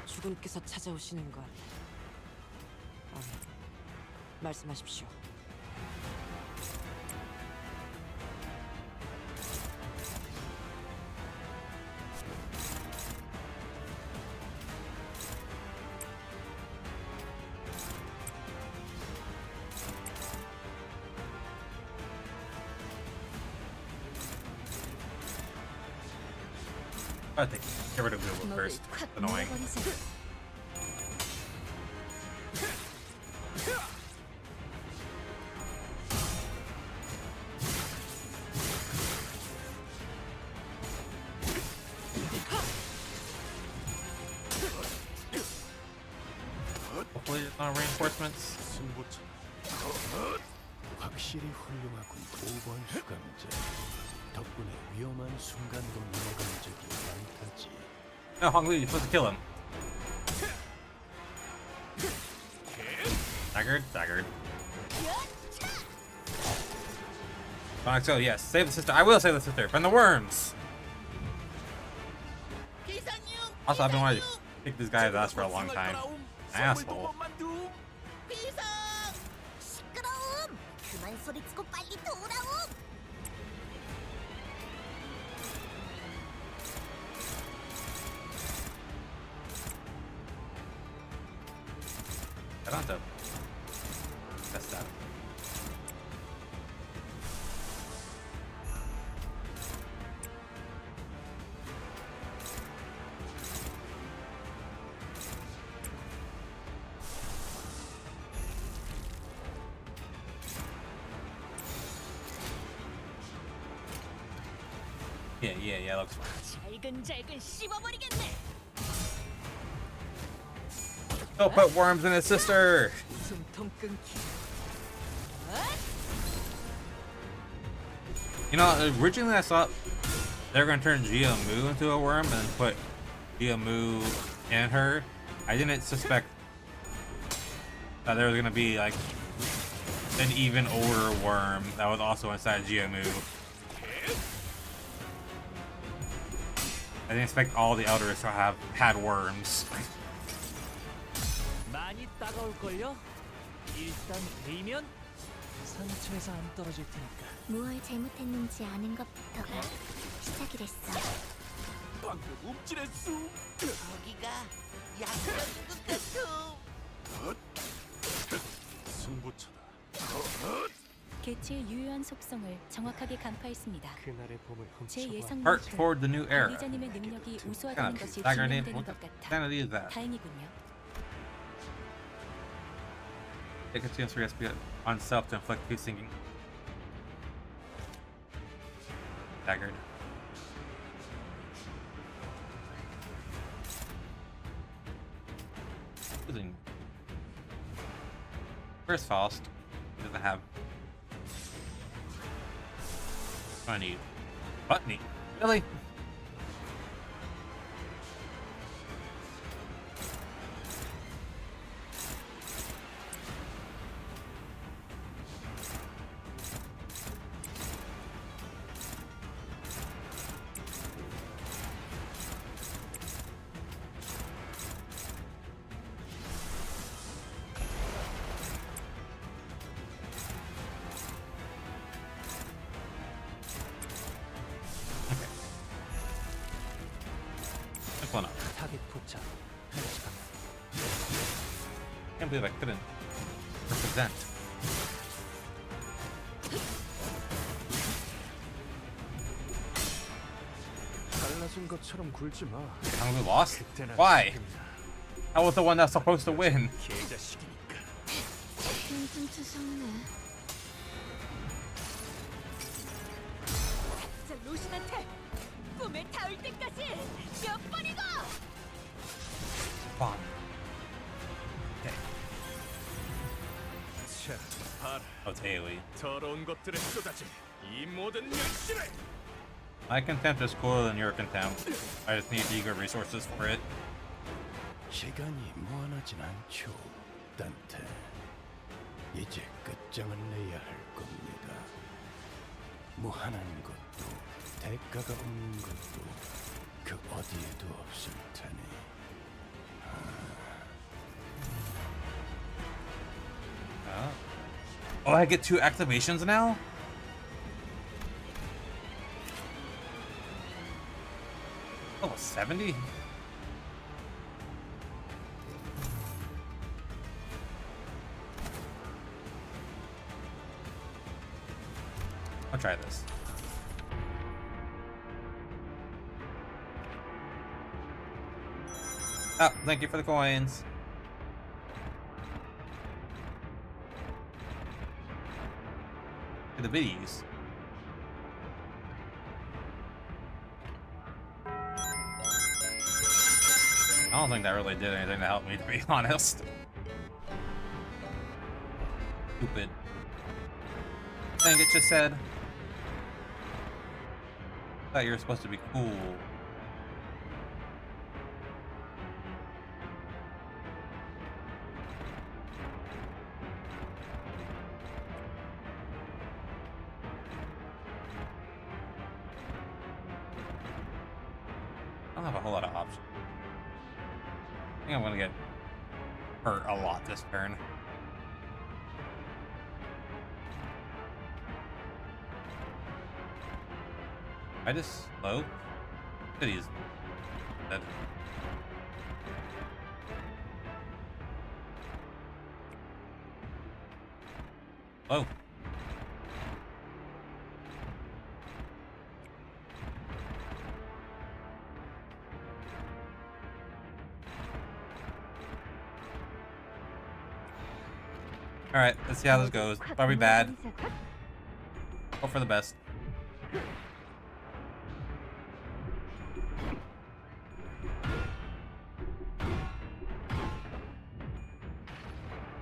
주군께서 찾아오시는 걸. 말씀하십시오. I think get rid of Google first. Annoying. reinforcements. 확실히 훌륭하군 5번 수감자. 덕분에 위험한 순간도 넘어간 적이 많다지. No, Hong Li, you're supposed to kill him. Daggered, daggered. Alright, so yes, save the sister. I will save the sister from the worms. Also, I've been wanting to kick this guy's ass for a long time. Asshole. 시끄러움! 그만 소리치고 빨리 돌아옴! Canto. That's that. Yeah, looks fine. 잘근잘근 씹어버리겠네. Go put worms in his sister! 숨통 끊기. You know, originally I thought they were gonna turn Jiamu into a worm and then put Jiamu in her. I didn't suspect that there was gonna be like an even older worm that was also inside Jiamu. I didn't expect all the elders to have had worms. 많이 따가울걸요? 일단 데이면 상처에서 안 떨어질 테니까. 무얼 잘못했는지 아는 것부터가 시작이랬어. 방금 움찔했어. 거기가 약간 것 같아. 승부차다. 개체의 유효한 속성을 정확하게 간파했습니다. 그날의 봄을 제 Hurt 예상만큼 toward the new era. 관리자님의 능력이 우수하다는 God, 것이 dagger name. 증명되는 What 것 the 같아 sanity is that? 다행이군요. Take a chance for SP on self to inflict two singing. Daggered. Using. Where's Faust? He doesn't have. I need. Buttony. Really? One up. 타겟 포착. Can't believe I couldn't represent. 달라진 것처럼 굴지 마. And we lost? Why? I was the one that's supposed to win. 좀 추석네. 저 로신한테 꿈에 닿을 때까지 몇 번이고! Fine. Okay. 자, 봐라. Oh, Taylor. 더러운 것들을 쏟아진 이 모든 열심을. My contempt is cooler than your contempt. I just need eager resources for it. 시간이 무한하진 않죠, 단테. 이제 끝장을 내야 할 겁니다. 무한한 것도 대가가 없는 것도 그 어디에도 없을 테니. Oh, I get 2 activations now? Oh, 70? I'll try this. Oh, thank you for the coins. The biddies. I don't think that really did anything to help me, to be honest. Stupid. Dang, it just said. I thought you were supposed to be cool. I don't have a whole lot of options. I think I'm gonna get hurt a lot this turn. I just slow. City's dead. Oh. Alright, let's see how this goes. Probably bad. Hope for the best.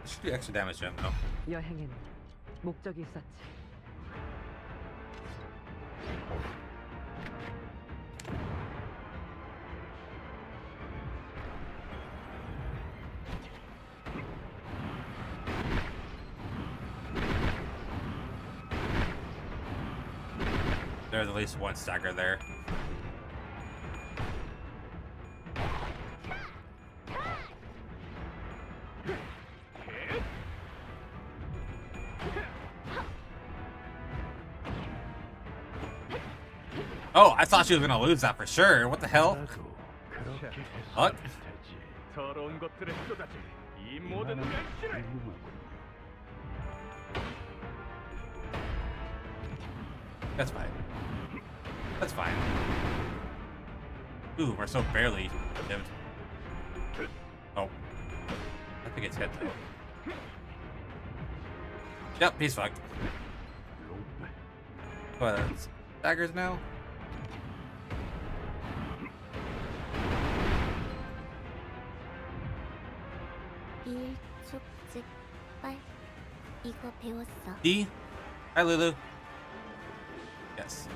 Should do extra damage to him though. 여행에는 목적이 있었지. There's at least one stagger there. Oh, I thought she was gonna lose that for sure. What the hell? What? 더러운 것들의 쏟아질 이 모든 날씨를 That's fine. That's fine. Ooh, we're so barely lived. Oh. I think it's hit though. Yep, he's fucked. What? Daggers now? D? Hi, Lulu. Yes.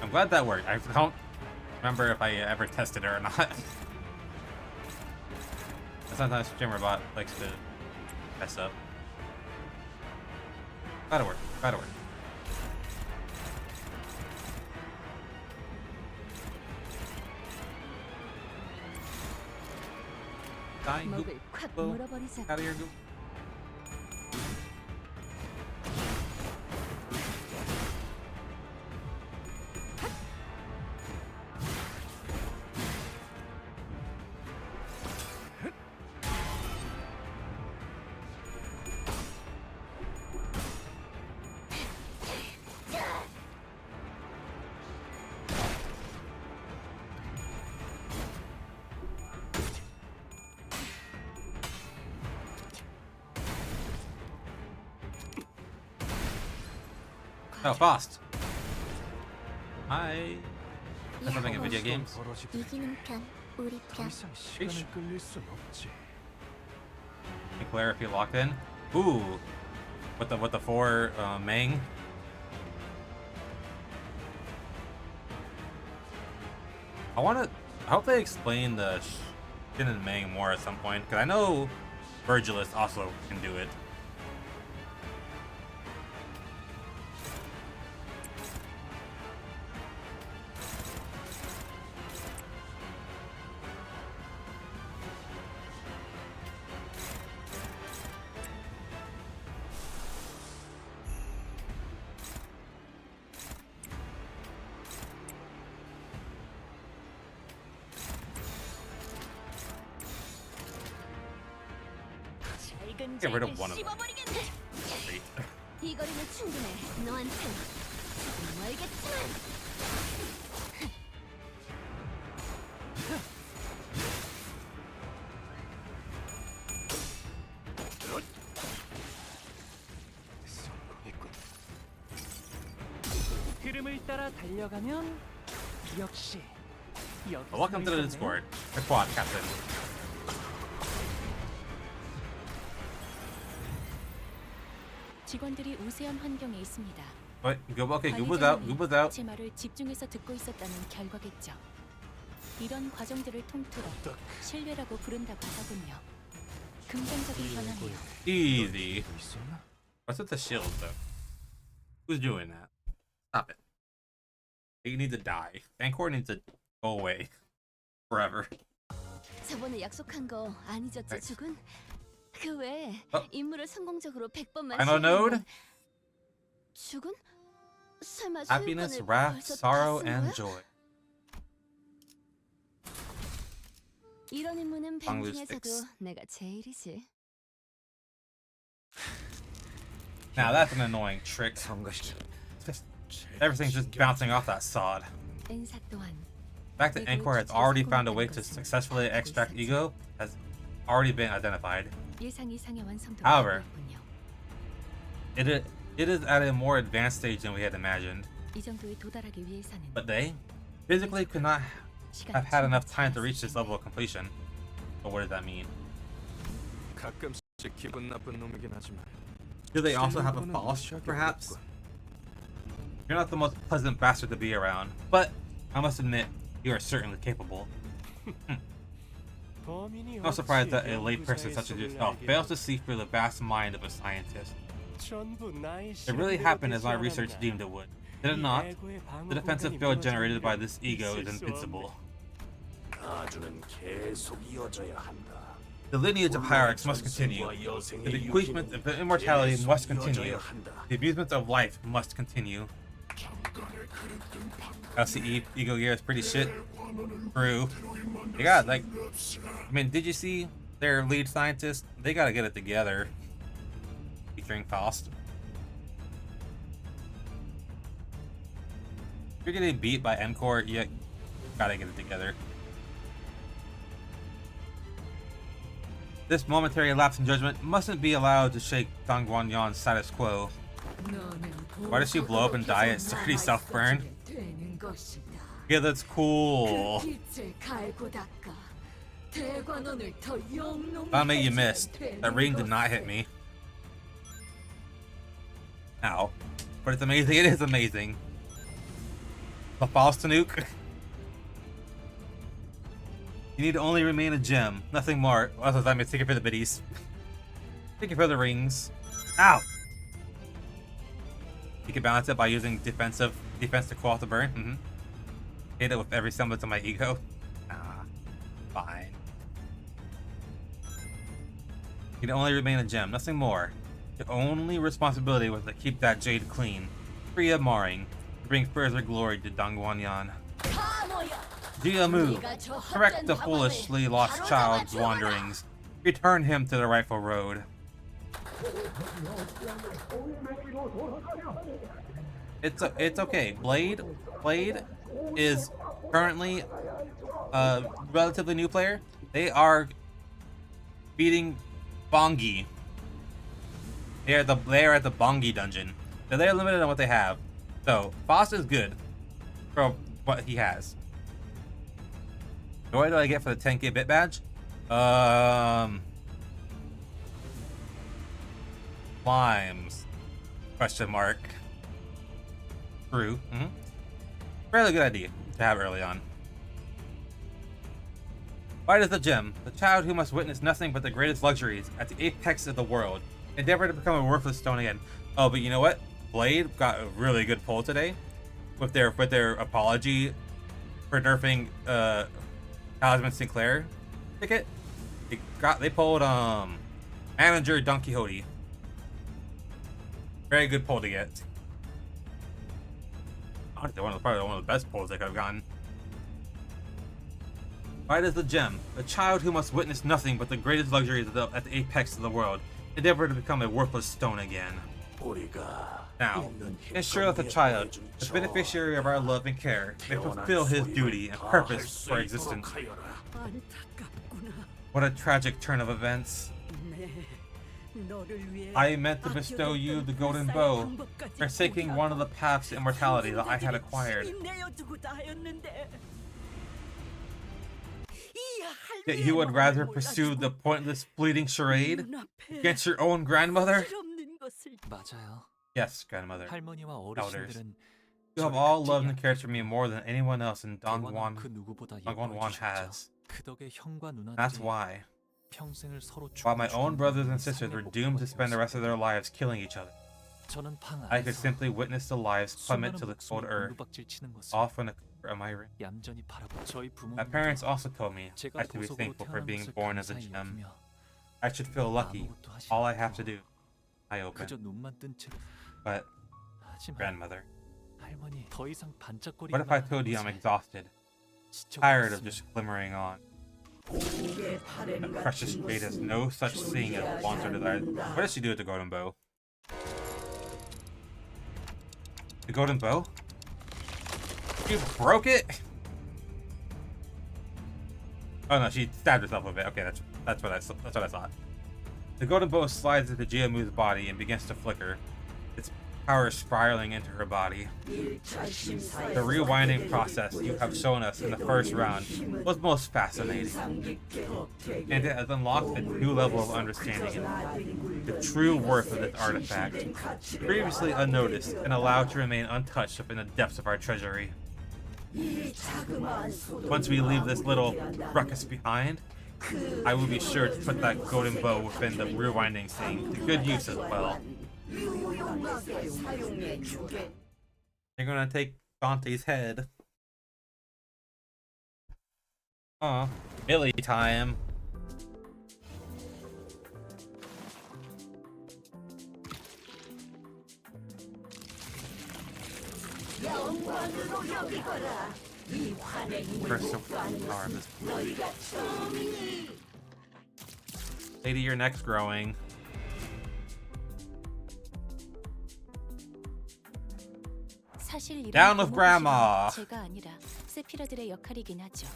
I'm glad that worked. I don't remember if I ever tested it or not. Sometimes Jimmerbot likes to mess up. Glad it worked. Glad it worked. Dying goop. Whoa. Out of your goop. Oh, fast. Hi. That's something in video games. Claire, if you locked in. Ooh. With the 4 Mang. I hope they explain the Shin and Mang more at some point, because I know Virgilus also can do it. Get rid of one of them. Great. 이 거리는 충분해. 너한텐 조금 멀겠지만. 따라 달려가면 역시 여기. Welcome to the Discord. The quad captain. 직원들이 우세한 환경에 있습니다. Okay, good without, good without. 제 말을 집중해서 듣고 있었다는 결과겠죠. 이런 과정들을 통틀어 신뢰라고 부른다고 하더군요. 긍정적인 변화네요. Easy. What's with the shield though? Who's doing that? Stop it. You need to die. Vancouver needs to go away. Forever. 저번에 약속한 거 안 잊었지, 죽은? 그 외에 임무를 성공적으로 100번만 Final node? 죽은? 설마 Happiness, 소유권을 wrath, 벌써 sorrow, 다 쓴 and 거야? joy. 이런 임무는 뱀 Banglu 중에서도 sticks. 내가 제일이지. Now that's an annoying trick. Everything's just bouncing off that sod. 인사 또한 The fact that Encore has already found a way to successfully extract ego has already been identified. 예상 이상의 완성도가 However, 있군요. it is at a more advanced stage than we had imagined. 이 정도에 도달하기 위해서는 But they physically could not have had enough time to reach this level of completion. But what does that mean? 가끔씩 기분 나쁜 놈이긴 하지만. Do they also have a false, perhaps? You're not the most pleasant bastard to be around, but I must admit, you are certainly capable. No surprise that a layperson such as yourself fails to see through the vast mind of a scientist. It really happened as my research deemed it would. Did it not? The defensive field generated by this ego is invincible. The lineage of hierarchs must continue. The bequeathment of immortality must continue. The abusement of life must continue. LCE ego gear is pretty shit. True. They got like, I mean, did you see their lead scientist? They gotta get it together. Featuring Faust. If you're getting beat by M-Core, you gotta get it together. This momentary lapse in judgment mustn't be allowed to shake Dong Guanyan's status quo. Why does she blow up and die at 30 self-burn? Yeah, that's cool. That'll make you miss. That ring did not hit me. Ow. But it's amazing. It is amazing. The Faust nuke. You need to only remain a gem. Nothing more. What does that mean? Take it for the biddies. Take it for the rings. Ow! You can balance it by using defense to cool off the burn. Hit it with every semblance of my ego. Ah, fine. You can only remain a gem, nothing more. Your only responsibility was to keep that jade clean, free of marring, to bring further glory to Dongguanyan. Jiamu, correct the foolishly lost child's wanderings. Return him to the rightful road. It's okay. Blade is currently a relatively new player. They are beating Bongi. They are at the Bongi dungeon. So they're limited on what they have. So Faust is good for what he has. What do I get for the 10k bit badge? Limes? Question mark. True. Fairly good idea to have early on. Why does the gem, the child who must witness nothing but the greatest luxuries at the apex of the world, endeavor to become a worthless stone again? Oh, but you know what? Blade got a really good pull today with their apology for nerfing Talisman Sinclair ticket. They pulled Manager Don Quixote. Very good pull to get. Probably one of the best pulls they could have gotten. Why does the gem, the child who must witness nothing but the greatest luxuries at the apex of the world, endeavor to become a worthless stone again? Now, ensure that the child, the beneficiary of our love and care, may fulfill his duty and purpose for existence. What a tragic turn of events. I meant to bestow you the golden bow, forsaking one of the paths to immortality that I had acquired. Yet you would rather pursue the pointless bleeding charade against your own grandmother? 맞아요. Yes, grandmother. 할머니와 Elders. 어르신들은 You have all loved and cared for me more than anyone else in 대관원 그 누구보다 Dongwon 예뻐해 has. 주셨죠. 그 덕에 형과 That's 누나들이 why. 평생을 서로 While my own brothers and 죽음을 sisters were 상해 doomed to spend the rest of their 복종하고 lives killing each other, 저는 방 I could 안에서 simply witness the lives plummet to the cold 수많은 earth, 목숨이 곤두박질 치는 것을 all from the comfort of my ring. 얌전히 바라보 저희 My parents 부모님도 also told me I 제가 should be 보석으로 thankful for 태어난 being 것을 born as a 감사히 gem. 여기며 I should feel lucky. 아무것도 하지 All I have to 않고 do, I open. 그저 눈만 뜬 채. But, 하지만 grandmother, 할머니 더 이상 반짝거리는 what if I told you I'm exhausted, tired of just glimmering on? The precious jade has no such thing as wants or desires. What does she do with the golden bow? The golden bow? You broke it? Oh no, she stabbed herself with it. Okay, that's what I thought. The golden bow slides into Jiamu's body and begins to flicker, its power spiraling into her body. The rewinding process you have shown us in the first round was most fascinating, and it has unlocked a new level of understanding the true worth of this artifact, previously unnoticed and allowed to remain untouched within the depths of our treasury. Once we leave this little ruckus behind, I will be sure to put that golden bow within the rewinding thing to good use as well. You're gonna take Dante's head. Aw, Billy time. Lady, your neck's growing. 사실 이런 Down with grandma. 제가 아니라 세피라들의 역할이긴 하죠.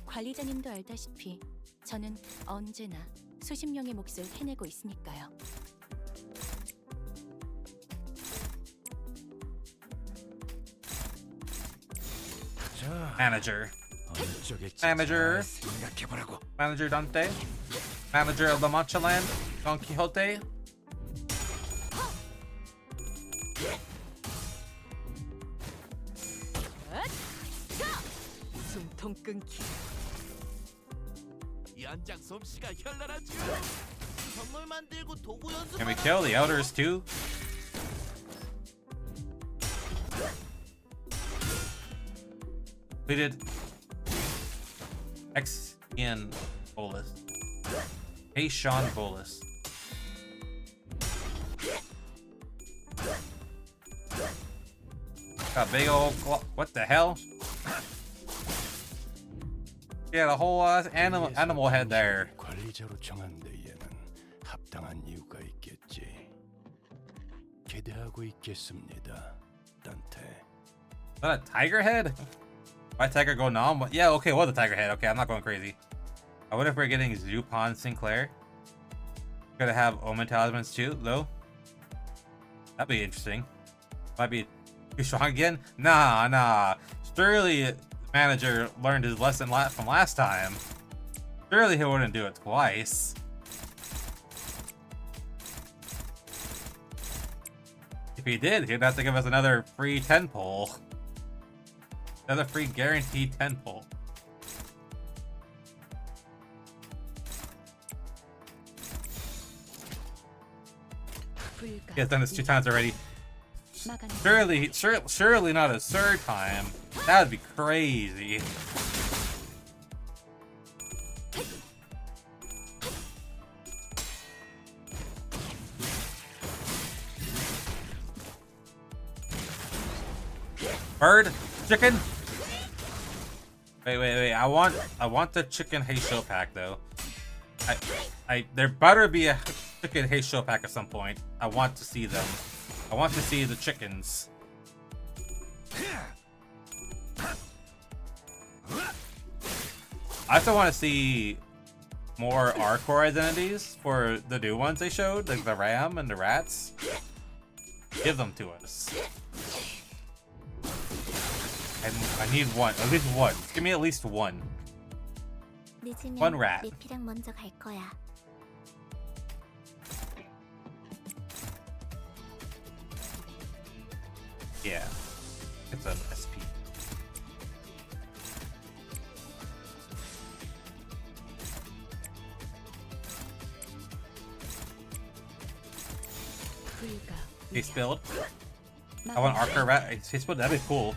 관리자님도 알다시피 저는 언제나 수십 명의 몫을 해내고 있으니까요. Manager. Manager Dante. Manager of La Mancha Land. Don Quixote. 숨통 끊기. 연장 솜씨가 현란하죠. 선물 만들고 도구 연습. Can we kill the elders too? Completed. Tian bolus. Hey Sean bolus. Got a big old what the hell? Yeah, the whole animal head there. 관리자로 정한 데에는 합당한 이유가 있겠지. 기대하고 있겠습니다, 단테. Is that a tiger head? Why tiger go nom? Yeah, okay, well the tiger head. Okay, I'm not going crazy. I wonder if we're getting Zupan Sinclair. Gotta have Omen talismans too, though. That'd be interesting. Might be too strong again? Nah. Surely manager learned his lesson from last time. Surely he wouldn't do it twice. If he did, he'd have to give us another free 10 pull. Another free guaranteed 10 pull. He has done this 2 times already. Surely not a third time. That would be crazy. Bird? Chicken? Wait. I want the chicken Heisho pack though. There better be a chicken Heisho pack at some point. I want to see them. I want to see the chickens. I also want to see more our core identities for the new ones they showed, like the ram and the rats. Give them to us. I need one, at least one. Give me at least one. One rat. 리피랑 먼저 갈 거야. Yeah, it's an SP. He spilled. I want Archer Rat. He spilled. That'd be cool.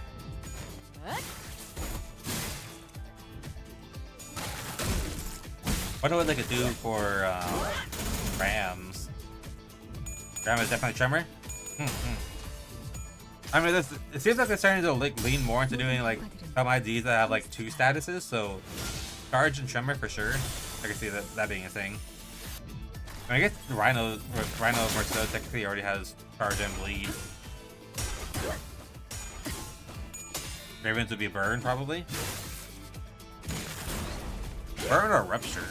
Wonder what they could do for Rams. Ram is definitely Tremor. I mean, it seems like they're starting to like lean more into doing like some IDs that have like 2 statuses. So Charge and Tremor for sure. I can see that being a thing. I mean, I guess Rhino Merceau technically already has Charge and Bleed. Ravens would be Burn probably. Burn or Rupture.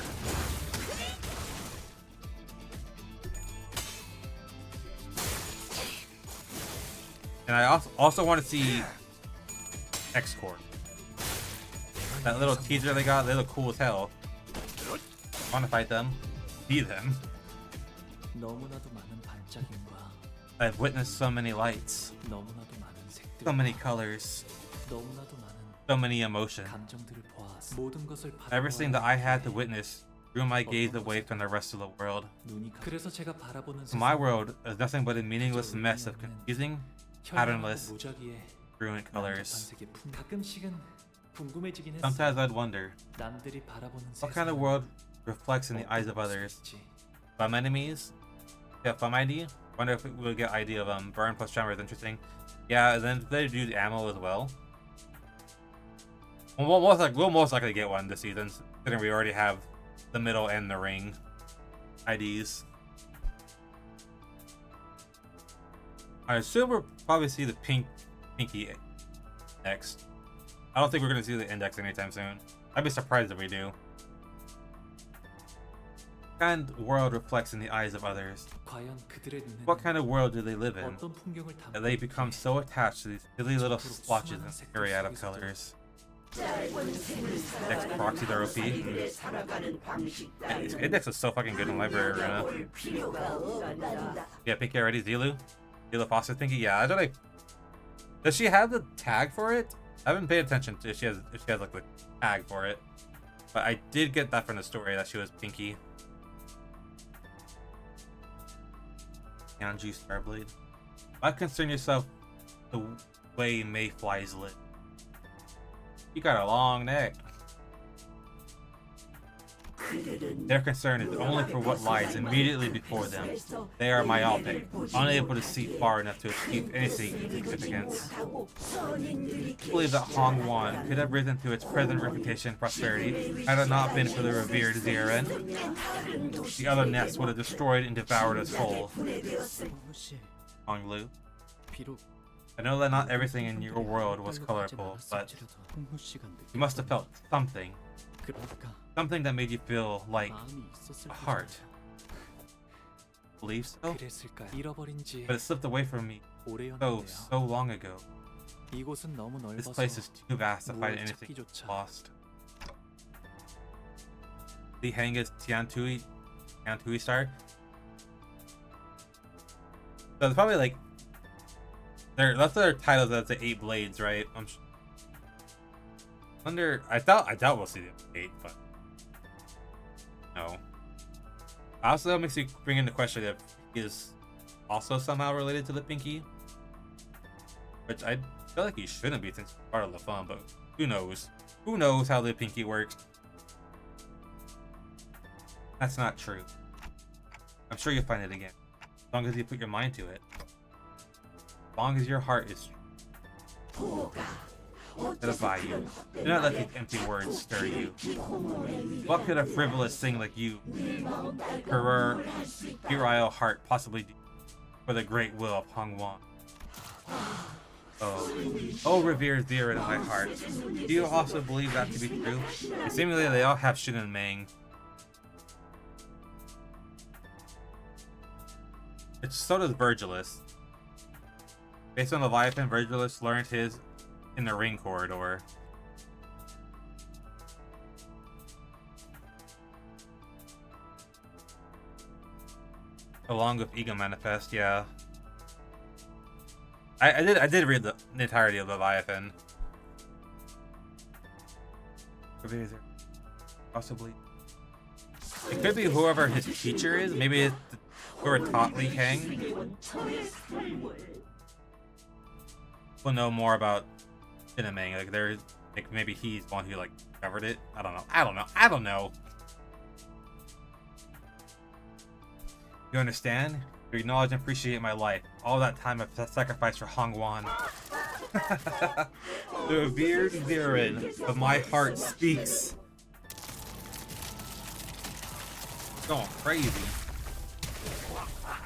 And I also want to see X-Core. That little teaser they got, they look cool as hell. I want to fight them. Be them. I've witnessed so many lights. So many colors. So many emotions. Everything that I had to witness drew my gaze away from the rest of the world. My world is nothing but a meaningless mess of confusing, patternless, ruined colors. Sometimes I'd wonder, what kind of world reflects in the eyes of others? Bum enemies? Yeah, Bum ID? Wonder if we'll get idea of Burn plus Tremor is interesting. Yeah, and then they do the ammo as well. We'll most likely get one this season, considering we already have the middle and the ring IDs. I assume we'll probably see the pinky next. I don't think we're gonna see the index anytime soon. I'd be surprised if we do. What kind of world reflects in the eyes of others? What kind of world do they live in? That they become so attached to these silly little splotches and scurry out of colors. Index proxies are OP. Index is so fucking good in Library Arena. Yeah, Pinky already. Zilu Foster Pinky. Yeah, I don't like. Does she have the tag for it? I haven't paid attention to if she has like the tag for it. But I did get that from the story that she was Pinky. Yanju Starblade. Why concern yourself the way Mayflies lit? You got a long neck. Their concern is only for what lies immediately before them. They are myopic, unable to see far enough to achieve anything of significance. I believe that Hong Wan could have risen to its present reputation and prosperity had it not been for the revered Ziren. The other nests would have destroyed and devoured us whole. Hong Lu. I know that not everything in your world was colorful, but you must have felt something. Something that made you feel like a heart. Believe so? But it slipped away from me so long ago. This place is too vast to find anything lost. Li Heng is Tian Tui star. So it's probably like that's their titles. That's the 8 blades, right? I doubt we'll see the 8, but no. Also, makes you bring into question if he is also somehow related to the Pinky, which I feel like he shouldn't be since he's part of the fun. But who knows? Who knows how the Pinky works? That's not true. I'm sure you'll find it again, as long as you put your mind to it. As long as your heart is true. Edify you. Do not let these empty words stir you. What could a frivolous thing like you, puerile heart, possibly do for the great will of Hong Wan? Oh, revered Zira in my heart. Do you also believe that to be true? And seemingly they all have Shin and Mang. It's so does Virgilus. Based on Leviathan, Virgilus learned his in the ring corridor. Along with Ego Manifest, yeah. I did read the entirety of Leviathan. Possibly. It could be whoever his teacher is. Maybe it's whoever taught Li Kang. We'll know more about Cinnamang. Like like maybe he's the one who like covered it. I don't know. You understand? You acknowledge and appreciate my life. All that time I've sacrificed for Hongwan. The revered Viren of my heart speaks. Going crazy.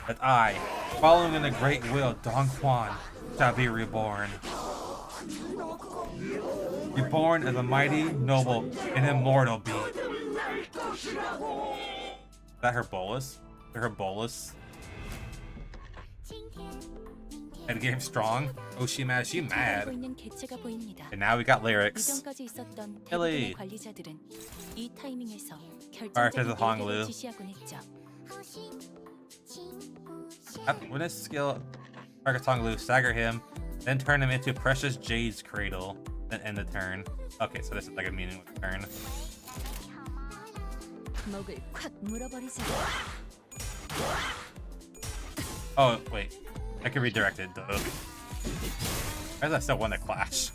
But I, following in the great will of Don Juan, shall be reborn. Reborn as a mighty, noble, and immortal being. Is that her bolus? Her bolus? And game strong. Oh, she mad. She mad. And now we got lyrics. Hilly. Arthur the Honglu. Witness skill. Arthur Honglu. Stagger him. Then turn him into precious Jade's cradle. Then end the turn. Okay, so this is like a meaningless turn. Oh, wait. I can redirect it, duh. Why does I still want to clash?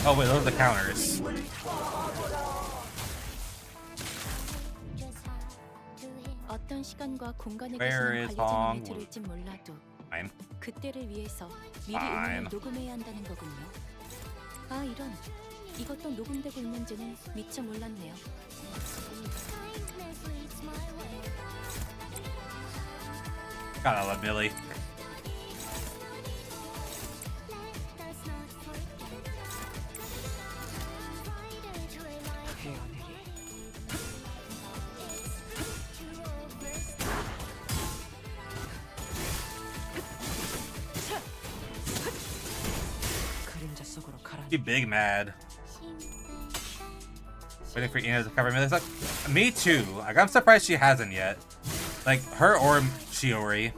Oh, wait, those are the counters. Where is Hong? Fine. Fine. 이것도 녹음되고 있는지는 미처 몰랐네요. Gotta love Millie. She big mad. Waiting for Ina to cover Millie. Like, me too. Like, I'm surprised she hasn't yet. Like, her or Shiori.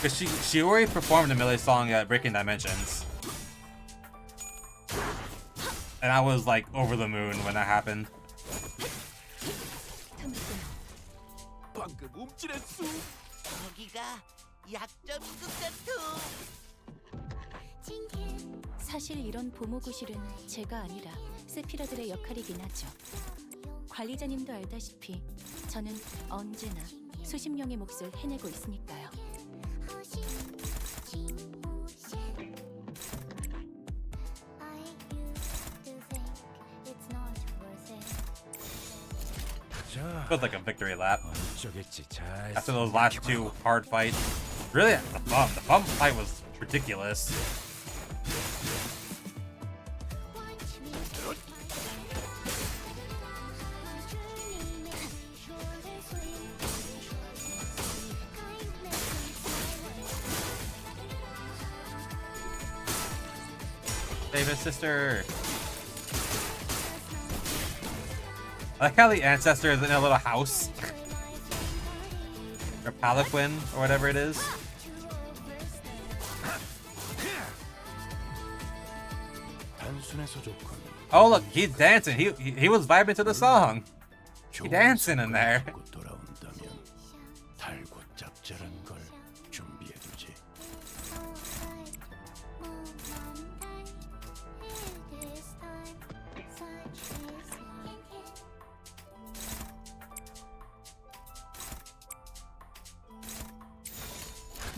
Because Shiori performed the Millie song at Breaking Dimensions. And I was like over the moon when that happened. 사실 이런 보모구실은 제가 아니라 세피라들의 역할이긴 하죠. 관리자님도 알다시피 저는 언제나 수십 명의 몫을 해내고 있으니까요. Feels like a victory lap. After those last two hard fights. Really? The bump fight was ridiculous. Save his sister. I like how the ancestor is in a little house. Or palanquin, or whatever it is. Oh look, he's dancing. He was vibing to the song. He's dancing in there.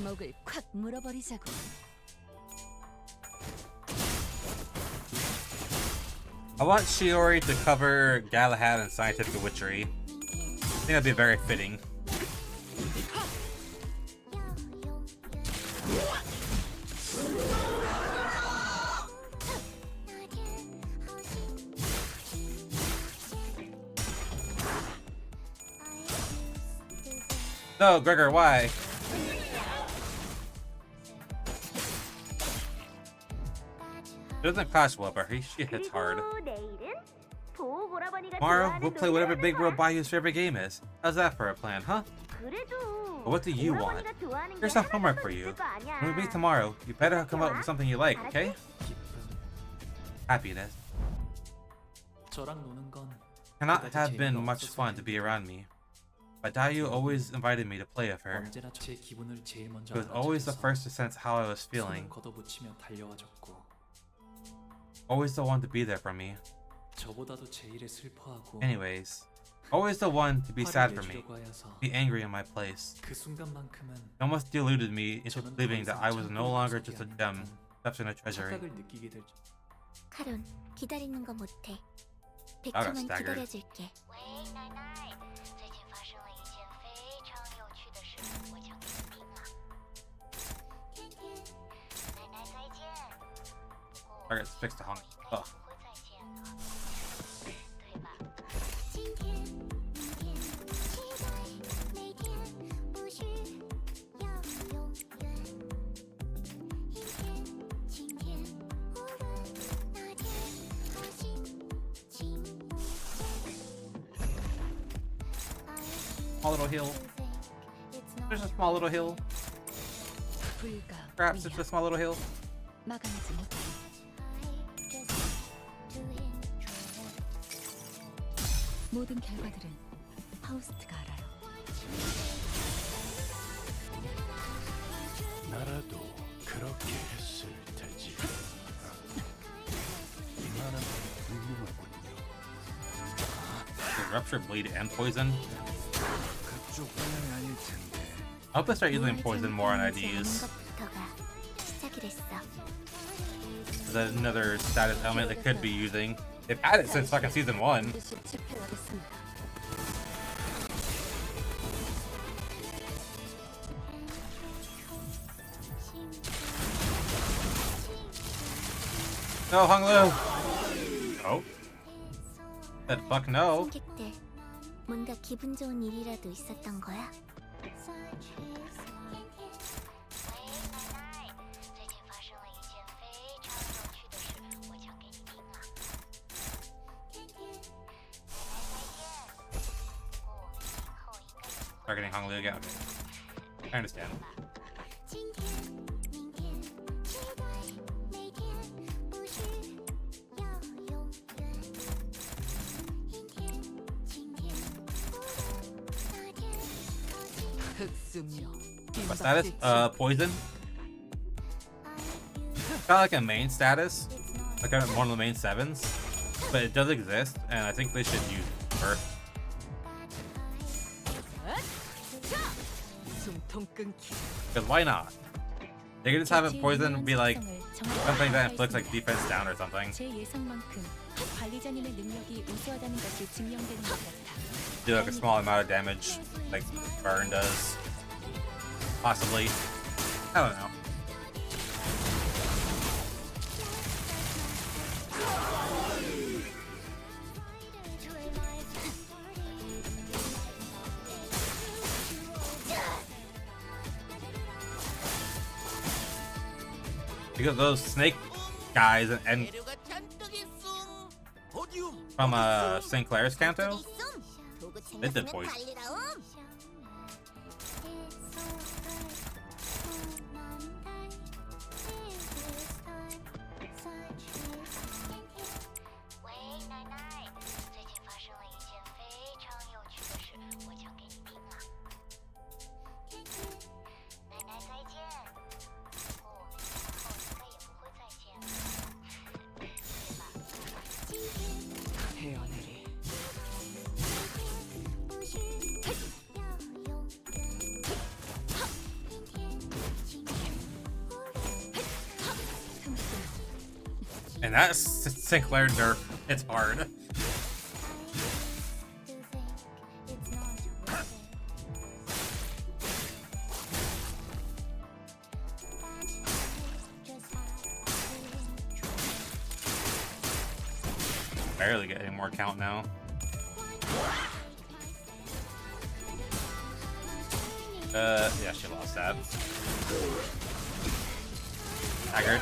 목을 콱 물어버리자고. I want Shiori to cover Galahad and Scientific Witchery. I think that'd be very fitting. No, Gregor, why? She doesn't crash well, but she hits hard. Tomorrow, we'll play whatever Big Bro Bayou's favorite game is. How's that for a plan, huh? But what do you want? Here's some homework for you. When we meet tomorrow, you better come up with something you like, okay? Happiness. Cannot have been much fun to be around me. But Dayu always invited me to play with her. She was always the first to sense how I was feeling. Always the one to be there for me. Anyways, always the one to be sad for me, be angry in my place. It almost deluded me into believing that I was no longer just a gem, left in a treasury. I got staggered. Target's fixed to Hong. Ugh. Small little hill. There's a small little hill. Perhaps it's a small little hill. 모든 결과들은 파우스트가 알아요. 나라도 그렇게 했을 테지. 이만한 훌륭하군요. The rupture, bleed, and poison. I hope they start using poison more on IDs. Is that another status element they could be using? They've had it since fucking season 1. No, Hong Lu! Oh? Said fuck no. 뭔가 기분 좋은 일이라도 있었던 거야? Targeting Hong Lu again. I understand. What status? Poison? It's not like a main status, like one of the main 7s, but it does exist, and I think they should use it more. Because why not? They could just have it poison be like something that inflicts like defense down or something. Do like a small amount of damage, like burn does. Possibly. I don't know. Because those snake guys and from Sinclair's Canto, they did poison. And that Sinclair nerf, it's hard. Barely getting more count now. Yeah, she lost that. Haggard.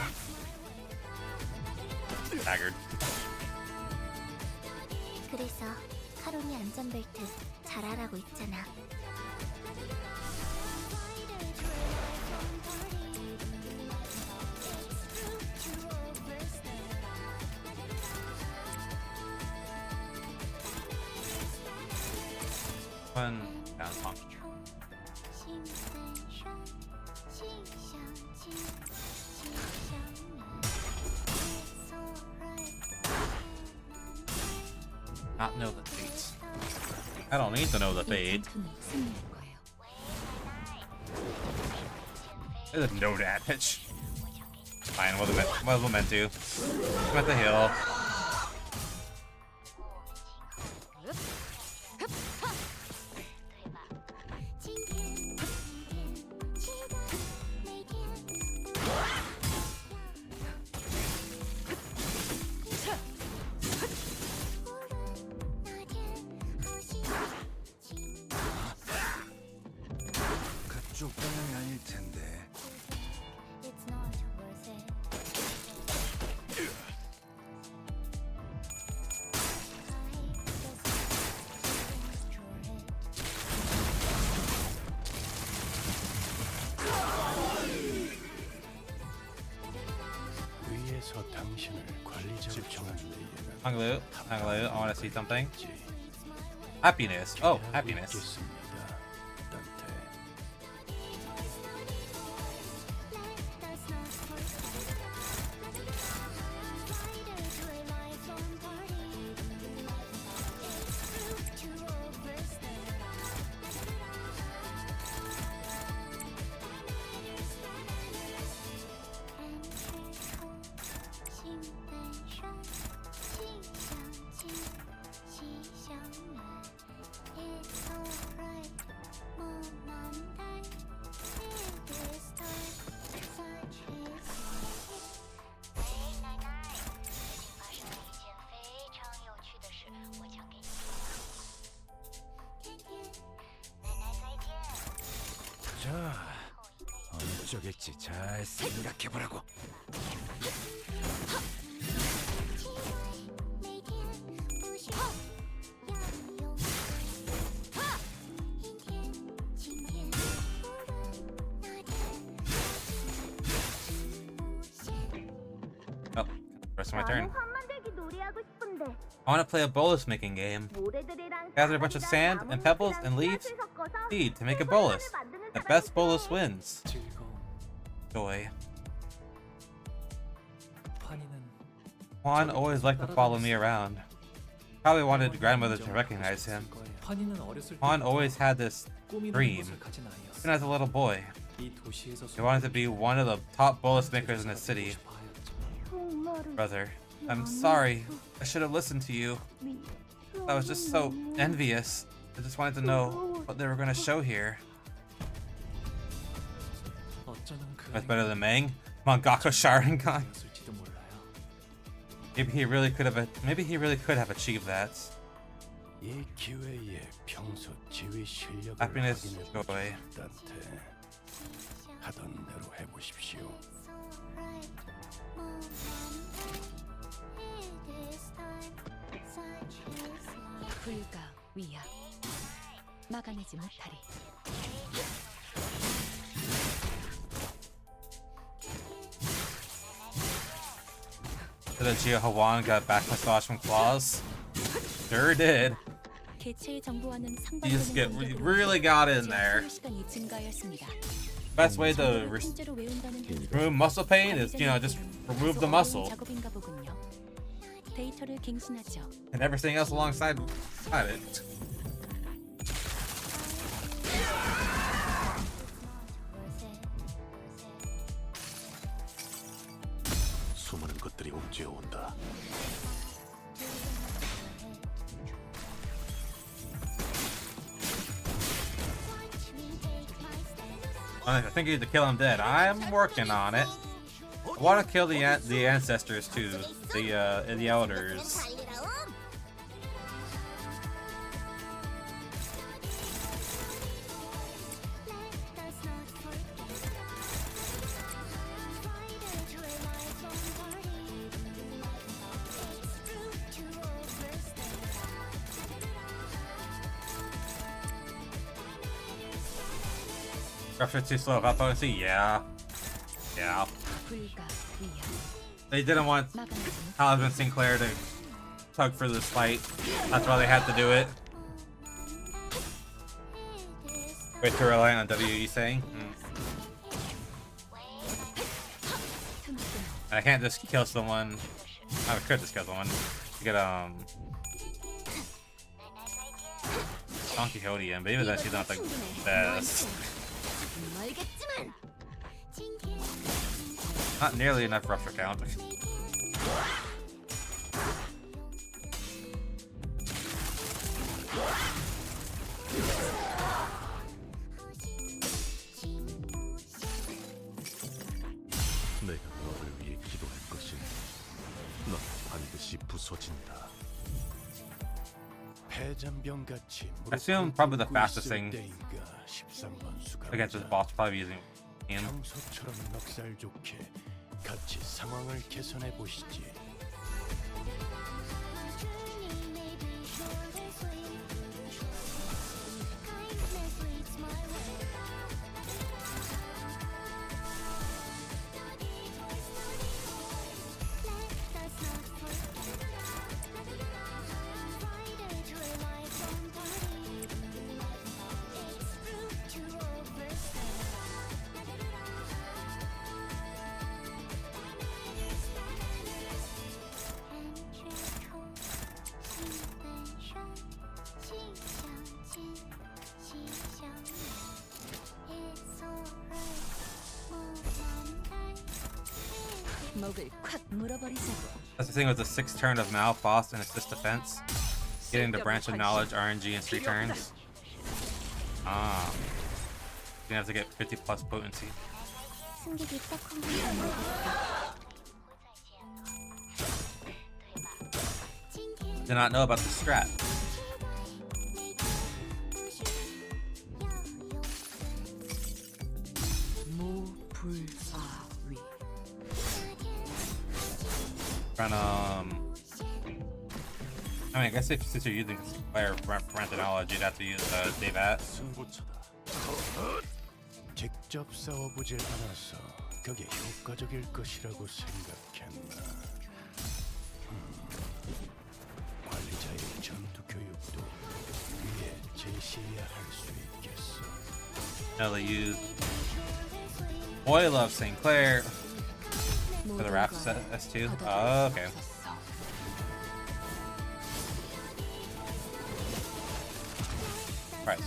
Haggard. 그래서 카론이 안전벨트 잘하라고 있잖아. Fun down song. Not know the fate. I don't need to know the fate. There's no damage. Fine, what was it meant to? It's meant to heal. 그쪽 방향이 아닐 텐데. 위에서 당신을 관리자로 정한 데에는 Hanglu, I want to see something. Happiness. Oh, happiness. 있겠습니다. 단테. 자, 어느 쪽일지 잘 생각해보라고. Oh, rest of my turn. I want to play a bolus making game. Gather a bunch of sand and pebbles and leaves seed to make a bolus. The best bolus wins. Joy. Juan always liked to follow me around. Probably wanted grandmother to recognize him. Juan always had this dream, even as a little boy. He wanted to be one of the top bolus makers in the city. Brother, I'm sorry. I should have listened to you. I was just so envious. I just wanted to know what they were going to show here. That's better than Mang. Mangaka Sharingan. Maybe he really could have achieved that. 이 기회에 평소 지휘 실력을 Happiness, 확인해 joy. 단테. 하던 대로 해보십시오. 불가 위야 막아내지 못하리. Did Geo Hawan got back massage from claws? Sure did. 개체의 정보와는 You just get 상관없는 really got in there. 시간이 증가하였습니다. Best way to 통째로 외운다는 remove muscle pain is, you know, just remove the muscle. 작업인가 보군요. 데이터를 갱신하죠. And everything else alongside it. 수많은 것들이 옥죄어 온다. I think you need to kill him dead. I'm working on it. I want to kill the ancestors too, the elders. Rougher too slow about potency? Yeah. Yeah. They didn't want Talisman Sinclair to tug for this fight. That's why they had to do it. Wait to rely on WE saying? And I can't just kill someone. I could just kill someone. To get Don Quixote in, but even then she's not the best. Not nearly enough rougher count. 내가 너를 위해 기도할 것이니 넌 반드시 부서진다. 패잔병같이 I assume probably the fastest thing 때인가 13번 수가 against this boss probably using him. 평소처럼 넉살 좋게 같이 상황을 개선해 보시지. That's the thing with the 6th turn of Malphos and assist defense. Getting the branch of knowledge RNG in 3 turns. Ah. You have to get 50 plus potency. Did not know about the strat. I mean, I guess since you're using player branch of knowledge, you'd have to use Devat. 직접 싸워보질 않아서 그게 효과적일 것이라고 생각했나? 관리자의 전투 교육도 위에 제시해야 할 수 있겠어. Now they use Boy Love Sinclair for the Raft S2. Oh, okay. Right.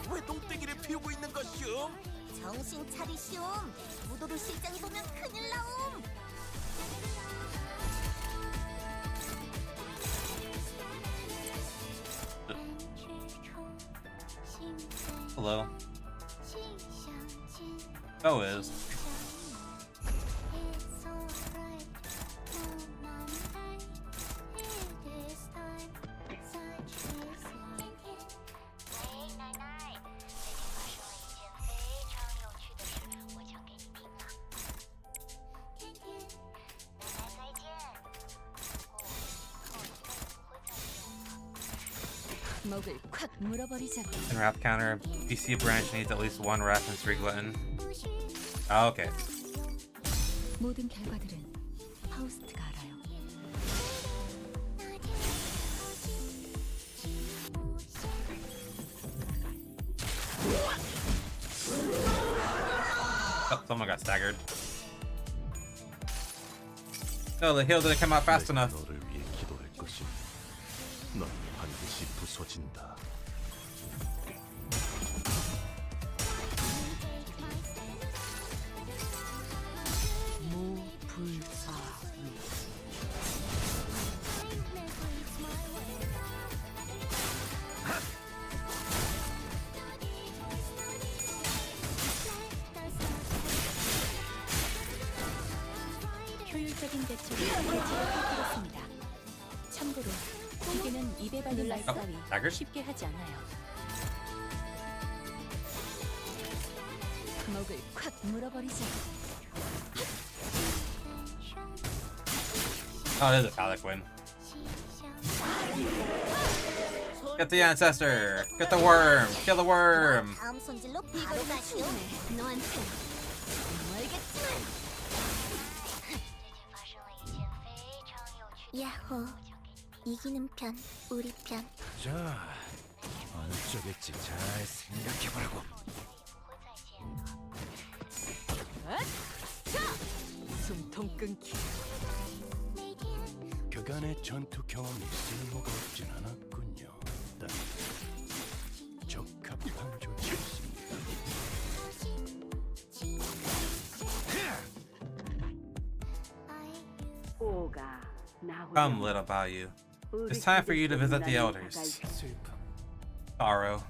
왜 농땡이를 피우고 있는 것이오? 정신 차리시오. 무도도 실장이 보면 큰일 나옴. Hello. So is. In Wrath counter, BC branch needs at least 1 Wrath and 3 Glutton. Oh, okay. 모든 결과들은 파우스트가 알아요. Oh, someone got staggered. No, the heal didn't come out fast enough. 너를 위해 기도할 것이니 넌 반드시 부서진다. 효율적인 대처를 펼치었습니다. 참고로 기계는 입에 발린 말싸위 쉽게 하지 않아요. 목을 콱 물어버리자. Oh, there's a phallic win. Get the ancestor. Get the worm. Kill the worm. 다음 손질로 바로 이거는 가시오. 충분해. 너한테 알겠지만. 야호. 이기는 편, 우리 편. 자, 어느 쪽일지 잘 생각해보라고. 숨통 끊기. 그간의 전투 경험이 쓸모가 없진 않았군요. 단 적합한 조치였습니다. Come, little Bayou. It's time for you to visit the elders. Sorrow.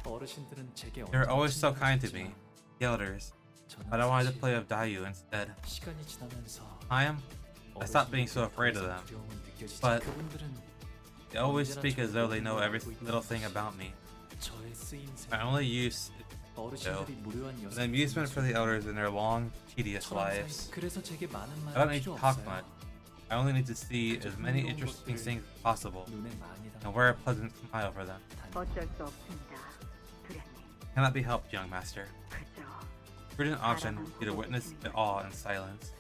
어르신들은 제게 You're always so kind to me, the elders. But I wanted to play with Dayu instead. 시간이 지나면서 I stopped being so afraid of them. But they always speak as though they know every little thing about me. 저의 쓰임새. My only use 어르신들이 무료한 is an amusement for the elders in their long, tedious lives. 그래서 제게 많은 I 말 don't need 필요 to talk 없어요. much. I only need to see as many interesting things as possible 눈에 많이 담아. and wear a pleasant smile for them. 어쩔 수 없습니다. 두련님. Cannot be helped, young master. 그저 Prudent option would be to witness it all in silence.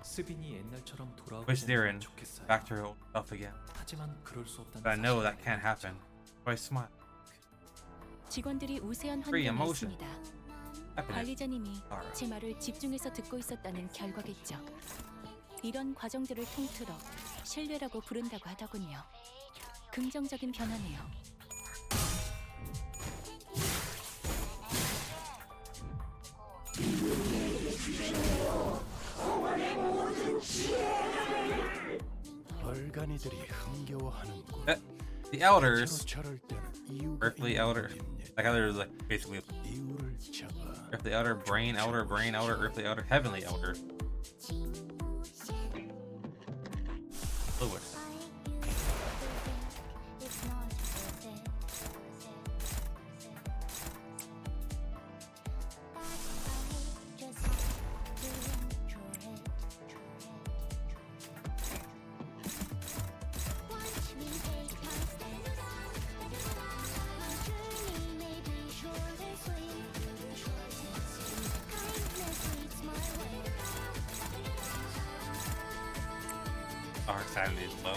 스빈이 옛날처럼 Wish Darren 돌아오면 좋겠어요. back to her old self again. 하지만 그럴 수 없다는 But I know 사실을 that can't happen. So I smile. 직원들이 우세한 Free 환경에 emotion. 있습니다. Happiness. 관리자님이 Sorrow. 제 말을 집중해서 듣고 있었다는 결과겠죠. 이런 과정들을 통틀어 신뢰라고 부른다고 하더군요. 긍정적인 변화네요. 벌간이들이 흥겨워하는군. The elders, 저럴 때는 이유가 earthly elder, like others, like basically 이유를 잡아. earthly elder, brain elder, earthly elder, heavenly elder. Lewis. Our sanity is low.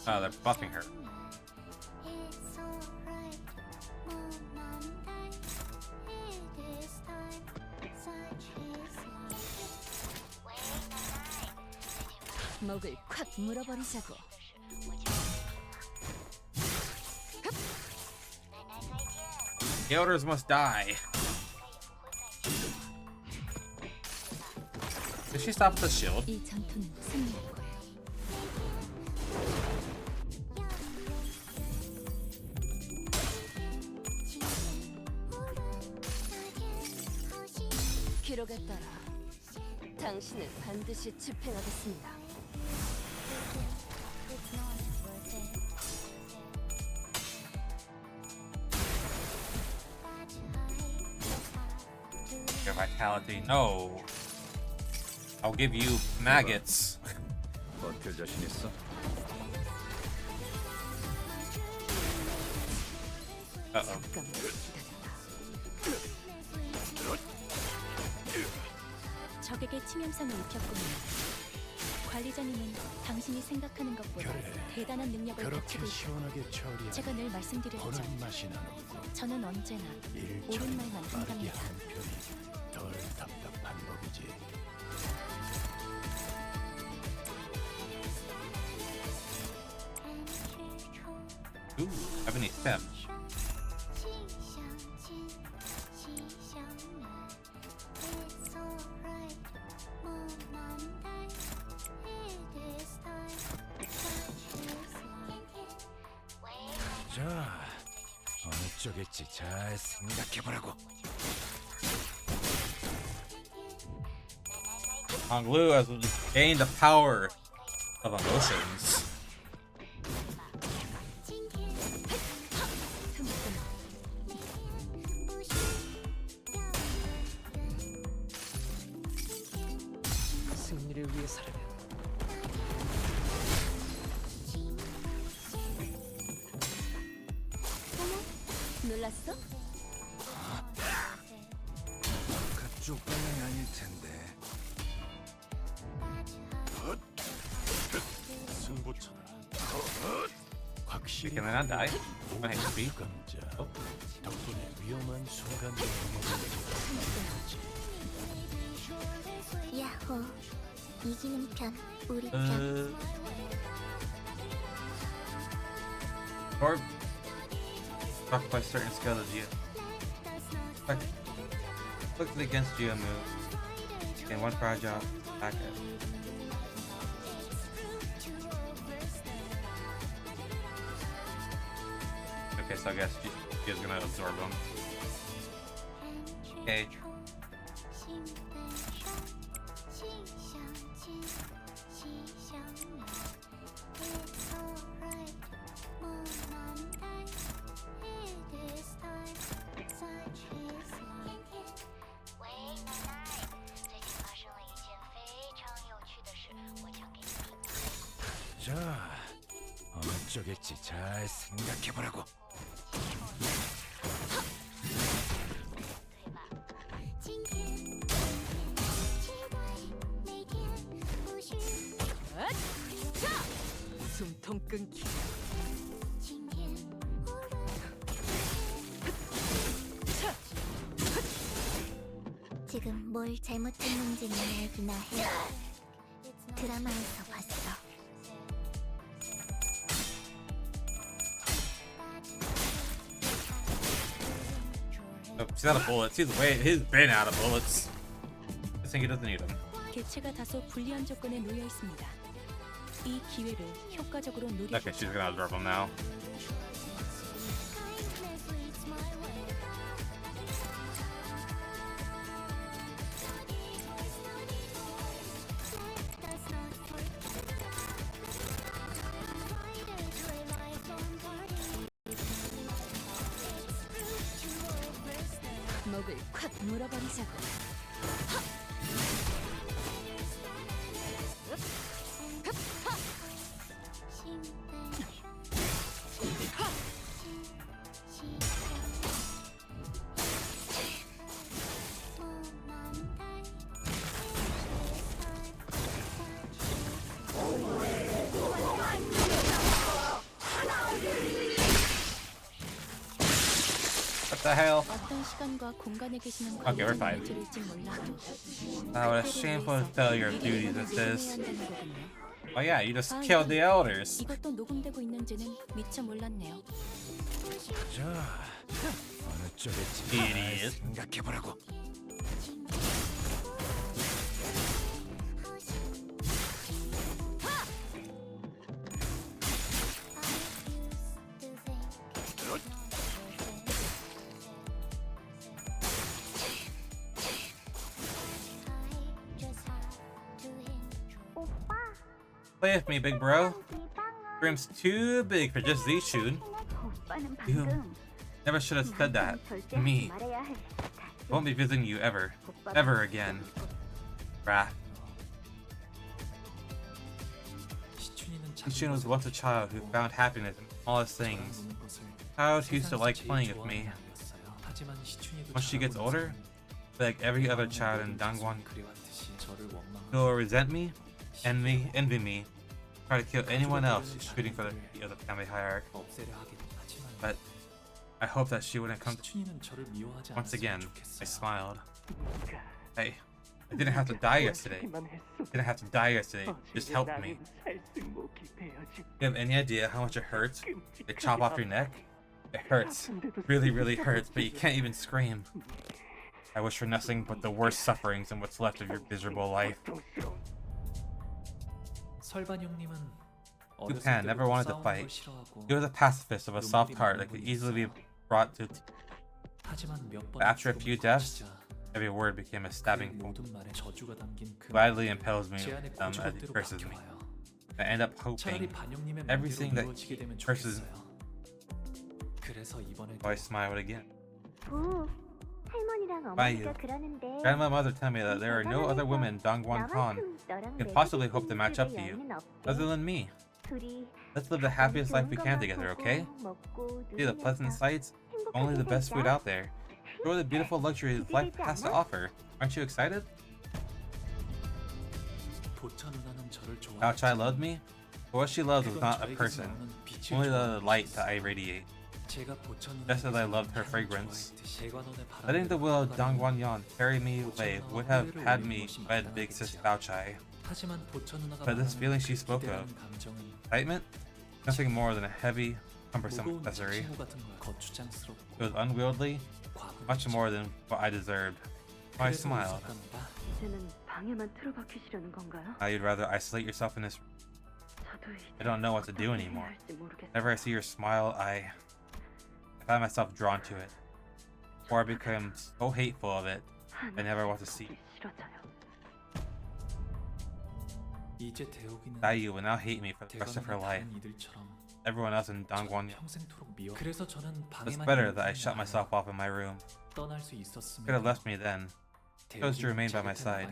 Oh, they're buffing her. 목을 콱 물어버리자고. The elders must die. Did she stop at the shield? 이 전투는 승리할 거예요. 기록에 따라 당신을 반드시 집행하겠습니다. Your vitality. No. I'll give you maggots. 버틸 자신 있어? Uh-oh. 잠깐만 기다려봐. 적에게 치명상을 입혔군요. 관리자님은 당신이 생각하는 것보다 그래. 대단한 능력을 그렇게 갖추고 있다. 시원하게 처리하면 제가 늘 말씀드렸죠. 보는 맛이 나는군. 저는 언제나 일 옳은 말만 처리는 빠르게 한답니다. 하는 편이 덜 답답한 법이지. Ooh, ebony step. 자, 어느 쪽일지 잘 생각해보라고. Honglu has gained the power of emotions. 승리를 위해서라면 놀랐어? 그쪽 방향이 아닐 텐데. 승부처럼 확실히 Can I not die? I hate to be. 감자 덕분에 위험한 순간도 넘어가지. 야호, 이기는 편, 우리 편. Or struck by certain skill of Geo. Clicked against Geo move. And one fragile back it. Okay, so I guess Geo's gonna absorb them. Okay. 자, 어느 쪽일지 잘 생각해보라고. 숨통 끊기. 지금 뭘 잘못했는지는 알기나 해. 드라마에서 봤어. Oh, he's out of bullets. He's been out of bullets. I think he doesn't need them. 개체가 다소 불리한 조건에 놓여 있습니다. 이 기회를 효과적으로 노려. Okay, she's gonna absorb them now. 목을 콱 물어버리자고. What the hell? 어떤 시간과 공간에 계시는 Okay, we're fine. 들을지 몰라도 What a shameful failure of duty this is. Oh yeah, you just killed the elders. 이것도 녹음되고 있는지는 미처 몰랐네요. 자, 어느 쪽일지 잘 Idiot. 생각해보라고. Play with me, big bro. Room's too big for just these shoes. You never should have said that to me. Won't be visiting you ever again. Wrath. Shun was once a child who found happiness in smallest things. Child who used to like playing with me. Once she gets older, like every other child in Dangwon, she'll resent me, envy me, try to kill anyone else who's shooting for the feet of the family hierarchy. But I hope that she wouldn't come. Once again, I smiled. Hey, I didn't have to die yesterday. Just help me. You have any idea how much it hurts? They chop off your neck? It hurts. Really, really hurts, but you can't even scream. I wish for nothing but the worst sufferings in what's left of your miserable life. Tian never wanted to fight. He was a pacifist of a soft heart that could easily be brought to. 하지만 몇 But 번의 after a few 죽음을 deaths, 거치자 every word became a 그 stabbing point. 모든 말에 저주가 담긴 그 Gladly impels me 제 안에 with them as he 고집대로 curses me. 박혀와요. I end up 차라리 hoping 반영님의 everything 맘대로 that 이루어지게 되면 curses 좋겠어요. 그래서 이번에도 so I smiled again. 부, 할머니랑 By you. 어머니가 그러는데 Grandma and mother tell me that there are no other women Dongguan Han 나만큼 너랑 can 내 possibly hope to 사귀 match up to 있을 you, 여인은 없대. other than me. 둘이 Let's live the happiest life we can together, okay? 먹고 See the pleasant 누리면서 sights, only the best food out there. Enjoy the beautiful luxuries life has to offer. Aren't you excited? 보차 누나는 저를 Bao Chai 좋아했지만 loved me, but what she loved was 그건 not a 저에게서 person, 나오는 빛을 only the 좋아하는 light 것이었어요. that I radiate. 제가 보차 Just as I loved her 누나에게서 fragrance. 좋아했듯이 대관원의 Letting the 바람대로 will of 흘러가는 Dongguan Yan carry me away would have had me wed big sis Bao Chai. 하지만 보차 누나가 But this 말하는 feeling 그 she spoke of, 기대하는 감정은 excitement, nothing more than a heavy, cumbersome 무거운 accessory. 친구 같은 걸 거추장스럽고 It was unwieldy, much more than what I deserved. I 그래서 smiled. 웃었답니다. 이제는 방에만 틀어박히시려는 건가요? Now you'd rather isolate yourself in this. 저도 이제 I don't know what to do 어떻게 해야 anymore. 할지 모르겠어요. Whenever I see your smile, I find myself drawn to it. Or I become so hateful of it, I never want to see. 보기 싫어져요. 이제 대옥이는 Bai will now hate me for the rest of her life. 대관원의 다른 이들처럼 Everyone else in Dongguan. 평생토록 미워. 그래서 저는 It's 방에만 better 있는 that I shut 동안 myself off in my room. 떠날 수 있었으면 Could have left me then. chose to remain by my side.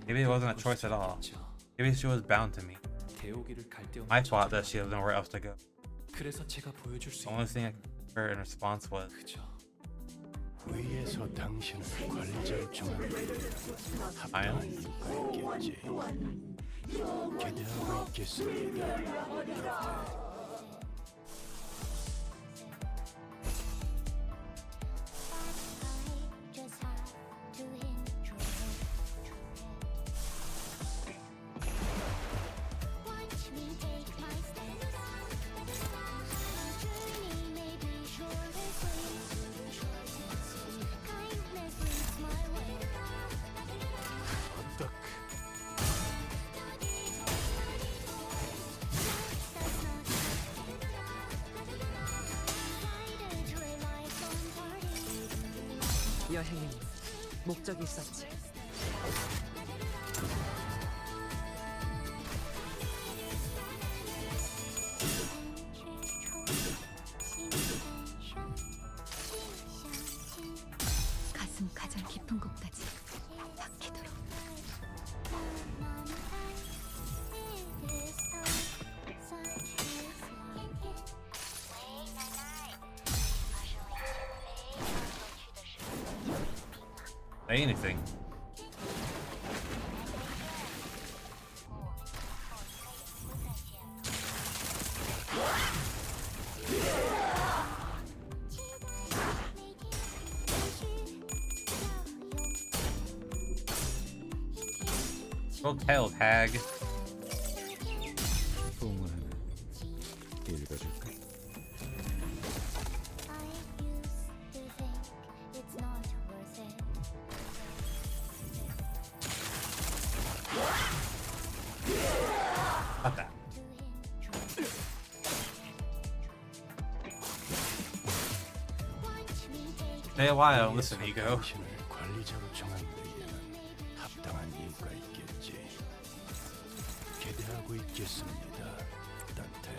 Maybe it wasn't a choice at all. Maybe she was bound to me. My fault that she has nowhere else to go. The only thing I could give her in response was, 위에서 당신을 관리자로 정한 Tian? 이유가 있겠지. 기대하고 있겠습니다. 여행에는 목적이 있었지. 가슴 가장 깊은 곳까지 박히도록. say anything. Go tell, hag. 봉을 읽어줄까? Not that. Stay a while. Listen, ego. 당신을 관리자로 정한 데에는 합당한 이유가 있겠지. 기대하고 있겠습니다, 단테.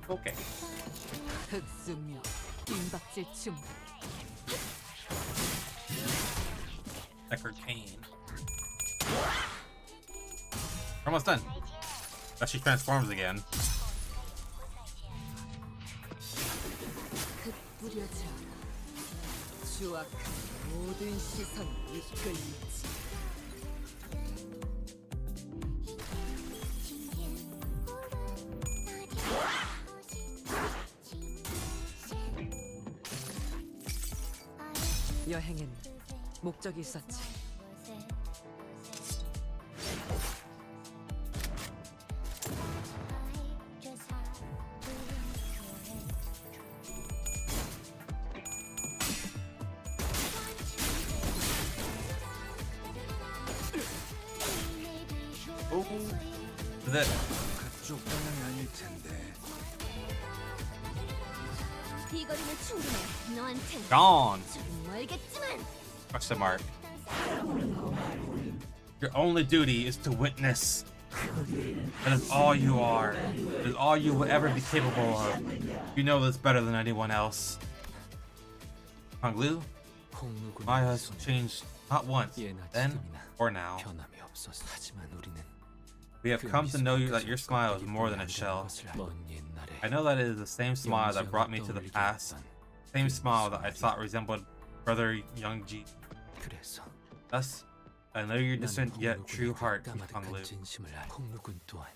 Okay. 흑수며 임박질 중. Decker Kane. Almost done. But she transforms again. 흩뿌려져 추악한 모든 시선 이끌리지. 여행엔 목적이 있었지. That 그쪽 방향이 아닐 텐데. 이 거리는 충분해. 너한텐 gone. 좀 멀겠지만. Question mark. Your only duty is to witness. That is all you are. That is all you will ever be capable of. You know this better than anyone else. Honglu, I has changed not once, then or now. We have come to know you that your smile is more than a shell. I know that it is the same smile that brought me to the past. Same smile that I thought resembled Brother Youngji. Thus, I know your distant yet true heart, Honglu.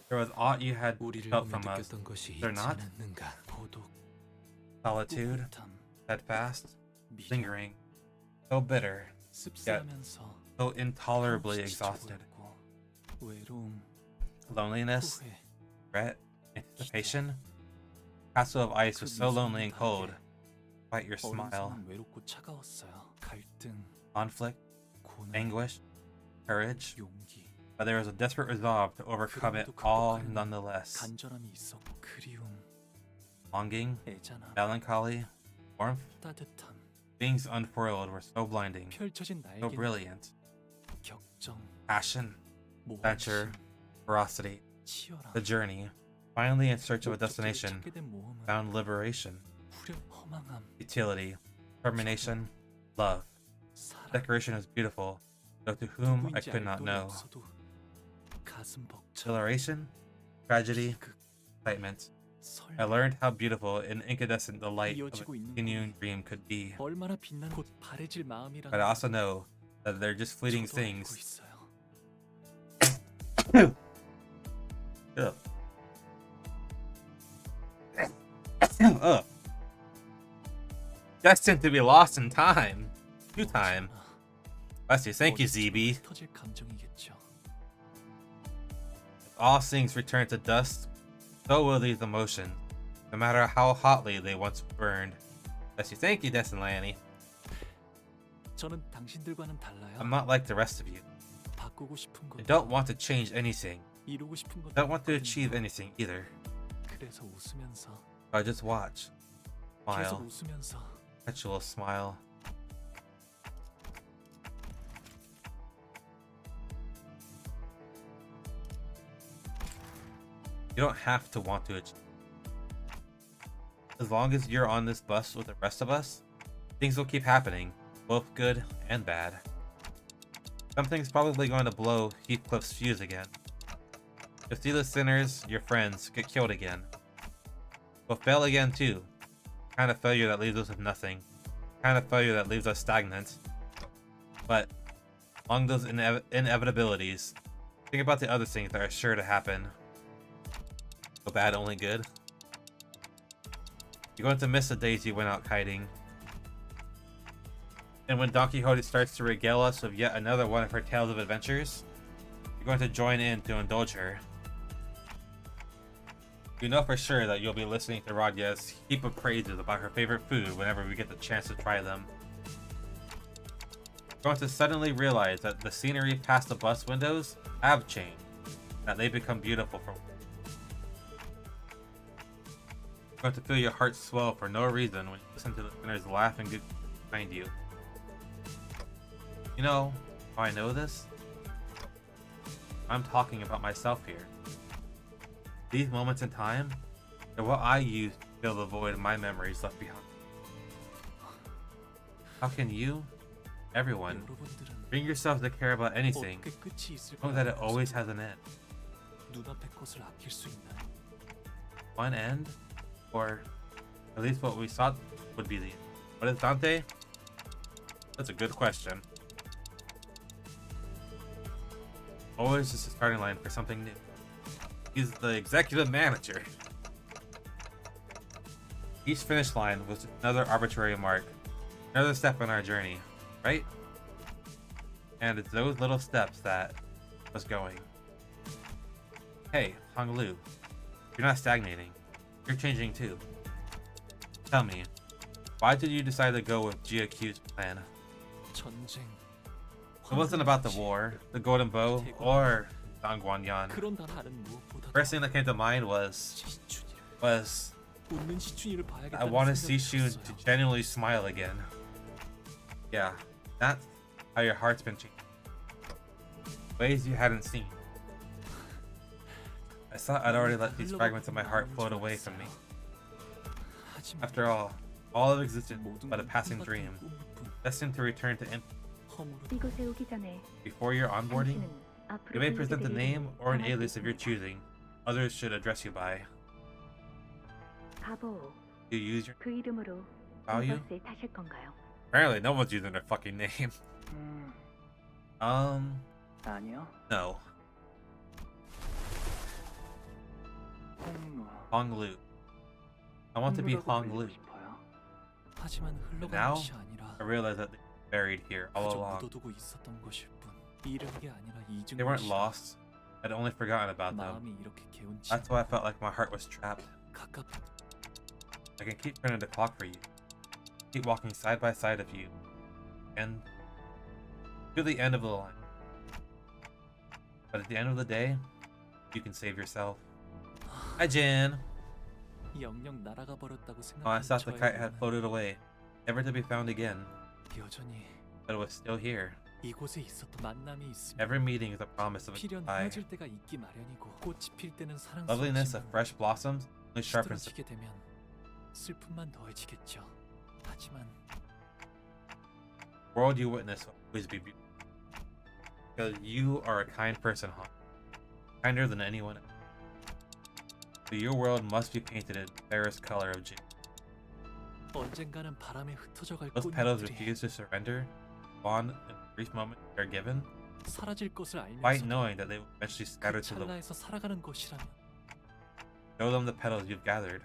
There was aught you had felt from us, is there not? Solitude, steadfast, lingering, so bitter, yet so intolerably exhausted. Loneliness, regret, anticipation. Castle of Ice was so lonely and cold, despite your smile. Conflict, anguish, courage, but there was a desperate resolve to overcome it all nonetheless. Longing, melancholy, warmth, things unfurled were so blinding, so brilliant. Passion, adventure, ferocity, the journey, finally in search of a destination, found liberation, utility, determination, love. Decoration is beautiful, though to whom I could not know. Exhilaration, tragedy, excitement. I learned how beautiful and incandescent the light of a continuing dream could be. But I also know that they're just fleeting things. Shut up. Destined to be lost in time. Due time. Bless you. Thank you, ZB. All things return to dust, so will these emotions, no matter how hotly they once burned. Bless you. Thank you, Destin Lanny. I'm not like the rest of you. I don't want to change anything. I don't want to achieve anything either. I just watch. Smile. Perpetual smile. You don't have to want to achieve. As long as you're on this bus with the rest of us, things will keep happening, both good and bad. Something's probably going to blow Heathcliff's fuse again. You'll see the sinners, your friends, get killed again. We'll fail again too. Kind of failure that leaves us with nothing. Kind of failure that leaves us stagnant. But among those inevitabilities, think about the other things that are sure to happen. No bad, only good. You're going to miss the days you went out kiting. And when Don Quixote starts to regale us with yet another one of her tales of adventures, you're going to join in to indulge her. You know for sure that you'll be listening to Radya's heap of praises about her favorite food whenever we get the chance to try them. You're going to suddenly realize that the scenery past the bus windows have changed, that they become beautiful from. You're going to feel your heart swell for no reason when you listen to the sinners laugh and get behind you. You know how I know this? I'm talking about myself here. These moments in time are what I use to fill the void my memories left behind. How can you, everyone, bring yourself to care about anything, knowing that it always has an end? One end? Or at least what we thought would be the end. What is Dante? That's a good question. Always just a starting line for something new. He's the executive manager. Each finish line was another arbitrary mark, another step on our journey. right? And it's those little steps that was going. Hey, Hong Lu, you're not stagnating. You're changing too. Tell me, why did you decide to go with Jia Q's plan? 전쟁. It wasn't about the war, the golden bow, or Dong Guanyan. 그런 나라는 무엇보다 First thing that came to mind was 웃는 시춘이를 봐야겠다는 I want to see 생각이 Shun 들었어요. to genuinely smile again. Yeah, that's how your heart's been changing. Ways you hadn't seen. I thought I'd already let these fragments of my heart float away from me. 하지만 After all of existence but a passing dream, destined to return to empty. 허물은 이곳에 오기 전에 Before your onboarding, 당신은 앞으로 you may present the 분들에게 name or an 전할 수 alias of your 있습니다. choosing. Others should address you by. 바보, You use your 그 이름으로 value? 버스에 타실 건가요? Apparently, no one's using their fucking name. 아니요. No. 홍루. Hong Lu. I want to be Hong Lu. 싶어요. 하지만 Now, 흘러간 것이 아니라 I realized that they were buried here all 그저 along. 묻어두고 있었던 것일 뿐. 잃은 게 아니라 잊은 They weren't 것이라. lost. I'd only forgotten about them. 마음이 이렇게 개운치. That's why I felt like my heart was trapped. 가깝. I can keep turning the clock for you. Keep walking side by side of you. And to the end of the line. But at the end of the day, you can save yourself. Hi, Jin. 영영 날아가 버렸다고 Oh, I 생각한 thought the kite 저의 had 영혼은 floated away, never to be found again. 여전히 But it was still here. 이곳에 있었던 만남이 있으면 Every meeting is a promise of a 필연 goodbye. 헤어질 때가 있기 마련이고 꽃이 필 때는 Loveliness of 사랑스럽지만 fresh blossoms only sharpens the 시들어지게 되면 슬픔만 더해지겠죠. 하지만 world you witness will always be beautiful. Because you are a kind person, huh? Kinder than anyone else. So your world must be painted in the fairest color of jade. 언젠가는 바람에 흩어져 갈 Those petals 꽃잎들이 refuse to surrender. Bond in the brief moment they're given, 사라질 것을 despite 알면서 knowing that they will eventually scatter 그 to the wind. 찰나에서 살아가는 것이라면 Show them the petals you've gathered.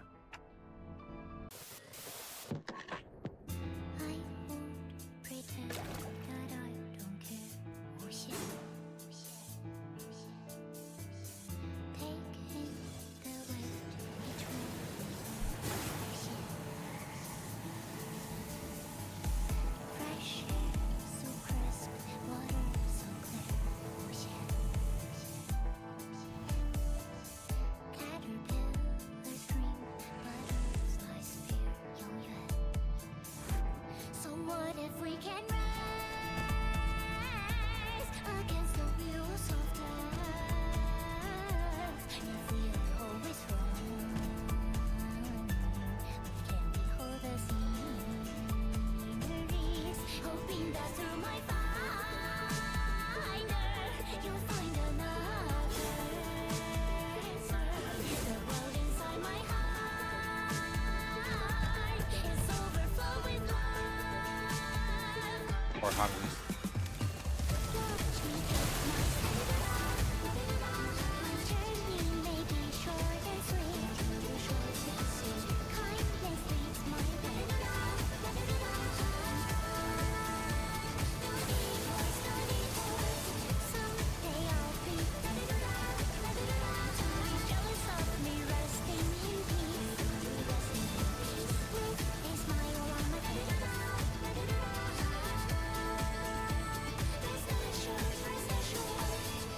Or hungry.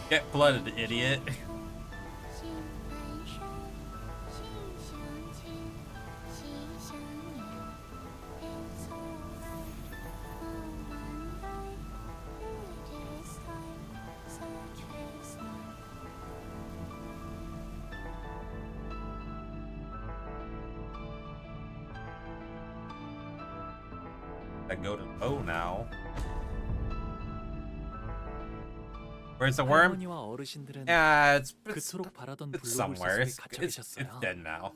Get blooded, idiot. I go to bow now. Where's the worm? 할머니와 어르신들은 Yeah, it's 그토록 바라던 it's 블루홀 somewhere. 속에 갇혀 It's 계셨어요. dead now.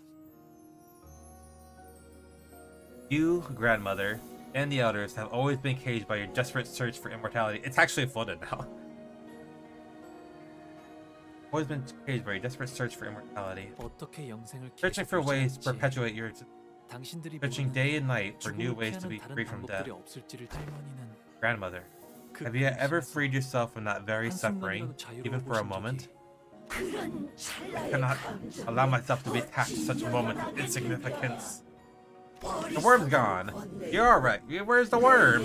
You, grandmother, and the elders have always been caged by your desperate search for immortality. It's actually flooded now. Always been caged by your desperate search for immortality. 어떻게 영생을 Searching for 계속 ways to 유지할지, perpetuate your 당신들이 searching 모르는 day and night for new 죽음을 ways to 피하는 be 다른 free from death. 방법들이 없을지를 할머니는 Grandmother, have you ever freed yourself from that very suffering, even for a moment? I cannot allow myself to be attached to such a moment of insignificance. The worm's gone. You're alright. Where's the worm?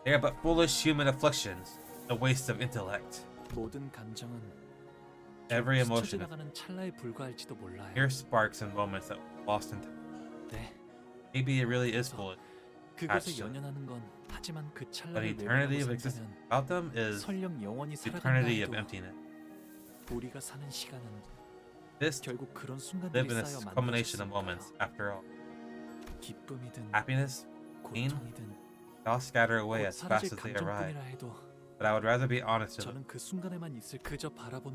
They are but foolish human afflictions, the waste of intellect. Every emotion is mere sparks and moments that were lost in time. Maybe it really is foolish. But the eternity of existence about them is the eternity of emptiness. This live in this culmination of moments, after all. Happiness, pain, they all scatter away as fast as they arrive. But I would rather be honest with them.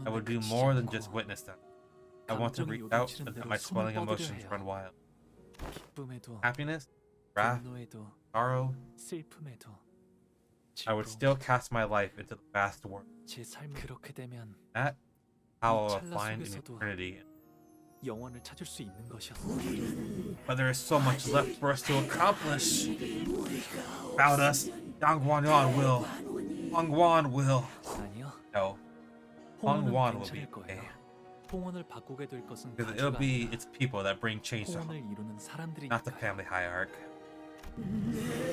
I would do more than just witness them. I want to reach out and let my swelling emotions run wild. Happiness, wrath, sorrow. I would still cast my life into the vast world. That how I will find an eternity. But there is so much left for us to accomplish. Without us, Dongguan will. Hongguan will. No. Hongguan will be okay. Because it'll be its people that bring change to Hong, not the family hierarch.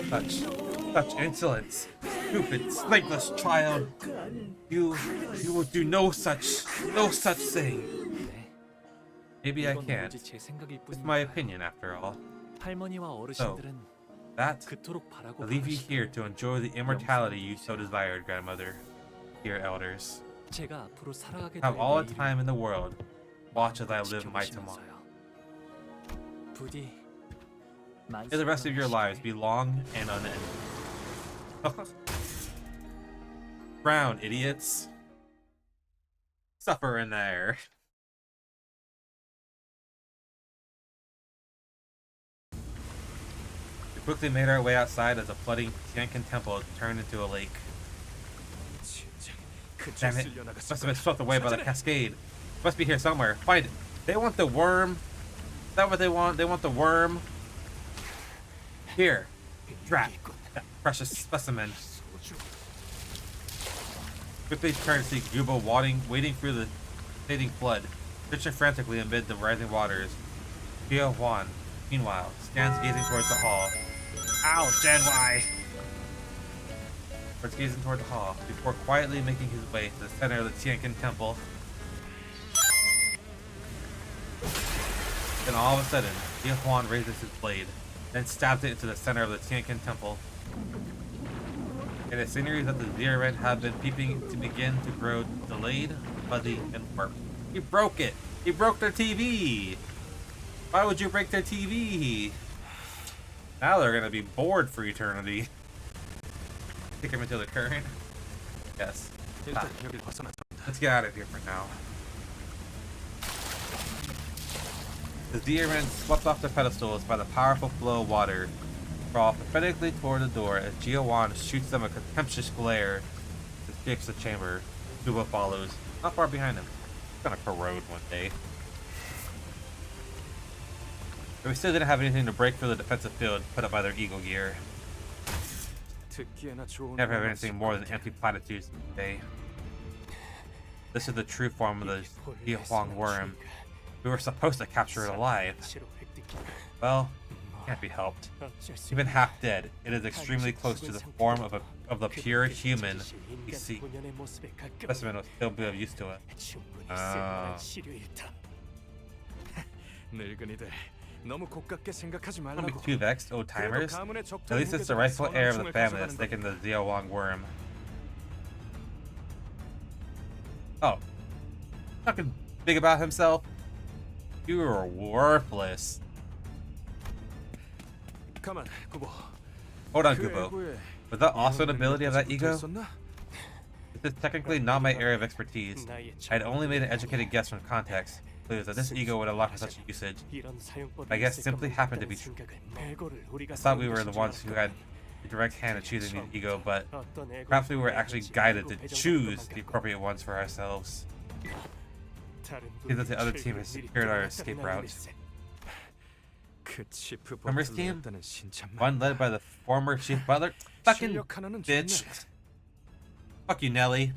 Such insolence, stupid, snakeless child. You will do no such thing. Maybe I can't. It's my opinion, after all. So, that I leave you here to enjoy the immortality you so desired, Grandmother. Dear elders, have all the time in the world. Watch as I live my tomorrow. May the rest of your lives be long and unending. Drown, idiots. Suffer in there. We quickly made our way outside as a flooding Tian temple turned into a lake. Damn it. Must have been swept away by the cascade. It must be here somewhere. Find it. They want the worm. Is that what they want? They want the worm. Here. Drat. That precious specimen. Quickly turned to see Gubo wading through the fading flood, searching frantically amid the rising waters. Tia Huan, meanwhile, stands gazing towards the hall. Ow, Janwai! Starts gazing toward the hall, before quietly making his way to the center of the Tiankin temple. Then all of a sudden, Tia Huan raises his blade, then stabs it into the center of the Tiankin temple. And the scenery that the Ziren have been peeping to begin to grow delayed, fuzzy, and warped. He broke it! He broke their TV! Why would you break their TV? Now they're gonna be bored for eternity. Kick him into the current? Yes. Ah. Let's get out of here for now. The Ziren swept off the pedestals by the powerful flow of water, crawl pathetically toward the door as Jiawan shoots them a contemptuous glare to escape the chamber. Duba follows, not far behind him. It's gonna corrode one day. But we still didn't have anything to break through the defensive field put up by their eagle gear. Never have anything more than empty platitudes today. This is the true form of the Diahuang worm. We were supposed to capture it alive. Well, can't be helped. Even half dead, it is extremely close to the form of the pure human we seek. Specimen will still be of use to it. Don't be too vexed, old timers. At least it's the rightful heir of the family that's taken the Diahuang worm. Oh. Talking big about himself? You are worthless. Come on, Gubo. Hold on, Gubo. Was that also an ability of that ego? This is technically not my area of expertise. I had only made an educated guess from context. Clues that this ego would allow for such usage. My guess simply happened to be true. I thought we were the ones who had a direct hand in choosing the ego, but perhaps we were actually guided to choose the appropriate ones for ourselves. Seems that the other team has secured our escape route. 그 치프 Members team? 버틀러였다는 신참 One led by the former chief butler. Fucking 실력 하나는 bitch. 좋네. Fuck you, Nelly.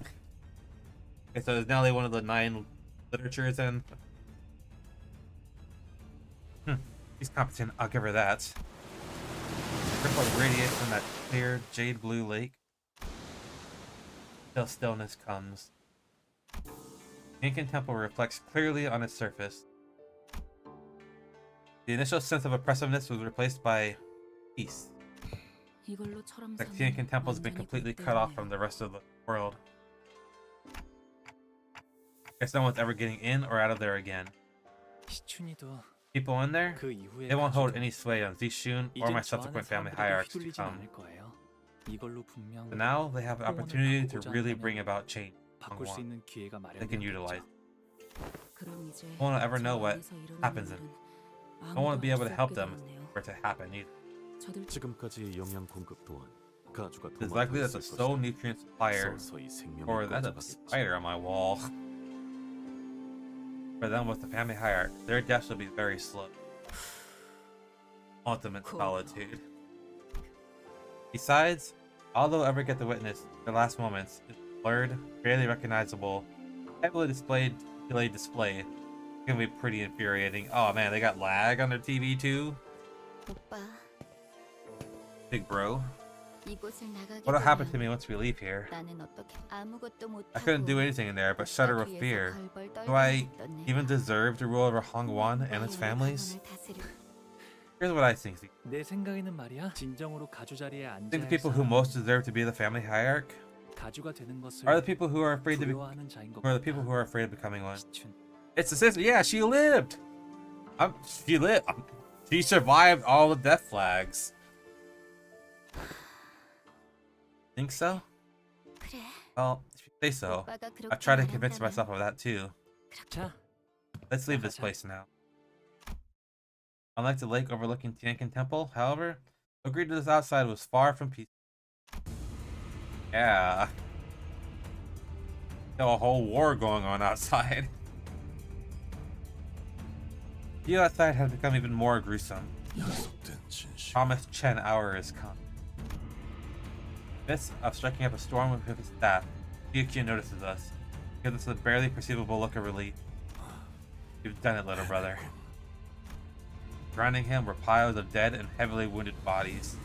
Okay, so is Nelly one of the 9 literatures then? She's competent, I'll give her that. Ripple radiates from that clear jade blue lake. Till stillness comes. The Incan temple reflects clearly on its surface. The initial sense of oppressiveness was replaced by peace. The Tian temple has been completely cut off from the rest of the world. Guess no one's ever getting in or out of there again. 시춘이도 People in there, 그 이후에 they won't hold any sway on Zishun or my 이젠 저 안에 subsequent family 사람들에게 hierarchs to 휘둘리진 come. 않을 거예요. 이걸로 분명 But now they have the opportunity to really bring about change. 바꿀 수 있는 기회가 They can 마련되었겠죠. utilize. No one will ever know what happens in. No one will be able to help them for it to happen either. 지금까지 영양 공급 또한 가주가 It's likely that the sole nutrient supplier, 서서히 생명을 or that's a 꺼져가겠지. spider on my wall. For them with the family hierarch, their deaths will be very slow. Ultimate solitude. Besides, all they'll ever get to witness their last moments is blurred, barely recognizable, heavily delayed display. It's gonna be pretty infuriating. Oh man, they got lag on their TV too? 오빠, Big bro. 이곳을 나가게 What'll happen to 되면 me once we leave here? 나는 어떻게 아무것도 못 I couldn't do anything in there but shudder with fear. Do I even deserve to rule over Hongwan and its families? Here's what I think. 내 생각에는 말이야. 진정으로 가주 자리에 I 앉아야 think the people who most deserve to be the family hierarch 가주가 되는 것을 are the people who are afraid to be, 두려워하는 자인 것 who are the 같아. people who are afraid of becoming one. 시춘. It's the sister. Yeah, she lived. She lived. She survived all the death flags. Think so? 그래. Well, if you say so. 오빠가 그렇게 I've tried to convince 말한다면 myself of that too. 자, Let's leave this place now. Unlike the lake overlooking Tiankin Temple, however, the greeted outside was far from peaceful. Yeah. Still a whole war going on outside. The view outside has become even more gruesome. 약속된 진실. Promised Chen hour is come. Midst of striking up a storm with his staff, Ryukyu notices us. Gives us a barely perceivable look of relief. You've done it, little brother. Surrounding him were piles of dead and heavily wounded bodies.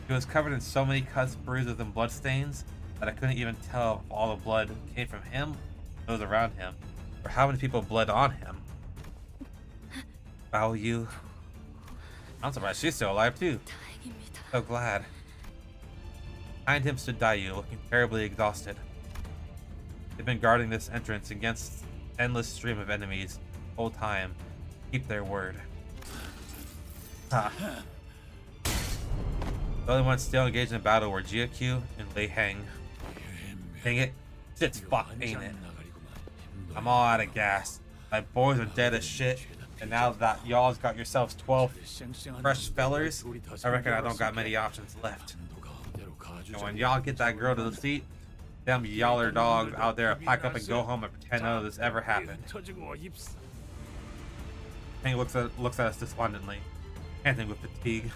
He was covered in so many cuts, bruises, and bloodstains that I couldn't even tell if all the blood came from him, or those around him, or how many people bled on him. Bao Yu. I'm surprised she's still alive too. So glad. Behind him stood Dayu, looking terribly exhausted. They've been guarding this entrance against endless stream of enemies the whole time. Keep their word. The only ones still engaged in battle were Jiakyu and Lei Heng. Dang it. Shit's fucked, ain't it? I'm all out of gas. My boys are dead as shit. And now that y'all's got yourselves 12 fresh fellers, I reckon I don't got many options left. And when y'all get that girl to the seat, them yaller dogs out there pack up and go home and pretend none of this ever happened. Hank looks at us despondently, panting with fatigue.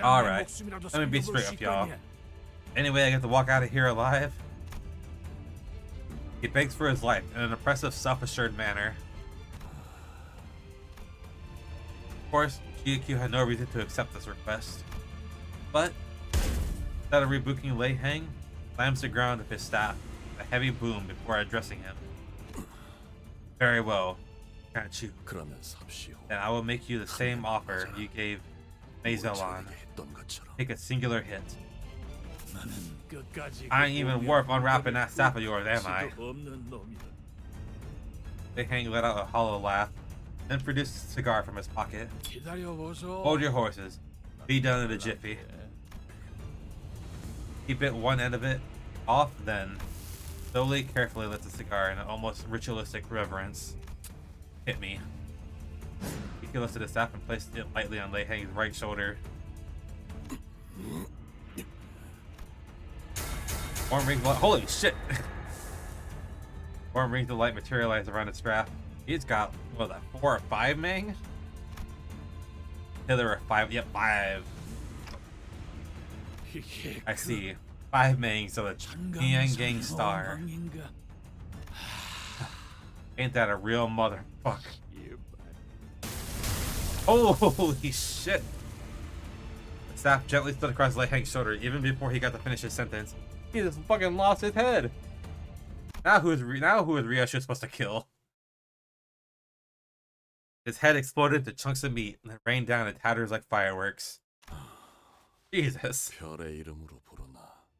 Alright, let me be straight up, y'all. Anyway, I get to walk out of here alive. He begs for his life in an impressive, self-assured manner. Of course, GQ had no reason to accept this request. But, instead of rebooking Lei Heng, slams the ground with his staff with a heavy boom before addressing him. Very well, can't you? Then I will make you the same offer you gave Meizelan. Take a singular hit. I ain't even worth unwrapping that staff of yours, am I? Lei Heng let out a hollow laugh, then produced a cigar from his pocket. Hold your horses. Be done in a jiffy. He bit one end of it off, then slowly, carefully lit the cigar in an almost ritualistic reverence. Hit me. He lifted his staff and placed it lightly on Lei Heng's right shoulder. Warm rings. Holy shit! Warm rings of light materialized around its strap. He's got, what, that 4 or 5 Ming? Yeah, there were 5. Yep, 5. I see. 5 Mings of the Tian Gang Star. Ain't that a real motherfucker? Oh, holy shit! The staff gently slid across Lei Heng's shoulder even before he got to finish his sentence. He just fucking lost his head. Now who is Ryoshu supposed to kill? His head exploded into chunks of meat and then rained down in tatters like fireworks. Jesus.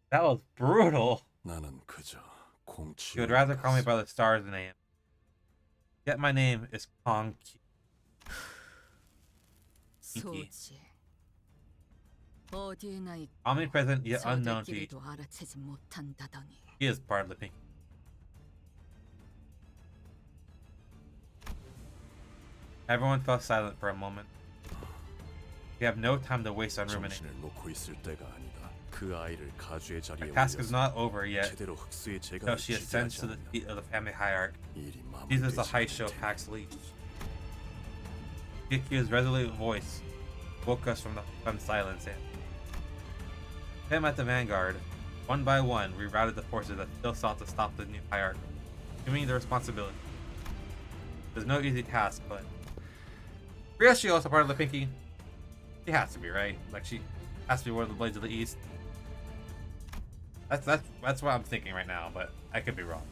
That was brutal. You would rather call me by the stars than name. Yet my name is Kong Kiki. Omnipresent yet unknown to each. He is part of the pink. Everyone fell silent for a moment. We have no time to waste on ruminating. Our task is not over yet, until she ascends to the feet of the family hierarch. This is the Haisho Pack's lead. Kiki's resolute voice woke us from silence. Him at the vanguard, one by one, we routed the forces that still sought to stop the new hierarch, assuming the responsibility. There's no easy task, but Ryoshu also part of the Pinky. She has to be, right? Like, she has to be one of the Blades of the East. That's what I'm thinking right now, but I could be wrong.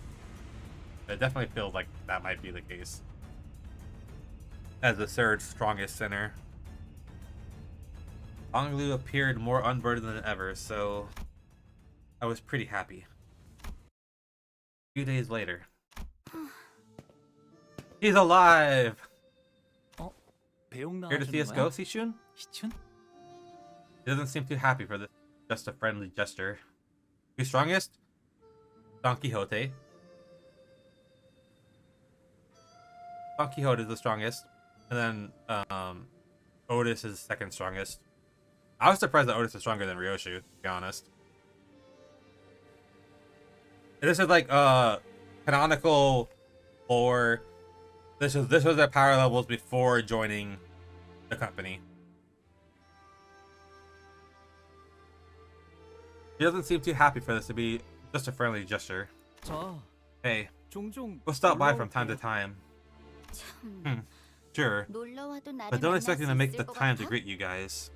It definitely feels like that might be the case. As the third strongest sinner, Onglu appeared more unburdened than ever, so I was pretty happy. A few days later, he's alive! Here to see us go, Sichun? He doesn't seem too happy for this, just a friendly gesture. Who's strongest? Don Quixote. Don Quixote is the strongest, and then Otis is second strongest. I was surprised that Otis is stronger than Ryoshu, to be honest. This is like canonical lore. This was their power levels before joining the company. He doesn't seem too happy for this to be just a friendly gesture. Hey, we'll stop by from time to time. Sure, but don't expect me to make the time to greet you guys.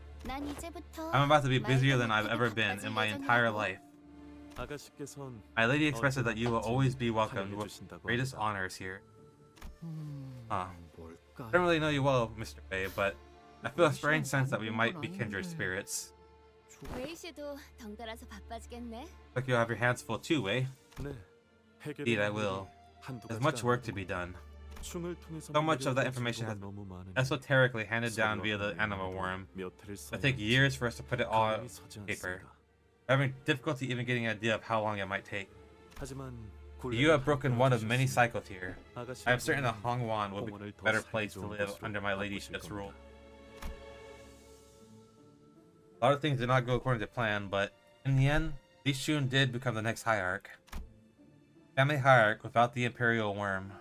I'm about to be busier than I've ever been in my entire life. My lady expresses that you will always be welcomed with the greatest honors here. I don't really know you well, Mr. Wei, but I feel a strange sense that we might be kindred spirits. Like you'll have your hands full too, Wei. Indeed, I will. There's much work to be done. So much of that information has been esoterically handed down via the animal worm. It'll take years for us to put it all on paper. We're having difficulty even getting an idea of how long it might take. You have broken one of many cycles here. I am certain that Hongwan will be a better place to live under my ladyship's rule. A lot of things did not go according to plan, but in the end, Li Shun did become the next hierarch. Family hierarch without the imperial worm.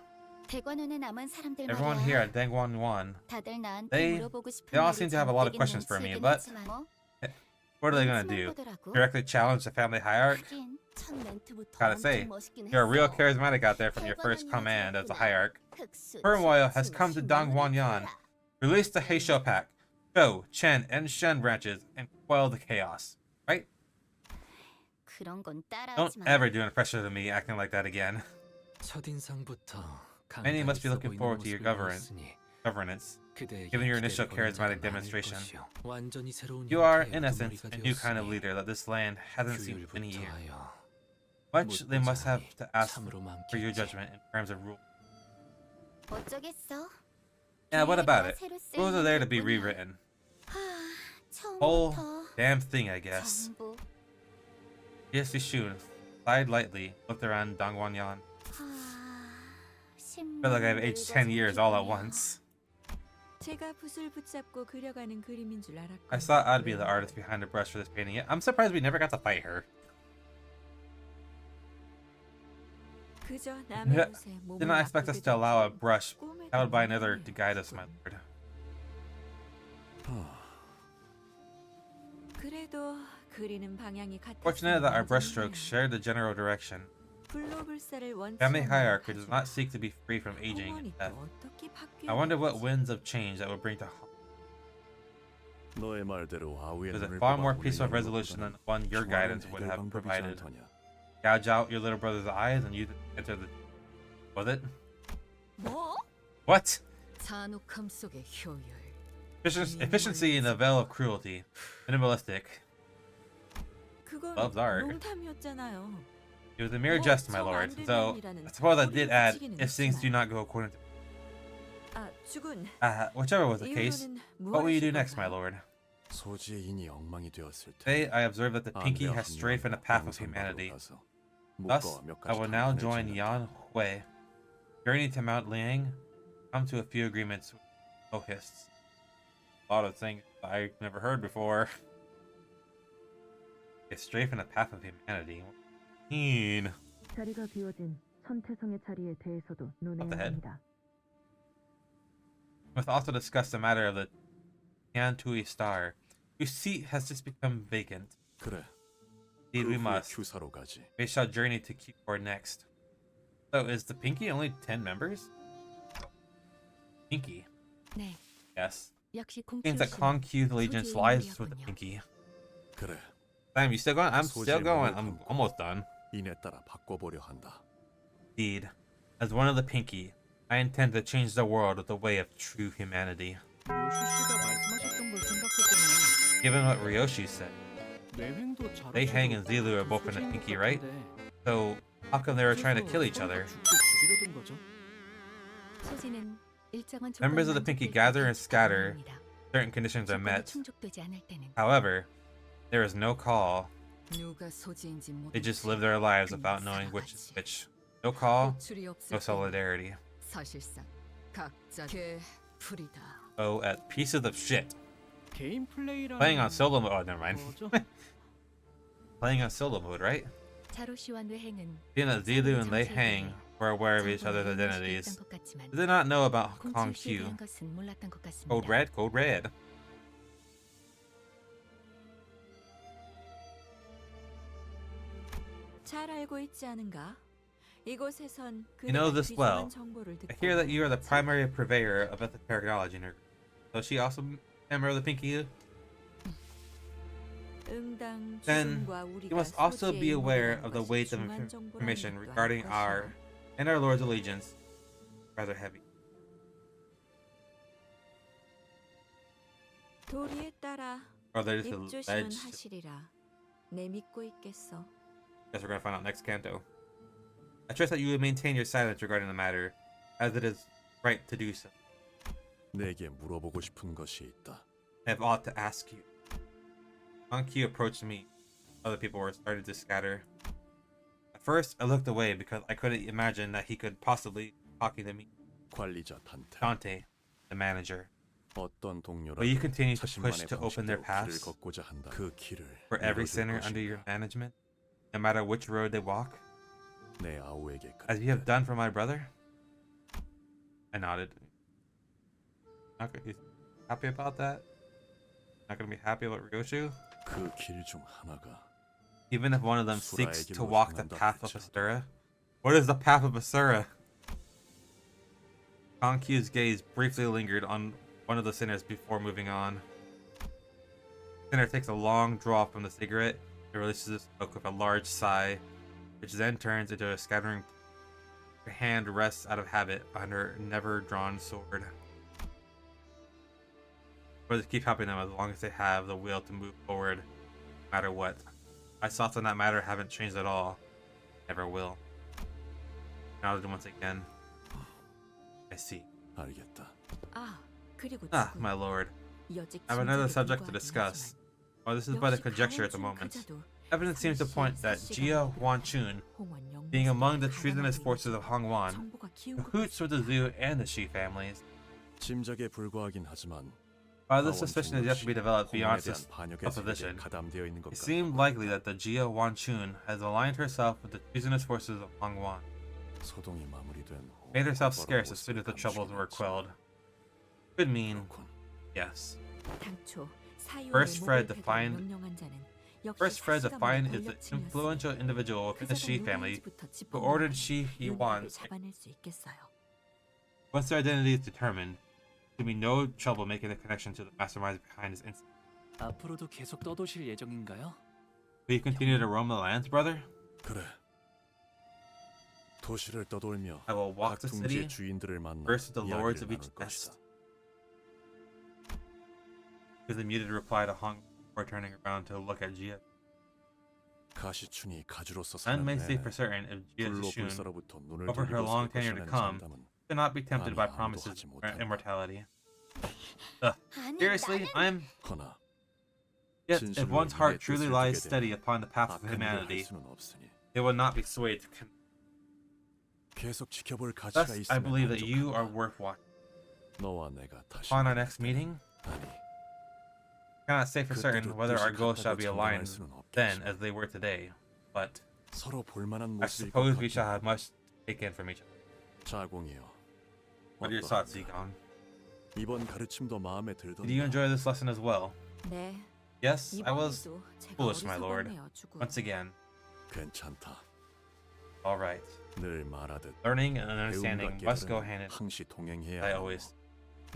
Everyone here at Dangwon Yuan, they all seem to have a lot of questions for me, but what are they gonna do? Directly challenge the family hierarch? Gotta say, you're a real charismatic out there from your first command as a hierarch. Turmoil has come to Dangwon Yuan. Release the Heisho Pack, Shou, Chen, and Shen branches, and quell the chaos. Right? Don't ever do an impression of me acting like that again. Many must be looking forward to your governance, given your initial charismatic demonstration. You are, in essence, a new kind of leader that this land hasn't seen in many years. Much they must have to ask for your judgment in terms of rule. Yeah, what about it? Rules are there to be rewritten. Whole damn thing, I guess. Yes, Shun sighed lightly, looked around Dangwon Yuan. Feel like I've aged 10 years all at once. I thought I'd be the artist behind the brush for this painting. Yet I'm surprised we never got to fight her. Did not expect us to allow a brush held by another to guide us, my lord. Fortunate that our brushstrokes shared the general direction. Family hierarchy does not seek to be free from aging and death. I wonder what winds of change that would bring to It was a far more peaceful resolution than the one your guidance would have provided. Gouge out your little brother's eyes and you enter the... Was it? What? Efficiency in the veil of cruelty. Minimalistic. Loves art. It was a mere jest, my lord, though I suppose I did add, if things do not go according to... whichever was the case, what will you do next, my lord? Today, I observe that the Pinky has strayed from the path of humanity. Thus, I will now join Yan Hui, journey to Mount Liang, come to a few agreements with Ohists. A lot of things I've never heard before. It's stray from the path of humanity. What the head? We must also discuss the matter of the Tian star, whose seat has just become vacant. Indeed, we must. We shall journey to Q4 next. So, is the Pinky only 10 members? Pinky? Yes. Seems that Kong Q's allegiance lies with the Pinky. Damn, you still going? I'm still going. I'm almost done. Indeed. As one of the Pinky, I intend to change the world with the way of true humanity. Given what Ryoshi said, Lei Hang and Zilu are both in the Pinky, right? So, how come they were trying to kill each other? Members of the Pinky gather and scatter. Certain conditions are met. However, there is no call. They just live their lives without knowing which is which. No call, no solidarity. Oh, at pieces of shit. Playing on solo mode. Oh, never mind. Playing on solo mode, right? Seeing that Zilu and Lei Hang were aware of each other's identities, they did not know about Kong Q. Code red, code red. You know this well. I hear that you are the primary purveyor of esoteric knowledge in her. So she also a member of the Pinky? Then you must also be aware of the weight of information regarding our and our Lord's allegiance. Rather heavy. Or they're just alleged. Guess we're gonna find out next Canto. I trust that you will maintain your silence regarding the matter, as it is right to do so. I have aught to ask you. Kong Q approached me. Other people were starting to scatter. At first, I looked away because I couldn't imagine that he could possibly be talking to me. Dante, the manager. Will you continue to push to open their paths for every sinner under your management, no matter which road they walk? As you have done for my brother? I nodded. He's happy about that? Not gonna be happy about Ryoshu? Even if one of them seeks to walk the path of Asura? What is the path of Asura? Kong Q's gaze briefly lingered on one of the sinners before moving on. The sinner takes a long draw from the cigarette and releases the smoke with a large sigh, which then turns into a scattering. Her hand rests out of habit on her never-drawn sword. Brothers keep helping them as long as they have the will to move forward, no matter what. My thoughts on that matter haven't changed at all. Never will. Nodded once again. I see. Ah, my lord. I have another subject to discuss. While this is but a conjecture at the moment, evidence seems to point that Jia Wanchun, being among the treasonous forces of Hongwan, cahoots with the Zhu and the Shi families. While this suspicion is yet to be developed beyond supposition, it seemed likely that the Jia Wanchun has aligned herself with the treasonous forces of Hongwan. 소동이 마무리된 후 Made herself 곧바로 scarce as soon as the 옷을 troubles were 감추게 quelled. Could mean 그렇군. yes. 당초 사유의 First Fred 목을 defined- 베고 명령한 자는 역시 First, Fred 사시가 defined 만든 is the 권력층이었으니 influential individual within the 그자가 Shi family 누구인지부터 who 짚어보면 ordered Shi he 윤곽을 wants. 잡아낼 수 있겠어요. Once their identity is determined, there will be no trouble making the connection to the masterminds behind his incident. 앞으로도 계속 떠도실 예정인가요? Will you continue to roam the lands, brother? 그래. 도시를 떠돌며 I will walk 각 the city 둥지의 주인들을 만나 versus the lords of 이야기를 each 나눌 것이다. nest. Is the muted reply to Hong before turning around to look at Jia. 가시춘이 가주로서 None 사는 may say 내내 for certain if Jia 불로 Zhishun, 불사로부터 눈을 over her 돌리고 long 살 tenure to 것이라는 come, 장담은 should not be tempted by 감히 아무도 promises 하지 of 못한다. immortality. 아니, Seriously, I'm. 허나 Yet, if 진실로 one's heart 인내 truly 뜻을 lies 두게 steady 되면 upon the path of 악한 일을 할 humanity, 수는 없으니 it will not be swayed. 계속 지켜볼 가치가 Thus, I 있으면 believe that you are 만족한다. worth watching. 너와 내가 다시 Upon our next meeting, 아니 cannot say for certain 그때도 whether our 뜻이 goals shall 같다고 be 장담할 aligned 수는 then 없겠지만 as they were today, but 서로 볼만한 I 모습일 것 suppose we 같긴 shall have 하다. much to take in from each other. 자공이여 What are your thoughts, Zigong? 이번 가르침도 마음에 들던가. Did you enjoy this lesson as well? 네, Yes, I was 이번에도 제가 foolish, my lord. 어리석었네요, 조금. Once again. 괜찮다. All right. 늘 말하듯 Learning and understanding 배움과 must go 깨달음은 hand in hand. 항시 동행해야 I 하고 always.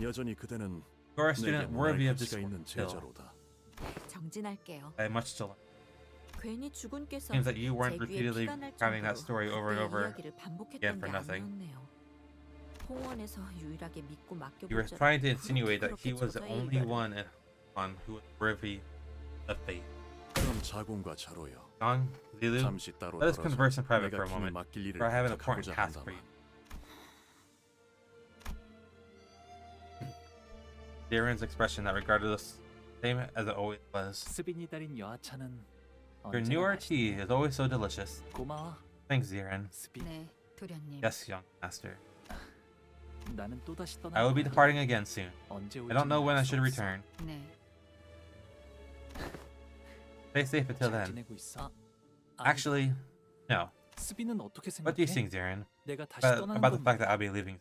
여전히 그대는 You are a 내게 student 문화의 worthy of this 가치가 있는 skill. 제자로다. 정진할게요. I have much to learn. 괜히 주군께서 Seems that you weren't 제 귀에 repeatedly 피가 날 having that 정도로 story over and 그때의 over 이야기를 again 반복했던 for 게 nothing. 아니었네요. 홍원에서 유일하게 믿고 You were 맡겨보자. trying to insinuate that he 그렇게 was the 저자의 only 일가를 one who was worthy of faith. 그럼 자공과 자로여 Gong, Zilu, 잠시 따로 let us 떨어져 converse in private for 내가 a 팀에 moment, 맡길 일을 for I have an important 부탁하고자 task for 한다만 you. Darren's expression that regarded us same as it always was. 스빈이 달인 여하차는 Your 언제나 newer tea 맛있네. is always so delicious. 고마워, Thanks, Darren. 스빈. 네, 도련님. Yes, young master. 나는 또다시 떠날 I will be 거야. departing again soon. 언제 I don't know when I 올지는 should 알수 없어. return. 네. Stay safe until 잘 then. 지내고 있어? 아니, Actually, no. 스빈은 어떻게 What do you 생각해? think, Darren? 내가 다시 떠나는 About the 건 fact that I'll be leaving.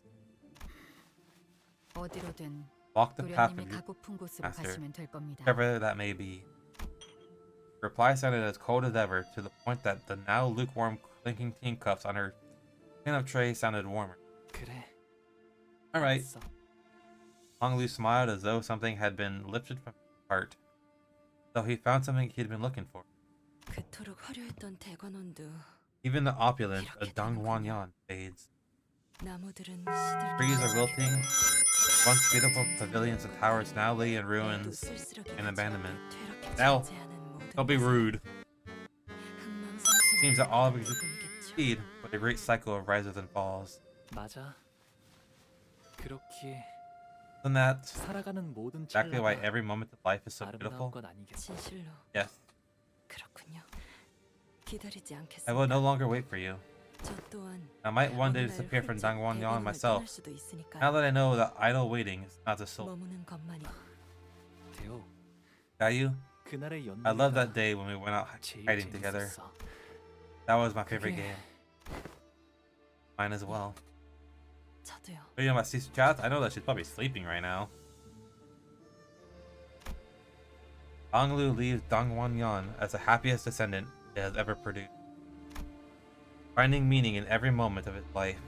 어디로든 Walk the path 도련님이 of you, 가고픈 곳으로 master. 가시면 될 겁니다. wherever that may be. Reply sounded as cold as ever, to the point that the now lukewarm clinking tea cups on her clean-up tray sounded warmer. 그래. All right. 알았어. Hong Lu smiled as though something had been lifted from his heart, though he found something he'd been looking for. 그토록 화려했던 대관원도 Even the opulence of Dongwan Yan fades. 나무들은 Trees are wilting. Once beautiful pavilions and towers now lay in ruins and abandonment. Now, don't be rude. Seems that all of existence feed with a great cycle of rises and falls. 맞아. 그렇게 Isn't that 살아가는 모든 exactly why 찰나가 every moment of life is so 아름다운 beautiful? 건 아니겠어. 진실로 Yes. 그렇군요. 기다리지 I 않겠습니다. will no longer wait for you. 저 또한 I might one day 어느 날 disappear from 훌쩍 Dangwon Yan 대관원을 myself. 떠날 수도 있으니까요. Now that I know that idle waiting is not the soul. 머무는 것만이 대호, Gayu, 그날의 I love 연애가 that day when we went out 제일 hiding together. 재밌었어. That was my favorite 그게- game. Mine as well. 저도요. But you know my sister chat? I know that she's probably sleeping right now. Donglu leaves Dongwon Yan as the happiest descendant it has ever produced, finding meaning in every moment of his life.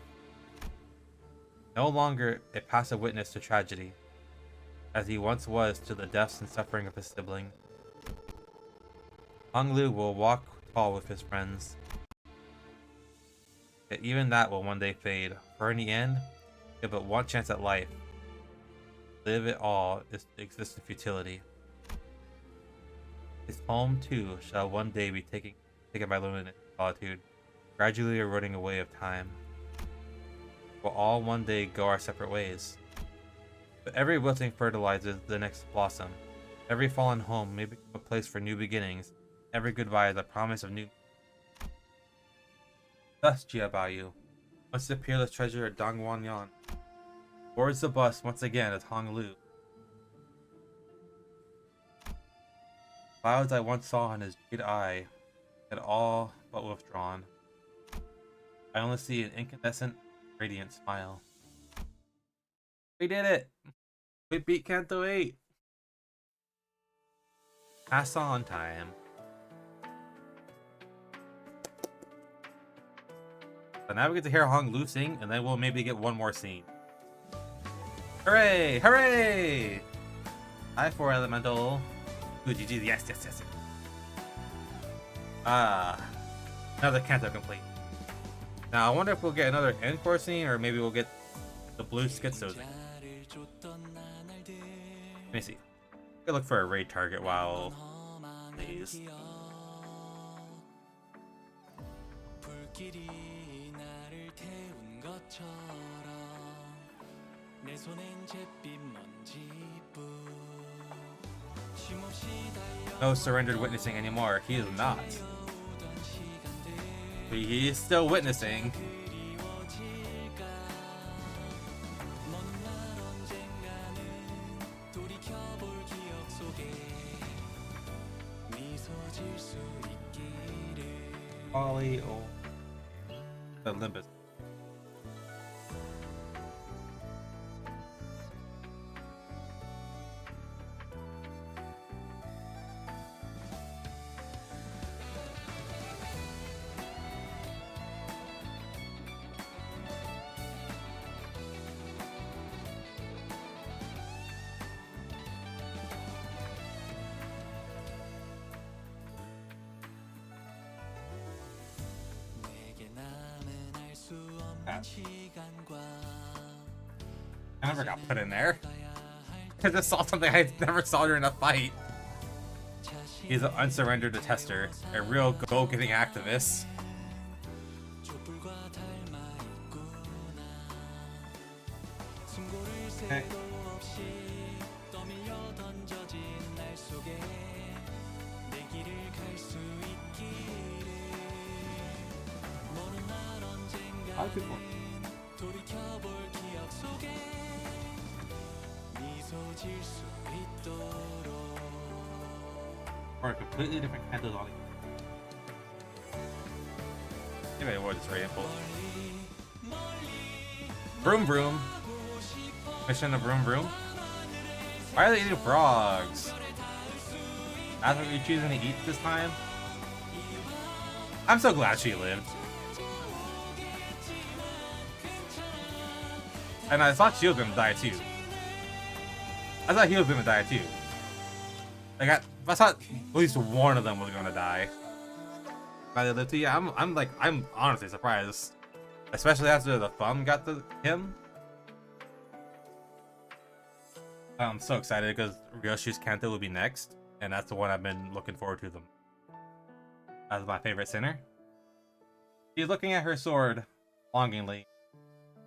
No longer a passive witness to tragedy, as he once was to the deaths and suffering of his sibling. Honglu will walk tall with his friends. Yet even that will one day fade, for in the end, you have but one chance at life. Live it all is to exist in futility. His home too shall one day be taken by loneliness and solitude, gradually eroding away of time. We'll all one day go our separate ways. But every wilting fertilizes the next blossom. Every fallen home may become a place for new beginnings. Every goodbye is a promise of new. Thus, Jia Baoyu, once the peerless treasure of Dongwon Yan, boards the bus once again at Honglu. Clouds I once saw in his jade eye had all but withdrawn. I only see an incandescent, radiant smile. We did it! We beat Canto 8! Pass on time. So now we get to hear Hong Lu sing, and then we'll maybe get one more scene. Hooray! Hooray! Hi, 4 Elemental. Ooh, GG. Yes, yes, yes. Another Canto complete. Now, I wonder if we'll get another encore scene, or maybe we'll get the blue schizo scene. Let me see. I'll look for a raid target while please. No surrendered witnessing anymore. He is not. But he is still witnessing. Ollie, oh, the Limbus. I never got put in there. I just saw something I never saw during a fight. He's an unsurrendered detester, a real goal-getting activist. Okay. A lot of people. Or a completely different kind of lolly. Anyway, what is rated for? Vroom vroom. Mission of vroom vroom. Why are they eating frogs? That's what you're choosing to eat this time? I'm so glad she lived. And I thought she was gonna die too. I thought he was gonna die too. Like I thought at least one of them was gonna die. But they lived too. Yeah, I'm honestly surprised, especially after the thumb got to him. I'm so excited because Ryoshi's Canto will be next, and that's the one I've been looking forward to them. That's my favorite sinner. She's looking at her sword longingly.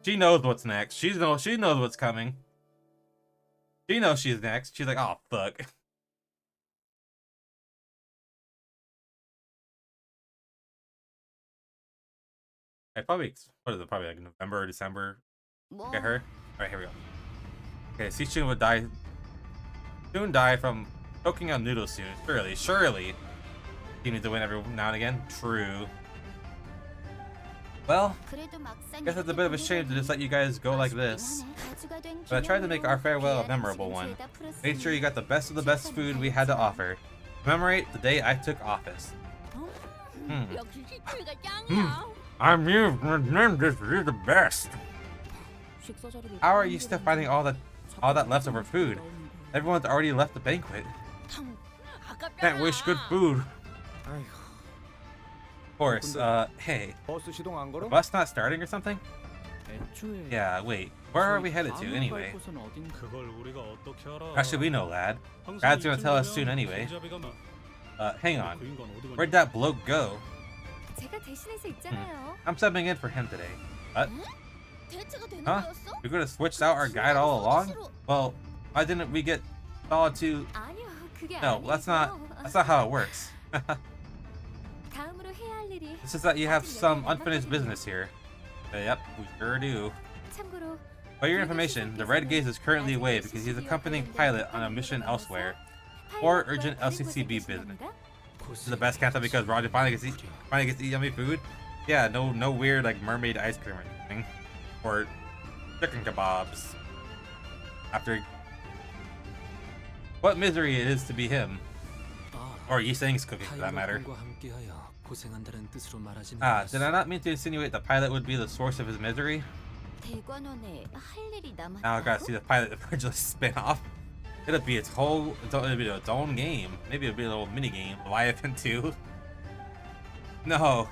She knows what's next. She knows what's coming. She knows she's next. She's like, oh fuck. I probably, what is it? Probably like November or December. Get her. All right, here we go. Okay, Sichun would die. Soon die from choking on noodles soon. Surely. You need to win every now and again. True. Well, guess it's a bit of a shame to just let you guys go like this. But I tried to make our farewell a memorable one. Made sure you got the best of the best food we had to offer. Commemorate the day I took office. I'm you. You're the best. How are you still finding all that leftover food? Everyone's already left the banquet. Can't waste good food. Of course, hey. The bus not starting or something? Yeah, wait. Where are we headed to, anyway? How should we know, lad? God's gonna tell us soon anyway. Hang on. Where'd that bloke go? I'm subbing in for him today. What? Huh? You're gonna switch out our guide all along? Well, why didn't we get followed to... No, that's not how it works. It's just that you have some unfinished business here. Yep, we sure do. For your information, the Red Gaze is currently away because he's accompanying pilot on a mission elsewhere. Or urgent LCCB business. This is the best Canto because Roger finally gets to eat yummy food. Yeah, no weird like mermaid ice cream or anything, or chicken kebabs. After what misery it is to be him, or Yi Sang's cooking for that matter. Ah, did I not mean to insinuate the pilot would be the source of his misery? Now I gotta see the pilot eventually spin off. It'll be its own game. Maybe it'll be a little mini game. Leviathan 2. No.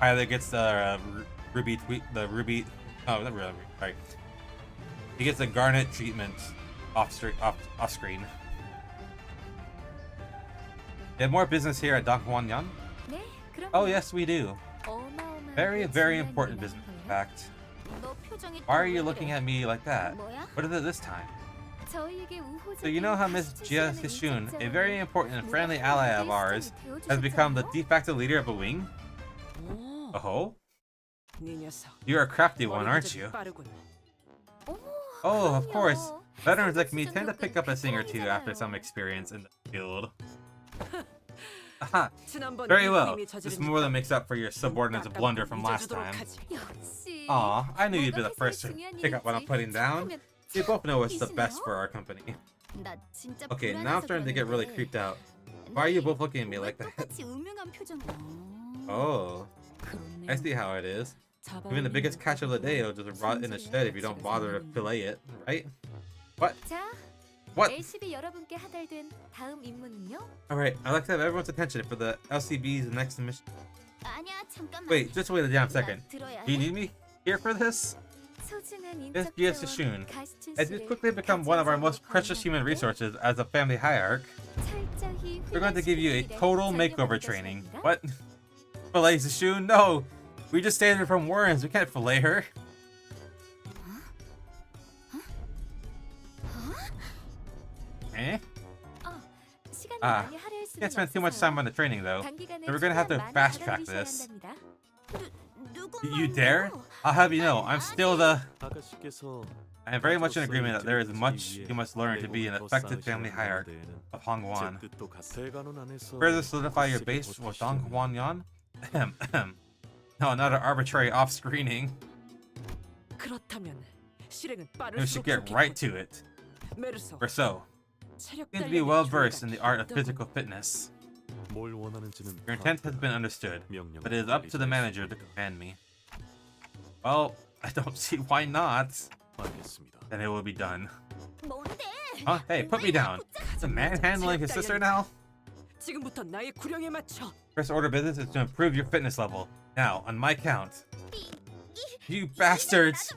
Pilot gets the ruby tweet. The ruby. Oh, not really. Sorry. He gets the garnet treatment off screen. You have more business here at Donghuan-yan? Oh yes, we do. Very important business, in fact. Why are you looking at me like that? What is it this time? So you know how Miss Jia Hishun, a very important and friendly ally of ours, has become the de facto leader of a wing? Oh? You're a crafty one, aren't you? Oh, of course. Veterans like me tend to pick up a thing or two after some experience in the field. Aha! Very well. This more than makes up for your subordinate's blunder from last time. Aw, I knew you'd be the first to pick up what I'm putting down. We both know it's the best for our company. Okay, now I'm starting to get really creeped out. Why are you both looking at me like that? Oh, I see how it is. Even the biggest catch of the day will just rot in the shed if you don't bother to fillet it, right? What? What? Alright, I'd like to have everyone's attention for the LCB's next mission. Wait, just wait a damn second. Do you need me here for this? Miss Jia Hishun, as you quickly become one of our most precious human resources as a family hierarch, we're going to give you a total makeover training. What? Fillet Hishun? No! We just saved her from worms. We can't fillet her. Eh? Can't spend too much time on the training though. So we're gonna have to fast track this. You dare? I'll have you know, I'm still the... I am very much in agreement that there is much you must learn to be an effective family hierarch of Hongguan. Further solidify your base with Donghuan-yan? No, not an arbitrary off-screening. We should get right to it. Or so. You seem to be well versed in the art of physical fitness. Your intent has been understood, but it is up to the manager to command me. Well, I don't see why not. Then it will be done. Huh? Hey, put me down. Is a man handling his sister now? First order of business is to improve your fitness level. Now, on my count. You bastards!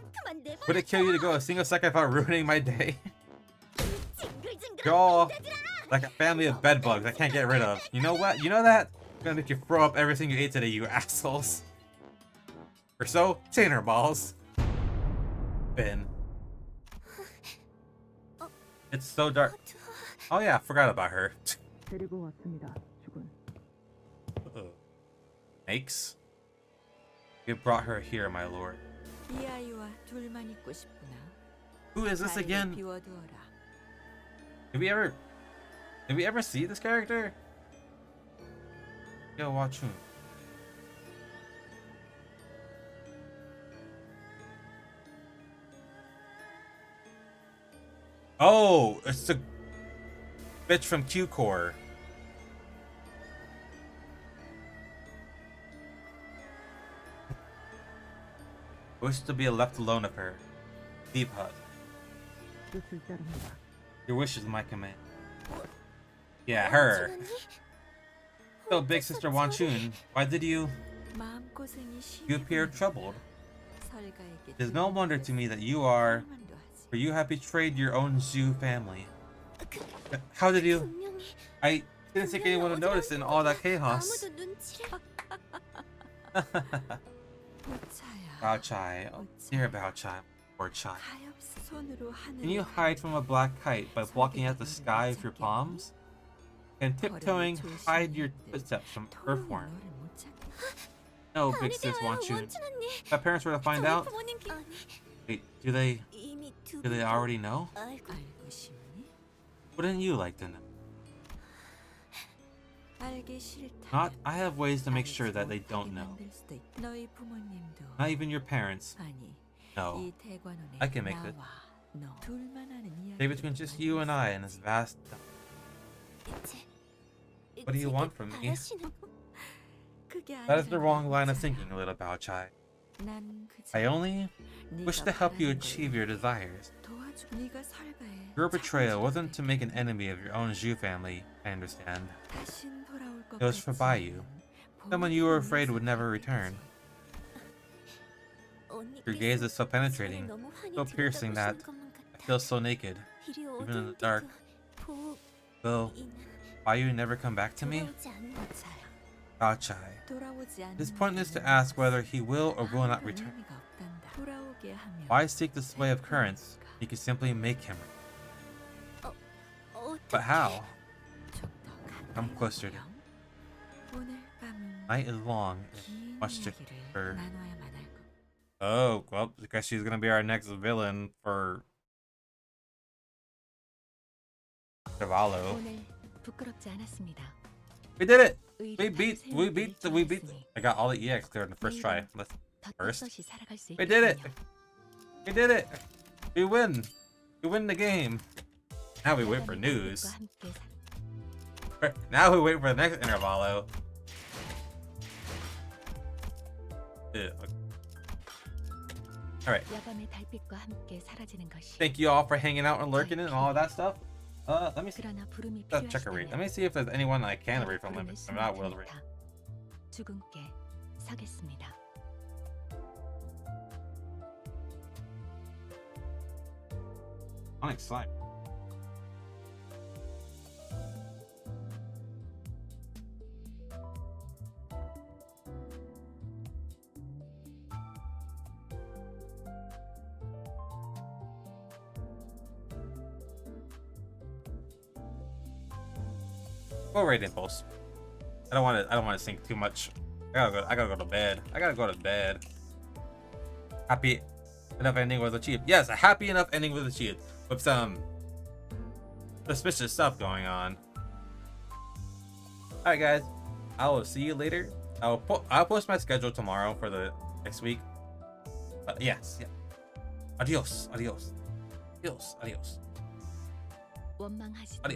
Would it kill you to go a single second without ruining my day? You're all like a family of bedbugs I can't get rid of. You know what? You know that? I'm gonna make you throw up everything you ate today, you assholes. Or so, chainer balls. Finn. It's so dark. Oh yeah, forgot about her. Snakes? You brought her here, my lord. Who is this again? Did we ever see this character? Yo, watch him. Oh, it's the bitch from Q-Core. Wish to be left alone of her. Deep hut. Your wish is my command. Yeah, her. So, big sister Wanchun, why did you appear troubled? It is no wonder to me that you have betrayed your own Zhu family. How did you? I didn't think anyone would notice in all that chaos. Bao Chai, oh dear Bao Chai, poor Chai. Can you hide from a black kite by blocking out the sky with your palms? And tiptoeing hide your footsteps from earthworm? No, big sis Wanchun. If my parents were to find out... Wait, do they already know? Wouldn't you like to know? Not, I have ways to make sure that they don't know. Not even your parents. No, I can make it. Stay between just you and I in this vast... What do you want from me? That is the wrong line of thinking, little Bao Chai. I only wish to help you achieve your desires. Your betrayal wasn't to make an enemy of your own Zhu family, I understand. It was for Baiyu, someone you were afraid would never return. Your gaze is so penetrating, so piercing that I feel so naked, even in the dark. Will Baiyu never come back to me? Bao Chai. It is pointless to ask whether he will or will not return. Why seek the sway of currents? You can simply make him. But how? Come closer to me. Night is long and much to for. Oh, well, I guess she's gonna be our next villain for Cavallo. We did it! We beat. I got all the EX cleared in the first try. First. We did it! We did it! We win! We win the game. Now we wait for news. Now we wait for the next intervallo. Alright. Thank you all for hanging out and lurking and all of that stuff. Let me see. Check her read. Let me see if there's anyone I can read from Limbus. I'm not will to read. Onyx slime. Go right impulse. I don't want to think too much. I gotta go to bed. I gotta go to bed. Happy enough ending was achieved. Yes, a happy enough ending was achieved with some suspicious stuff going on. All right, guys. I will see you later. I'll post my schedule tomorrow for the next week. Yes. Yeah. Adios. Adios. Adios. Adios. Adios.